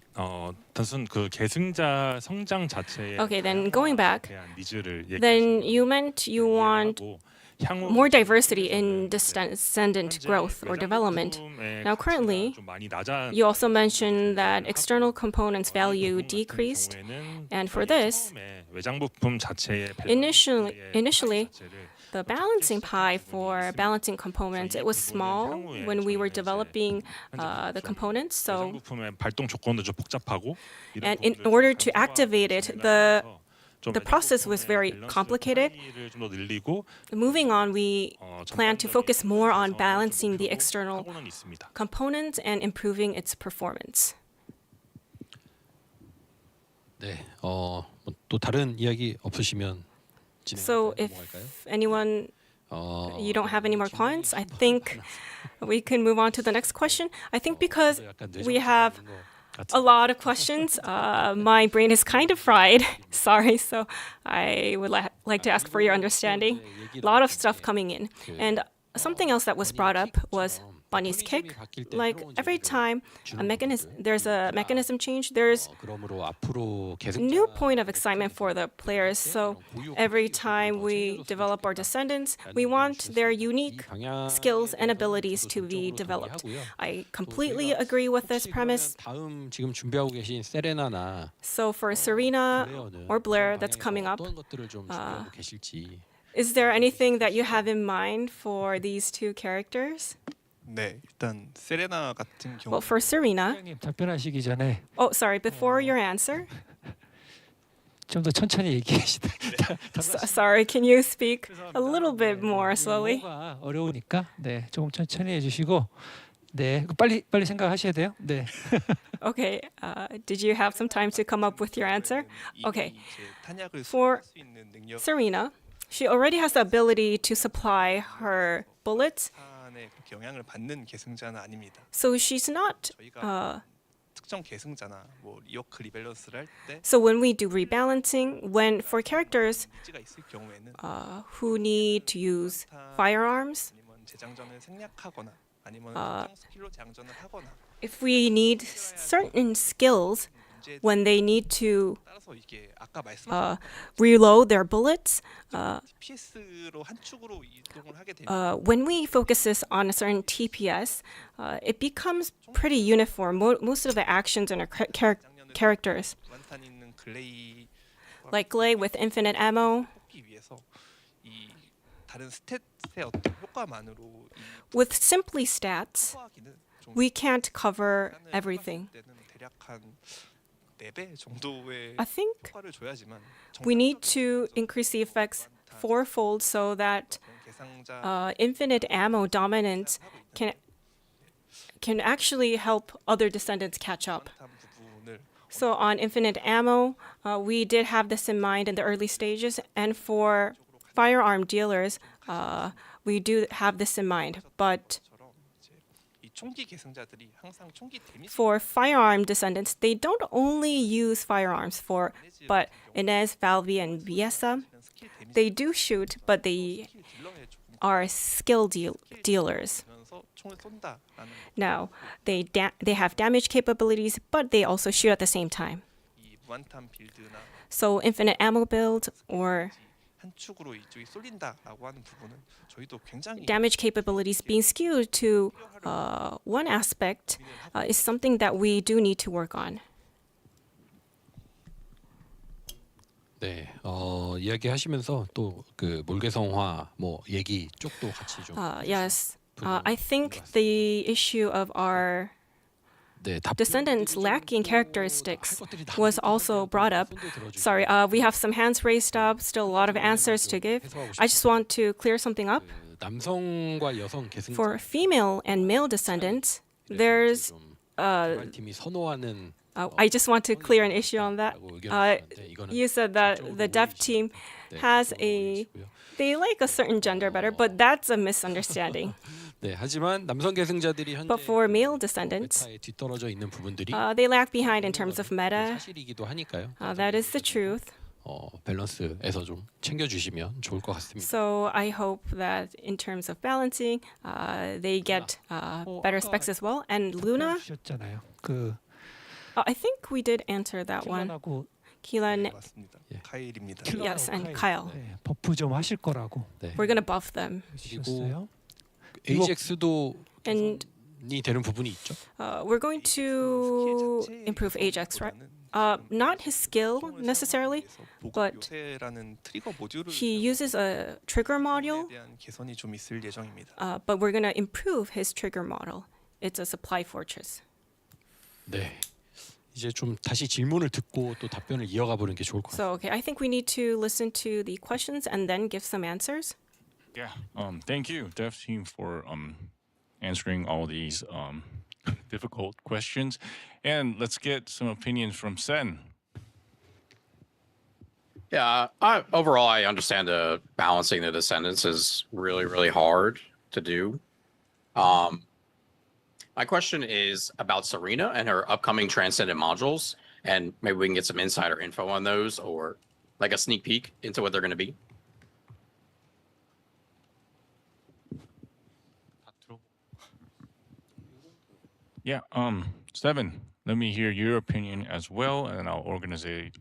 단순 그 계승자 성장 자체에 Okay, then going back, 대한 니즈를 then you meant you want more diversity in descendant growth or development. Now, currently, you also mentioned that external components value decreased, and for this, initially, the balancing pie for balancing components, it was small when we were developing the components. So, and in order to activate it, the process was very complicated. Moving on, we plan to focus more on balancing the external components and improving its performance. 네, 또 다른 이야기 없으시면 So if anyone, you don't have any more comments, I think we can move on to the next question. I think because we have a lot of questions, my brain is kind of fried. Sorry, so I would like to ask for your understanding. A lot of stuff coming in. And something else that was brought up was Bunny's kick. Like every time there's a mechanism change, there's a new point of excitement for the players. So every time we develop our descendants, we want their unique skills and abilities to be developed. I completely agree with this premise. So for Serena or Blair that's coming up, is there anything that you have in mind for these two characters? 네, 일단 세레나 같은 경우. Well, for Serena. 답변하시기 전에. Oh, sorry. Before your answer. 좀 더 천천히 얘기하시다. Sorry, can you speak a little bit more slowly? 어려우니까 네, 조금 천천히 해주시고, 네, 빨리 생각하셔야 돼요. 네. Okay. Did you have some time to come up with your answer? Okay. For Serena, she already has the ability to supply her bullets. 영향을 받는 계승자는 아닙니다. So she's not. 특정 계승자나 뭐 리워크 리밸런스를 할 때. So when we do rebalancing, for characters who need to use firearms, 재장전을 생략하거나 아니면 스킬로 재장전을 하거나. If we need certain skills when they need to reload their bullets, when we focus this on a certain TPS, it becomes pretty uniform. Most of the actions in our characters, like Glay with infinite ammo, with simply stats, we can't cover everything. I think we need to increase the effects fourfold so that infinite ammo dominance can actually help other descendants catch up. So on infinite ammo, we did have this in mind in the early stages, and for firearm dealers, we do have this in mind. But for firearm descendants, they don't only use firearms but Inez, Valvi, and Biesa, they do shoot, but they are skill dealers. Now, they have damage capabilities, but they also shoot at the same time. So infinite ammo build or damage capabilities being skewed to one aspect is something that we do need to work on. 네, 이야기하시면서 또 그 몰개성화 뭐 얘기 쪽도 같이 좀. Yes, I think the issue of our Descendant's lacking characteristics was also brought up. Sorry, we have some hands raised up, still a lot of answers to give. I just want to clear something up. 남성과 여성 계승자 For female and male descendants, there's 팀이 선호하는 I just want to clear an issue on that. You said that the dev team has they like a certain gender better, but that's a misunderstanding. 네, 하지만 남성 계승자들이 현재 But for male descendants, 메타에 뒤떨어져 있는 부분들이 they lag behind in terms of meta. 사실이기도 하니까요. That is the truth. 밸런스에서 좀 챙겨주시면 좋을 것 같습니다. So I hope that in terms of balancing, they get better specs as well. And Luna, 주셨잖아요. 그 I think we did answer that one. Keelan, 카일입니다. yes, and Kyle. 네, 버프 좀 하실 거라고. We're gonna buff them. 주셨어요. AJAX도 And 개선이 되는 부분이 있죠. we're going to improve Ajax, right? Not his skill necessarily, but 요새라는 트리거 모듈을 he uses a trigger module. 대한 개선이 좀 있을 예정입니다. But we're gonna improve his trigger model. It's a supply fortress. 네. 이제 좀 다시 질문을 듣고 또 답변을 이어가 보는 게 좋을 것 같아요. So okay, I think we need to listen to the questions and then give some answers. Yeah. Thank you, Dev Team, for answering all these difficult questions. And let's get some opinions from Sen. Yeah, overall, I understand balancing the Descendants is really, really hard to do. My question is about Serena and her upcoming Transcendent modules, and maybe we can get some insider info on those, or like a sneak peek into what they're going to be. Yeah. Seven. Let me hear your opinion as well, and I'll organize it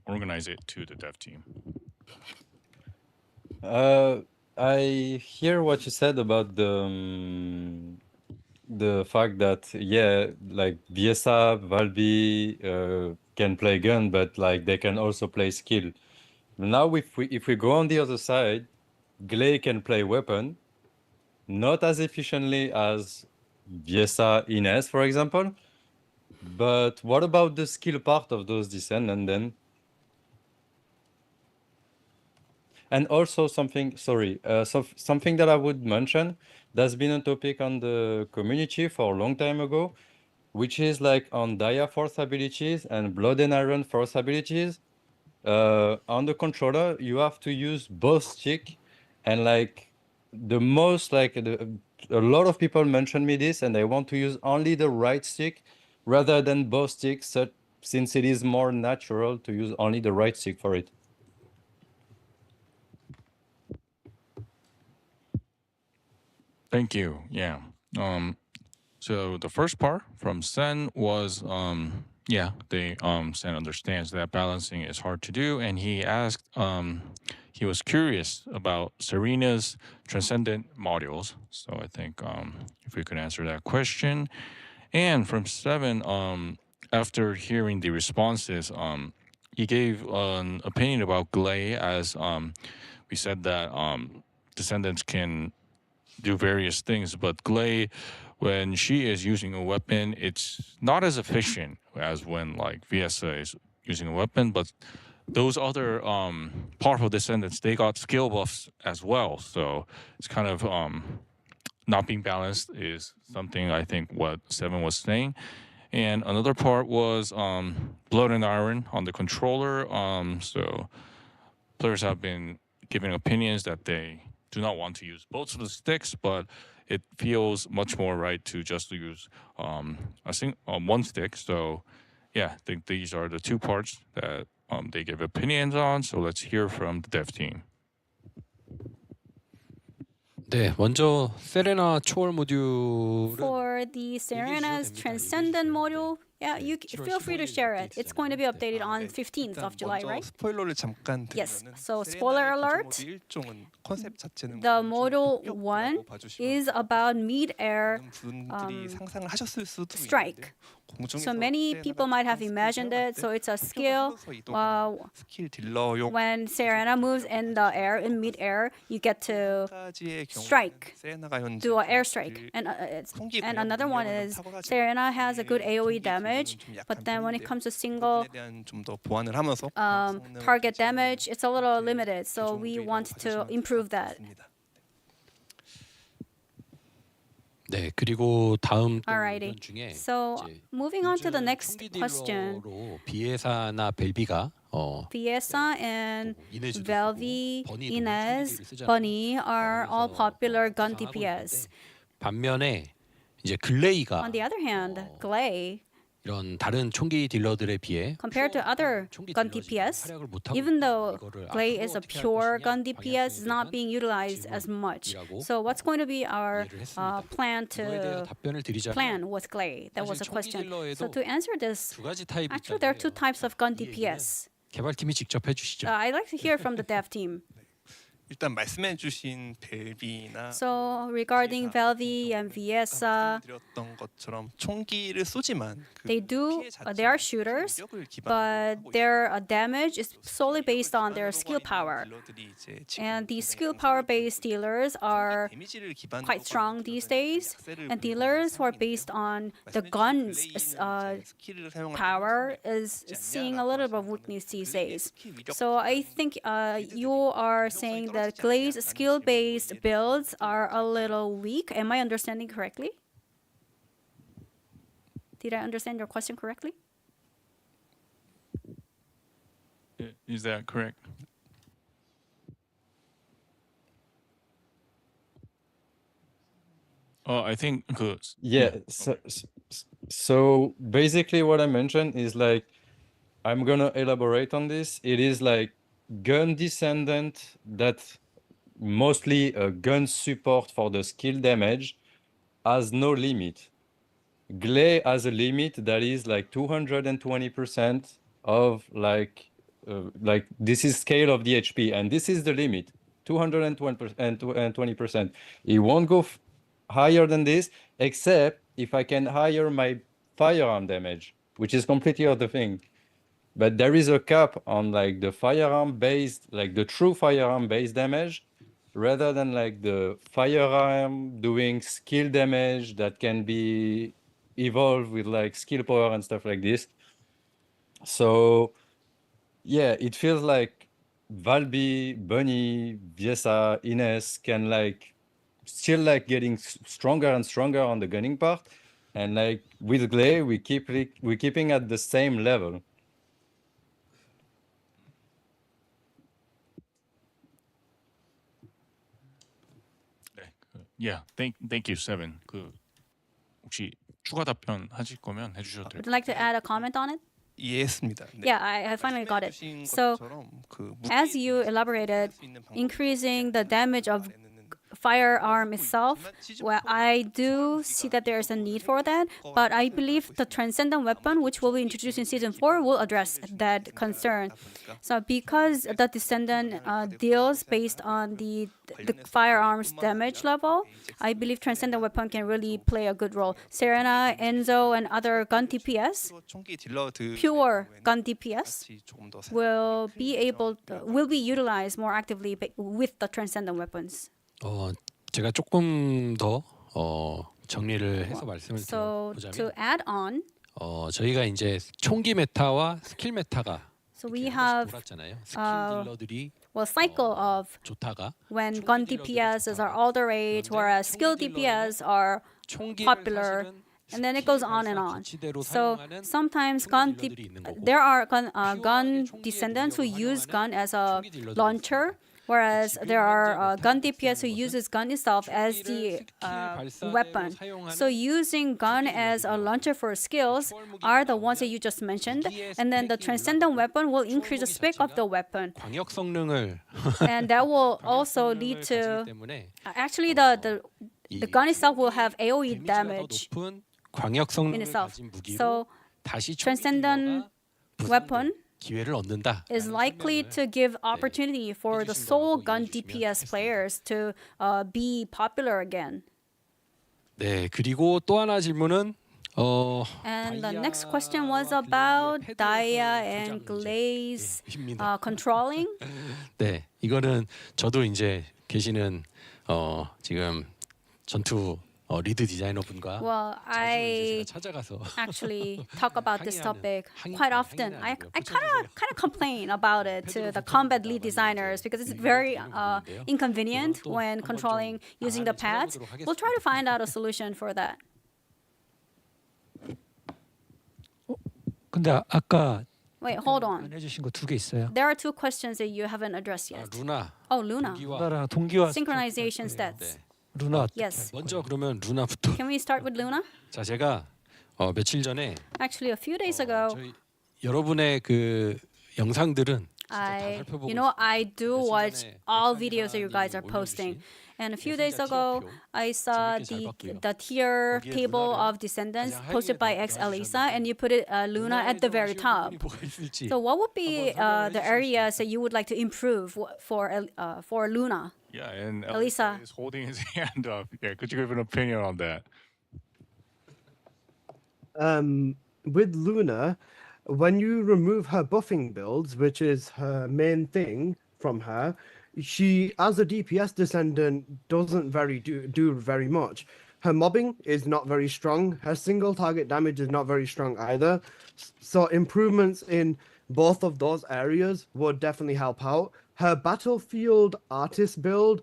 to the dev team. I hear what you said about the fact that like Viesa, Valby can play gun, but like they can also play skill. Now if we go on the other side, Glay can play weapon, not as efficiently as Viesa Ines, for example. But what about the skill part of those Descendants then? And also something that I would mention that's been a topic on the community for a long time ago, which is like on Dia force abilities and Blood and Iron force abilities. On the controller, you have to use both stick, and like a lot of people mention me this, and they want to use only the right stick rather than both sticks, since it is more natural to use only the right stick for it. Thank you. Yeah. So the first part from Sen was Sen understands that balancing is hard to do, and he asked he was curious about Serena's Transcendent modules. So I think if we could answer that question. And from Seven, after hearing the responses, he gave an opinion about Glay, as we said that Descendants can do various things, but Glay, when she is using a weapon, it's not as efficient as when like Viesa is using a weapon, but those other powerful Descendants, they got skill buffs as well. So it's kind of not being balanced is something I think what Seven was saying. And another part was Blood and Iron on the controller. So players have been giving opinions that they do not want to use both of the sticks, but it feels much more right to just use one stick. So yeah, I think these are the two parts that they give opinions on. So let's hear from the dev team. 네, 먼저 세레나 초월 모듈은 For the Serena's Transcendent module, yeah, you feel free to share it. It's going to be updated on 15th of July, right? 스포일러를 잠깐 Yes. 드리면은 So spoiler alert. 모드 1종은 컨셉 자체는 The model 1 is about mid-air 분들이 상상을 하셨을 수도 strike. 있는데 So many people might have imagined it. So it's a skill. 스킬 딜러용 When Serena moves in the air, in mid-air, you get to strike, 세레나가 현재 do an airstrike. And another one is Serena has a good AoE damage, but then when it comes to single 좀더 보완을 하면서 target damage, it's a little limited. So we want to improve that. 네, 그리고 다음 또 Alrighty. 의견 중에 So moving on to the next question. 딜러로 비에사나 벨비가 Fiesa and 이네즈도 Velvi, 쓰고, 버니도 Inez, 총기를 쓰잖아요. Bunny are all popular gun 하고 DPS. 있는데 반면에 이제 글레이가 On the other hand, Glay, 이런 다른 총기 딜러들에 비해 compared to other gun DPS, even though Glay is a pure gun DPS, is not being utilized as much. So what's going to be our plan with Glay? That was a question. So to answer this, actually there are two types of gun DPS. 개발팀이 직접 해주시죠. I'd like to hear from the dev team. 일단 말씀해주신 벨비나 So regarding Velvi and Viesa, 드렸던 것처럼 총기를 쏘지만 they are shooters, but their damage is solely based on their skill power. And these skill power based dealers are quite strong these days, and dealers who are based on the guns power is seeing a little bit of weakness these days. So I think you are saying that Glay's skill-based builds are a little weak. Am I understanding correctly? Did I understand your question correctly? Is that correct? I think Yeah. So basically, what I mentioned is like, I'm gonna elaborate on this. It is like gun Descendant that mostly gun support for the skill damage has no limit. Glay has a limit that is like 220% of like this is scale of the HP, and this is the limit, 220%. It won't go higher than this, except if I can higher my firearm damage, which is completely other thing. But there is a cap on like the firearm based, like the true firearm based damage, rather than like the firearm doing skill damage that can be evolved with like skill power and stuff like this. So yeah, it feels like Valby, Bunny, Viesa, Ines can like still like getting stronger and stronger on the gunning part, and like with Glay we're keeping at the same level. Yeah, thank you, Seven. 혹시 추가 답변 하실 거면 해주셔도 돼요. Would you like to add a comment on it? 이해했습니다. Yeah, I finally got it. So, as you elaborated, increasing the damage of firearm itself, well, I do see that there is a need for that, but I believe the Transcendent weapon, which will be introduced in Season 4, will address that concern. So because the Descendant deals based on the firearms damage level, I believe Transcendent weapon can really play a good role. Serena, Enzo, and other gun DPS, pure gun DPS, will be utilized more actively with the Transcendent weapons. 제가 조금 더 정리를 해서 말씀을 So 드려보자면 to add on, 저희가 이제 총기 메타와 스킬 메타가 so we have 돌았잖아요. 스킬 딜러들이 cycle of 좋다가 when gun DPSs are all the rage, whereas skill DPS are popular. And then it goes on and on. So sometimes there are gun descendants who use gun as a launcher, whereas there are gun DPS who uses gun itself as the weapon. So using gun as a launcher for skills are the ones that you just mentioned, and then the Transcendent weapon will increase the spec of the weapon. 광역 성능을 And that will also lead to actually the gun itself will have AoE damage 광역 성능을 in itself. 가진 무기로 So 다시 Transcendent weapon 기회를 얻는다. is likely to give opportunity for the sole gun DPS players to be popular again. 네, 그리고 또 하나 질문은 And the next question was about dia and glaze controlling. 네, 이거는 저도 이제 계시는 지금 전투 리드 디자이너분과 Well, I 찾아가서 actually talk about this topic quite often. I kind of complain about it to the combat lead designers because it's very inconvenient when controlling using the pads. We'll try to find out a solution for that. 근데 아까 Wait, hold 안 on. 해주신 거 두 개 있어요. There are two questions that you haven't addressed yet. 루나. Oh, Luna. 루나랑 동기화 Synchronization stats. 루나 Yes. 먼저 그러면 루나부터. Can we start with Luna? 자, 제가 며칠 전에 Actually, a few days ago, 저희 여러분의 그 영상들은 I do watch all videos that you guys are posting. And a few days ago, I saw the tier table of Descendants posted by Elisa, and you put it Luna at the very top. So what would be the areas that you would like to improve for Luna? Yeah, and Elisa is holding his hand up. Yeah, could you give an opinion on that? With Luna, when you remove her buffing builds, which is her main thing from her, she, as a DPS descendant, doesn't do very much. Her mobbing is not very strong. Her single target damage is not very strong either. So improvements in both of those areas would definitely help out. Her battlefield artist build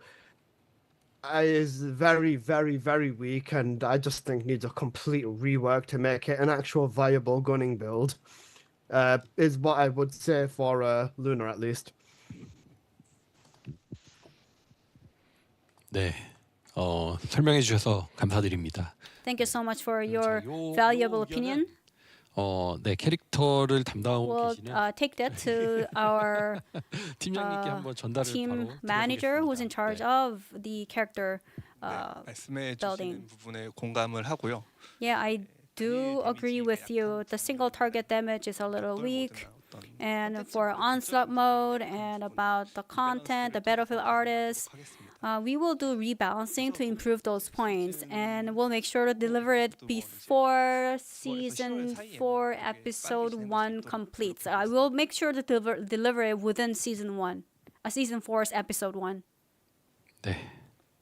is very, very, very weak, and I just think needs a complete rework to make it an actual viable gunning build. Is what I would say for Luna at least. 네, 설명해 주셔서 감사드립니다. Thank you so much for your valuable opinion. 네, 캐릭터를 담당하고 We'll 계시는 take that to our 팀장님께 한번 전달을 team 바로 manager who's in charge of the character 말씀해 building. 주시는 부분에 공감을 하고요. Yeah, I do agree with you. The single target damage is a little weak. And for onslaught mode and about the content, the battlefield artists, we will do rebalancing to improve those points, and we'll make sure to deliver it before season 4 episode 1 completes. I will make sure to deliver it within season 4's episode 1.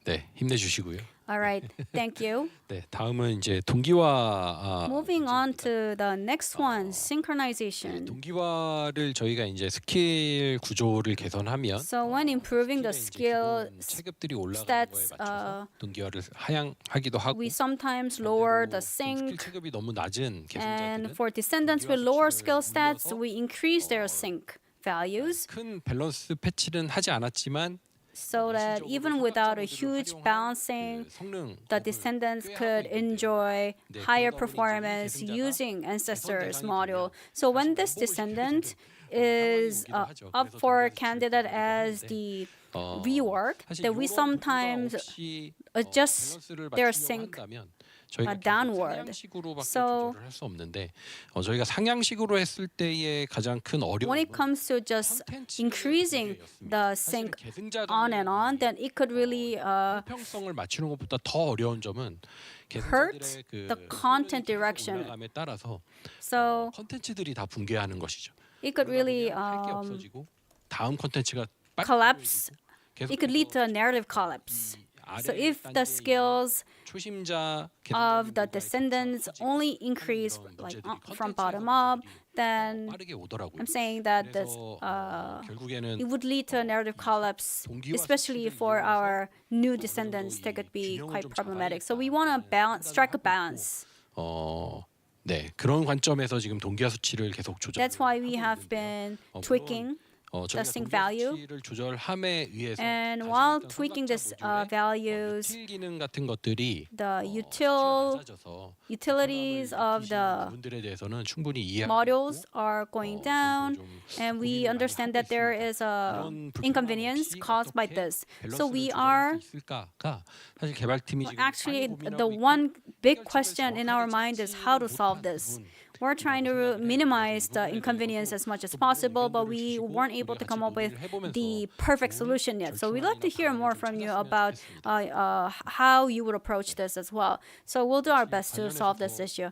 네, 힘내주시고요. All right, thank you. 네, 다음은 이제 동기화. Moving on to the next one, synchronization. 동기화를 저희가 이제 스킬 구조를 개선하면 So when improving the skill 체급들이 올라가는 stats, 거에 맞춰서 동기화를 하향하기도 하고. we sometimes lower the 스킬 sync. 체급이 너무 낮은 And 계승자들은 for descendants with lower skill stats, we increase their sync values 큰 밸런스 패치는 하지 않았지만. so that even without a huge balancing, the descendants could enjoy higher performance using Ancestors module. So when this descendant is up for candidate as the rework, that we sometimes adjust their sync downward. So 할 수 없는데 저희가 상향식으로 했을 때의 가장 큰 when it comes to just increasing the sync on and on, then it could really 평성을 맞추는 것보다 더 어려운 점은 hurt the content direction. 올라감에 따라서 So 컨텐츠들이 다 붕괴하는 것이죠. it could really 할게 없어지고 다음 컨텐츠가 collapse. It could lead to a narrative collapse. So if the skills of the descendants only increase like from bottom up, then I'm saying that this, it would lead to a narrative collapse, especially for our new descendants. That could be quite problematic. So we want to strike a balance. 네, 그런 관점에서 지금 동기화 수치를 계속 조절. That's why we have been tweaking the sync value. And while tweaking this values, 기능 같은 것들이 the utilities of the 부분들에 대해서는 충분히 이해. modules are going down, and we understand that there is a inconvenience caused by this. So we are 사실 개발팀이 actually the one big question in our mind is how to solve this. we're trying to minimize the inconvenience as much as possible, but we weren't able to come up with the perfect solution yet. So we'd like to hear more from you about how you would approach this as well. So we'll do our best to solve this issue.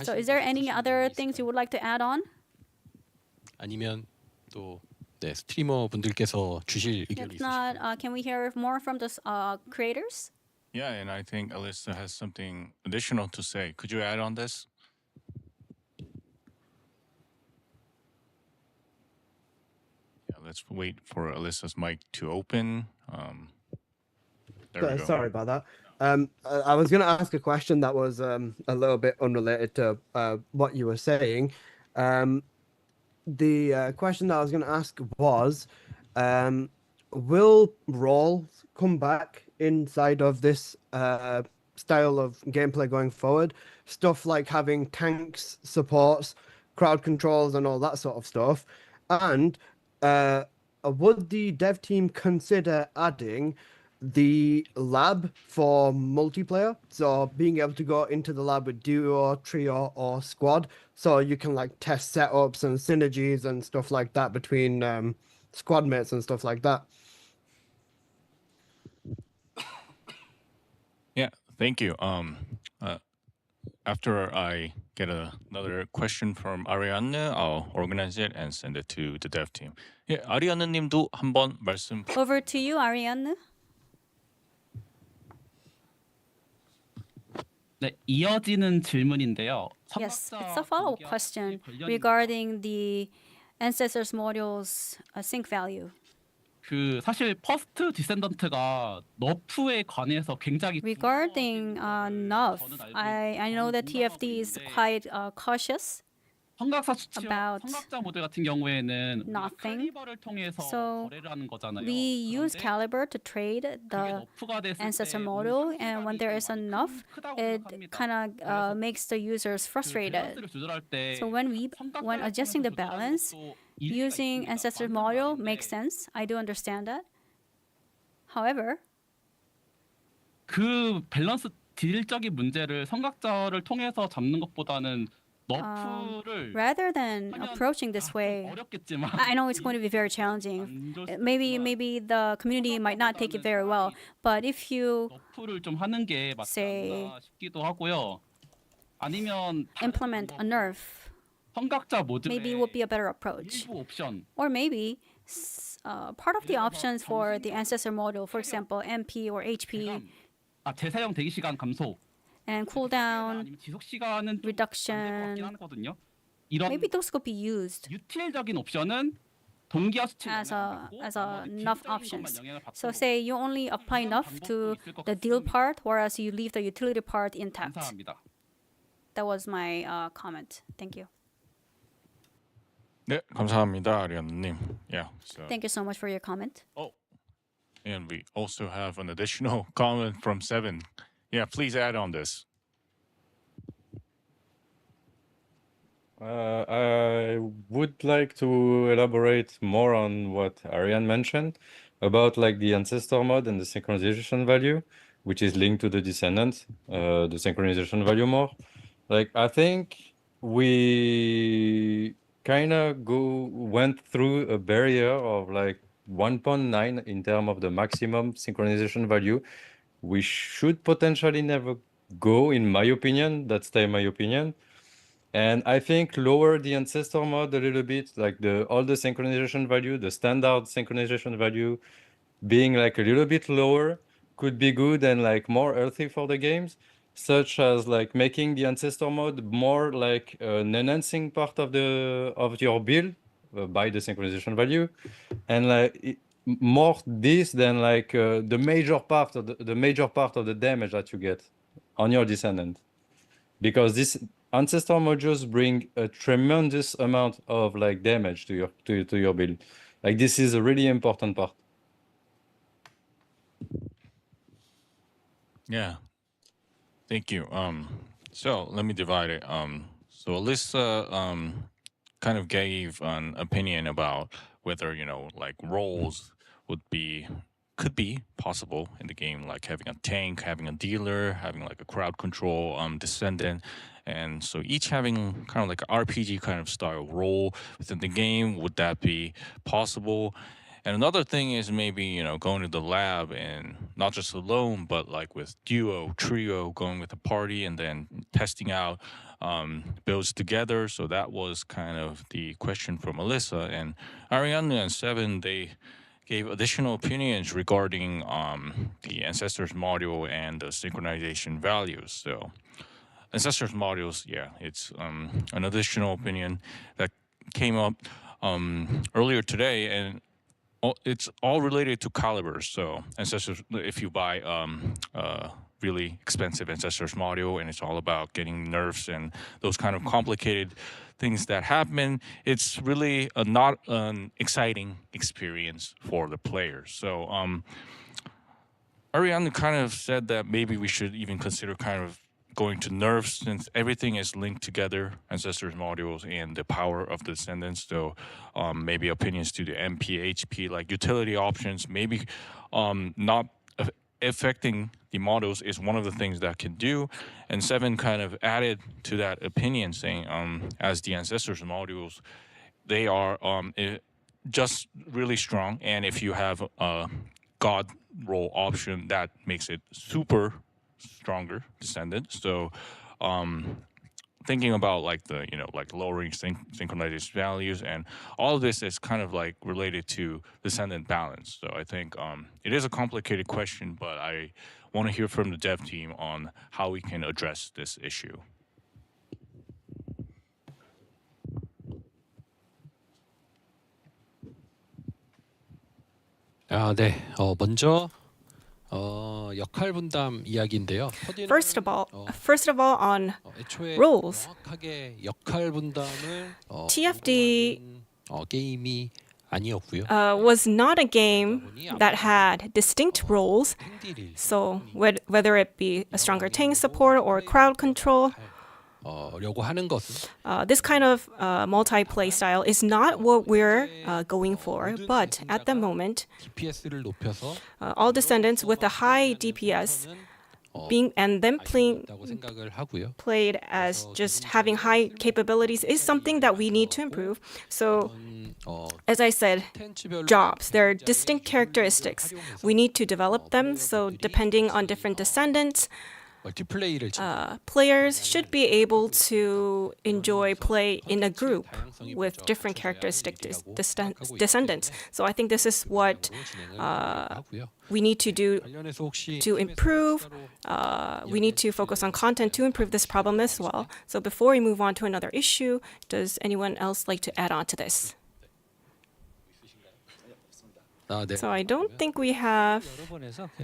So is there any other things you would like to add on? 아니면 또 네, 스트리머 분들께서 주실 의견이 If not, can we hear more from the creators? Yeah, and I think Alyssa has something additional to say. Could you add on this? Yeah, let's wait for Alyssa's mic to open. There we go. Sorry about that. I was going to ask a question that was a little bit unrelated to what you were saying. The question that I was going to ask was, will roles come back inside of this style of gameplay going forward? Stuff like having tanks, supports, crowd controls, and all that sort of stuff. And would the dev team consider adding the lab for multiplayer? So being able to go into the lab with duo, trio, or squad, so you can like test setups and synergies and stuff like that between squad mates and stuff like that. Yeah, thank you. After I get another question from Arianne, I'll organize it and send it to the dev team. 예, 아리안느님도 한번 말씀. Over to you, Arianne. 네, 이어지는 질문인데요. Yes, it's a follow-up question regarding the ancestors module's sync value. 그 사실 퍼스트 디센던트가 너프에 관해서 굉장히 Regarding nerf, I know that TFD is quite cautious 성각사 수치와 about 성각자 모드 같은 경우에는 nothing. 칼리버를 통해서 So 거래를 하는 거잖아요. we use Caliber to trade the ancestor model, and when there is enough, it kind of makes the users frustrated. So when adjusting the balance, using ancestor model makes sense. I do understand that. However, 그 밸런스 딜적인 문제를 성각자를 통해서 잡는 것보다는 rather than approaching this way, I know it's going to be very challenging. Maybe the community might not take it very well, but if you say implement a nerf, maybe it would be a better approach. Or maybe part of the options for the ancestor model, for example, MP or HP, 재사용 대기 시간 감소 and cooldown reduction, maybe those could be used 유틸적인 옵션은 동기화 수치 as enough options. So say you only apply enough to the deal part, whereas you leave the utility part intact. 감사합니다. That was my comment. Thank you. 네, 감사합니다, 아리안느님. Yeah. So. Thank you so much for your comment. Oh, and we also have an additional comment from Seven. Yeah, please add on this. I would like to elaborate more on what Ariane mentioned about like the ancestor mode and the synchronization value, which is linked to the Descendant, the synchronization value more. Like I think we kind of went through a barrier of like 1.9 in terms of the maximum synchronization value. We should potentially never go, in my opinion. That's my opinion. And I think lower the ancestor mode a little bit, like all the synchronization value, the standard synchronization value being like a little bit lower could be good and like more healthy for the games, such as like making the ancestor mode more like an enhancing part of your build by the synchronization value, and like more this than like the major part of the damage that you get on your Descendant, because this ancestor modules bring a tremendous amount of like damage to your build. Like this is a really important part. Yeah. Thank you. So let me divide it. So Alyssa kind of gave an opinion about whether, like roles would be could be possible in the game, like having a tank, having a dealer, having like a crowd control Descendant, and so each having kind of like an RPG kind of style role within the game. Would that be possible? And another thing is maybe, going to the lab and not just alone, but like with duo, trio, going with a party and then testing out builds together. So that was kind of the question from Alyssa. And Ariana and Seven, they gave additional opinions regarding the Ancestors module and the synchronization values. So Ancestors modules, yeah, it's an additional opinion that came up earlier today, and it's all related to calibers. So Ancestors, if you buy really expensive Ancestors module and it's all about getting nerfs and those kind of complicated things that happen, it's really not an exciting experience for the players. So Ariana kind of said that maybe we should even consider kind of going to nerfs, since everything is linked together, Ancestors modules and the power of the Descendants. So maybe opinions to the MP, HP, like utility options, maybe not affecting the models is one of the things that can do. And Seven kind of added to that opinion, saying as the Ancestors modules, they are just really strong. And if you have a God role option, that makes it super stronger Descendant. So thinking about like the like lowering synchronization values and all of this is kind of like related to Descendant balance. So I think it is a complicated question, but I want to hear from the dev team on how we can address this issue. 네. 먼저 역할 분담 이야기인데요. First of all, on roles, 정확하게 역할 분담을 TFD 게임이 아니었고요. was not a game that had distinct roles. So whether it be a stronger tank support or crowd control, 려고 하는 것은 this kind of multiplay style is not what we're going for. But at the moment, DPS를 높여서 all Descendants with a high DPS being and then 생각을 하고요. played as just having high capabilities is something that we need to improve. So as I said, jobs, there are distinct characteristics. We need to develop them. So depending on different Descendants, players should be able to enjoy play in a group with different characteristic Descendants. So I think this is what we need to do to improve. We need to focus on content to improve this problem as well. So before we move on to another issue, does anyone else like to add on to this? So I don't think we have.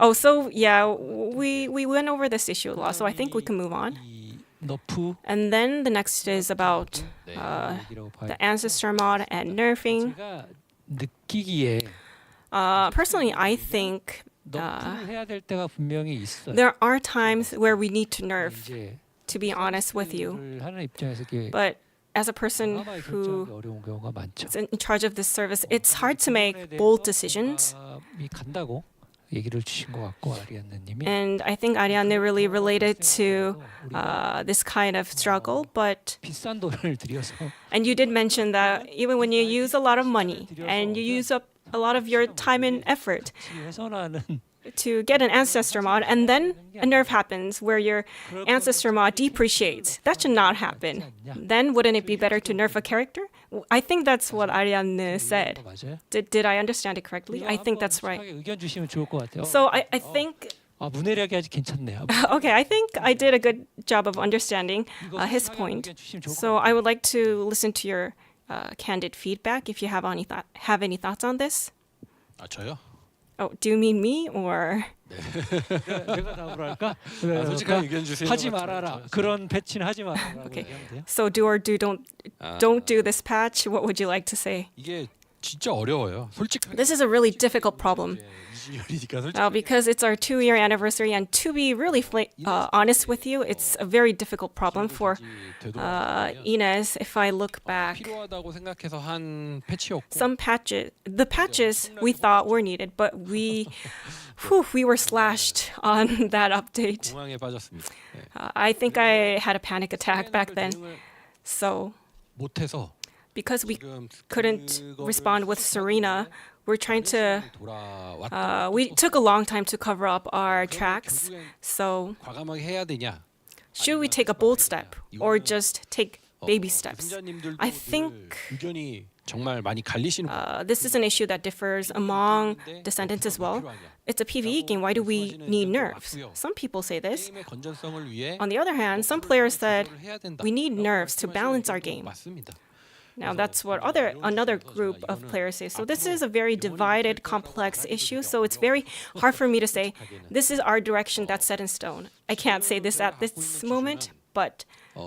Oh, so yeah, we went over this issue a lot. So I think we can move on. And then the next is about the Ancestor mod and nerfing. Personally, I think there are times where we need to nerf, to be honest with you. But as a person who is in charge of this service, it's hard to make bold decisions. And I think Ariane really related to this kind of struggle. And you did mention that even when you use a lot of money and you use up a lot of your time and effort to get an Ancestor mod, and then a nerf happens where your Ancestor mod depreciates. That should not happen. Then wouldn't it be better to nerf a character? I think that's what Ariane said. Did I understand it correctly? I think that's right. So I think... Okay, I think I did a good job of understanding his point. So I would like to listen to your candid feedback if you have any thoughts on this. 저요? Oh, do you mean me or? 내가 답을 할까? 솔직한 의견 주세요. 하지 말아라. 그런 패치는 하지 말아라. Okay. So do or don't do this patch. What would you like to say? 이게 진짜 어려워요. 솔직하게. This is a really difficult problem. 이지열이니까 Now, because it's our 2-year anniversary, and to be really honest with you, it's a very difficult problem for Inez. If I look back, 필요하다고 생각해서 한 패치였고. the patches we thought were needed, but we were slashed on that update. 공황에 빠졌습니다. 네. I think I had a panic attack back then. So, 못해서 because we couldn't respond with Serena, we're trying to. We took a long time to cover up our tracks. So, 과감하게 해야 되냐? should we take a bold step or just take baby steps? I think 의견이 정말 많이 갈리시는. this is an issue that differs among Descendants as well. It's a PvE game. Why do we need nerfs? Some people say this. 게임의 건전성을 위해 On the other hand, some players said we need nerfs to balance our game. 맞습니다. Now that's what another group of players say. So this is a very divided, complex issue. So it's very hard for me to say this is our direction that's set in stone. I can't say this at this moment, but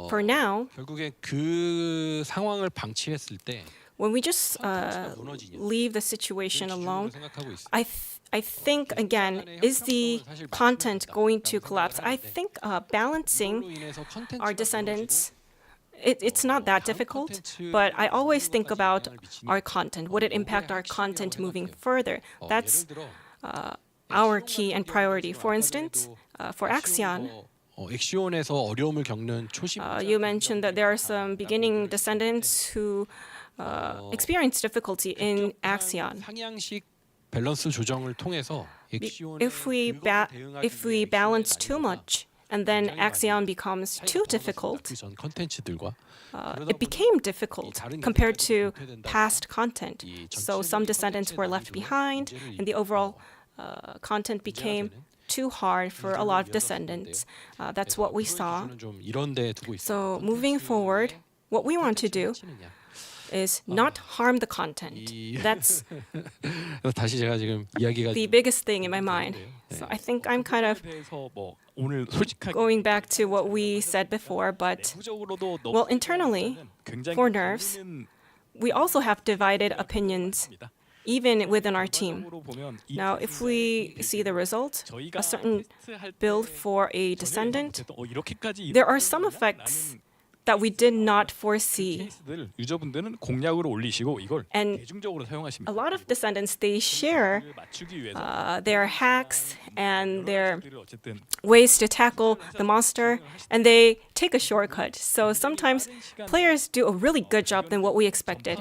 for now, 결국에 그 상황을 방치했을 때 when we just leave the situation alone, I think again, is the content going to collapse? I think balancing our Descendants. It's not that difficult, but I always think about our content. Would it impact our content moving further? That's our key and priority. For instance, for Axion, 엑시온에서 어려움을 겪는 초심. you mentioned that there are some beginning Descendants who experience difficulty in Axion. 상향식 밸런스 조정을 통해서 If we balance too much, and then Axion becomes too difficult, 전 컨텐츠들과 it became difficult compared to past content. So some Descendants were left behind, and the overall content became too hard for a lot of Descendants. That's what we saw. 좀 이런 데 두고 있어요. So moving forward, what we want to do is not harm the content. That's 다시 제가 지금 이야기가 the biggest thing in my mind. So I think I'm kind of 오늘 솔직하게 going back to what we said before, but well, internally, for nerfs, we also have divided opinions, even within our team. Now, if we see the result, a certain build for a Descendant, there are some effects that we did not foresee. 유저분들은 공략으로 올리시고 이걸 And 대중적으로 사용하십니다. a lot of Descendants, they share their hacks and their ways to tackle the monster, and they take a shortcut. So sometimes players do a really good job than what we expected.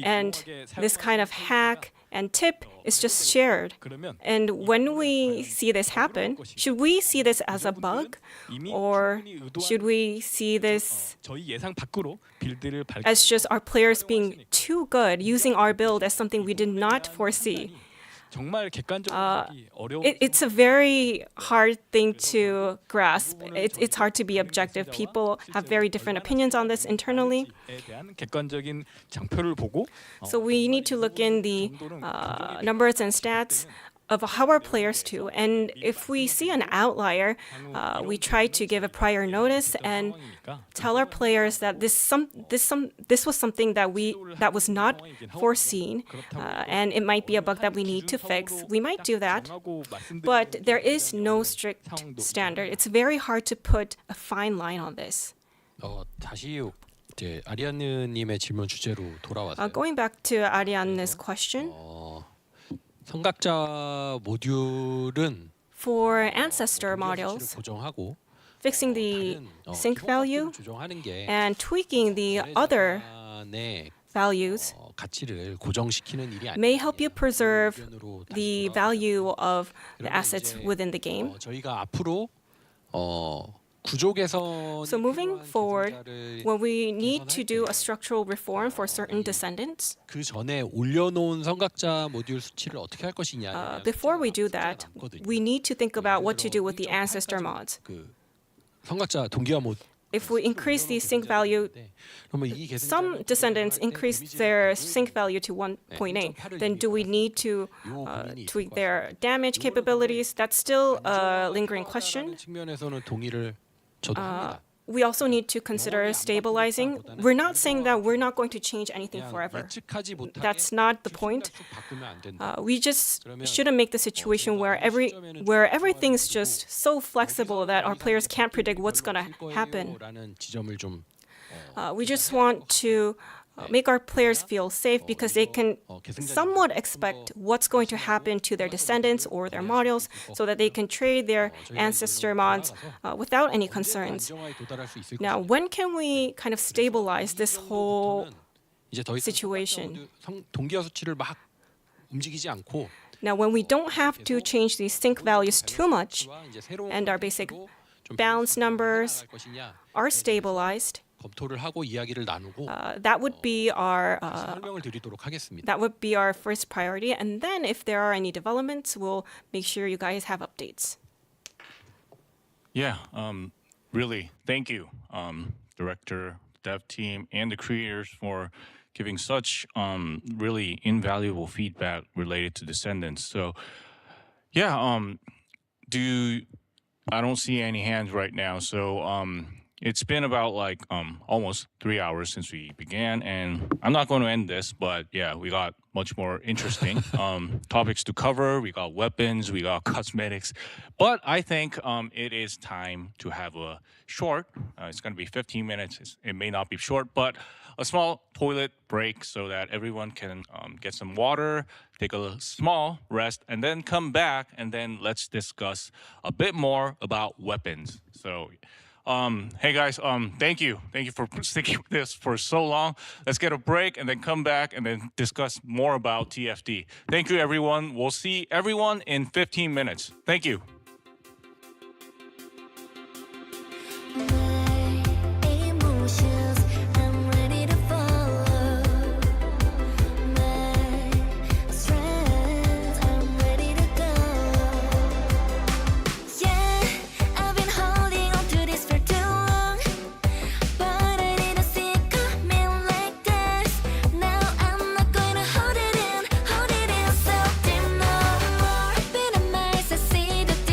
And this kind of hack and tip is just shared. And when we see this happen, should we see this as a bug? Or should we see this 저희 예상 밖으로 빌드를 as just our players being too good, using our build as something we did not foresee? 정말 객관적으로 보기 어려운 It's a very hard thing to grasp. It's hard to be objective. People have very different opinions on this internally. 에 대한 객관적인 장표를 보고 So we need to look in the numbers and stats of how our players do. And if we see an outlier, we try to give a prior notice and tell our players that this was something that was not foreseen, and it might be a bug that we need to fix. We might do that, but there is no strict standard. It's very hard to put a fine line on this. 다시 이제 아리아느님의 질문 주제로 돌아와서 Going back to Arianne's question, 성각자 모듈은 for ancestor modules, 조정하고 fixing the sync value 조정하는 게 and tweaking the other values 가치를 고정시키는 일이 may help you preserve the value of the assets within the game. 저희가 앞으로 구조 개선 So moving forward, when we need to do a structural reform for certain Descendants, 그 전에 올려놓은 성각자 모듈 수치를 어떻게 할 것이냐. before we do that, we need to think about what to do with the ancestor mods. 그 성각자 동기화 모드. If we increase the sync value, some Descendants increase their sync value to 1.8. Then do we need to tweak their damage capabilities? That's still a lingering question. 측면에서는 동의를 저도 합니다. we also need to consider stabilizing. We're not saying that we're not going to change anything forever. That's not the point. We just shouldn't make the situation where everything's just so flexible that our players can't predict what's going to happen. We just want to make our players feel safe because they can somewhat expect what's going to happen to their descendants or their models so that they can trade their ancestor mods without any concerns. Now, when can we kind of stabilize this whole situation? Now, when we don't have to change these sync values too much and our basic balance numbers are stabilized, that would be our first priority. And then if there are any developments, we'll make sure you guys have updates. Yeah, really, thank you, director, dev team, and the creators for giving such really invaluable feedback related to Descendants. So, yeah, I don't see any hands right now. So, it's been about like almost 3 hours since we began, and I'm not going to end this, but yeah, we got much more interesting topics to cover. We got weapons, we got cosmetics, but I think it is time to have a short. It's going to be 15 minutes. It may not be short, but a small toilet break so that everyone can get some water, take a small rest, and then come back, and then let's discuss a bit more about weapons. So. Hey guys, thank you for sticking with this for so long. Let's get a break and then come back and then discuss more about TFD. Thank you, everyone. We'll see everyone in 15 minutes. Thank you. See the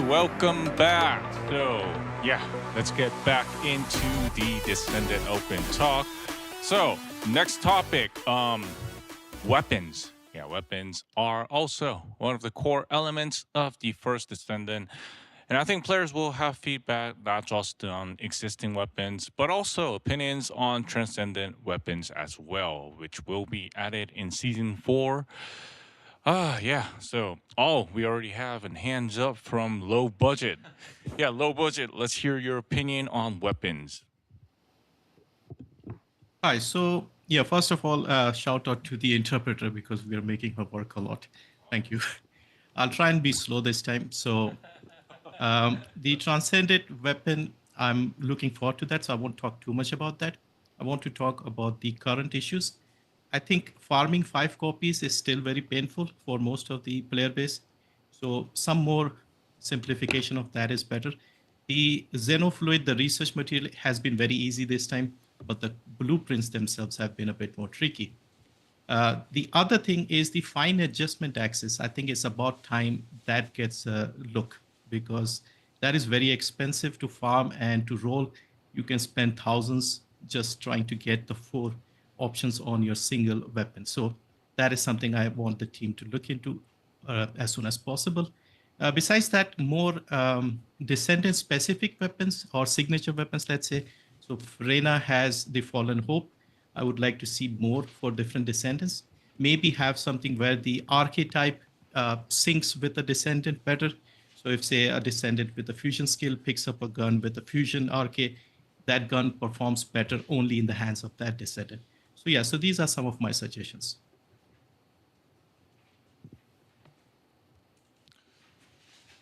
welcome back. So, yeah, let's get back into the Descendant Open talk. So, next topic, weapons. Yeah, weapons are also one of the core elements of the first Descendant. And I think players will have feedback not just on existing weapons, but also opinions on transcendent weapons as well, which will be added in Season 4. Yeah, so, we already have a hands up from Low Budget. Yeah, Low Budget, let's hear your opinion on weapons. Hi. So yeah, first of all, shout out to the interpreter because we are making her work a lot. Thank you. I'll try and be slow this time. So the transcendent weapon, I'm looking forward to that. So I won't talk too much about that. I want to talk about the current issues. I think farming 5 copies is still very painful for most of the player base. So some more simplification of that is better. The Xenofluid, the research material has been very easy this time, but the blueprints themselves have been a bit more tricky. The other thing is the fine adjustment axis. I think it's about time that gets a look because that is very expensive to farm and to roll. You can spend thousands just trying to get the 4 options on your single weapon. So that is something I want the team to look into as soon as possible. Besides that, more Descendant specific weapons or signature weapons, let's say. So Reyna has the Fallen Hope. I would like to see more for different Descendants. Maybe have something where the archetype syncs with the Descendant better. So if, say, a Descendant with a fusion skill picks up a gun with a fusion arche, that gun performs better only in the hands of that Descendant. So yeah, so these are some of my suggestions.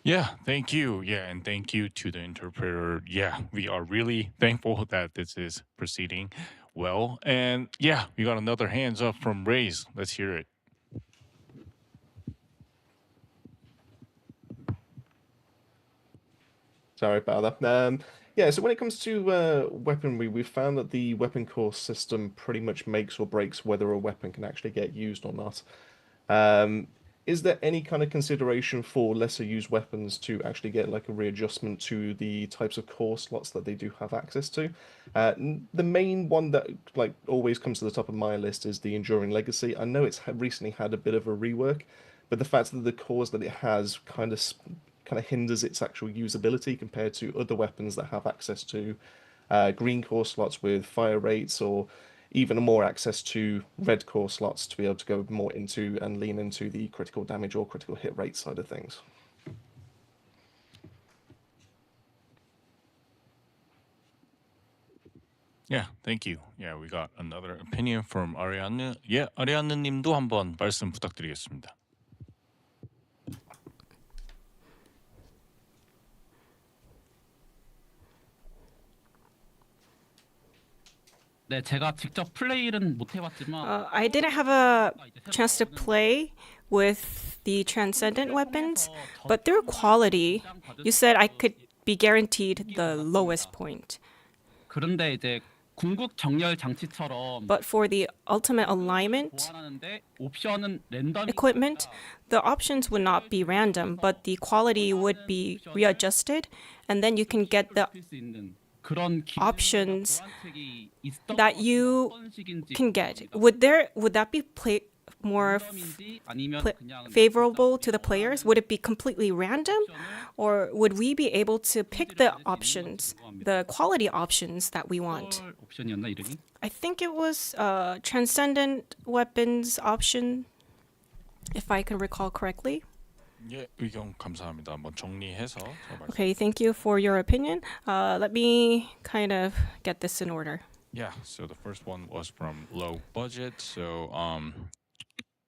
Yeah, thank you. Yeah, and thank you to the interpreter. Yeah, we are really thankful that this is proceeding well. And yeah, we got another hands up from Raze. Let's hear it. Sorry about that. Yeah, so when it comes to weaponry, we've found that the weapon course system pretty much makes or breaks whether a weapon can actually get used or not. Is there any kind of consideration for lesser used weapons to actually get like a readjustment to the types of core slots that they do have access to? The main one that like always comes to the top of my list is the Enduring Legacy. I know it's recently had a bit of a rework, but the fact that the cores that it has kind of hinders its actual usability compared to other weapons that have access to green core slots with fire rates or even more access to red core slots to be able to go more into and lean into the critical damage or critical hit rate side of things. Yeah, thank you. Yeah, we got another opinion from Ariane. Yeah, Ariane 님도 한번 말씀 부탁드리겠습니다. 네, 제가 직접 플레이는 못 해봤지만 I didn't have a chance to play with the transcendent weapons, but their quality, you said I could be guaranteed the lowest point. 그런데 이제 궁극 정렬 장치처럼 But for the ultimate alignment 보완하는데 옵션은 랜덤 equipment, the options would not be random, but the quality would be readjusted, and then you can get the options that you can get. Would that be more favorable to the players? Would it be completely random, or would we be able to pick the options, the quality options that we want? I think it was transcendent weapons option, if I can recall correctly. 예, 의견 감사합니다. 한번 정리해서. Okay, thank you for your opinion. Let me kind of get this in order. Yeah, so the first one was from Low Budget. So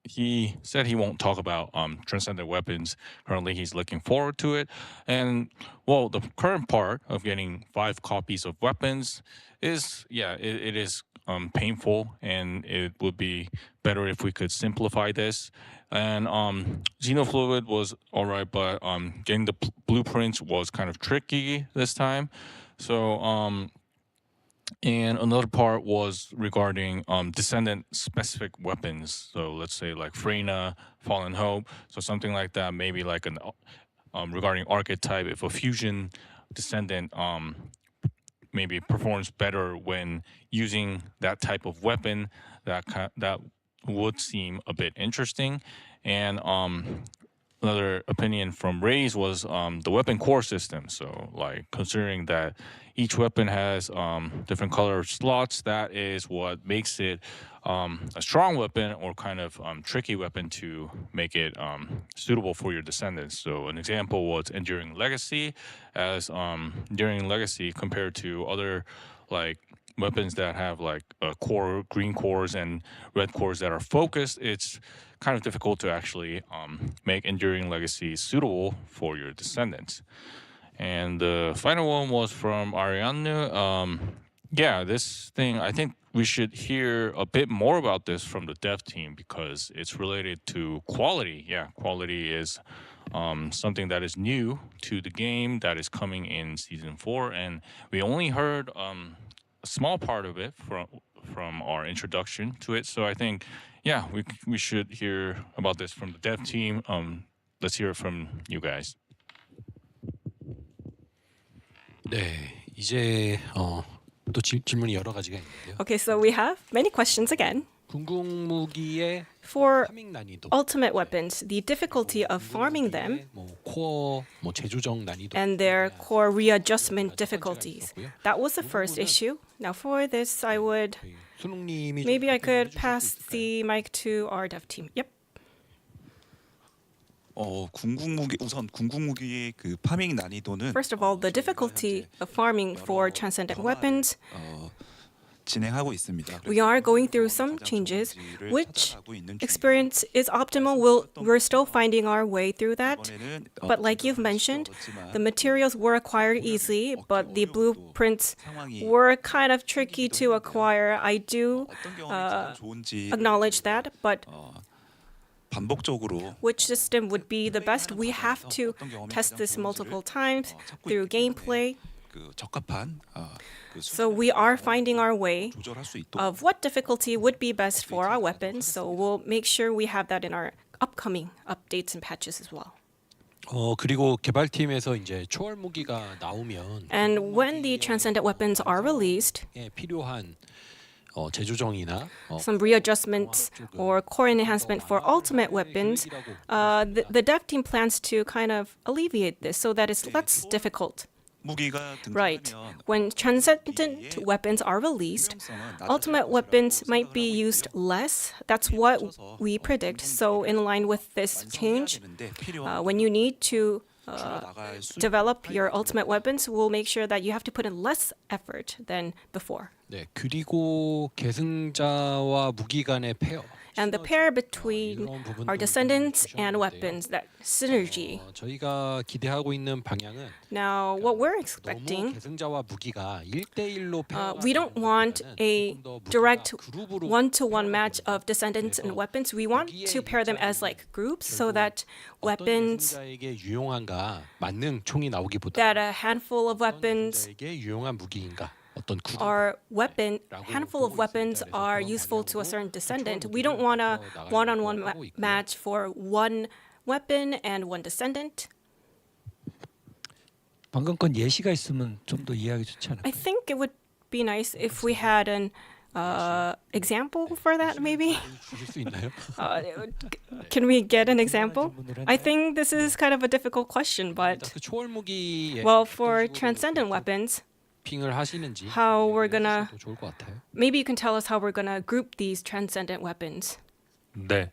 he said he won't talk about transcendent weapons. Currently, he's looking forward to it. And well, the current part of getting 5 copies of weapons is, it is painful, and it would be better if we could simplify this. And Xenofluid was all right, but getting the blueprints was kind of tricky this time. So and another part was regarding Descendant specific weapons. So let's say like Freyna, Fallen Hope, so something like that. Maybe like regarding archetype, if a fusion descendant maybe performs better when using that type of weapon, that would seem a bit interesting. And another opinion from Ray's was the weapon core system. So, like, considering that each weapon has different color slots, that is what makes it a strong weapon or kind of tricky weapon to make it suitable for your descendants. So, an example was Enduring Legacy, as Enduring Legacy compared to other like weapons that have like core, green cores and red cores that are focused, it's kind of difficult to actually make Enduring Legacy suitable for your descendants. And the final one was from Ariane. Yeah, this thing, I think we should hear a bit more about this from the dev team because it's related to quality. Yeah, quality is something that is new to the game that is coming in Season 4. And we only heard a small part of it from our introduction to it. So I think, yeah, we should hear about this from the dev team. Let's hear it from you guys. 네, 이제 또 질문이 여러 가지가 있는데요. Okay, so we have many questions again. 궁극무기의 For 파밍 난이도, ultimate weapons, the difficulty of farming them 코어 재조정 난이도, and their core readjustment difficulties. That was the first issue. Now for this, maybe I could pass the mic to our dev team. Yep. 우선 궁극무기의 그 파밍 난이도는 First of all, the difficulty of farming for transcendent weapons. 진행하고 있습니다. We are going through some changes. Which experience is optimal? We're still finding our way through that. But like you've mentioned, the materials were acquired easily, but the blueprints were kind of tricky to acquire. I do acknowledge that, but which system would be the best? We have to test this multiple times through gameplay. So we are finding our way of what difficulty would be best for our weapons. So we'll make sure we have that in our upcoming updates and patches as well. 그리고 개발팀에서 이제 초월 무기가 나오면 And when the transcendent weapons are released, 필요한 재조정이나 some readjustments or core enhancement for ultimate weapons, the dev team plans to kind of alleviate this so that it's less difficult. Right. When transcendent weapons are released, ultimate weapons might be used less. That's what we predict. So in line with this change, when you need to develop your ultimate weapons, we'll make sure that you have to put in less effort than before. 네, 그리고 계승자와 무기 간의 페어. And the pair between our descendants and weapons, that synergy. 저희가 기대하고 있는 방향은 Now, what we're expecting, 계승자와 무기가 1대1로 we don't want a direct one-to-one match of descendants and weapons. We want to pair them as like groups so that weapons, 유용한가 맞는 총이 나오기보다 that a handful of weapons 유용한 무기인가 handful of weapons are useful to a certain descendant. We don't want a one-on-one match for one weapon and one descendant. 방금 건 예시가 있으면 좀 더 이해하기 좋지 않을까요? I think it would be nice if we had an example for that, maybe. 주실 수 있나요? Can we get an example? I think this is kind of a difficult question, but 초월 무기 well, for transcendent weapons, how we're gonna maybe you can tell us how we're gonna group these transcendent weapons. 네.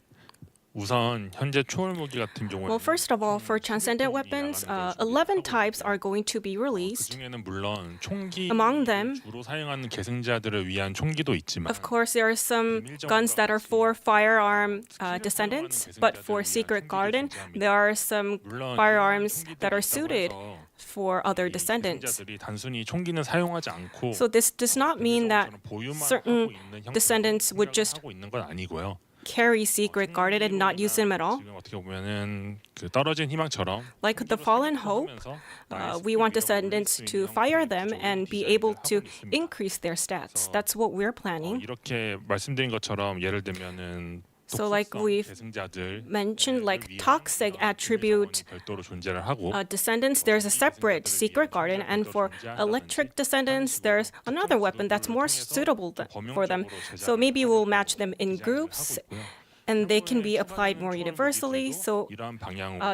우선 현재 초월 무기 같은 경우에는 Well, first of all, for transcendent weapons, 11 types are going to be released. 그중에는 물론 총기 Among them, 주로 사용하는 계승자들을 위한 총기도 있지만 of course, there are some guns that are for firearm descendants, but for Secret Garden, there are some firearms that are suited for other descendants. 단순히 총기는 사용하지 않고 So this does not mean that certain descendants would just 하고 있는 건 아니고요. carry Secret Garden and not use them at all. 지금 어떻게 보면은 그 떨어진 희망처럼 Like the Fallen Hope, we want descendants to fire them and be able to increase their stats. That's what we're planning. 이렇게 말씀드린 것처럼 예를 들면은 So like we've mentioned, like toxic attribute descendants, there's a separate secret garden, and for electric descendants, there's another weapon that's more suitable for them. So maybe we'll match them in groups, and they can be applied more universally. So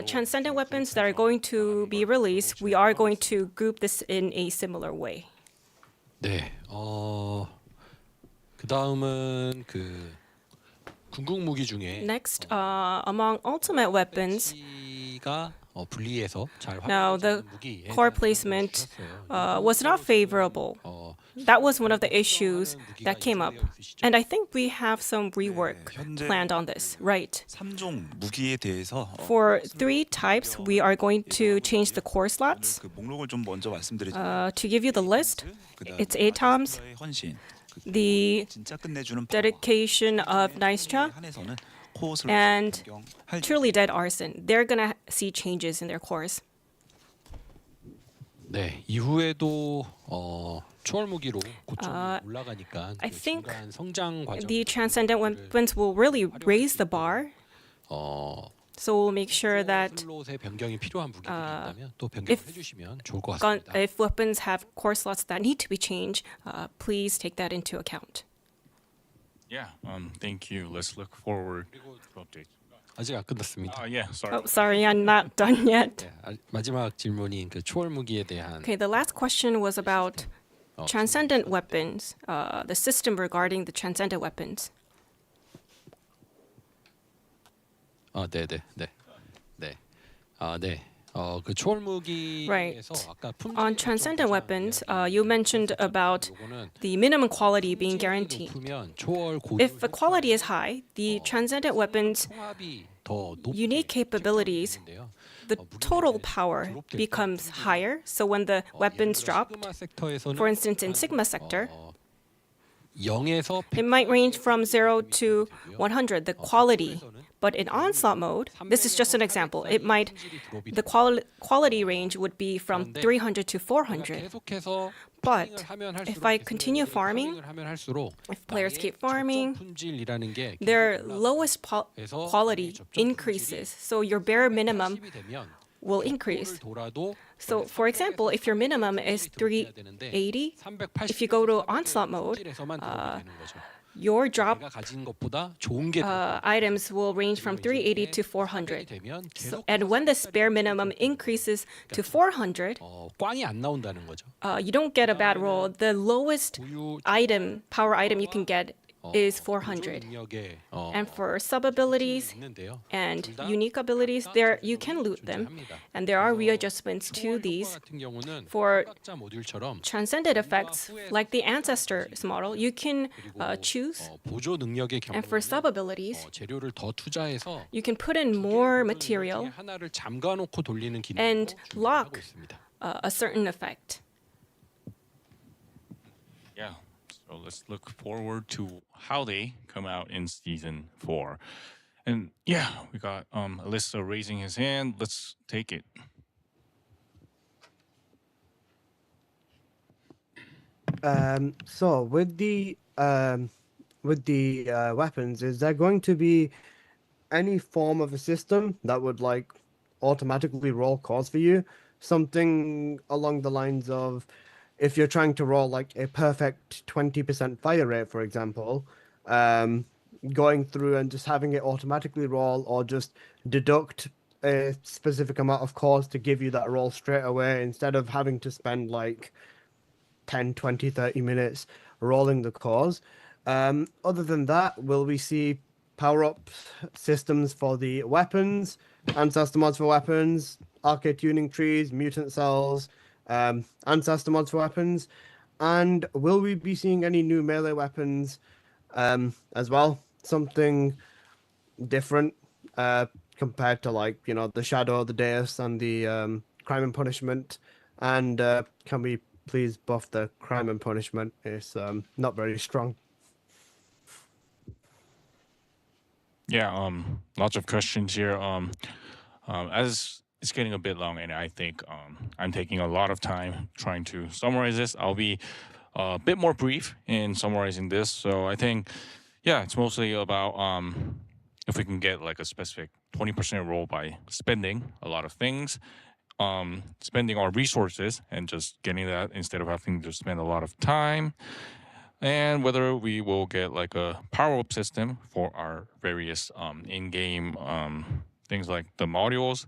transcendent weapons that are going to be released, we are going to group this in a similar way. 네, 그 다음은 그 궁극 무기 중에 Next, among ultimate weapons, 가 분리해서 잘 now the 활용되는 무기 core placement was not favorable. That was one of the issues that came up. And I think we have some rework planned on this, right? 3종 무기에 대해서 For 3 types, we are going to change the core slots. 그 목록을 좀 먼저 말씀드리자면 To give you the list, it's ATOMs, 헌신, the 진짜 끝내주는 dedication of Nystra, 한에서는 코어슬 and truly dead arson. They're gonna see changes in their cores. 네, 이후에도 초월 무기로 고점이 올라가니까 I think 중간 성장 과정 the transcendent weapons will really raise the bar. So we'll make sure that 슬롯의 변경이 필요한 무기들이 있다면 또 변경해 주시면 좋을 것 같습니다. if weapons have core slots that need to be changed, please take that into account. Yeah, thank you. Let's look forward to updates. 아직 안 끝났습니다. Yeah, sorry. Oh, sorry, I'm not done yet. 네, 마지막 질문인 그 초월 무기에 대한 Okay, the last question was about transcendent weapons, the system regarding the transcendent weapons. 네. 그 초월 무기에서 아까 On transcendent weapons, you mentioned about the minimum quality being guaranteed. If the quality is high, the transcendent weapons' unique capabilities, the total power becomes higher. So when the weapons drop, for instance in Sigma sector, it might range from 0 to 100, the quality. But in onslaught mode, this is just an example, the quality range would be from 300 to 400. But if I continue farming, if players keep farming, their lowest quality increases. So your bare minimum will increase. So for example, if your minimum is 380, if you go to onslaught mode, your drop items will range from 380 to 400. So, and when the spare minimum increases to 400, you don't get a bad roll. The lowest power item you can get is 400. And for sub abilities and unique abilities, there you can loot them, and there are readjustments to these. For transcendent effects, like the Ancestors model, you can choose. And for sub abilities, you can put in more material and lock a certain effect. Yeah. So let's look forward to how they come out in season 4. And yeah, we got Alyssa raising his hand. Let's take it. So with the weapons, is there going to be any form of a system that would like automatically roll cores for you? Something along the lines of, if you're trying to roll like a perfect 20% fire rate, for example, going through and just having it automatically roll, or just deduct a specific amount of cores to give you that roll straight away, instead of having to spend like 10, 20, 30 minutes rolling the cores. Other than that, will we see power-up systems for the weapons, ancestor mods for weapons, arcade tuning trees, mutant cells, ancestor mods for weapons, and will we be seeing any new melee weapons as well? Something different compared to, like, you know, the Shadow, the Deus, and the Crime and Punishment. And can we please buff the Crime and Punishment? It's not very strong. Yeah, lots of questions here. As it's getting a bit long, and I think I'm taking a lot of time trying to summarize this. I'll be a bit more brief in summarizing this. So I think, yeah, it's mostly about if we can get like a specific 20% roll by spending a lot of things, spending our resources and just getting that instead of having to spend a lot of time, and whether we will get like a power-up system for our various in-game things like the modules.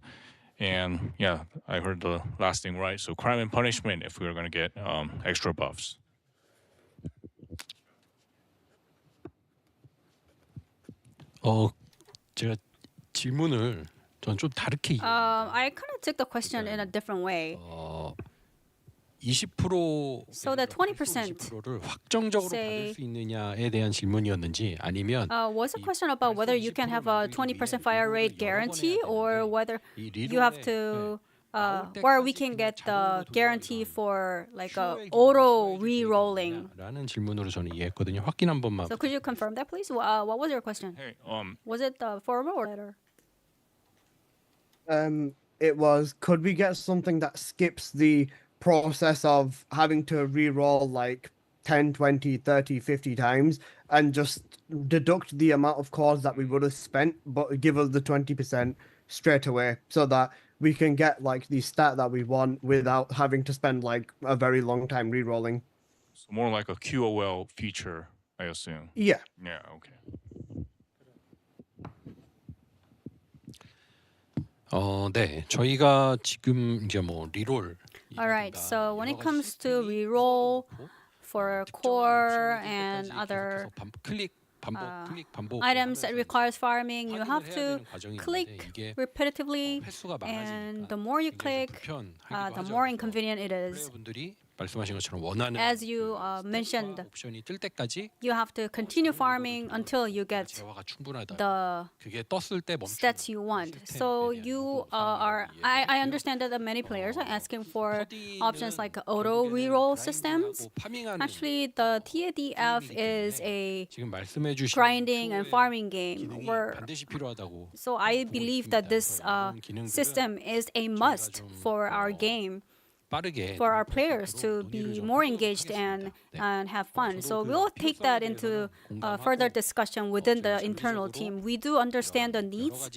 And yeah, I heard the last thing right. So crime and punishment if we were going to get extra buffs. 제가 질문을 전 좀 다르게 I kind of took the question in a different way. 20% So that 20% 20%를 확정적으로 받을 수 있느냐에 대한 질문이었는지 아니면 was a question about whether you can have a 20% fire rate guarantee or whether you have to where we can get the guarantee for like a auto re-rolling. 라는 질문으로 저는 이해했거든요. 확인 한 번만. So could you confirm that, please? What was your question? Hey, Was it formal or letter? It was, could we get something that skips the process of having to re-roll like 10, 20, 30, 50 times and just deduct the amount of cores that we would have spent, but give us the 20% straight away so that we can get like the stat that we want without having to spend like a very long time re-rolling. So more like a QOL feature, I assume. Yeah. Yeah, okay. 네. 저희가 지금 이제 뭐 리롤 Alright, so when it comes to re-roll for core and other items that requires farming, you have to click repetitively, and the more you click, the more inconvenient it is. 말씀하신 것처럼 원하는 As you mentioned, 옵션이 뜰 때까지 you have to continue farming until you get 대화가 충분하다. the 그게 떴을 때 stats you want. So you I understand that many players are asking for options like auto reroll systems. Actually, the TADF is a 지금 말씀해 주신 grinding and farming game. Where, 반드시 필요하다고. so I believe that this system is a must for our game. For our players to be more engaged and have fun. So we'll take that into further discussion within the internal team. We do understand the needs,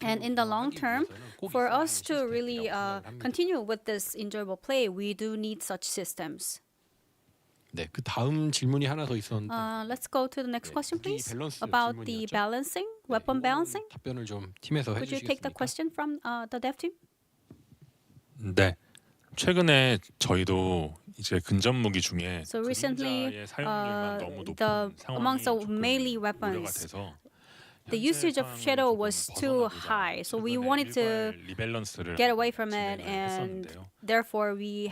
and in the long term, for us to really continue with this enjoyable play, we do need such systems. 네, 그 다음 질문이 하나 더 있었는데. Let's go to the next question, please. About the balancing, weapon balancing. 답변을 좀 팀에서 Could you take the 해주시겠습니까? question from the dev team? 네. 최근에 저희도 이제 근접 무기 중에 So recently, 그림자의 사용률만 너무 높은 amongst the 상황이 melee 조금 우려가 weapons, 돼서 the usage of shadow was too high, so we wanted to get away from it, and therefore we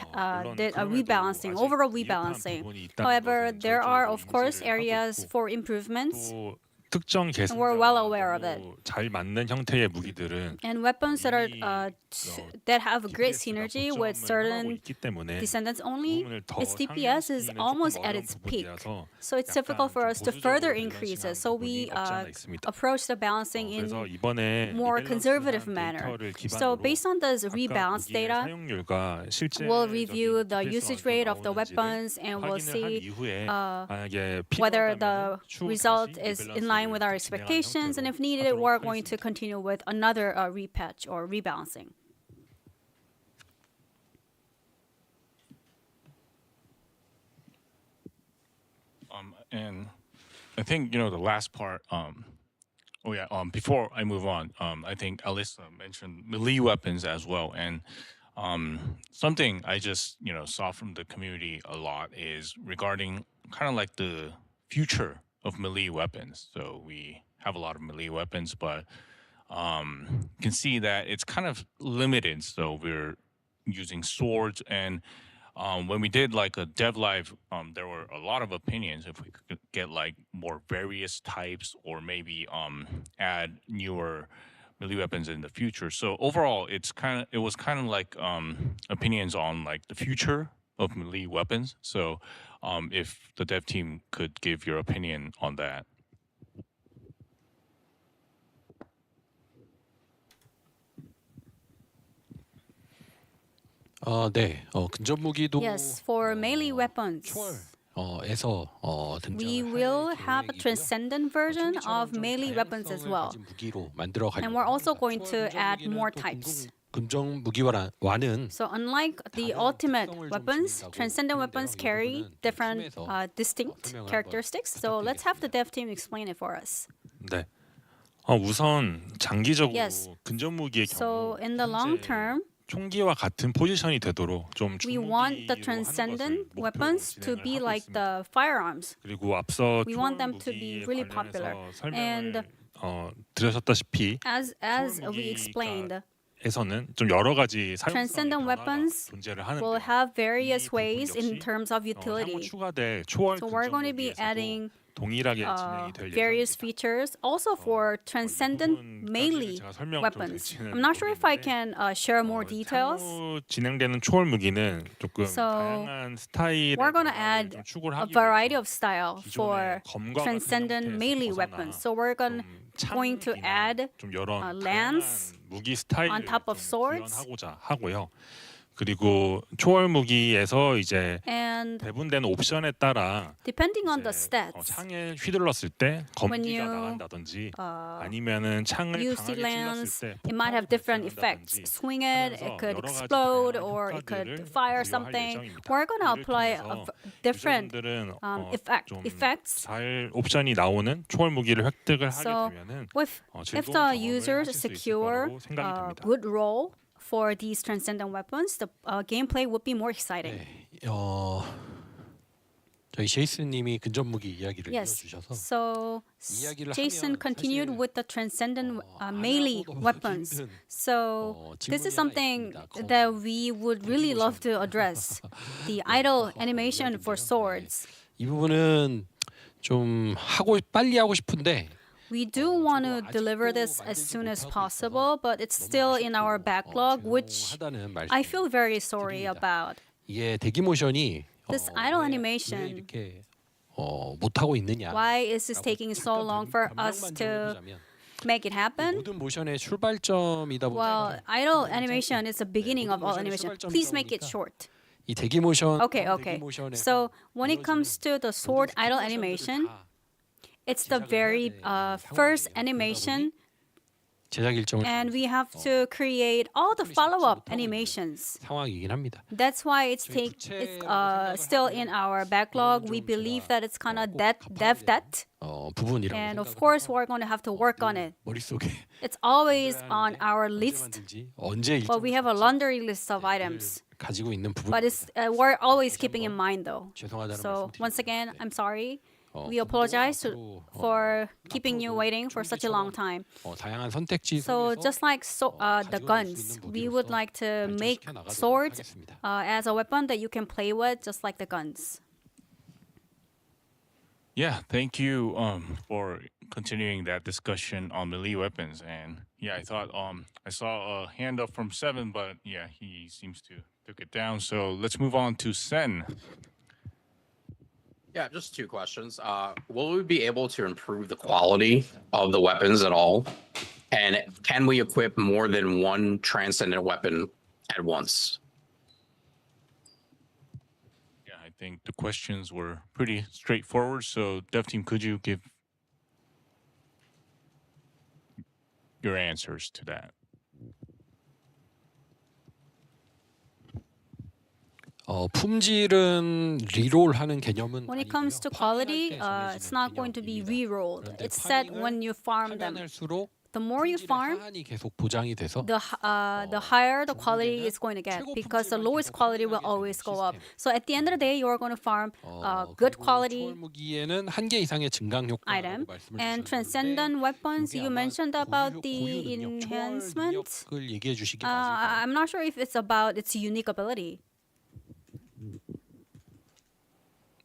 did a rebalancing, overall rebalancing. However, there are of course areas for improvements. 특정 And we're well aware of it. 잘 맞는 형태의 무기들은 And weapons that are that have a great synergy with certain descendants only, its DPS is almost at its peak. So it's difficult for us to further increase it. So we approach the balancing in more conservative manner. So based on this rebalanced data, we'll review the usage rate of the weapons and we'll see whether the result is in line with our expectations, and if needed, we're going to continue with another repatch or rebalancing. And I think the last part. Before I move on, I think Alyssa mentioned melee weapons as well, and something I just saw from the community a lot is regarding kind of like the future of melee weapons. So we have a lot of melee weapons, but you can see that it's kind of limited. So we're using swords, and when we did like a dev live, there were a lot of opinions if we could get like more various types or maybe add newer melee weapons in the future. So overall, it was kind of like opinions on like the future of melee weapons. So if the dev team could give your opinion on that. 네. 근접 무기도 Yes, for melee weapons. We will have a transcendent version of melee weapons as well. And we're also going to add more types. 금정 무기와는 So unlike the ultimate weapons, transcendent weapons carry different distinct characteristics. So let's have the dev team explain it for us. 네. 우선 장기적으로 Yes. 근접 무기의 So in the long term, 총기와 같은 포지션이 되도록 좀 we want the transcendent weapons to be like the firearms. 그리고 앞서 We want them to be really popular. And 들으셨다시피 as we explained, 에서는 좀 여러 가지 transcendent weapons 존재를 하는데 will have various ways in terms of 향후 utility. 추가될 초월 So we're going to be 근접 adding 동일하게 진행이 될 various 예정입니다. features also for transcendent melee 제가 설명 좀 weapons. 드리지는 I'm not sure if I can share more details. 향후 진행되는 초월 무기는 조금 So 다양한 스타일의 we're going to 변화를 add 좀 추구를 a 하기 variety 위해서 of style for 검과 같은 transcendent 형태에서 melee 벗어나 weapons. So we're going to add 좀 여러 lance 다양한 무기 스타일을 on top of 좀 swords. 구현하고자 하고요. 그리고 초월 무기에서 이제 And 배분된 옵션에 따라 depending on the stats, 창에 휘둘렀을 때 when 검기가 you 나간다든지 아니면은 창을 use the 강하게 lance, 찔렀을 때 it might have different effects. Swing it, it could explode, or it could fire something. We're going to apply different effects. 잘 옵션이 나오는 초월 무기를 획득을 하게 So 되면은 if 즐거운 the 경험을 users 하실 수 있을 secure 거라고 생각이 a 됩니다. good role for these transcendent weapons, the gameplay would be more exciting. 저희 제이슨님이 근접 무기 이야기를 Yes. 이어주셔서 So 이야기를 Jason 하면 continued 사실 with the transcendent melee weapons. So this is something that we would really love to address. The idle animation for swords. 이 부분은 좀 빨리 하고 싶은데 We do want to deliver this as soon as possible, but it's still in our backlog, which I feel very sorry about. 이게 대기 모션이 This idle animation, 이렇게 못 하고 있느냐? why is this taking so long for us to make it happen? 모든 모션의 출발점이다 Well, 보니까 idle animation is the beginning of all animation. Please make it short. 이 대기 모션 Okay. So when it comes to the sword idle animation, it's the very first animation, 제작 일정을 and we have to create all the follow-up animations. 상황이긴 합니다. That's why it's still in our backlog. We believe that it's kind of dev debt. 부분이라고 And of course, we're going to have to work on it. 머릿속에 It's always on our list, 언제 but we have a laundry list of items. 가지고 있는 부분. But we're always keeping in mind, though. 죄송하다는 So 말씀 once again, I'm sorry. We apologize for keeping you waiting for such a long time. 다양한 선택지 So just like the guns, we would like to make swords as a weapon that you can play with, just like the guns. Yeah, thank you for continuing that discussion on melee weapons. And yeah, I thought I saw a hand up from Seven, but yeah, he seems to took it down. So let's move on to Sen. Yeah, just two questions. Will we be able to improve the quality of the weapons at all? And can we equip more than one transcendent weapon at once? Yeah, I think the questions were pretty straightforward. So Dev Team, could you give your answers to that? 품질은 리롤하는 개념은 When it comes to quality, it's not going to be re-rolled. It's set when you farm them. 할수록 The more you farm, 하한이 계속 보장이 돼서 the higher the quality is going to get, because the lowest quality will always go up. So at the end of the day, you are going to farm good quality 무기에는 한 개 이상의 증강 효과라고 item. 말씀을 And 주셨는데 transcendent weapons, you mentioned about the 고유 능력, 초월 enhancement. 능력을 얘기해 주시기 맞을까요? I'm not sure if it's about its unique ability.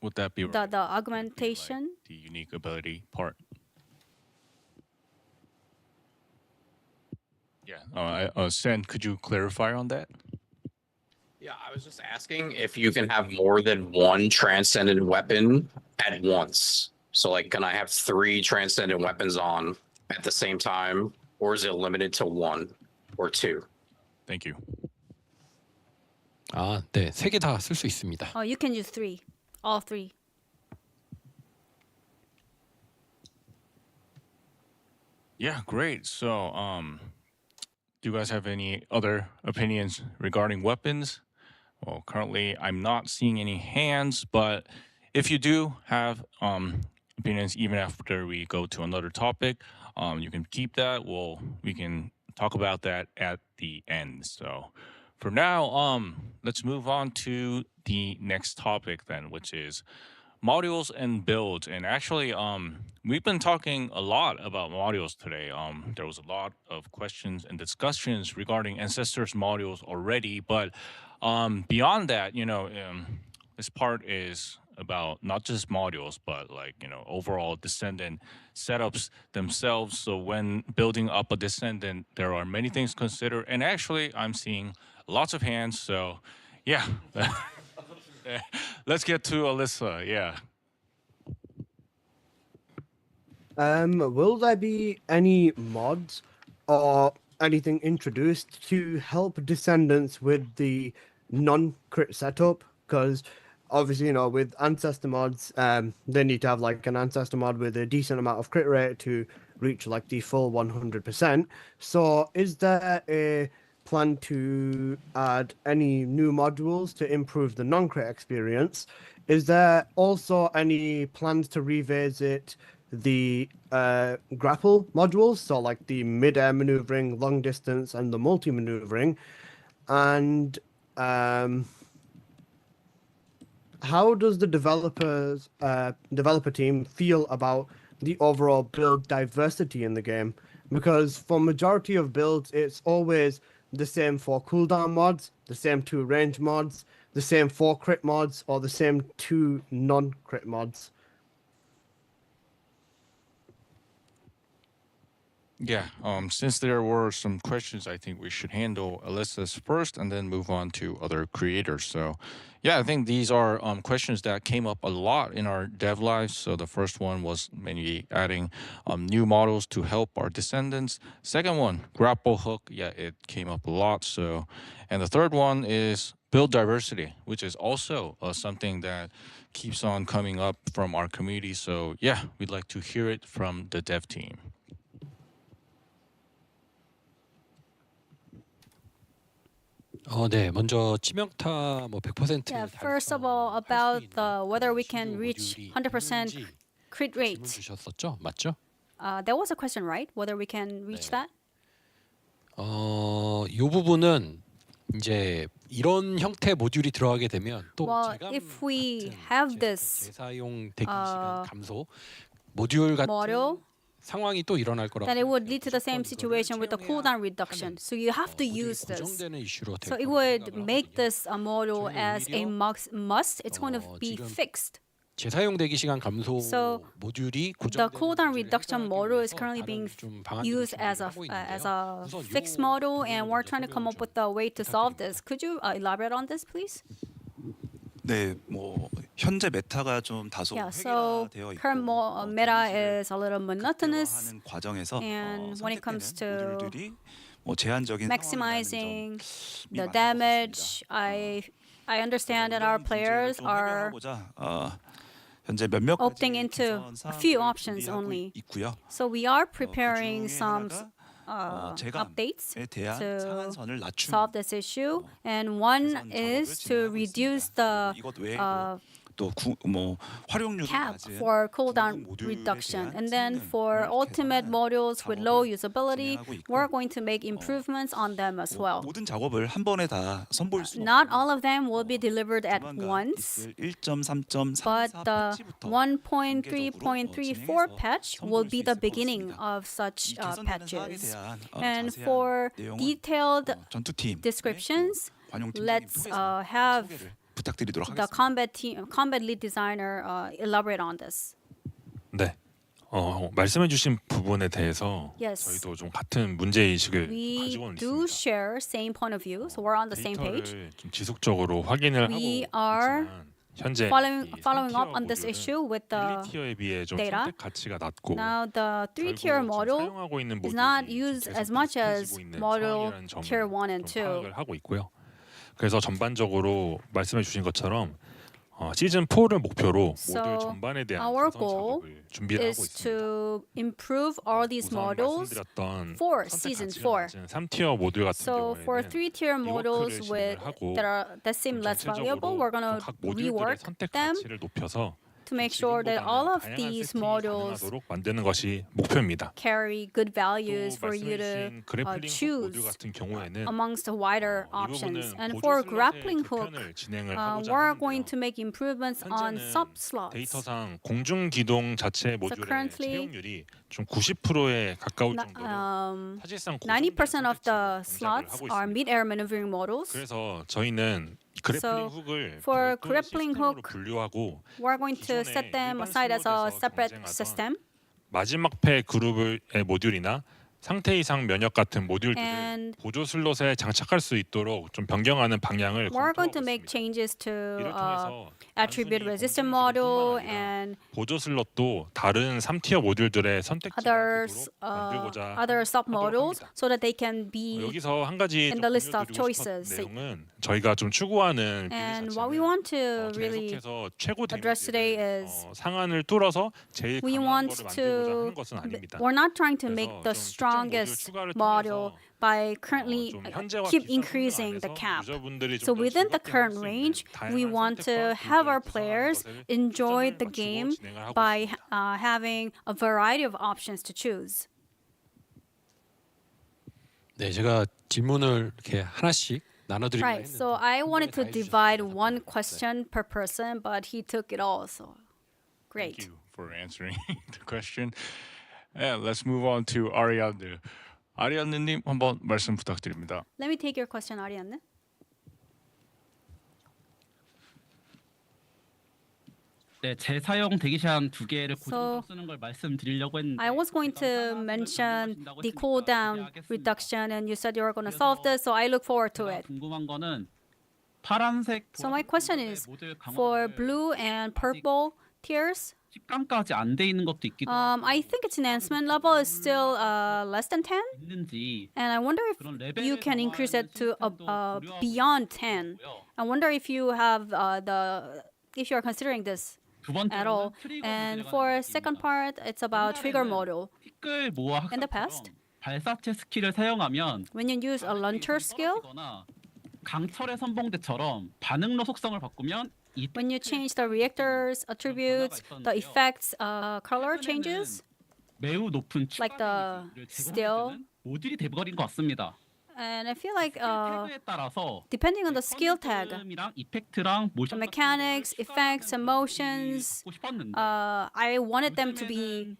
Would that be right? The augmentation. The unique ability part? Yeah. Sen, could you clarify on that? Yeah, I was just asking if you can have more than one transcendent weapon at once. So, like, can I have 3 transcendent weapons on at the same time, or is it limited to 1 or 2? Thank you. 네, 3개 다 쓸 수 있습니다. Oh, you can use 3. All 3. Yeah, great. So, do you guys have any other opinions regarding weapons? Well, currently I'm not seeing any hands, but if you do have opinions, even after we go to another topic, you can keep that. We can talk about that at the end. So, for now, let's move on to the next topic then, which is modules and builds. And actually, we've been talking a lot about modules today. There was a lot of questions and discussions regarding ancestors modules already, but beyond that, this part is about not just modules, but like overall descendant setups themselves. So when building up a descendant, there are many things to consider. And actually, I'm seeing lots of hands. So yeah. Let's get to Alyssa. Yeah. Will there be any mods or anything introduced to help Descendants with the non-crit setup? Because obviously, with Ancestor mods, they need to have like an Ancestor mod with a decent amount of crit rate to reach like the full 100%. So is there a plan to add any new modules to improve the non-crit experience? Is there also any plans to revisit the grapple modules, so like the mid-air maneuvering, long distance, and the multi-maneuvering? And how does the developer team feel about the overall build diversity in the game? Because for majority of builds, it's always the same 4 cooldown mods, the same 2 range mods, the same 4 crit mods, or the same 2 non-crit mods. Yeah, since there were some questions, I think we should handle Alyssa's first and then move on to other creators. So, yeah, I think these are questions that came up a lot in our dev lives. So the first one was maybe adding new models to help our descendants. Second one, grapple hook. Yeah, it came up a lot. So, and the third one is build diversity, which is also something that keeps on coming up from our community. So, yeah, we'd like to hear it from the dev team. 네, 먼저 치명타 뭐 100% Yeah, first of all, about whether we can reach 100% crit 질문 rate. 주셨었죠? 맞죠? That was a question, right? Whether we can reach that? 이 부분은 이제 이런 형태 모듈이 들어가게 되면 또 Well, 제가 if we have this 재사용 대기 시간 감소 모듈 같은 model, 상황이 또 일어날 거라고 then it would lead to the same situation with the cooldown reduction. So you have to use this. 고정되는 이슈로 So it would make this a model as a must. It's going to be fixed. 재사용 대기 시간 감소 So 모듈이 the cooldown reduction model is currently being used as a fixed model, and we're trying to come up with a way to solve this. Could you elaborate on this, please? 네, 뭐 현재 메타가 좀 다소 Yeah, so 회귀되어 있고 current meta is a little monotonous, 하는 과정에서 and when it comes to 모듈들이 뭐 제한적인 maximizing the damage, I understand that our players are 현재 몇몇 opting into a few options only. 있고요. So we are preparing some 제가 updates 대한 to 상한선을 낮추는 solve this issue, and one is to reduce the 이것 외에 뭐 활용률을 cap 낮은 for cooldown reduction. And then for ultimate modules with low usability, we're going to make improvements on them as well. 모든 작업을 한 번에 다 선보일 수 Not all of them will be delivered at once, 1.3.3 but the 1.3.34 patch will be the beginning of such patches. And for detailed descriptions, let's have 부탁드리도록 the 하겠습니다. combat lead designer elaborate on this. 네. 말씀해주신 부분에 대해서 Yes. 저희도 좀 같은 문제 의식을 We 가지고는 do 있습니다. share same point of view, so we're on the same page. 데이터를 좀 지속적으로 확인을 We 하고 are 있지만 현재 following up on this issue with the 1티어에 비해 좀 data. 선택 가치가 낮고 Now the 3-tier model 사용하고 있는 is not 모듈이 used 계속 as much as 비슷해지고 있는 model 상황이라는 점을 tier 1 and 좀 2. 파악을 하고 있고요. 그래서 전반적으로 말씀해 주신 것처럼 시즌 4를 목표로 So 모듈 전반에 대한 our 개선 goal 작업을 준비를 하고 is 있습니다. to improve all these 우선 models 말씀드렸던 for 선택 season 가치가 4. 낮은 3티어 모듈 같은 So for 경우에는 3-tier models 리워크를 with 진행을 하고 that seem less valuable, 전체적으로 we're gonna 각 모듈들의 rework 선택 them 가치를 높여서 to make sure that all of 다양한 these 세팅이 models 가능하도록 만드는 것이 목표입니다. carry good values 또 for you to 말씀해주신 그래플링 훅 모듈 choose 같은 경우에는 amongst the wider 이 options. 부분은 And 보조 for 슬롯의 grappling hook, 개편을 진행을 하고자 we're 하는데요. going to make improvements on 현재는 sub slots. 데이터상 공중 기동 자체 모듈의 currently, 채용률이 좀 90%에 가까울 정도로 사실상 90% of the slots are mid-air maneuvering models. 그래서 저희는 그래플링 So 훅을 for 별도의 grappling 시스템으로 hook, 분류하고 we're going to 기존의 set them 일반 aside as a 슬롯에서 separate 경쟁하던 system. 마지막 패 그룹의 모듈이나 상태 이상 면역 같은 모듈들을 And 보조 슬롯에 장착할 수 있도록 좀 변경하는 방향을 we're going 검토하고 to make 있습니다. changes to 이를 통해서 attribute resistant 공중 model 기동뿐만 아니라 and 보조 슬롯도 다른 3티어 모듈들의 선택지가 others, 되도록 만들고자 other sub models 합니다. so that they can be 여기서 한 가지 in 좀 the list of 공유드리고 싶은 choices. 내용은 저희가 좀 추구하는 And 빌드 what we 자체는 want to really 계속해서 최고 address today 데미지를 is 상한을 뚫어서 제일 we 강한 want 거를 만들고자 하는 to, 것은 아닙니다. we're not trying to make 그래서 the 좀 특정 모듈 strongest 추가를 model 통해서 by currently 좀 현재와 keep 비슷한 increasing 성능 the 안에서 cap. 유저분들이 So 좀더 within the 즐겁게 current 할수 있는 range, we 다양한 want to 선택과 have our 빌드를 구성하는 players 것을 enjoy 초점을 the 맞추고 game 진행을 하고 by 있습니다. having a variety of options to choose. 네, 제가 질문을 이렇게 하나씩 나눠드리려 Right. 했는데 So I wanted to 다 divide 해주셨습니다. one question per person, but he took it all. So great. Thank you for answering the question. Let's move on to 아리아드. 아리아드님 한번 말씀 부탁드립니다. Let me take your question, Ariane. 네, 재사용 대기 시간 2개를 So, 고정적으로 쓰는 걸 말씀드리려고 했는데 I was going to mention the cooldown reduction, and you said you were going to solve this, so I look forward to it. 궁금한 거는 파란색 So my question is, for blue and purple tiers, 식감까지 안 돼 있는 것도 있기도 I think its enhancement level is still less than 10, 있는지 and I wonder if you can increase it to beyond 10. I wonder if you have if you are considering this 두 at all. And for second part, it's about trigger model. 티끌 모아 In the past, 발사체 스킬을 사용하면 when you use a launcher skill, 강철의 선봉대처럼 반응로 속성을 바꾸면 when you change the reactor's attributes, the effects color changes, 매우 높은 like the still. 모듈이 돼버린 것 같습니다. And I feel like 태그에 따라서 depending on the skill tag, 이랑 이펙트랑 the 모션 mechanics, effects, emotions, I wanted them to be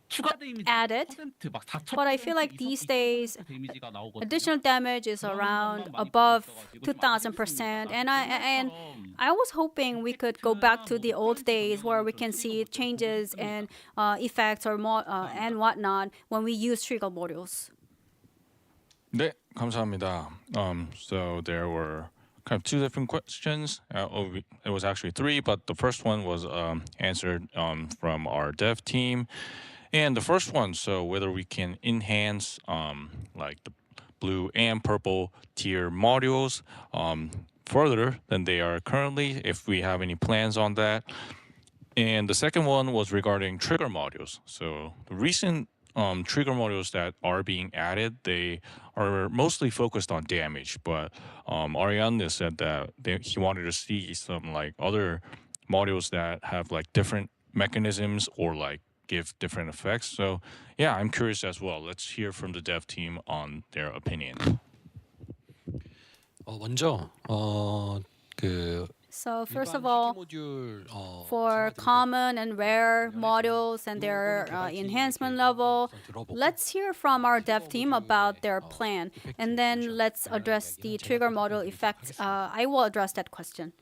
추가 데미지 added, 막 4,000% but I feel like these days 데미지가 나오거든요. additional damage is around above 2,000%, and I was hoping we could go back to the old days where we can see changes and effects or more and whatnot when we use trigger modules. 네, 감사합니다. So there were kind of two different questions. It was actually three, but the first one was answered from our dev team. And the first one, so whether we can enhance like the blue and purple tier modules further than they are currently, if we have any plans on that. And the second one was regarding trigger modules. So the recent trigger modules that are being added, they are mostly focused on damage. But Ariane said that he wanted to see some like other modules that have like different mechanisms or like give different effects. So yeah, I'm curious as well. Let's hear from the dev team on their opinion. 먼저 So first of all, for common and rare modules and their enhancement level, let's hear from our dev team about their plan, and then let's address the trigger module effects. I will address that question.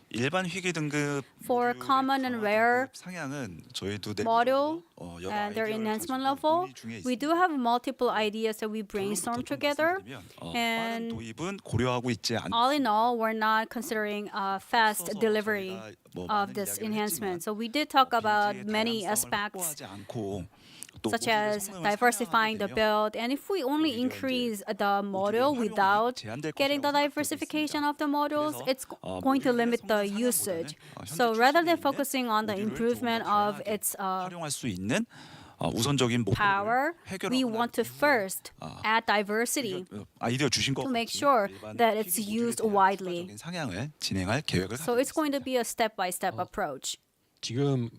일반 희귀 등급 For common and rare 상향은 저희도 module 여러 and their 아이디어를 enhancement 가지고 level, 논의 중에 we do have multiple ideas that we brainstorm together. 빠른 And 도입은 고려하고 있지 않. all in all, we're not considering fast delivery 뭐 of 많은 this 이야기를 enhancement. 했지만, So we did talk about 빌드의 many 다양성을 aspects. 확보하지 않고 such as diversifying the build. And if we only increase the module without getting the diversification of the modules, it's going to limit the usage. So rather than focusing on the improvement of its power, we want to first add diversity to make sure that it's used widely. So it's going to be a step-by-step approach. 지금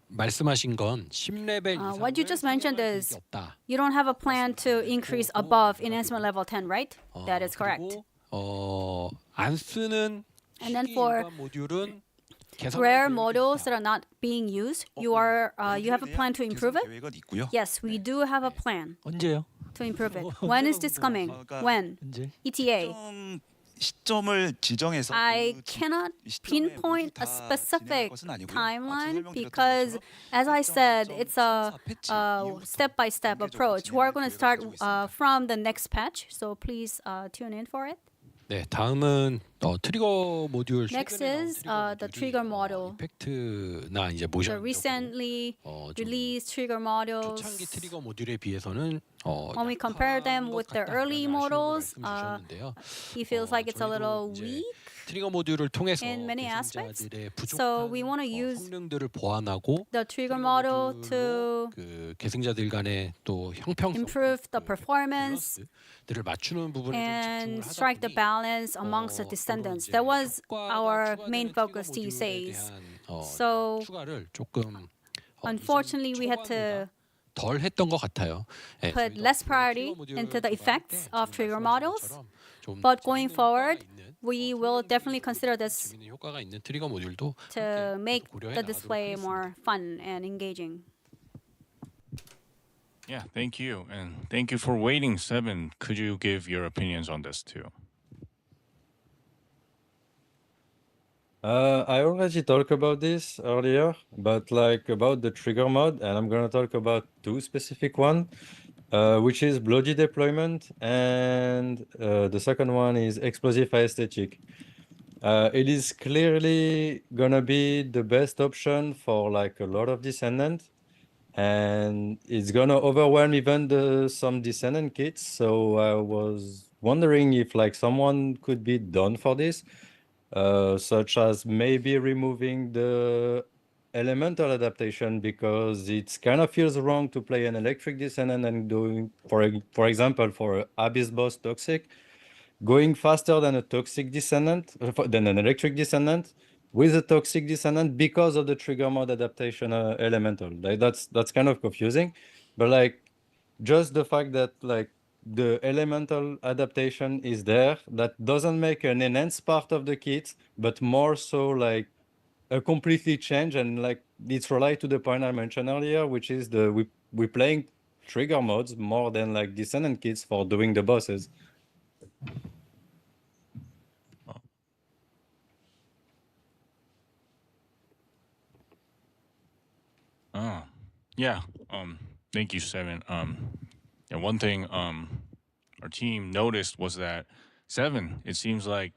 말씀하신 건 10레벨 What you just mentioned is you don't have a plan to increase above enhancement level 10, right? That is correct. 안 쓰는 And then for 모듈은 rare modules that are not being used, you have a plan to improve it? Yes, we do have a plan 언제요? to improve it. When is this coming? When? ETA. I cannot pinpoint a specific timeline because, as I said, it's a step-by-step approach. We're going to start from the next patch, so please tune in for it. 네, 다음은 트리거 모듈 Next is the trigger module. 이펙트나 이제 The 모션 recently released trigger modules. 초창기 트리거 모듈에 비해서는 When we compare them with the early models, he feels like it's a little weak 트리거 모듈을 통해서 in many aspects. 계승자들의 So 부족한 we want to use 성능들을 보완하고 the trigger model to 그 계승자들 간의 또 형평성 improve the performance 들을 맞추는 부분을 and strike the balance amongst the descendants. That was our main focus, he says. So 추가를 조금 unfortunately, we had to 덜 했던 것 같아요. put less priority into the effects of trigger models. But going forward, we will definitely consider this 효과가 있는 트리거 모듈도 to make the display more fun and engaging. Yeah, thank you. And thank you for waiting, Seven. Could you give your opinions on this too? I already talked about this earlier, but like about the trigger mode, and I'm gonna talk about two specific one, which is bloody deployment, and the second one is explosive aesthetic. It is clearly gonna be the best option for like a lot of Descendant, and it's gonna overwhelm even some Descendant kits. So I was wondering if like someone could be done for this. Such as maybe removing the elemental adaptation, because it kind of feels wrong to play an electric descendant and doing, for example, for Abyss boss toxic, going faster than a toxic descendant, than an electric descendant with a toxic descendant because of the trigger mode adaptation elemental. Like that's kind of confusing, but like just the fact that like the elemental adaptation is there, that doesn't make an enhanced part of the kit, but more so like a completely change, and like it's related to the point I mentioned earlier, which is we playing trigger modes more than like Descendant kits for doing the bosses. Yeah. Thank you, Seven. And one thing our team noticed was that Seven, it seems like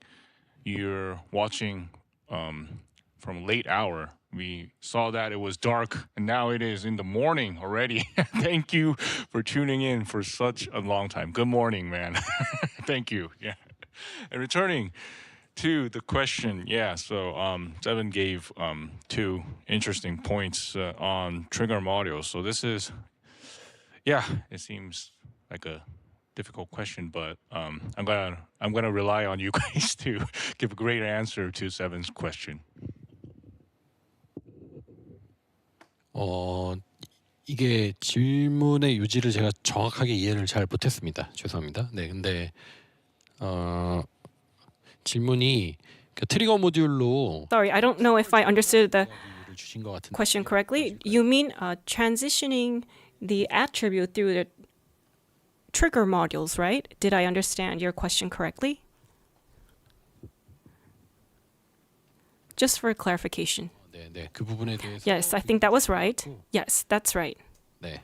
you're watching from late hour. We saw that it was dark and now it is in the morning already. Thank you for tuning in for such a long time. Good morning, man. Thank you. Yeah. And returning to the question, yeah, so Seven gave two interesting points on trigger modules. So this is, yeah, it seems like a difficult question, but I'm gonna rely on you guys to give a great answer to Seven's question. 이게 질문의 요지를 제가 정확하게 이해를 잘 못했습니다. 죄송합니다. 네, 근데 질문이 트리거 모듈로 Sorry, I don't know if I understood the 주신 것 같은데. question correctly. You mean transitioning the attribute through the trigger modules, right? Did I understand your question correctly? Just for clarification. 네, 그 부분에 대해서. Yes, I think that was right. Yes, that's right. 네,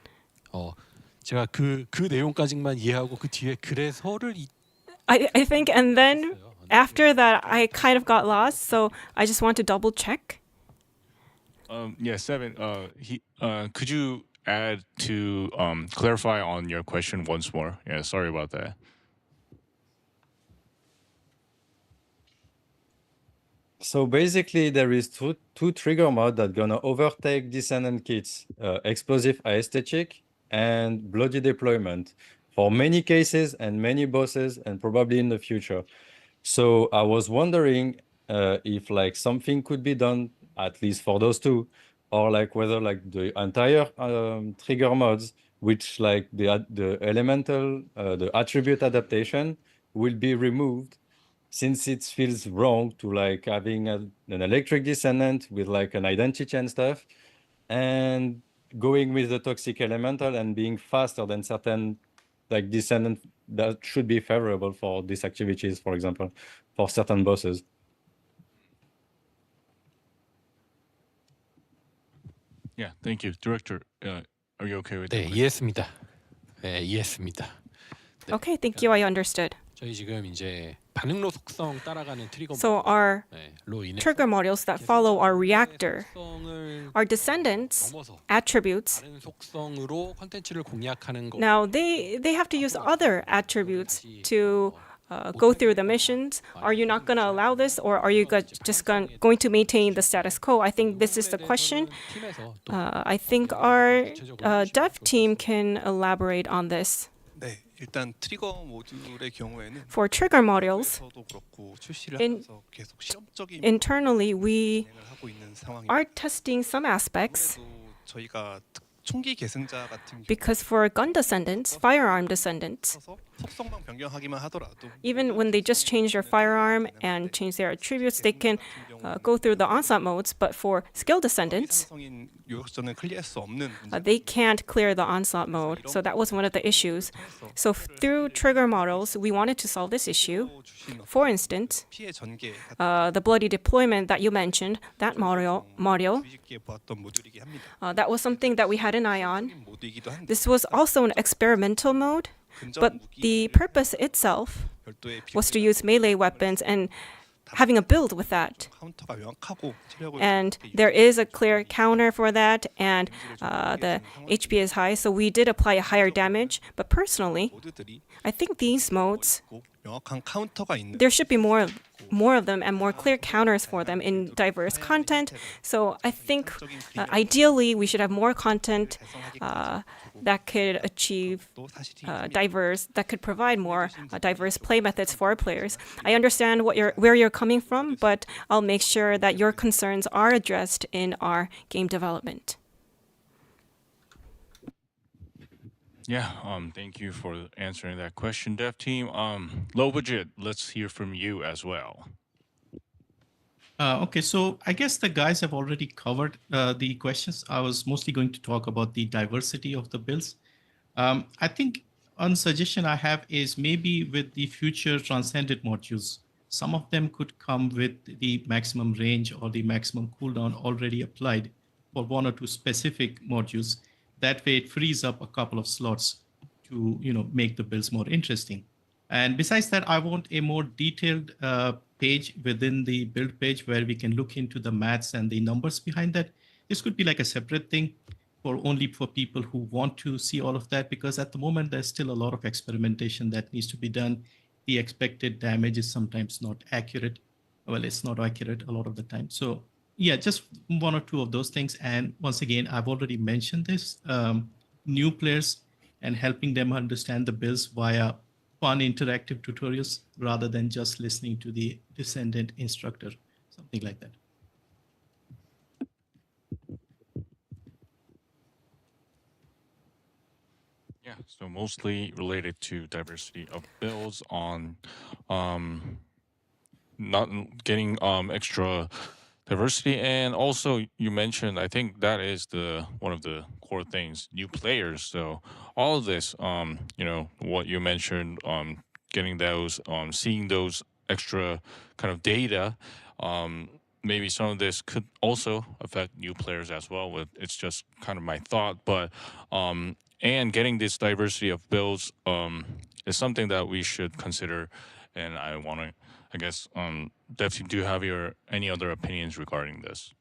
제가 그 내용까지만 이해하고 그 뒤에 그래서를 I think, and then after that, I kind of got lost, so I just want to double check. Yeah, Seven. Could you add to clarify on your question once more? Yeah, sorry about that. So basically, there is two trigger modes that gonna overtake Descendant kits: explosive aesthetic and bloody deployment for many cases and many bosses, and probably in the future. So I was wondering if like something could be done at least for those two, or like whether like the entire trigger modes, which like the elemental the attribute adaptation will be removed, since it feels wrong to like having an electric descendant with like an identity and stuff, and going with the toxic elemental and being faster than certain like descendant that should be favorable for these activities, for example, for certain bosses. Yeah, thank you, Director. Are you okay with 네, that? 이해했습니다. 네, 이해했습니다. 네. Okay, thank you. I understood. 저희 지금 이제 반응로 속성 따라가는 트리거 So our 로 인해 trigger modules that follow our reactor, our descendants attributes. 다른 속성으로 콘텐츠를 공략하는 거. Now they have to use other attributes to go through the missions. Are you not going to allow this, or are you just going to maintain the status quo? I think this is the question. I think our dev team can elaborate on this. 네, 일단 트리거 모듈의 경우에는 For trigger modules, 그렇고 출시를 in- 하면서 계속 시험적인 internally we 진행을 하고 있는 상황입니다. are testing some aspects 그래도 저희가 총기 계승자 같은 because for gun descendants, firearm descendants, 경우서 속성만 변경하기만 하더라도 even when they just change their firearm and change their attributes, they can go through the onslaught modes. But for skill descendants, 성인 요소는 클리어할 수 없는 they can't clear the onslaught mode. So that was one of the issues. So through trigger models, we wanted to solve this issue. For instance, 피해 전개 the bloody deployment that you mentioned, that module, 쉽게 보았던 모듈이긴 합니다. that was something that we had an eye on. 모드이기도 한데 This was also an experimental mode, but the purpose itself 별도의 was to use melee weapons and having a build with that. 카운터가 명확하고 체력을 And there is a clear counter for that, and the HP is high, so we did apply a higher damage. But personally, 모드들이 I think these modes, 명확한 카운터가 있는 there should be more of them and more clear counters for them in diverse content. So I think ideally we should have more content that could achieve that could provide more diverse play methods for our players. I understand where you're coming from, but I'll make sure that your concerns are addressed in our game development. Yeah, thank you for answering that question, Dev Team. Low budget, let's hear from you as well. Okay, so I guess the guys have already covered the questions. I was mostly going to talk about the diversity of the builds. I think one suggestion I have is maybe with the future Transcendent modules, some of them could come with the maximum range or the maximum cooldown already applied for one or two specific modules. That way it frees up a couple of slots to make the builds more interesting. And besides that, I want a more detailed page within the build page where we can look into the maths and the numbers behind that. This could be like a separate thing only for people who want to see all of that, because at the moment there's still a lot of experimentation that needs to be done. The expected damage is sometimes not accurate. Well, it's not accurate a lot of the time. So yeah, just one or two of those things. And once again, I've already mentioned this, new players and helping them understand the builds via fun interactive tutorials rather than just listening to the Descendant instructor, something like that. Yeah, so mostly related to diversity of builds on not getting extra diversity, and also you mentioned, I think that is one of the core things, new players. So all of this, what you mentioned, getting those, seeing those extra kind of data, maybe some of this could also affect new players as well. It's just kind of my thought, but and getting this diversity of builds is something that we should consider. And I want to, I guess, Dev, do you have any other opinions regarding this?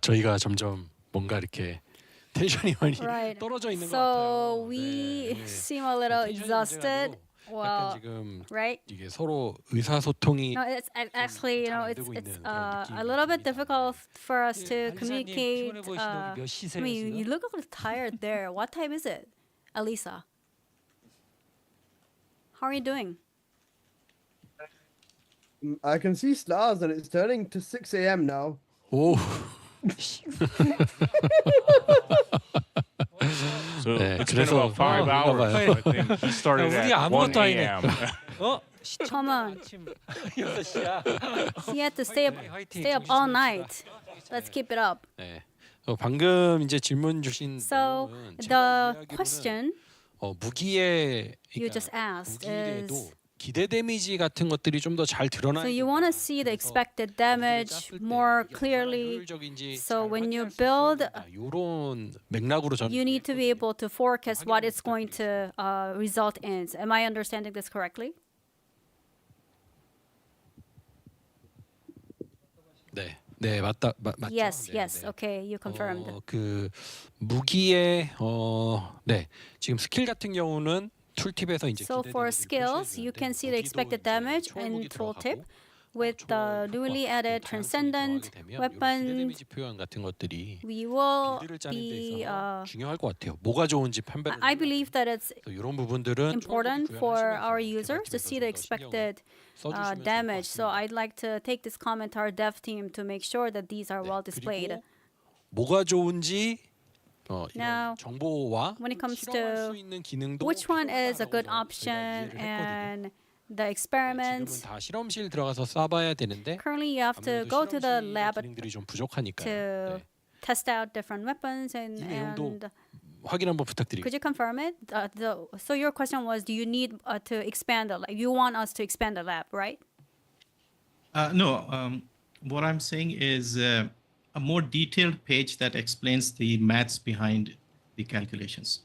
저희가 점점 뭔가 이렇게 텐션이 많이 Right. 떨어져 있는 것 So 같아요. we 네. seem a little 텐션이 exhausted. 문제가 아니고 약간 Well, 지금 right? 이게 서로 의사소통이 No, it's actually, you know, 잘안 it's 되고 it's 있는 그런 a 느낌이 little bit 듭니다. difficult for us to 알리사님 communicate. 피곤해 보이시는데 몇 시세요 I mean, you 지금? look a little tired there. What time is it, Alisa? How are you doing? I can see stars and it's turning to 6 a.m. now. 오. So 네, it's been 그래서 about 5 hours. 봐요. I think he started 우리 at 1 아무것도 아니네. a.m. 어? Come on. 아침 6시야. He had to stay up all night. Let's keep it up. 네. 방금 이제 질문 주신 So 내용은 the 제가 이야기로는 question 무기의 you 그러니까 just asked is, 무기에도 기대 데미지 같은 것들이 좀 더 잘 드러나야 so you want to see the expected damage more clearly. So when you build, 이런 맥락으로 저는 you need to be able to forecast what it's going to result in. Am I understanding this correctly? 네. 네, 맞죠. Yes, 네, yes. 네. Okay, you confirmed. 그 무기의 네. 지금 스킬 같은 경우는 툴팁에서 이제 So 기대 for 데미지를 skills, you can see the expected damage in tooltip. With the newly added Transcendent weapons, 데미지 표현 같은 것들이 we will 빌드를 짜는 데 be. 있어서 중요할 것 같아요. 뭐가 좋은지 판별을 I believe that it's 이런 부분들은 important for our users to see the expected damage. So I'd like to take this comment to our dev team to make sure that these are well displayed. 뭐가 좋은지 Now, 정보와 when it comes 실험할 to 수 있는 기능도 which one is a good 필요하다고 option 저희가 이해를 했거든요. and the experiments, 지금은 다 실험실 들어가서 쏴봐야 되는데 currently you have to go to the lab 기능들이 좀 부족하니까요. to 네. test out different weapons 이 내용도 and 확인 한번 부탁드리겠습니다. could you confirm it? So your question was, do you need to expand the lab? You want us to expand the lab, right? No, what I'm saying is a more detailed page that explains the maths behind the calculations.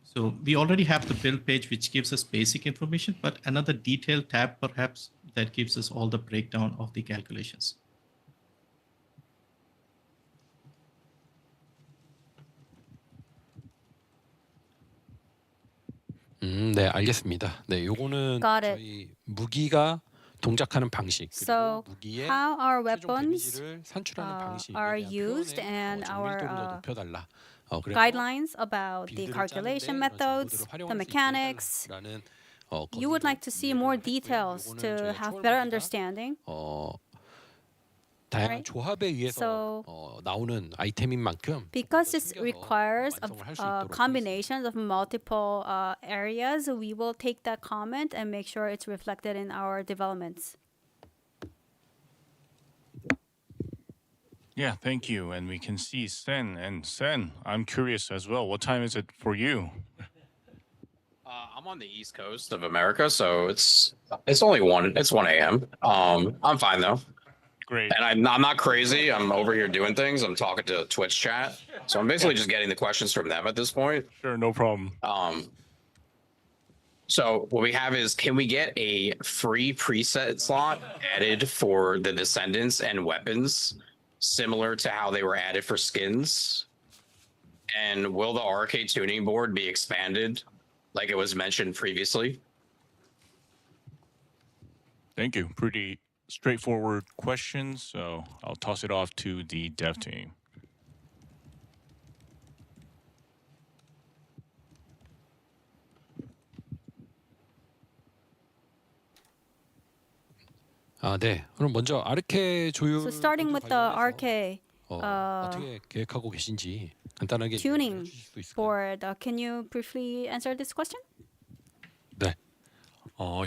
So we already have the build page, which gives us basic information, but another detailed tab perhaps that gives us all the breakdown of the calculations. 네, 알겠습니다. 네, 요거는 Got it. 저희 무기가 동작하는 방식 So 그리고 무기의 how our 최종 weapons 데미지를 산출하는 방식에 are 대한 used 표현의 and 정밀도를 더 our 높여달라. 그래서 guidelines about the 빌드를 calculation 짜는데 이런 methods, 정보들을 the 활용할 수 있게 mechanics. 해달라는, You would like to see more details to have better understanding. 다양한 Right. 조합에 의해서 나오는 아이템인 만큼 Because this 챙겨서 requires 완성을 할수 있도록 combinations of multiple areas, we will take that comment and make sure it's reflected in our developments. Yeah, thank you. And we can see Sen. And Sen, I'm curious as well. What time is it for you? I'm on the East Coast of America, so it's only 1 a.m. I'm fine though. Great. And I'm not crazy. I'm over here doing things. I'm talking to Twitch chat, so I'm basically just getting the questions from them at this point. Sure, no problem. So what we have is, can we get a free preset slot added for the Descendants and weapons, similar to how they were added for skins? And will the arcade tuning board be expanded, like it was mentioned previously? Thank you. Pretty straightforward questions, so I'll toss it off to the dev team. 네. 그럼 먼저 아르케 조율 So starting with the RK 어떻게 계획하고 계신지 간단하게 tuning 해주실 수 있을까요? board, can you briefly answer this question? 네.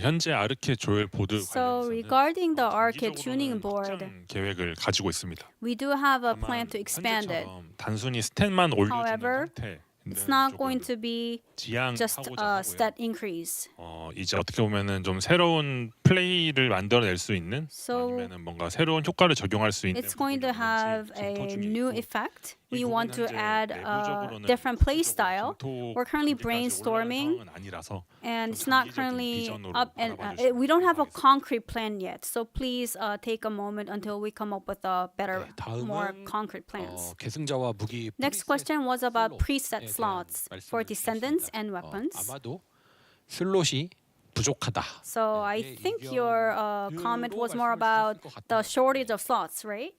현재 아르케 조율 보드 So 관련해서는 regarding the RK tuning 정기적으로는 board, 확장 계획을 가지고 있습니다. we do have a 다만 plan to expand it. 현재처럼 단순히 스탯만 올려주는 However, 형태 It's not going to be just 지향하고자 a 하고요. stat increase. 이제 어떻게 보면은 좀 새로운 플레이를 만들어낼 수 있는 So 아니면은 뭔가 새로운 효과를 적용할 수 있는 it's going to 부분이 have 있는지 a 검토 중에 new 있고, effect we want to add a different play style. We're currently brainstorming, and it's not currently up, and we don't have a concrete plan yet. So please take a moment until we come up with a better, more concrete plans. 계승자와 무기 Next question was about preset slots for Descendants and weapons. 아마도 슬롯이 부족하다. So I think your comment was more about the shortage of slots, right?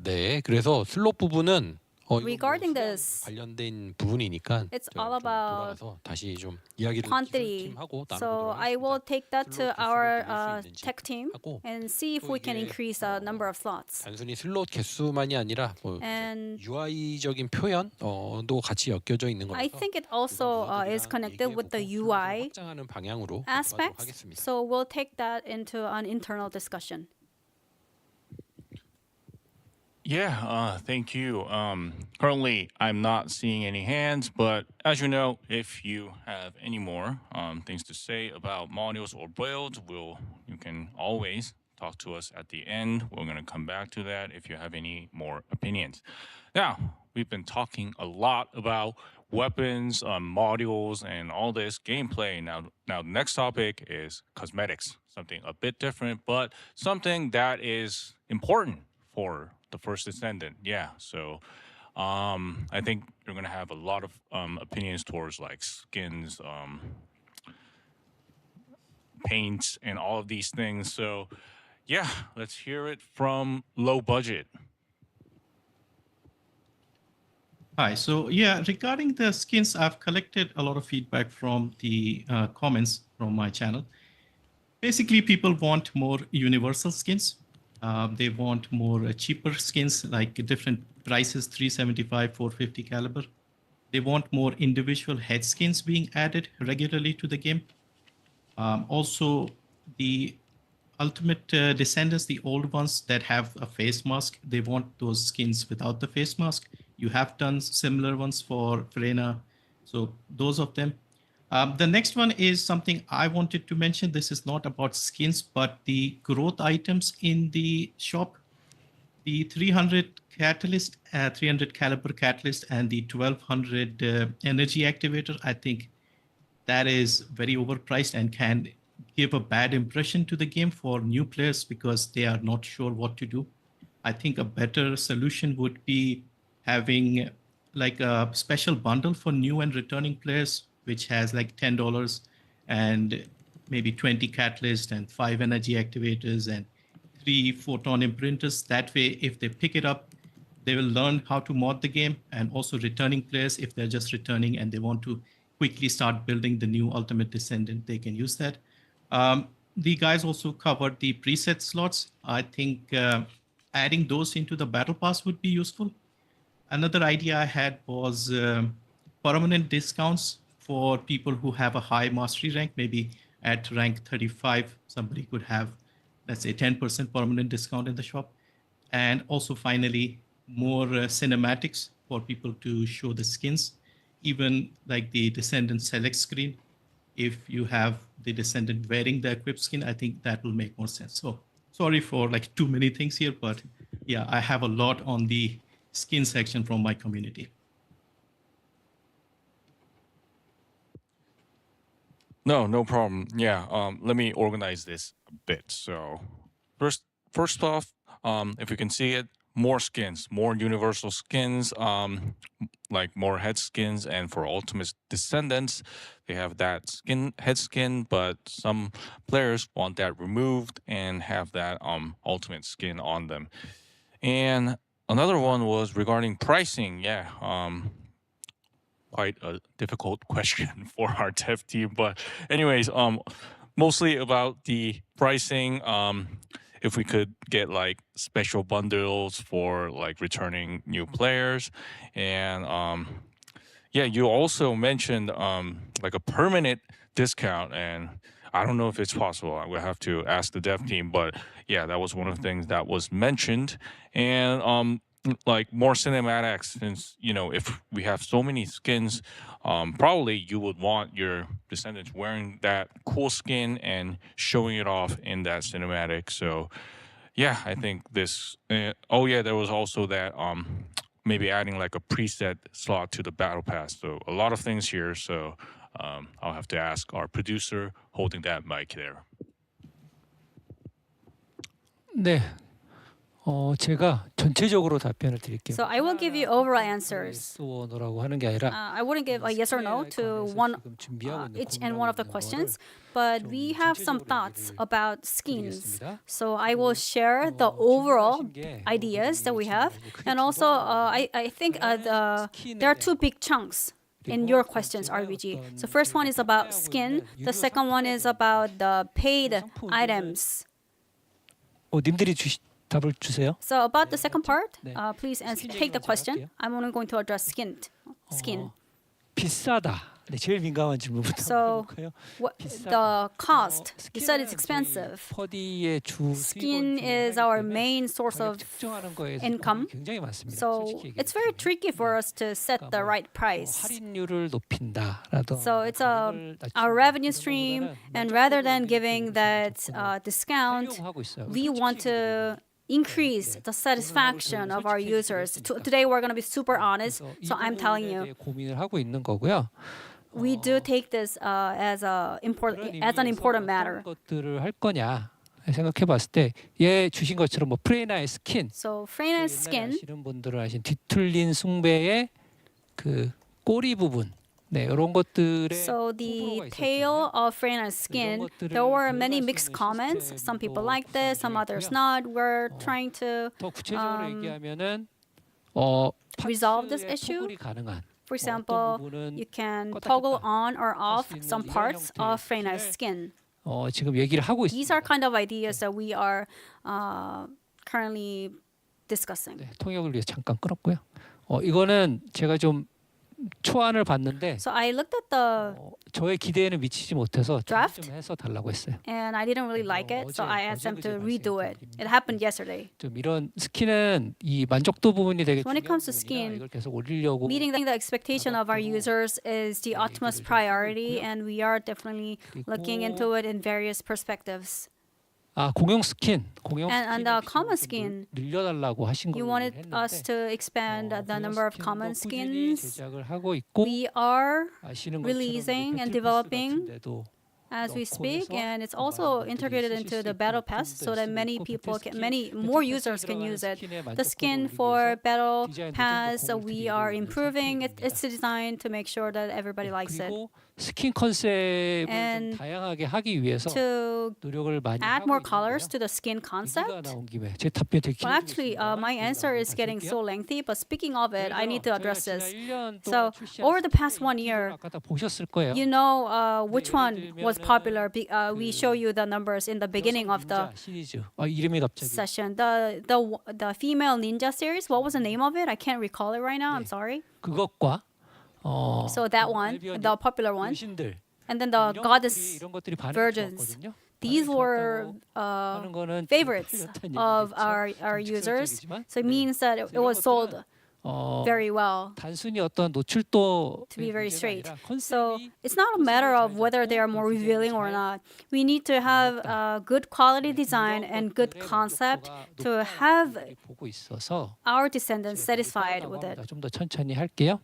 네, 그래서 슬롯 부분은 Regarding this, 관련된 부분이니까 it's all about 돌아가서 다시 좀 이야기를 quantity. 팀하고 So I will take that to our tech team and see if we can increase the number of slots. 단순히 슬롯 개수만이 아니라 뭐 And UI적인 표현도 같이 엮여져 있는 거라서 I think it also is connected with the UI 확장하는 방향으로 aspects. 하겠습니다. So we'll take that into an internal discussion. Yeah, thank you. Currently, I'm not seeing any hands, but as you know, if you have any more things to say about modules or builds, you can always talk to us at the end. We're going to come back to that if you have any more opinions. Now, we've been talking a lot about weapons, modules, and all this gameplay. Now, the next topic is cosmetics, something a bit different, but something that is important for the first Descendant. Yeah, so I think you're gonna have a lot of opinions towards like skins, paints, and all of these things. So yeah, let's hear it from Low Budget. Hi. So yeah, regarding the skins, I've collected a lot of feedback from the comments from my channel. Basically, people want more universal skins. They want more cheaper skins, like different prices, 375, 450 caliber. They want more individual head skins being added regularly to the game. Also, the Ultimate Descendants, the old ones that have a face mask, they want those skins without the face mask. You have done similar ones for Freyna, so those of them. The next one is something I wanted to mention. This is not about skins, but the growth items in the shop. The 300 catalyst, 300 caliber catalyst, and the 1200 energy activator. I think that is very overpriced and can give a bad impression to the game for new players because they are not sure what to do. I think a better solution would be having like a special bundle for new and returning players, which has like $10 and maybe 20 catalysts and 5 energy activators and 3 photon imprinters. That way, if they pick it up, they will learn how to mod the game. And also returning players, if they're just returning and they want to quickly start building the new Ultimate Descendant, they can use that. The guys also covered the preset slots. I think adding those into the battle pass would be useful. Another idea I had was permanent discounts for people who have a high mastery rank. Maybe at rank 35, somebody could have, let's say, 10% permanent discount in the shop. And also finally, more cinematics for people to show the skins, even like the Descendant select screen. If you have the Descendant wearing the equipped skin, I think that will make more sense. So sorry for like too many things here, but yeah, I have a lot on the skin section from my community. No problem. Yeah, let me organize this a bit. So first off, if you can see it, more skins, more universal skins, like more head skins, and for Ultimate Descendants, they have that head skin, but some players want that removed and have that ultimate skin on them. And another one was regarding pricing. Yeah, quite a difficult question for our dev team, but anyways, mostly about the pricing. If we could get like special bundles for like returning new players, and yeah, you also mentioned like a permanent discount, and I don't know if it's possible. I will have to ask the dev team, but yeah, that was one of the things that was mentioned, and like more cinematics, since if we have so many skins, probably you would want your Descendants wearing that cool skin and showing it off in that cinematic. So yeah, I think this oh yeah, there was also that maybe adding like a preset slot to the battle pass. So a lot of things here. So I'll have to ask our producer holding that mic there. 네. 제가 전체적으로 답변을 드릴게요. So I will give you overall answers. yes or no라고 하는 게 아니라 I wouldn't give a yes or no to each and one of the questions, but we have some thoughts about skins. So I will share the overall ideas that we have, and also I think there are two big chunks in your questions, RBG. So first one is about skin. The second one is about the paid items. 님들이 답을 주세요. So about the second part, please take the question. I'm only going to address skin. 비싸다. 네, 제일 민감한 질문부터 So 볼까요? the cost, you said it's expensive. 퍼디의 주 Skin is our main source of income. 굉장히 많습니다. So it's very tricky for us to set the right price. 할인율을 높인다라도 So it's our revenue stream, and rather than giving that discount, we want to increase the satisfaction of our users. Today we're going to be super honest, so I'm telling you. 고민을 하고 있는 거고요. We do take this as an important matter. 것들을 할 거냐 생각해봤을 때 얘 주신 것처럼 뭐 프레이나의 스킨, So Freyna's skin. 아시는 분들은 아신 뒤틀린 숭배의 그 꼬리 부분, 네 이런 것들에 So the tail of Freyna's skin, there were many mixed comments. Some people like this, some others not. We're trying to 더 구체적으로 얘기하면은 resolve this issue. 가능한. For example, you can toggle on or off some parts of Freyna's skin. 지금 얘기를 하고 있습니다. These are kind of ideas that we are currently discussing. 네, 통역을 위해 잠깐 끊었고요. 이거는 제가 좀 초안을 봤는데 So I looked at the 저의 기대에는 미치지 못해서 draft 좀 해서 달라고 했어요. and I didn't really like it, so I asked them to redo it. It happened yesterday. 좀 이런 스킨은 이 만족도 부분이 되게 When it comes to 중요한 부분이라 skin, 이걸 계속 올리려고 meeting the expectation of our users is the utmost priority, and we are definitely looking into it in various perspectives. 공용 스킨, And the common skin, 늘려달라고 하신 you 걸로 wanted 했는데 us to expand the number of common 꾸준히 skins. 제작을 하고 있고 We are 아시는 것처럼 releasing and developing as we speak, and it's also integrated into the battle pass so that many more users can use it. The skin for battle pass, we are improving its design to make sure that everybody likes it. 스킨 컨셉을 And 좀 다양하게 하기 위해서 to 노력을 많이 add 하고 more 있는데요. colors to the skin 얘기가 concept. 나온 김에 제 답변 되게 Well, actually, my answer is getting so lengthy, but speaking of it, I need to address this. So, over the past 1 year, 아까 다 보셨을 거예요. you know which one was popular. We show you the numbers in the beginning of the 시리즈. 이름이 갑자기 session. The female ninja series. What was the name of it? I can't recall it right now. I'm sorry. 그것과 So that one, the popular one, 신들 and then the goddess 이런 것들이 반응이 virgins. 좋았거든요. These were 하는 거는 favorites of our users. So it means that it was sold very well. 단순히 어떤 노출도 To be very straight. 아니라 So 컨셉이 it's not a matter of whether they are more revealing or not. We need to have good quality design and good concept to have 보고 있어서 our descendants satisfied with it. 좀 더 천천히 할게요.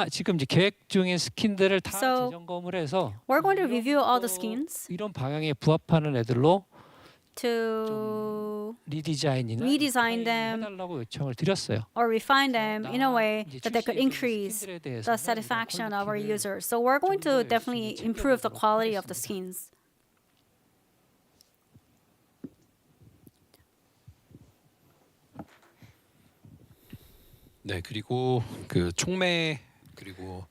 지금 이제 계획 중인 스킨들을 다 So, 재점검을 해서 We're going to review all the skins 이런 방향에 부합하는 애들로 to 리디자인이나 redesign them 해달라고 요청을 드렸어요. or refine them in a way that they could increase the satisfaction of our users. So we're going to definitely improve the quality of the skins. 네, 그리고 그 촉매 그리고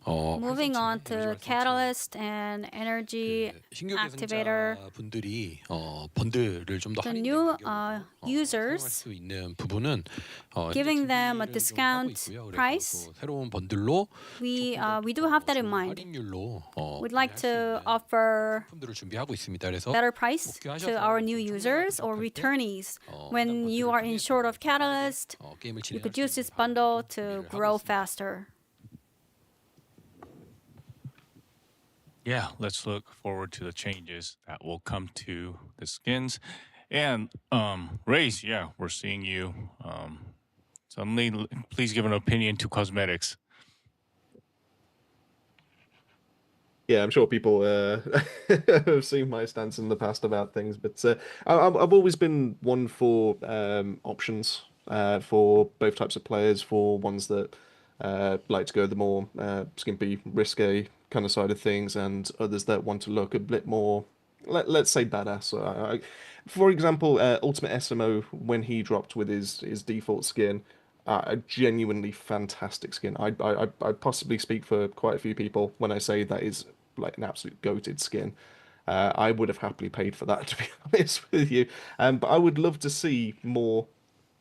Moving on to catalyst and energy 신규 activator. 분들이 번들을 좀 더 The 할인된 new 가격으로 users, 사용할 수 있는 부분은 giving them a 좀 discount 하고 있고요. 그래서 price. 또 새로운 번들로 We do have that in mind. 할인율로 We'd like to offer 품들을 준비하고 있습니다. 그래서 better price to our new users or returnees. When you are in short of catalyst, 게임을 you 진행할 could 수 use this 있는 bundle to 준비를 하고 grow 있습니다. faster. Yeah, let's look forward to the changes that will come to the skins. And Race, yeah, we're seeing you Suddenly, please give an opinion to cosmetics. Yeah, I'm sure people have seen my stance in the past about things, but I've always been one for options for both types of players, for ones that like to go the more skimpy, risque kind of side of things, and others that want to look a bit more, let's say, badass. For example, Ultimate SMO, when he dropped with his default skin, a genuinely fantastic skin. I possibly speak for quite a few people when I say that is like an absolute goated skin. I would have happily paid for that, to be honest with you. But I would love to see more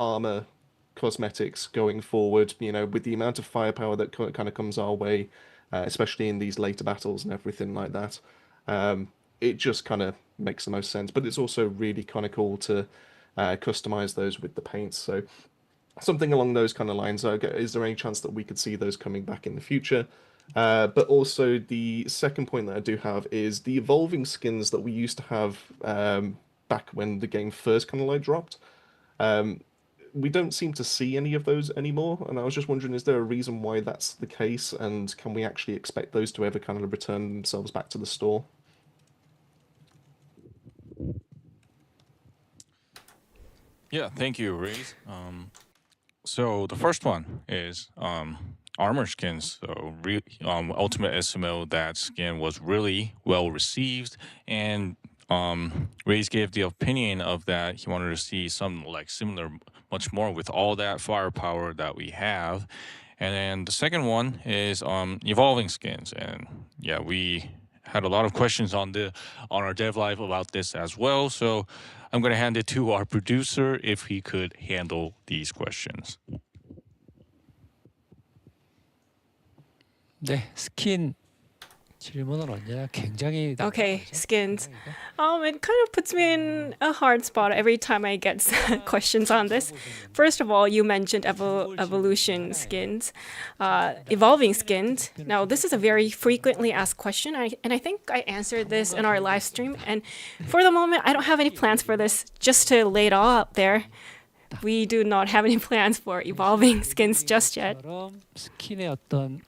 armor cosmetics going forward. You know, with the amount of firepower that kind of comes our way, especially in these later battles and everything like that. It just kind of makes the most sense. But it's also really kind of cool to customize those with the paints. So something along those kind of lines. Is there any chance that we could see those coming back in the future? But also the second point that I do have is the evolving skins that we used to have back when the game first kind of like dropped. We don't seem to see any of those anymore, and I was just wondering, is there a reason why that's the case, and can we actually expect those to ever kind of return themselves back to the store? Yeah, thank you, Reese. So the first one is armor skins. So Ultimate SMO, that skin was really well received, and Ray's gave the opinion of that he wanted to see something like similar, much more with all that firepower that we have. And then the second one is evolving skins, and yeah, we had a lot of questions on our dev live about this as well. So I'm going to hand it to our producer if he could handle these questions. 네, 스킨 질문은 언제나 굉장히 Okay, skins. It kind of puts me in a hard spot every time I get questions on this. First of all, you mentioned evolution skins, evolving skins. Now, this is a very frequently asked question, and I think I answered this in our live stream. And for the moment, I don't have any plans for this. Just to lay it all out there, we do not have any plans for evolving skins just yet. 스킨의 어떤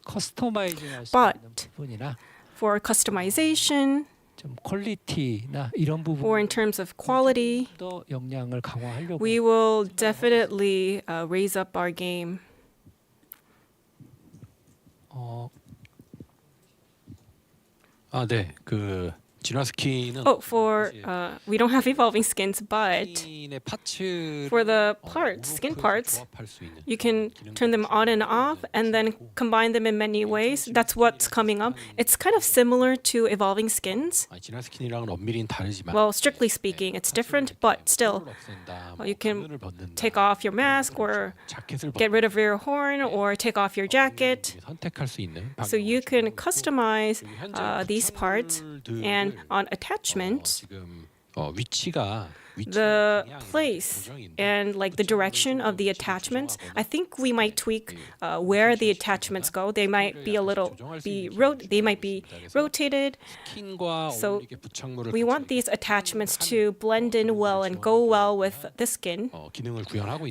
커스터마이징할 수 But 있는 부분이나 for customization, 좀 퀄리티나 이런 부분 or in terms of quality, 더 역량을 강화하려고 we will definitely raise up our game. 네, 그 진화 스킨은 For we don't have evolving skins, but 스킨의 파츠를 for the parts, skin parts, you can turn them on and off and then combine them in many ways. That's what's coming up. It's kind of similar to evolving skins. 진화 스킨이랑은 엄밀히는 다르지만 Well, strictly speaking, it's different, but still, you can take off your mask or get rid of your horn or take off your jacket. 선택할 수 있는 So you can customize these parts, and on attachments, 위치가 the place and like the direction of the attachments, I think we might tweak where the attachments go. They might be they might be rotated. So we want these attachments to blend in well and go well with the skin.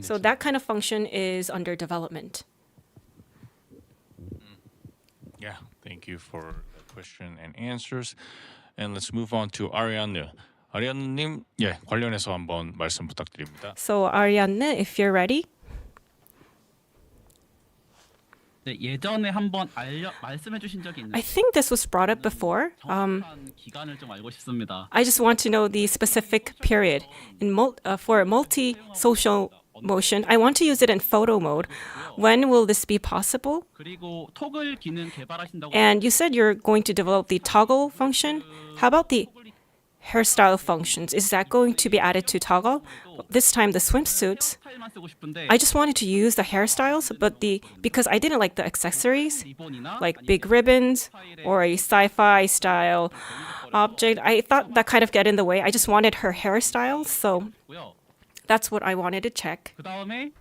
So that kind of function is under development. Yeah, thank you for the question and answers. And let's move on to Ariane. 아리안님, 예, 관련해서 한번 말씀 부탁드립니다. So Ariane, if you're ready. 네, 예전에 한번 말씀해 주신 적이 있는데 I think this was brought up before. 기간을 좀 알고 싶습니다. I just want to know the specific period. For multi-social motion, I want to use it in photo mode. When will this be possible? 그리고 토글 기능 개발하신다고 And you said you're going to develop the toggle function. How about the hairstyle functions? Is that going to be added to toggle? This time the swimsuits. 스타일만 쓰고 싶은데 I just wanted to use the hairstyles, but because I didn't like the accessories, like big ribbons or a sci-fi style object, I thought that kind of get in the way. I just wanted her hairstyles, so that's what I wanted to check. 그다음에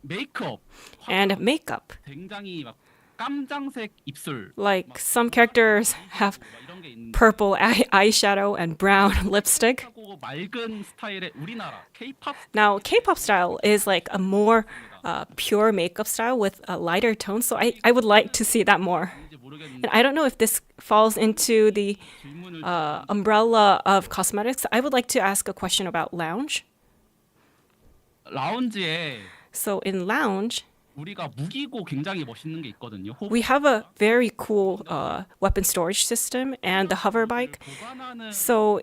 메이크업 And makeup. 굉장히 막 깜장색 입술 Like some characters have purple eyeshadow and brown lipstick. 하고 맑은 스타일의 우리나라 K-pop Now, K-pop style is like a more pure makeup style with a lighter tone, so I would like to see that more. And I don't know if this falls into the umbrella of cosmetics. I would like to ask a question about lounge. 라운지에 So in lounge, 우리가 무기고 굉장히 멋있는 게 있거든요. we have a very cool weapon storage system and the hover bike. So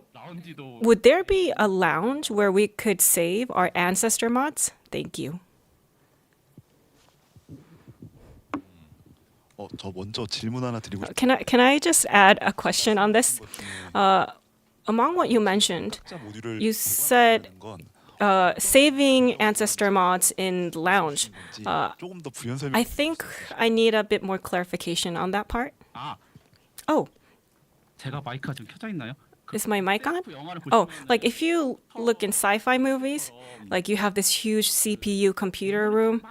would there be a lounge where we could save our ancestor mods? Thank you. 저 먼저 질문 하나 드리고 싶어요. Can I just add a question on this? Among what you mentioned, you said saving ancestor mods in the lounge. 조금 더 부연 설명. I think I need a bit more clarification on that part. Oh, 제가 마이크가 지금 켜져 있나요? is my mic on? Oh, like if you look in sci-fi movies, like you have this huge CPU computer room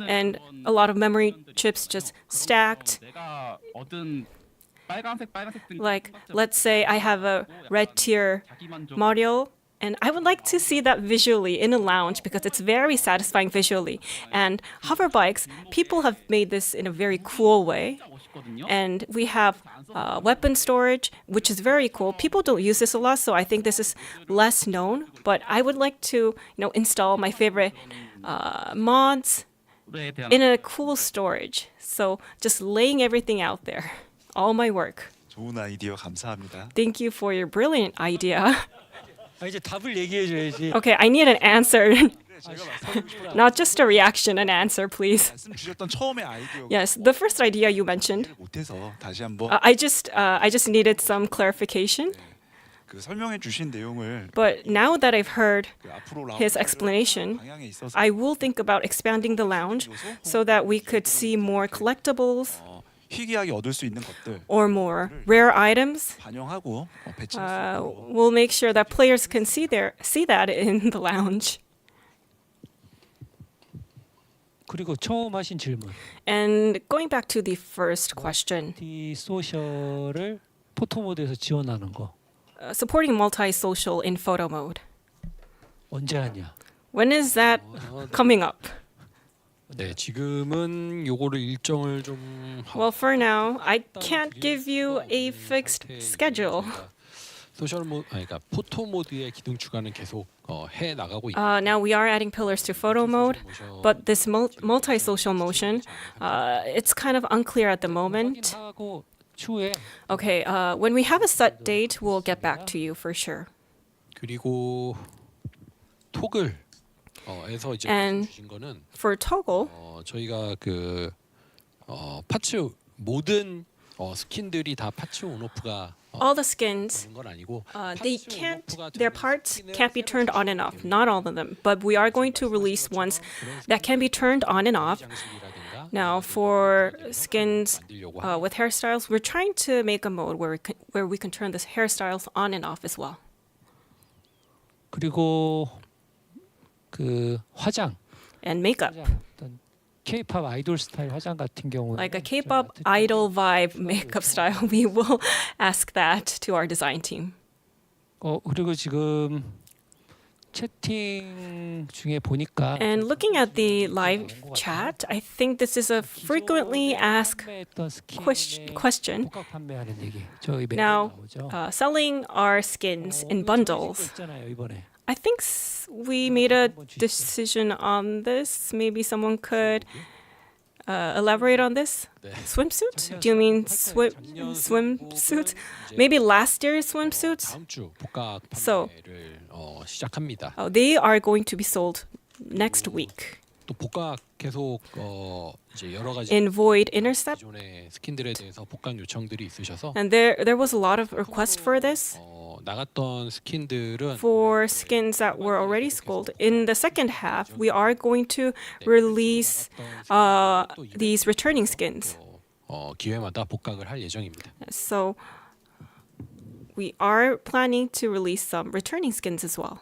and a lot of memory chips just stacked. 내가 얻은 빨간색 Like, let's say I have a red tier module, and I would like to see that visually in a lounge because it's very satisfying visually. And hover bikes, people have made this in a very cool way. And we have weapon storage, which is very cool. People don't use this a lot, so I think this is less known. But I would like to, install my favorite mods in a cool storage. So just laying everything out there, all my work. 좋은 아이디어 감사합니다. Thank you for your brilliant idea. 이제 답을 얘기해 줘야지. Okay, I need an answer. Not just a reaction, an answer, please. 말씀 주셨던 처음의 아이디어. Yes, the first idea you mentioned. 못해서 다시 한번 I just needed some clarification. 그 설명해 주신 내용을 But now that I've heard 앞으로 his explanation, 방향에 있어서 I will think about expanding the lounge so that we could see more collectibles 희귀하게 얻을 수 있는 것들 or more rare items. 반영하고 배치할 수 있도록. We'll make sure that players can see that in the lounge. 그리고 처음 하신 질문. And going back to the first question, 이 소셜을 포토 모드에서 지원하는 거 supporting multi-social in photo mode. 언제 하냐? When is that coming up? 네, 지금은 요거를 일정을 좀 Well, for now, I can't give you a fixed schedule. 소셜 모드, 그러니까 포토 모드의 기능 추가는 계속 해 나가고 있고. Now we are adding pillars to photo mode, but this multi-social motion, it's kind of unclear at the moment. Okay, when we have a set date, we'll get back to you for sure. 그리고 토글에서 이제 And 주신 거는 for toggle, 저희가 그 파츠 모든 스킨들이 다 파츠 온오프가 all the skins, 건 아니고 their parts can't be turned on and off, not all of them, but we are going to release ones that can be turned on and off. Now, for skins with hairstyles, we're trying to make a mode where we can turn the hairstyles on and off as well. 그리고 그 화장 and makeup. K-pop 아이돌 스타일 화장 같은 경우는 Like a K-pop idol vibe makeup style, we will ask that to our design team. 그리고 지금 채팅 중에 보니까 And looking at the live chat, I think this is a frequently asked question. 복각 판매하는 얘기. 저희 Now, 나오죠. selling our skins in bundles. 있잖아요, 이번에. I think we made a decision on this. Maybe someone could elaborate on this. Swimsuit? Do you mean swimsuits? Maybe last year's swimsuits? 다음 주 복각 So, 판매를 시작합니다. they are going to be sold next week. 또 복각 계속 이제 여러 가지 In Void Intercept. 기존의 스킨들에 대해서 복각 요청들이 있으셔서 And there was a lot of requests for this. 나갔던 스킨들은 For skins that were already sold. In the second half, we are going to release these returning skins. 기회마다 복각을 할 예정입니다. So we are planning to release some returning skins as well.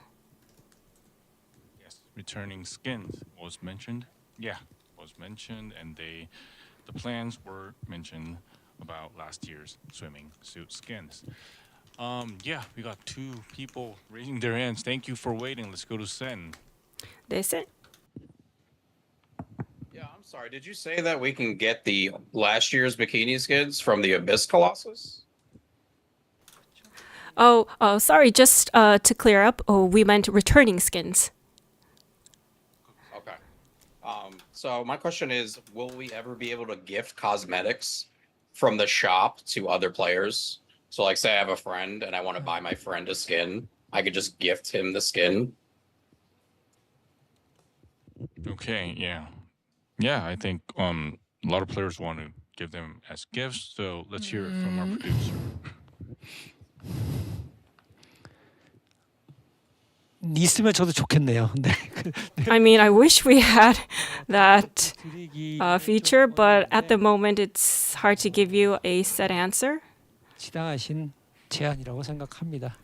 Yes, returning skins was mentioned. Yeah, was mentioned, and the plans were mentioned about last year's swimming suit skins. Yeah, we got two people raising their hands. Thank you for waiting. Let's go to Sen. Descent. Yeah, I'm sorry. Did you say that we can get the last year's bikini skins from the Abyss Colossus? Oh, sorry. Just to clear up, we meant returning skins. Okay. So my question is, will we ever be able to gift cosmetics from the shop to other players? So like say I have a friend and I want to buy my friend a skin, I could just gift him the skin. Okay, yeah. Yeah, I think a lot of players want to give them as gifts, so let's hear it from our producer. 있으면 저도 좋겠네요. 네. I mean, I wish we had that feature, but at the moment it's hard to give you a set answer. 지당하신 제안이라고 생각합니다.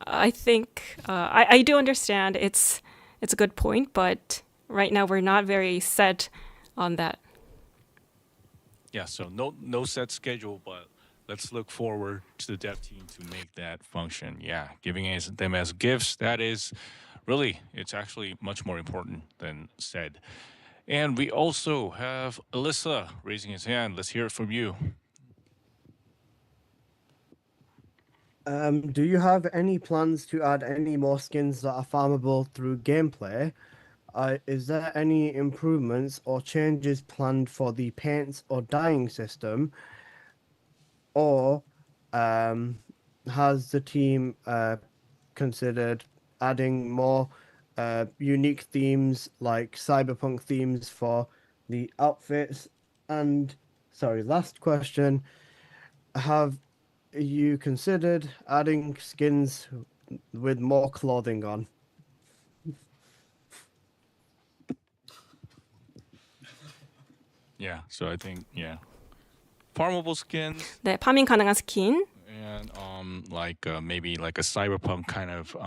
I think I do understand it's a good point, but right now we're not very set on that. Yeah, so no set schedule, but let's look forward to the dev team to make that function. Yeah, giving them as gifts, that is really, it's actually much more important than said. And we also have Alyssa raising his hand. Let's hear it from you. Do you have any plans to add any more skins that are farmable through gameplay? Is there any improvements or changes planned for the paints or dyeing system? Or has the team considered adding more unique themes like cyberpunk themes for the outfits? And sorry, last question. Have you considered adding skins with more clothing on? Yeah, so I think, yeah. Farmable skins. 네, 파밍 가능한 스킨. And like maybe like a cyberpunk kind of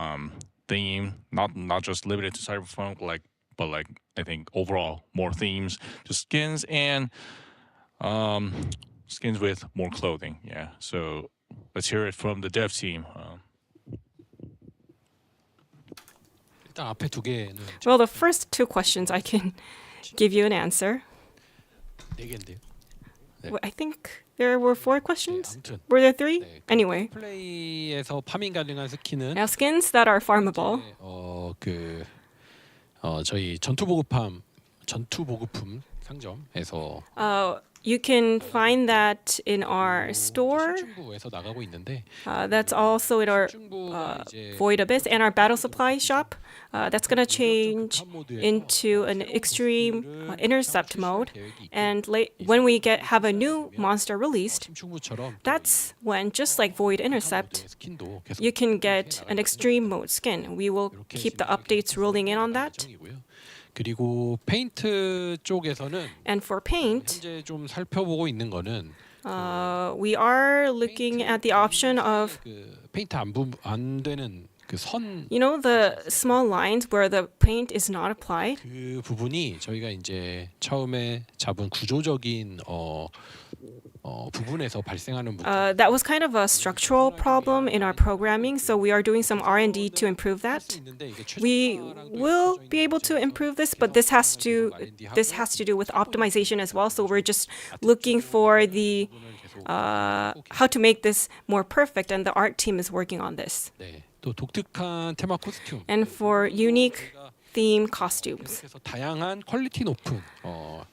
theme, not just limited to cyberpunk, but like I think overall more themes to skins and skins with more clothing. Yeah, so let's hear it from the dev team. 일단 앞에 두 개는 Well, the first two questions I can give you an answer. 네 개인데요. I think there were 4 questions. 아무튼 Were there 3? Anyway, 플레이에서 파밍 가능한 스킨은 now skins that are farmable. 저희 전투 보급품 상점에서 You can find that in our store. 실중부에서 나가고 있는데 That's also in our Void Abyss and our Battle Supply shop. That's going to change into an extreme intercept mode. And when we have a new monster released, that's when, just like Void Intercept, you can get an extreme mode skin. We will keep the updates rolling in on that. 그리고 페인트 쪽에서는 And for paint, 현재 좀 살펴보고 있는 거는 we are looking at the option of 페인트 안 되는 그 선 you know the small lines where the paint is not applied. 그 부분이 저희가 이제 처음에 잡은 구조적인 부분에서 발생하는 부분. That was kind of a structural problem in our programming, so we are doing some R&D to improve that. We will be able to improve this, but this has to do with optimization as well. So we're just looking for the how to make this more perfect, and the art team is working on this. 네, 또 독특한 테마 코스튬. And for unique theme costumes. 다양한 퀄리티 높은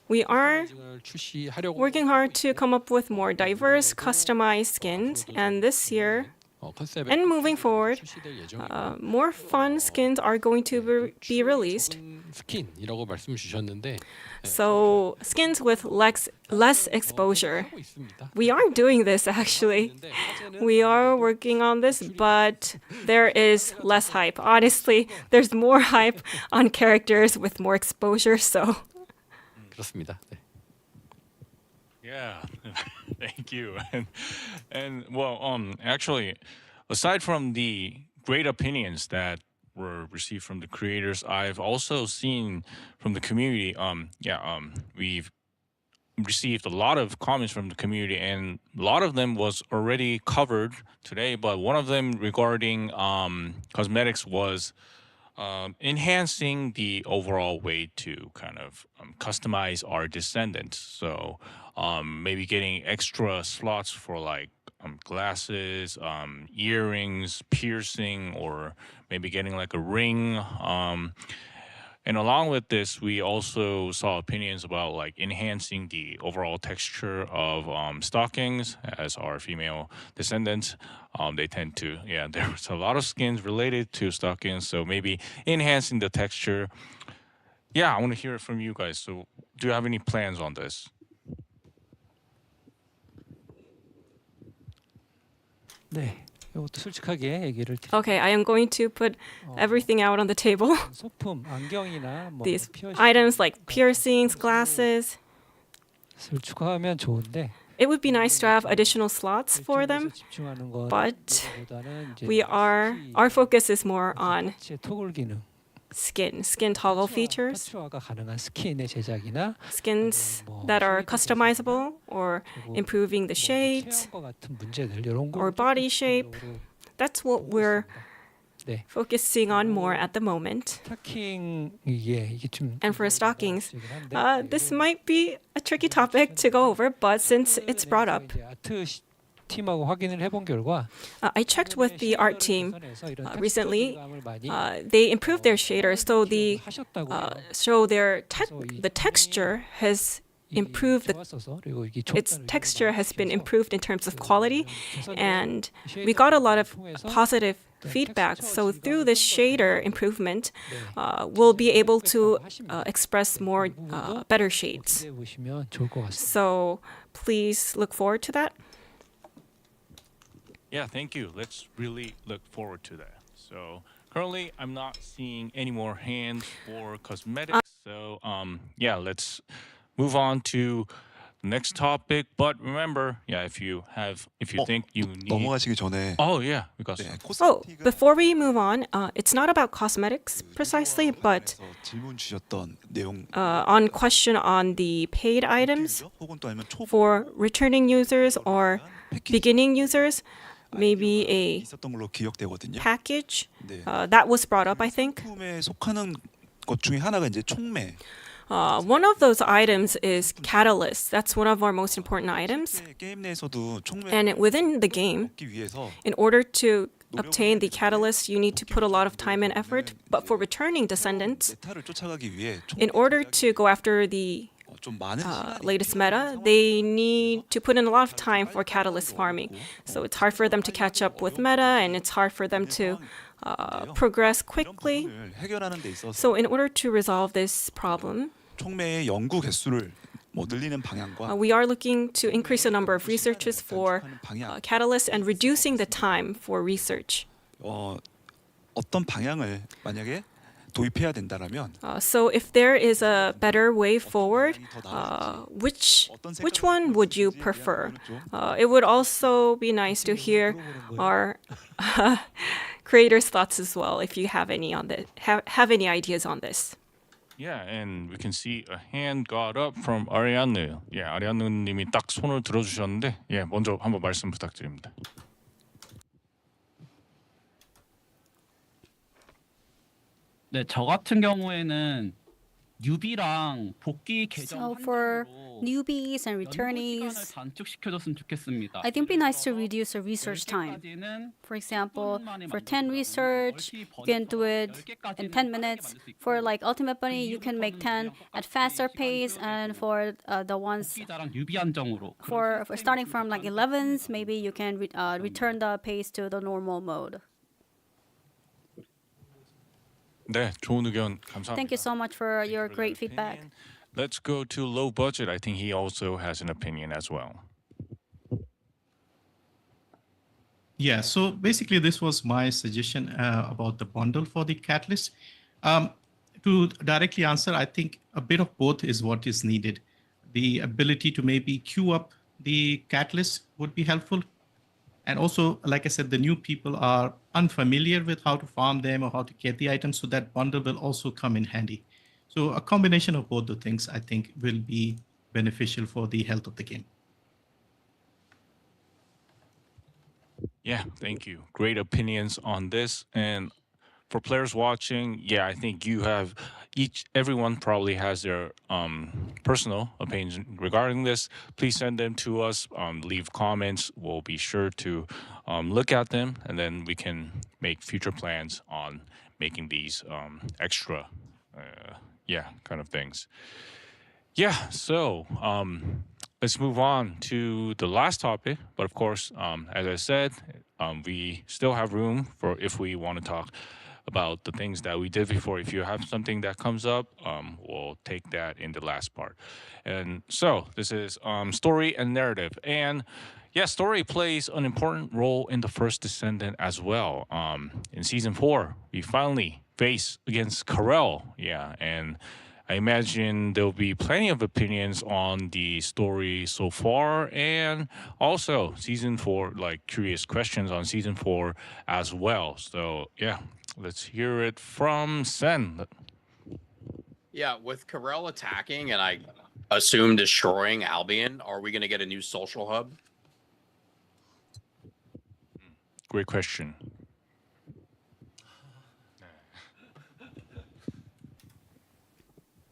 We are 출시하려고 working hard to come up with more diverse, customized skins, and this year and moving forward, more fun skins are going to be released. 스킨이라고 말씀 주셨는데 So skins with less exposure. We are doing this actually. We are working on this, but there is less hype. Honestly, there's more hype on characters with more exposure, so. 그렇습니다. 네. Yeah, thank you. And well, actually, aside from the great opinions that were received from the creators, I've also seen from the community. received a lot of comments from the community, and a lot of them was already covered today. But one of them regarding cosmetics was enhancing the overall way to kind of customize our Descendants. So maybe getting extra slots for like glasses, earrings, piercing, or maybe getting like a ring. And along with this, we also saw opinions about like enhancing the overall texture of stockings, as our female descendants. They tend to, yeah, there's a lot of skins related to stockings, so maybe enhancing the texture. Yeah, I want to hear it from you guys. So, do you have any plans on this? 네, 이것도 솔직하게 얘기를 드릴게요. Okay, I am going to put everything out on the table. 소품, 안경이나 뭐 These 피어싱 items like piercings, glasses. 를 추가하면 좋은데 It would be nice to have additional slots for them, 집중하는 건 but 보다는 이제 our focus is more on 토글 기능, skin toggle features, 터치화가 가능한 스킨의 제작이나 skins that are customizable, or improving the shades, 체형과 같은 문제들 이런 거 or body shape. That's what we're 네. focusing on more at the moment. 스타킹 이게 좀 And for stockings, this might be a tricky topic to go over, but since it's brought up, 아트 팀하고 확인을 해본 결과 I checked with the art team recently. They improved their shaders, so the texture has improved. Its texture has been improved in terms of quality, and we got a lot of positive feedback. So through this shader improvement, we'll be able to express more better shades. So please look forward to that. Yeah, thank you. Let's really look forward to that. So currently, I'm not seeing any more hands for cosmetics. So yeah, let's move on to the next topic. But remember, yeah, if you think you need. 넘어가시기 전에. Oh yeah, we got. Oh, before we move on, it's not about cosmetics precisely, but 질문 주셨던 내용. on question on the paid items for returning users or beginning users. Maybe a package that was brought up, I think. 속하는 것 중에 하나가 이제 촉매. One of those items is catalyst. That's one of our most important items. 게임 내에서도 촉매. And within the game, in order to obtain the catalyst, you need to put a lot of time and effort. But for returning descendants, in order to go after the latest meta, they need to put in a lot of time for catalyst farming. So it's hard for them to catch up with meta, and it's hard for them to progress quickly. So in order to resolve this problem, 촉매의 연구 개수를 늘리는 방향과 we are looking to increase the number of researchers for catalyst and reducing the time for research. 어떤 방향을 만약에 도입해야 된다라면 so if there is a better way forward, which one would you prefer? It would also be nice to hear our creators' thoughts as well, if you have any on this, have any ideas on this. Yeah, and we can see a hand got up from Ariane. Yeah, 아리아누님이 딱 손을 들어주셨는데, 예, 먼저 한번 말씀 부탁드립니다. 네, 저 같은 경우에는 뉴비랑 복귀 So 계정 for newbies and returnees, 단축시켜줬으면 좋겠습니다. I think it'd be nice to reduce the research time. For example, for 10 research, you can do it in 10 minutes. For like Ultimate Bunny, you can make 10 at faster pace, and for the ones 뉴비 한정으로. for starting from like 11s, maybe you can return the pace to the normal mode. 네, 좋은 의견 감사합니다. Thank you so much for your great feedback. Let's go to low budget. I think he also has an opinion as well. Yeah, so basically this was my suggestion about the bundle for the Catalyst. To directly answer, I think a bit of both is what is needed. The ability to maybe queue up the Catalyst would be helpful. And also, like I said, the new people are unfamiliar with how to farm them or how to get the items, so that bundle will also come in handy. So a combination of both the things, I think, will be beneficial for the health of the game. Yeah, thank you. Great opinions on this. And for players watching, yeah, I think you have everyone probably has their personal opinions regarding this. Please send them to us. Leave comments. We'll be sure to look at them, and then we can make future plans on making these extra, kind of things. Yeah, so let's move on to the last topic. But of course, as I said, we still have room for if we want to talk about the things that we did before. If you have something that comes up, we'll take that in the last part. And so this is story and narrative. And yeah, story plays an important role in the first Descendant as well. In season 4, we finally face against Karel. Yeah, and I imagine there'll be plenty of opinions on the story so far, and also season 4, like curious questions on season 4 as well. So yeah, let's hear it from Sen. Yeah, with Karel attacking and I assume destroying Albion, are we going to get a new social hub? Great question.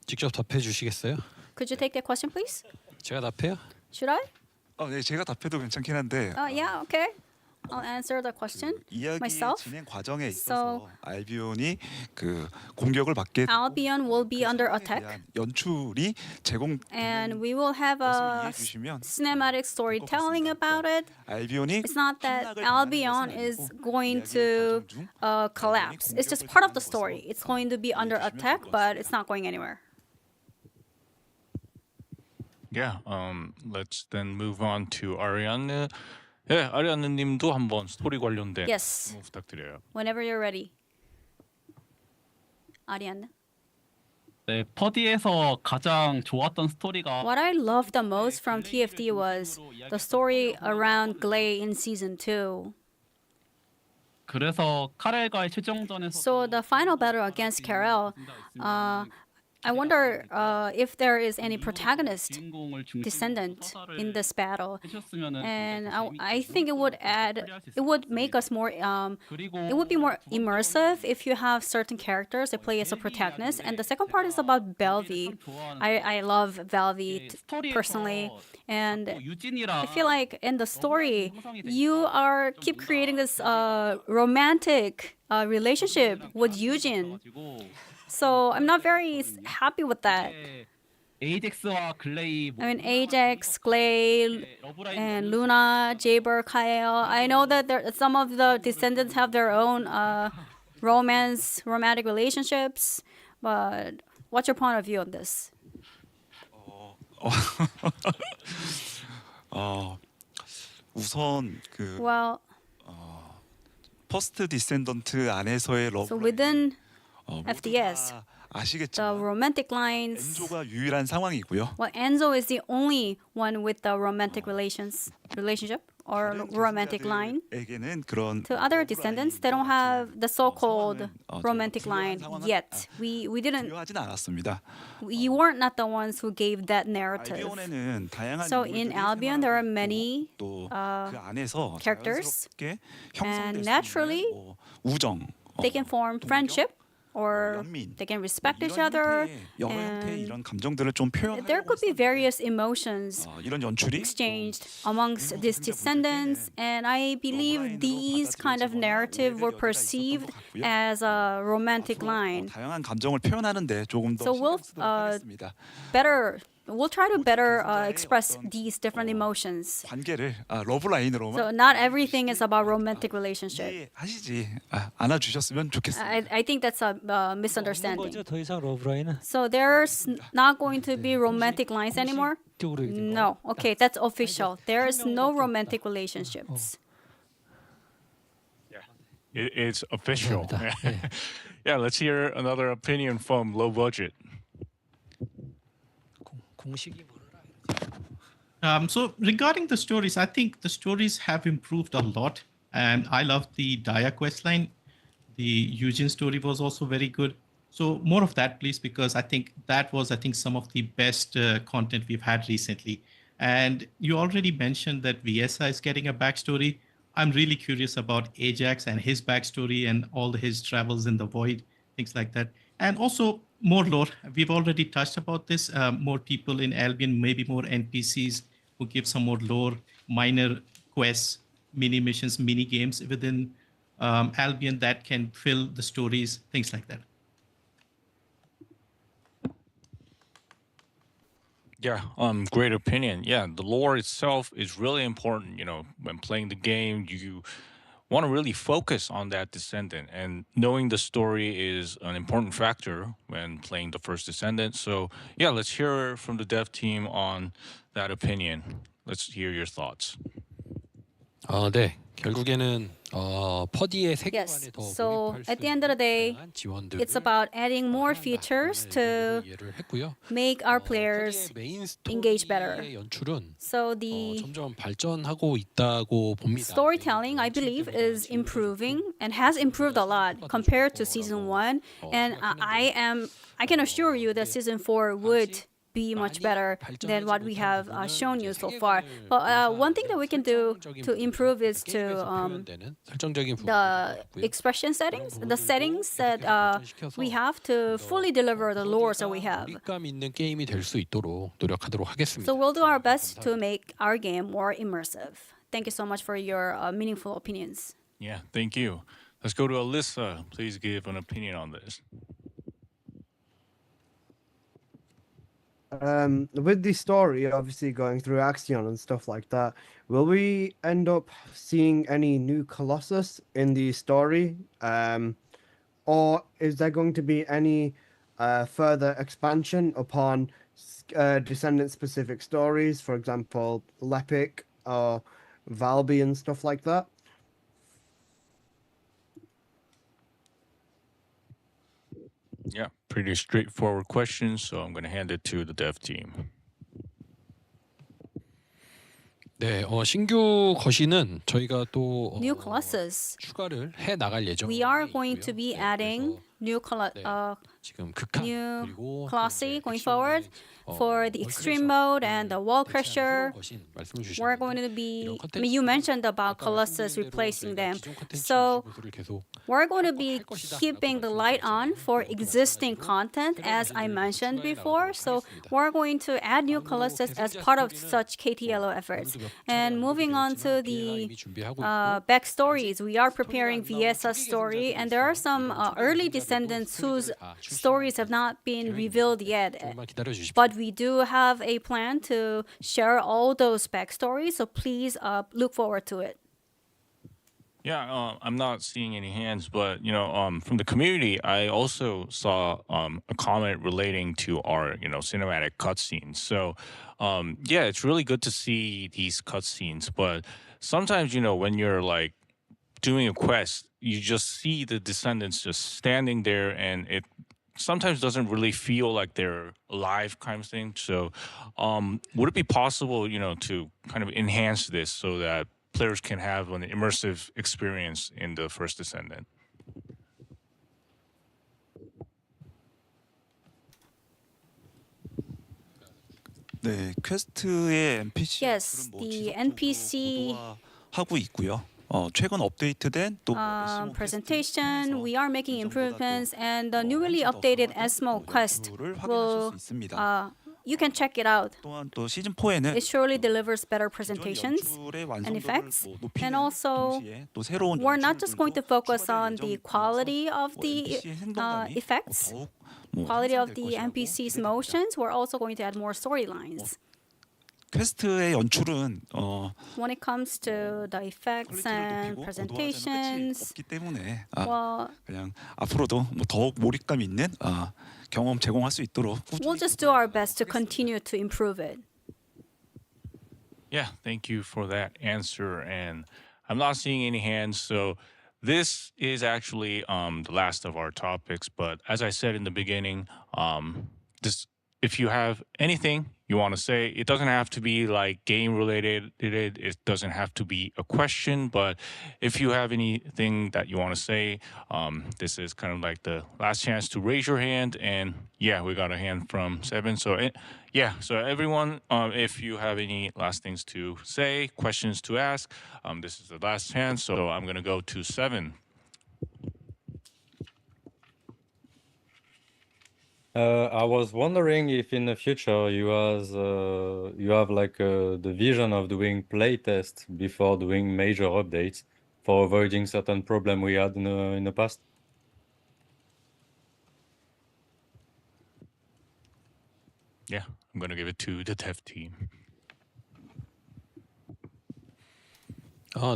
직접 답해 주시겠어요? Could you take that question, please? 제가 답해요? Should I? 네, 제가 답해도 괜찮긴 한데. Yeah, okay. I'll answer the question 이야기 myself. 진행 과정에 있어서 알비온이 그 공격을 받게 Albion will be under attack, 연출이 제공 and we will have a cinematic storytelling about it. 알비온이 It's not that Albion is going to collapse. It's just part of the story. It's going to be under attack, but it's not going anywhere. Yeah, let's then move on to Ariane. 네, 아리아느님도 한번 스토리 관련된 Yes. 질문 부탁드려요. Whenever you're ready. Ariane. 네, 퍼디에서 가장 좋았던 스토리가 What I loved the most from TFD was the story around Glay in season 2. 그래서 카렐과의 최종전에서 So the final battle against Karel, I wonder if there is any protagonist descendant in this battle, and I think it would make us more, it would be more immersive if you have certain characters that play as a protagonist. And the second part is about Belvi. I love Belvi personally, and I feel like in the story you keep creating this romantic relationship with Eugene. So I'm not very happy with that. AJAX와 글레이 I mean, Ajax, Glay, and Luna, Jaber, Kyle. I know that some of the descendants have their own romantic relationships, but what's your point of view on this? 우선 그 Well, 퍼스트 디센던트 안에서의 러브 so within FDS, 다 the 아시겠지만 romantic lines. 엔조가 유일한 상황이고요. Well, Enzo is the only one with the romantic relationship or romantic line. 에게는 그런 To other descendants, they don't have the so-called romantic line yet. We didn't. 필요하진 않았습니다. We weren't not the ones who gave that narrative. 알비온에는 다양한 So in Albion, there are many 또그 안에서 characters, 자연스럽게 and 형성될 수 naturally, 있는 우정, they can form friendship, or they can respect each other, 여러 형태의 and 이런 감정들을 좀 표현하는 there could be various emotions 이런 연출이 exchanged amongst these descendants, and I believe these kind of narrative were perceived as a romantic line. 다양한 감정을 표현하는데 조금 더 So we'll 신경 쓰도록 하겠습니다. we'll try to better express these different emotions. 관계를 러브 라인으로만 So not everything is about romantic relationship. 하시지 안아주셨으면 좋겠습니다. I think that's a misunderstanding. 거죠? 더 이상 러브라인은 So there's not going to be romantic lines anymore? No. Okay, that's official. There is no romantic relationships. It's official. Yeah, let's hear another opinion from Low Budget. 공식이 So regarding the stories, I think the stories have improved a lot, and I love the Daya quest line. The Eugene story was also very good. So more of that, please, because I think that was, some of the best content we've had recently. And you already mentioned that VSI is getting a backstory. I'm really curious about Ajax and his backstory and all his travels in the void, things like that. And also more lore. We've already touched about this. More people in Albion, maybe more NPCs who give some more lore, minor quests, mini missions, mini games within Albion that can fill the stories, things like that. Yeah, great opinion. Yeah, the lore itself is really important. You know, when playing the game, you want to really focus on that Descendant, and knowing the story is an important factor when playing the first Descendant. So, yeah, let's hear from the dev team on that opinion. Let's hear your thoughts. 네. 결국에는 퍼디의 Yes. 세계관에 더 So 몰입할 수 at the end of the day, 있는 지원들을 it's about adding more features to 이해를 했고요. make our players 퍼디의 메인 engage better. 스토리의 연출은 So the 점점 발전하고 있다고 봅니다. storytelling, I believe, is improving and has improved a lot compared to season 1. And I can assure you that season 4 would be much better than what we have shown you so far. But one thing that we can do to improve is to the expression settings, the settings that we have to fully deliver the lore that we have. 몰입감 있는 게임이 될 수 있도록 노력하도록 하겠습니다. So we'll do our best to make our game more immersive. Thank you so much for your meaningful opinions. Yeah, thank you. Let's go to Alyssa. Please give an opinion on this. With the story obviously going through Axion and stuff like that, will we end up seeing any new Colossus in the story? Or is there going to be any further expansion upon Descendant specific stories, for example, Lepic or Valby and stuff like that? Yeah, pretty straightforward question, so I'm going to hand it to the dev team. 네, 신규 거신은 저희가 또 New Colossus. 추가를 해 나갈 예정입니다. We are going to be adding new 지금 극한 new 그리고 Colossi going forward for the extreme mode and the wall crusher. We're going to be, I mean, you mentioned about Colossus replacing them. So we're going to be keeping the light on for existing content, as I mentioned before. So we're going to add new Colossus as part of such KTLO efforts. And moving on to the backstories, we are preparing Viesa's story, and there are some early descendants whose stories have not been revealed yet. But we do have a plan to share all those backstories, so please look forward to it. Yeah, I'm not seeing any hands, but from the community, I also saw a comment relating to our cinematic cutscenes. So, yeah, it's really good to see these cutscenes. But sometimes, when you're like doing a quest, you just see the descendants just standing there, and it sometimes doesn't really feel like they're alive, kind of thing. So, would it be possible, to kind of enhance this so that players can have an immersive experience in the first Descendant? 네, 퀘스트의 NPC Yes, the NPC 하고 있고요. 최근 업데이트된 또 presentation, we are making improvements, and the newly updated ESMO quest will you can check it out. 또한 또 시즌 4에는 It surely delivers better presentations and effects. And also, we're not just going to focus on the quality of the effects, quality of the NPC's motions. We're also going to add more storylines. 퀘스트의 연출은 When it comes to the effects and presentations, 없기 때문에 well, 그냥 앞으로도 더욱 몰입감 있는 경험 제공할 수 있도록 we'll just do our best to continue to improve it. Yeah, thank you for that answer. And I'm not seeing any hands, so this is actually the last of our topics. But as I said in the beginning, if you have anything you want to say. It doesn't have to be like game related. It doesn't have to be a question. But if you have anything that you want to say, this is kind of like the last chance to raise your hand. And yeah, we got a hand from Seven. So yeah, so everyone, if you have any last things to say, questions to ask, this is the last chance. So I'm gonna go to Seven. I was wondering if in the future you have like the vision of doing playtests before doing major updates for avoiding certain problem we had in the past. Yeah, I'm gonna give it to the dev team.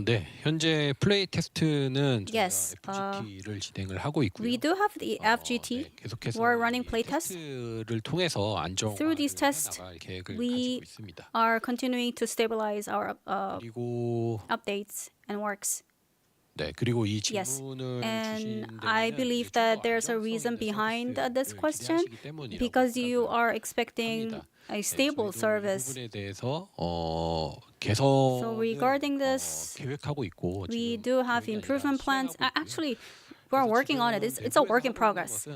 네, 현재 플레이 테스트는 Yes, FGT를 진행을 하고 있고요. we do have the FGT. 계속해서 We're running playtests. 테스트를 통해서 Through these tests, 안정화를 계획을 we 가지고 있습니다. are continuing to stabilize our 그리고 updates and works. 네, 그리고 이 Yes, 질문을 and 주신 I 데에는 believe 이제 that 주로 there's a 안정성에 reason 대해서 behind this 서비스를 question 기대하시기 때문이라고 because you 생각을 are expecting 합니다. a stable 저희도 이 service. 부분에 대해서 So 개선을 regarding this, 계획하고 있고 we 지금 do have improvement plans. Actually, we're working on it. It's a work in progress.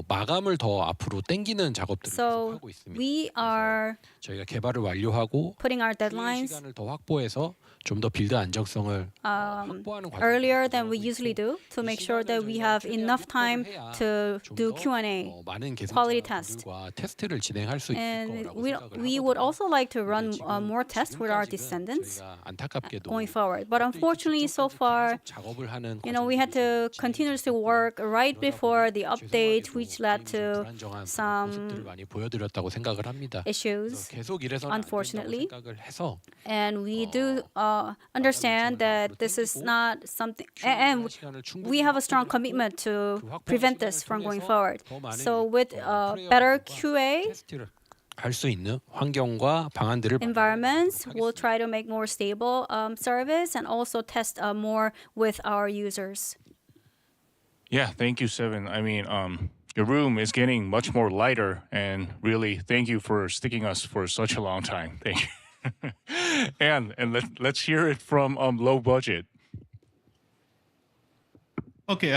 마감을 더 앞으로 당기는 작업들을 So 계속하고 있습니다. we are 저희가 개발을 완료하고 putting our 플레이 deadlines 시간을 더 확보해서 좀 더 빌드 안정성을 확보하는 earlier than we usually do to make sure that we have enough time to do Q&A, 많은 quality test. 계승자분들과 테스트를 진행할 수 있을 And 거라고 생각을 we would also like to run more tests with our descendants 저희가 안타깝게도 going forward. But unfortunately, so far, 작업을 하는 we had to continuously work right before the update, which led to 불안정한 some 모습들을 많이 보여드렸다고 생각을 합니다. issues, 계속 이래서는 안 된다고 unfortunately. 생각을 해서 And we do understand that this is not something, and we have a strong commitment to prevent this from going forward. So with better QA 할 수 있는 환경과 방안들을 environments, we'll try to make more stable service and also test more with our users. Yeah, thank you, Seven. I mean, your room is getting much more lighter, and really, thank you for sticking us for such a long time. Thank you. and let's hear it from Low Budget. Okay,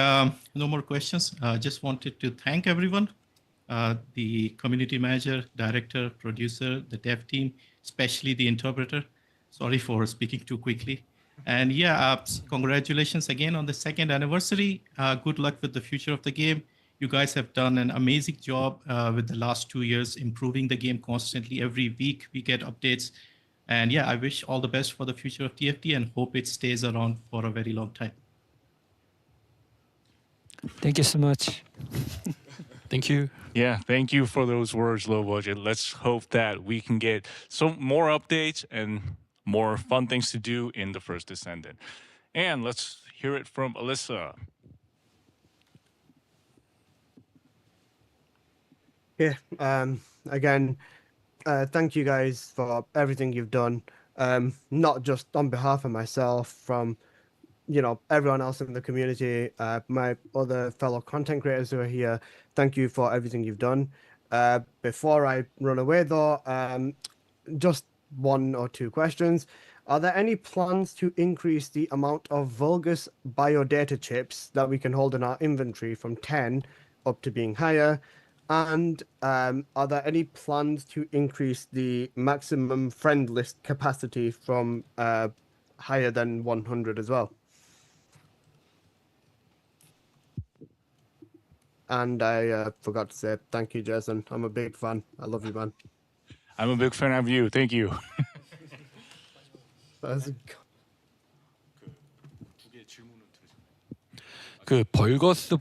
no more questions. Just wanted to thank everyone, the community manager, director, producer, the dev team, especially the interpreter. Sorry for speaking too quickly. And yeah, congratulations again on the 2nd anniversary. Good luck with the future of the game. You guys have done an amazing job with the last 2 years, improving the game constantly. Every week we get updates. And yeah, I wish all the best for the future of TFT and hope it stays around for a very long time. Thank you so much. Thank you. Yeah, thank you for those words, Low Budget. Let's hope that we can get some more updates and more fun things to do in the first Descendant. And let's hear it from Alyssa. Yeah, again, thank you guys for everything you've done. Not just on behalf of myself, from everyone else in the community, my other fellow content creators who are here. Thank you for everything you've done. Before I run away, though, just 1 or 2 questions. Are there any plans to increase the amount of Vulgus biodata chips that we can hold in our inventory from 10 up to being higher? And are there any plans to increase the maximum friend list capacity from higher than 100 as well? And I forgot to say thank you, Jason. I'm a big fan. I love you, man. I'm a big fan of you. Thank you. 그 벌거스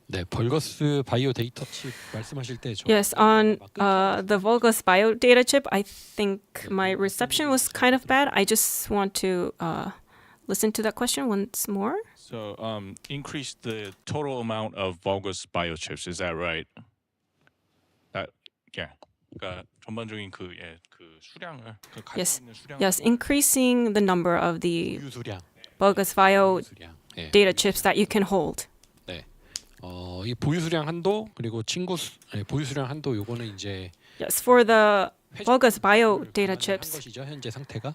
네, 벌거스 바이오 데이터 칩 말씀하실 때 Yes, on the Vulgus bio data chip, I think my reception was kind of bad. I just want to listen to that question once more. So, increase the total amount of Vulgus biochips. Is that right? Yeah. 그러니까 전반적인 그 수량을 Yes, yes, increasing the number of the 수량. Vulgus bio 예. data chips that you can hold. 네. 이 보유 수량 한도 그리고 보유 수량 한도 요거는 이제 Yes, for the Bogus bio data chips, 것이죠. 현재 상태가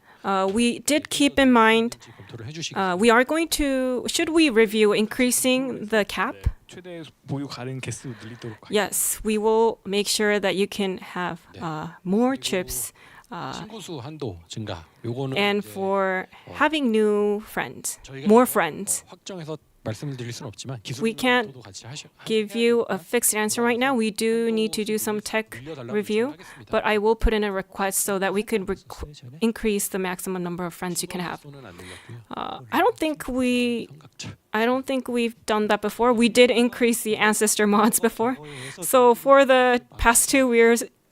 we did keep in mind 검토를 해주시기 we are going to, should we review increasing the cap? 최대 보유 가능 개수 늘리도록 하겠습니다. Yes, we will make sure that you can have more chips 친구 수 한도 증가. 요거는 and 이제 for having new friends, 저희가 more friends. 확정해서 말씀드릴 수는 없지만 We can't 기술도 같이 give you a fixed answer right now. We do need to do some tech review, but I will put in a request so that we could increase the maximum number of friends you can have. I don't think we've done that before. We did increase the ancestor mods before. So for the past 2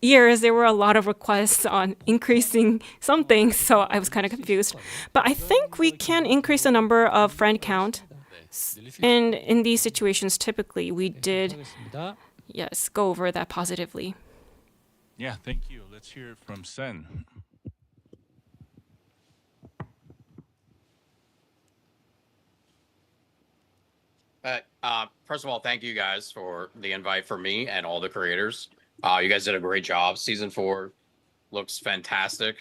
years, there were a lot of requests on increasing some things, so I was kind of confused. But I think we can increase the number of friend count. And in these situations, typically, we did, yes, go over that positively. Yeah, thank you. Let's hear it from Sen. First of all, thank you guys for the invite for me and all the creators. You guys did a great job. Season 4 looks fantastic.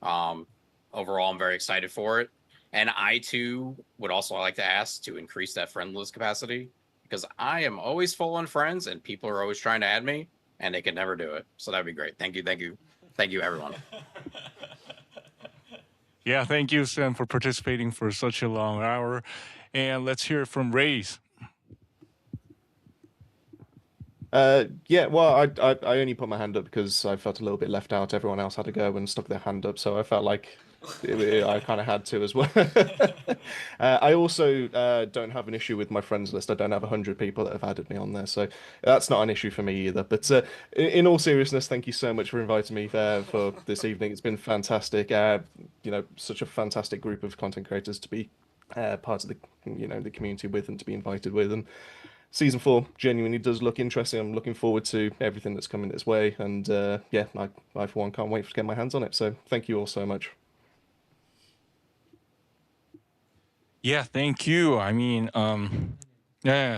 Overall, I'm very excited for it. And I too would also like to ask to increase that friend list capacity because I am always full on friends and people are always trying to add me and they can never do it. So that'd be great. Thank you, everyone. Yeah, thank you, Sen, for participating for such a long hour. And let's hear it from Ray's. Yeah, well, I only put my hand up because I felt a little bit left out. Everyone else had to go and stuck their hand up, so I felt like I kind of had to as well. I also don't have an issue with my friends list. I don't have 100 people that have added me on there, so that's not an issue for me either. But in all seriousness, thank you so much for inviting me for this evening. It's been fantastic. Such a fantastic group of content creators to be part of the community with and to be invited with. And Season 4 genuinely does look interesting. I'm looking forward to everything that's coming its way. And I for one can't wait to get my hands on it. So thank you all so much. Yeah, thank you. I mean,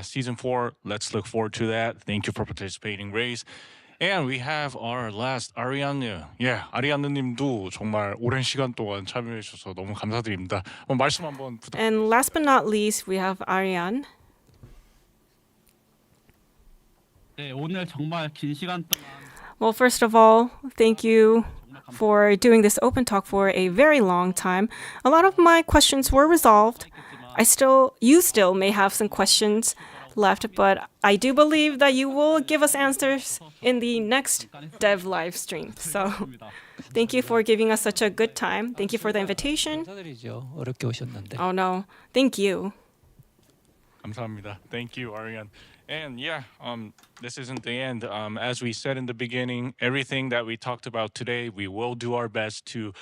Season 4, let's look forward to that. Thank you for participating, Race. And we have our last 아리아느. 아리아느님도 정말 오랜 시간 동안 참여해 주셔서 너무 감사드립니다. 말씀 한번 부탁드립니다. And last but not least, we have Ariane. 네, 오늘 정말 긴 시간 동안 Well, first of all, thank you for doing this open talk for a very long time. A lot of my questions were resolved. You still may have some questions left, but I do believe that you will give us answers in the next dev live stream. So thank you for giving us such a good time. Thank you for the invitation. 감사드리죠. 어렵게 오셨는데. Oh no, thank you. 감사합니다. Thank you, Ariane. And this isn't the end. As we said in the beginning, everything that we talked about today, we will do our best to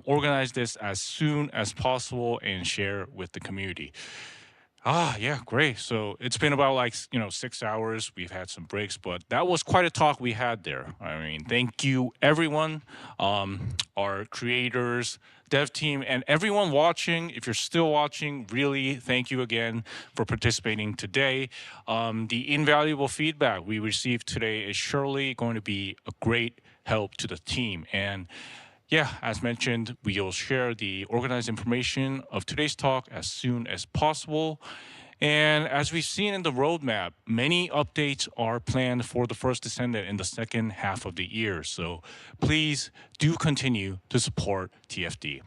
organize this as soon as possible and share with the community. Great. So it's been about 6 hours. We've had some breaks, but that was quite a talk we had there. I mean, thank you, everyone, our creators, dev team, and everyone watching. If you're still watching, really thank you again for participating today. The invaluable feedback we received today is surely going to be a great help to the team. And as mentioned, we'll share the organized information of today's talk as soon as possible. And as we've seen in the roadmap, many updates are planned for the first Descendant in the second half of the year. So please do continue to support TFD.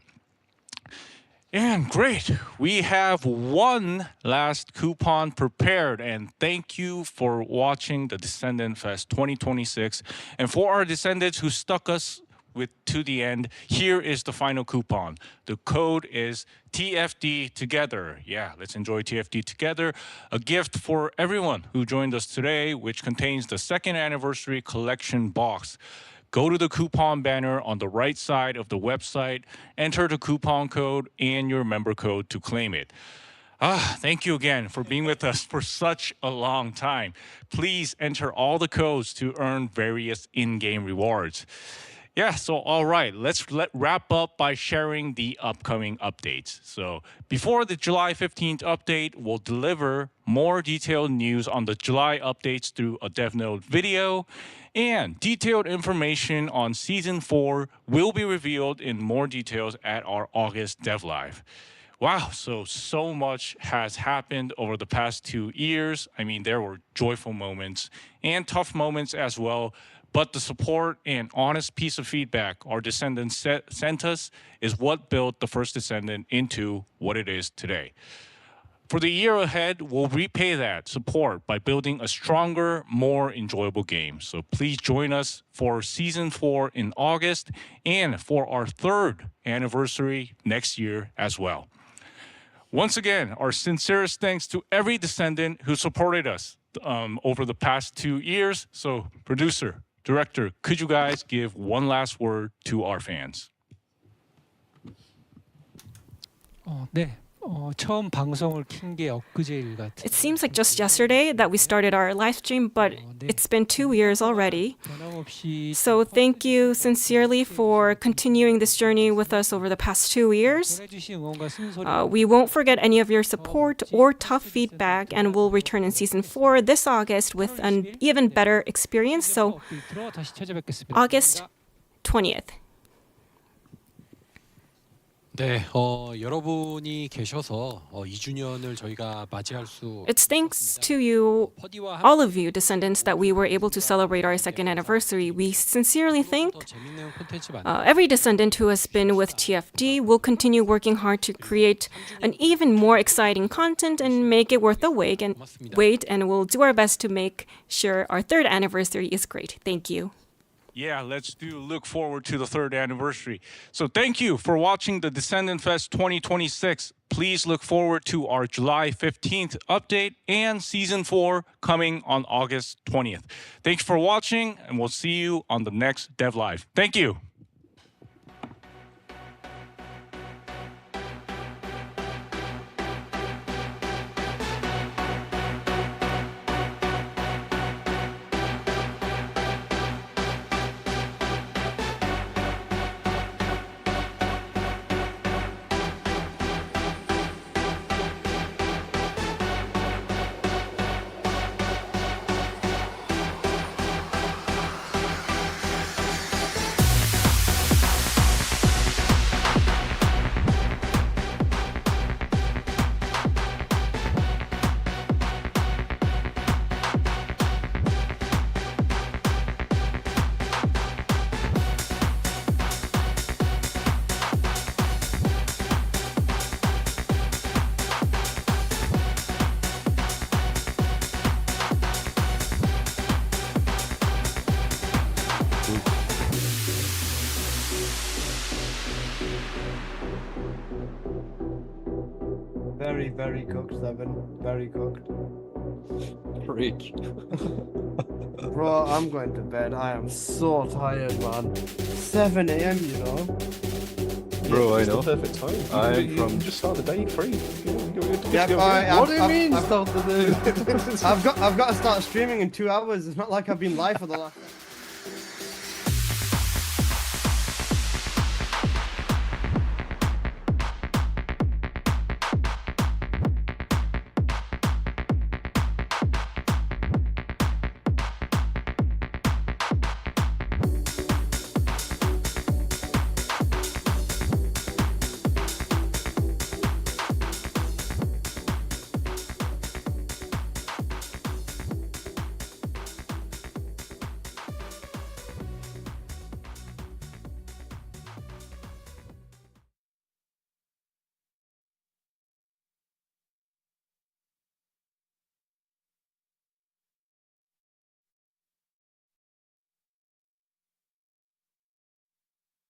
And great, we have one last coupon prepared, and thank you for watching the Descendant Fest 2026. And for our Descendants who stuck us to the end, here is the final coupon. The code is TFD Together. Let's enjoy TFD together. A gift for everyone who joined us today, which contains the second anniversary collection box. Go to the coupon banner on the right side of the website, enter the coupon code and your member code to claim it. Thank you again for being with us for such a long time. Please enter all the codes to earn various in-game rewards. Yeah, so all right, let's wrap up by sharing the upcoming updates. So before the July 15th update, we'll deliver more detailed news on the July updates through a DevNote video, and detailed information on Season 4 will be revealed in more details at our August DevLive. Wow, so much has happened over the past 2 years. I mean, there were joyful moments and tough moments as well. But the support and honest piece of feedback our descendants sent us is what built the first Descendant into what it is today. For the year ahead, we'll repay that support by building a stronger, more enjoyable game. So please join us for Season 4 in August and for our 3rd anniversary next year as well. Once again, our sincerest thanks to every Descendant who supported us over the past 2 years. So, producer, director, could you guys give one last word to our fans? 네. 처음 방송을 킨 게 엊그제일 같아요. It seems like just yesterday that we started our live stream, but it's been 2 years already. So thank you sincerely for continuing this journey with us over the past 2 years. We won't forget any of your support or tough feedback, and we'll return in Season 4 this August with an even better experience. So August 20th. 네, 여러분이 계셔서 2주년을 저희가 맞이할 수. It's thanks to you, all of you descendants, that we were able to celebrate our 2nd anniversary. We sincerely thank every descendant who has been with TFD. We'll continue working hard to create an even more exciting content and make it worth the wait, and we'll do our best to make sure our 3rd anniversary is great. Thank you. Yeah, let's look forward to the 3rd anniversary. So thank you for watching the Descendant Fest 2026. Please look forward to our July 15th update and Season 4 coming on August 20th. Thanks for watching, and we'll see you on the next DevLive. Thank you. Very cooked, Seven. Very cooked. Freak. Bro, I'm going to bed. I am so tired, man. 7 a.m., you know? Bro, I know. It's the perfect time. You just start the day free. What do you mean start the day? I've got to start streaming in 2 hours. It's not like I've been live for the last...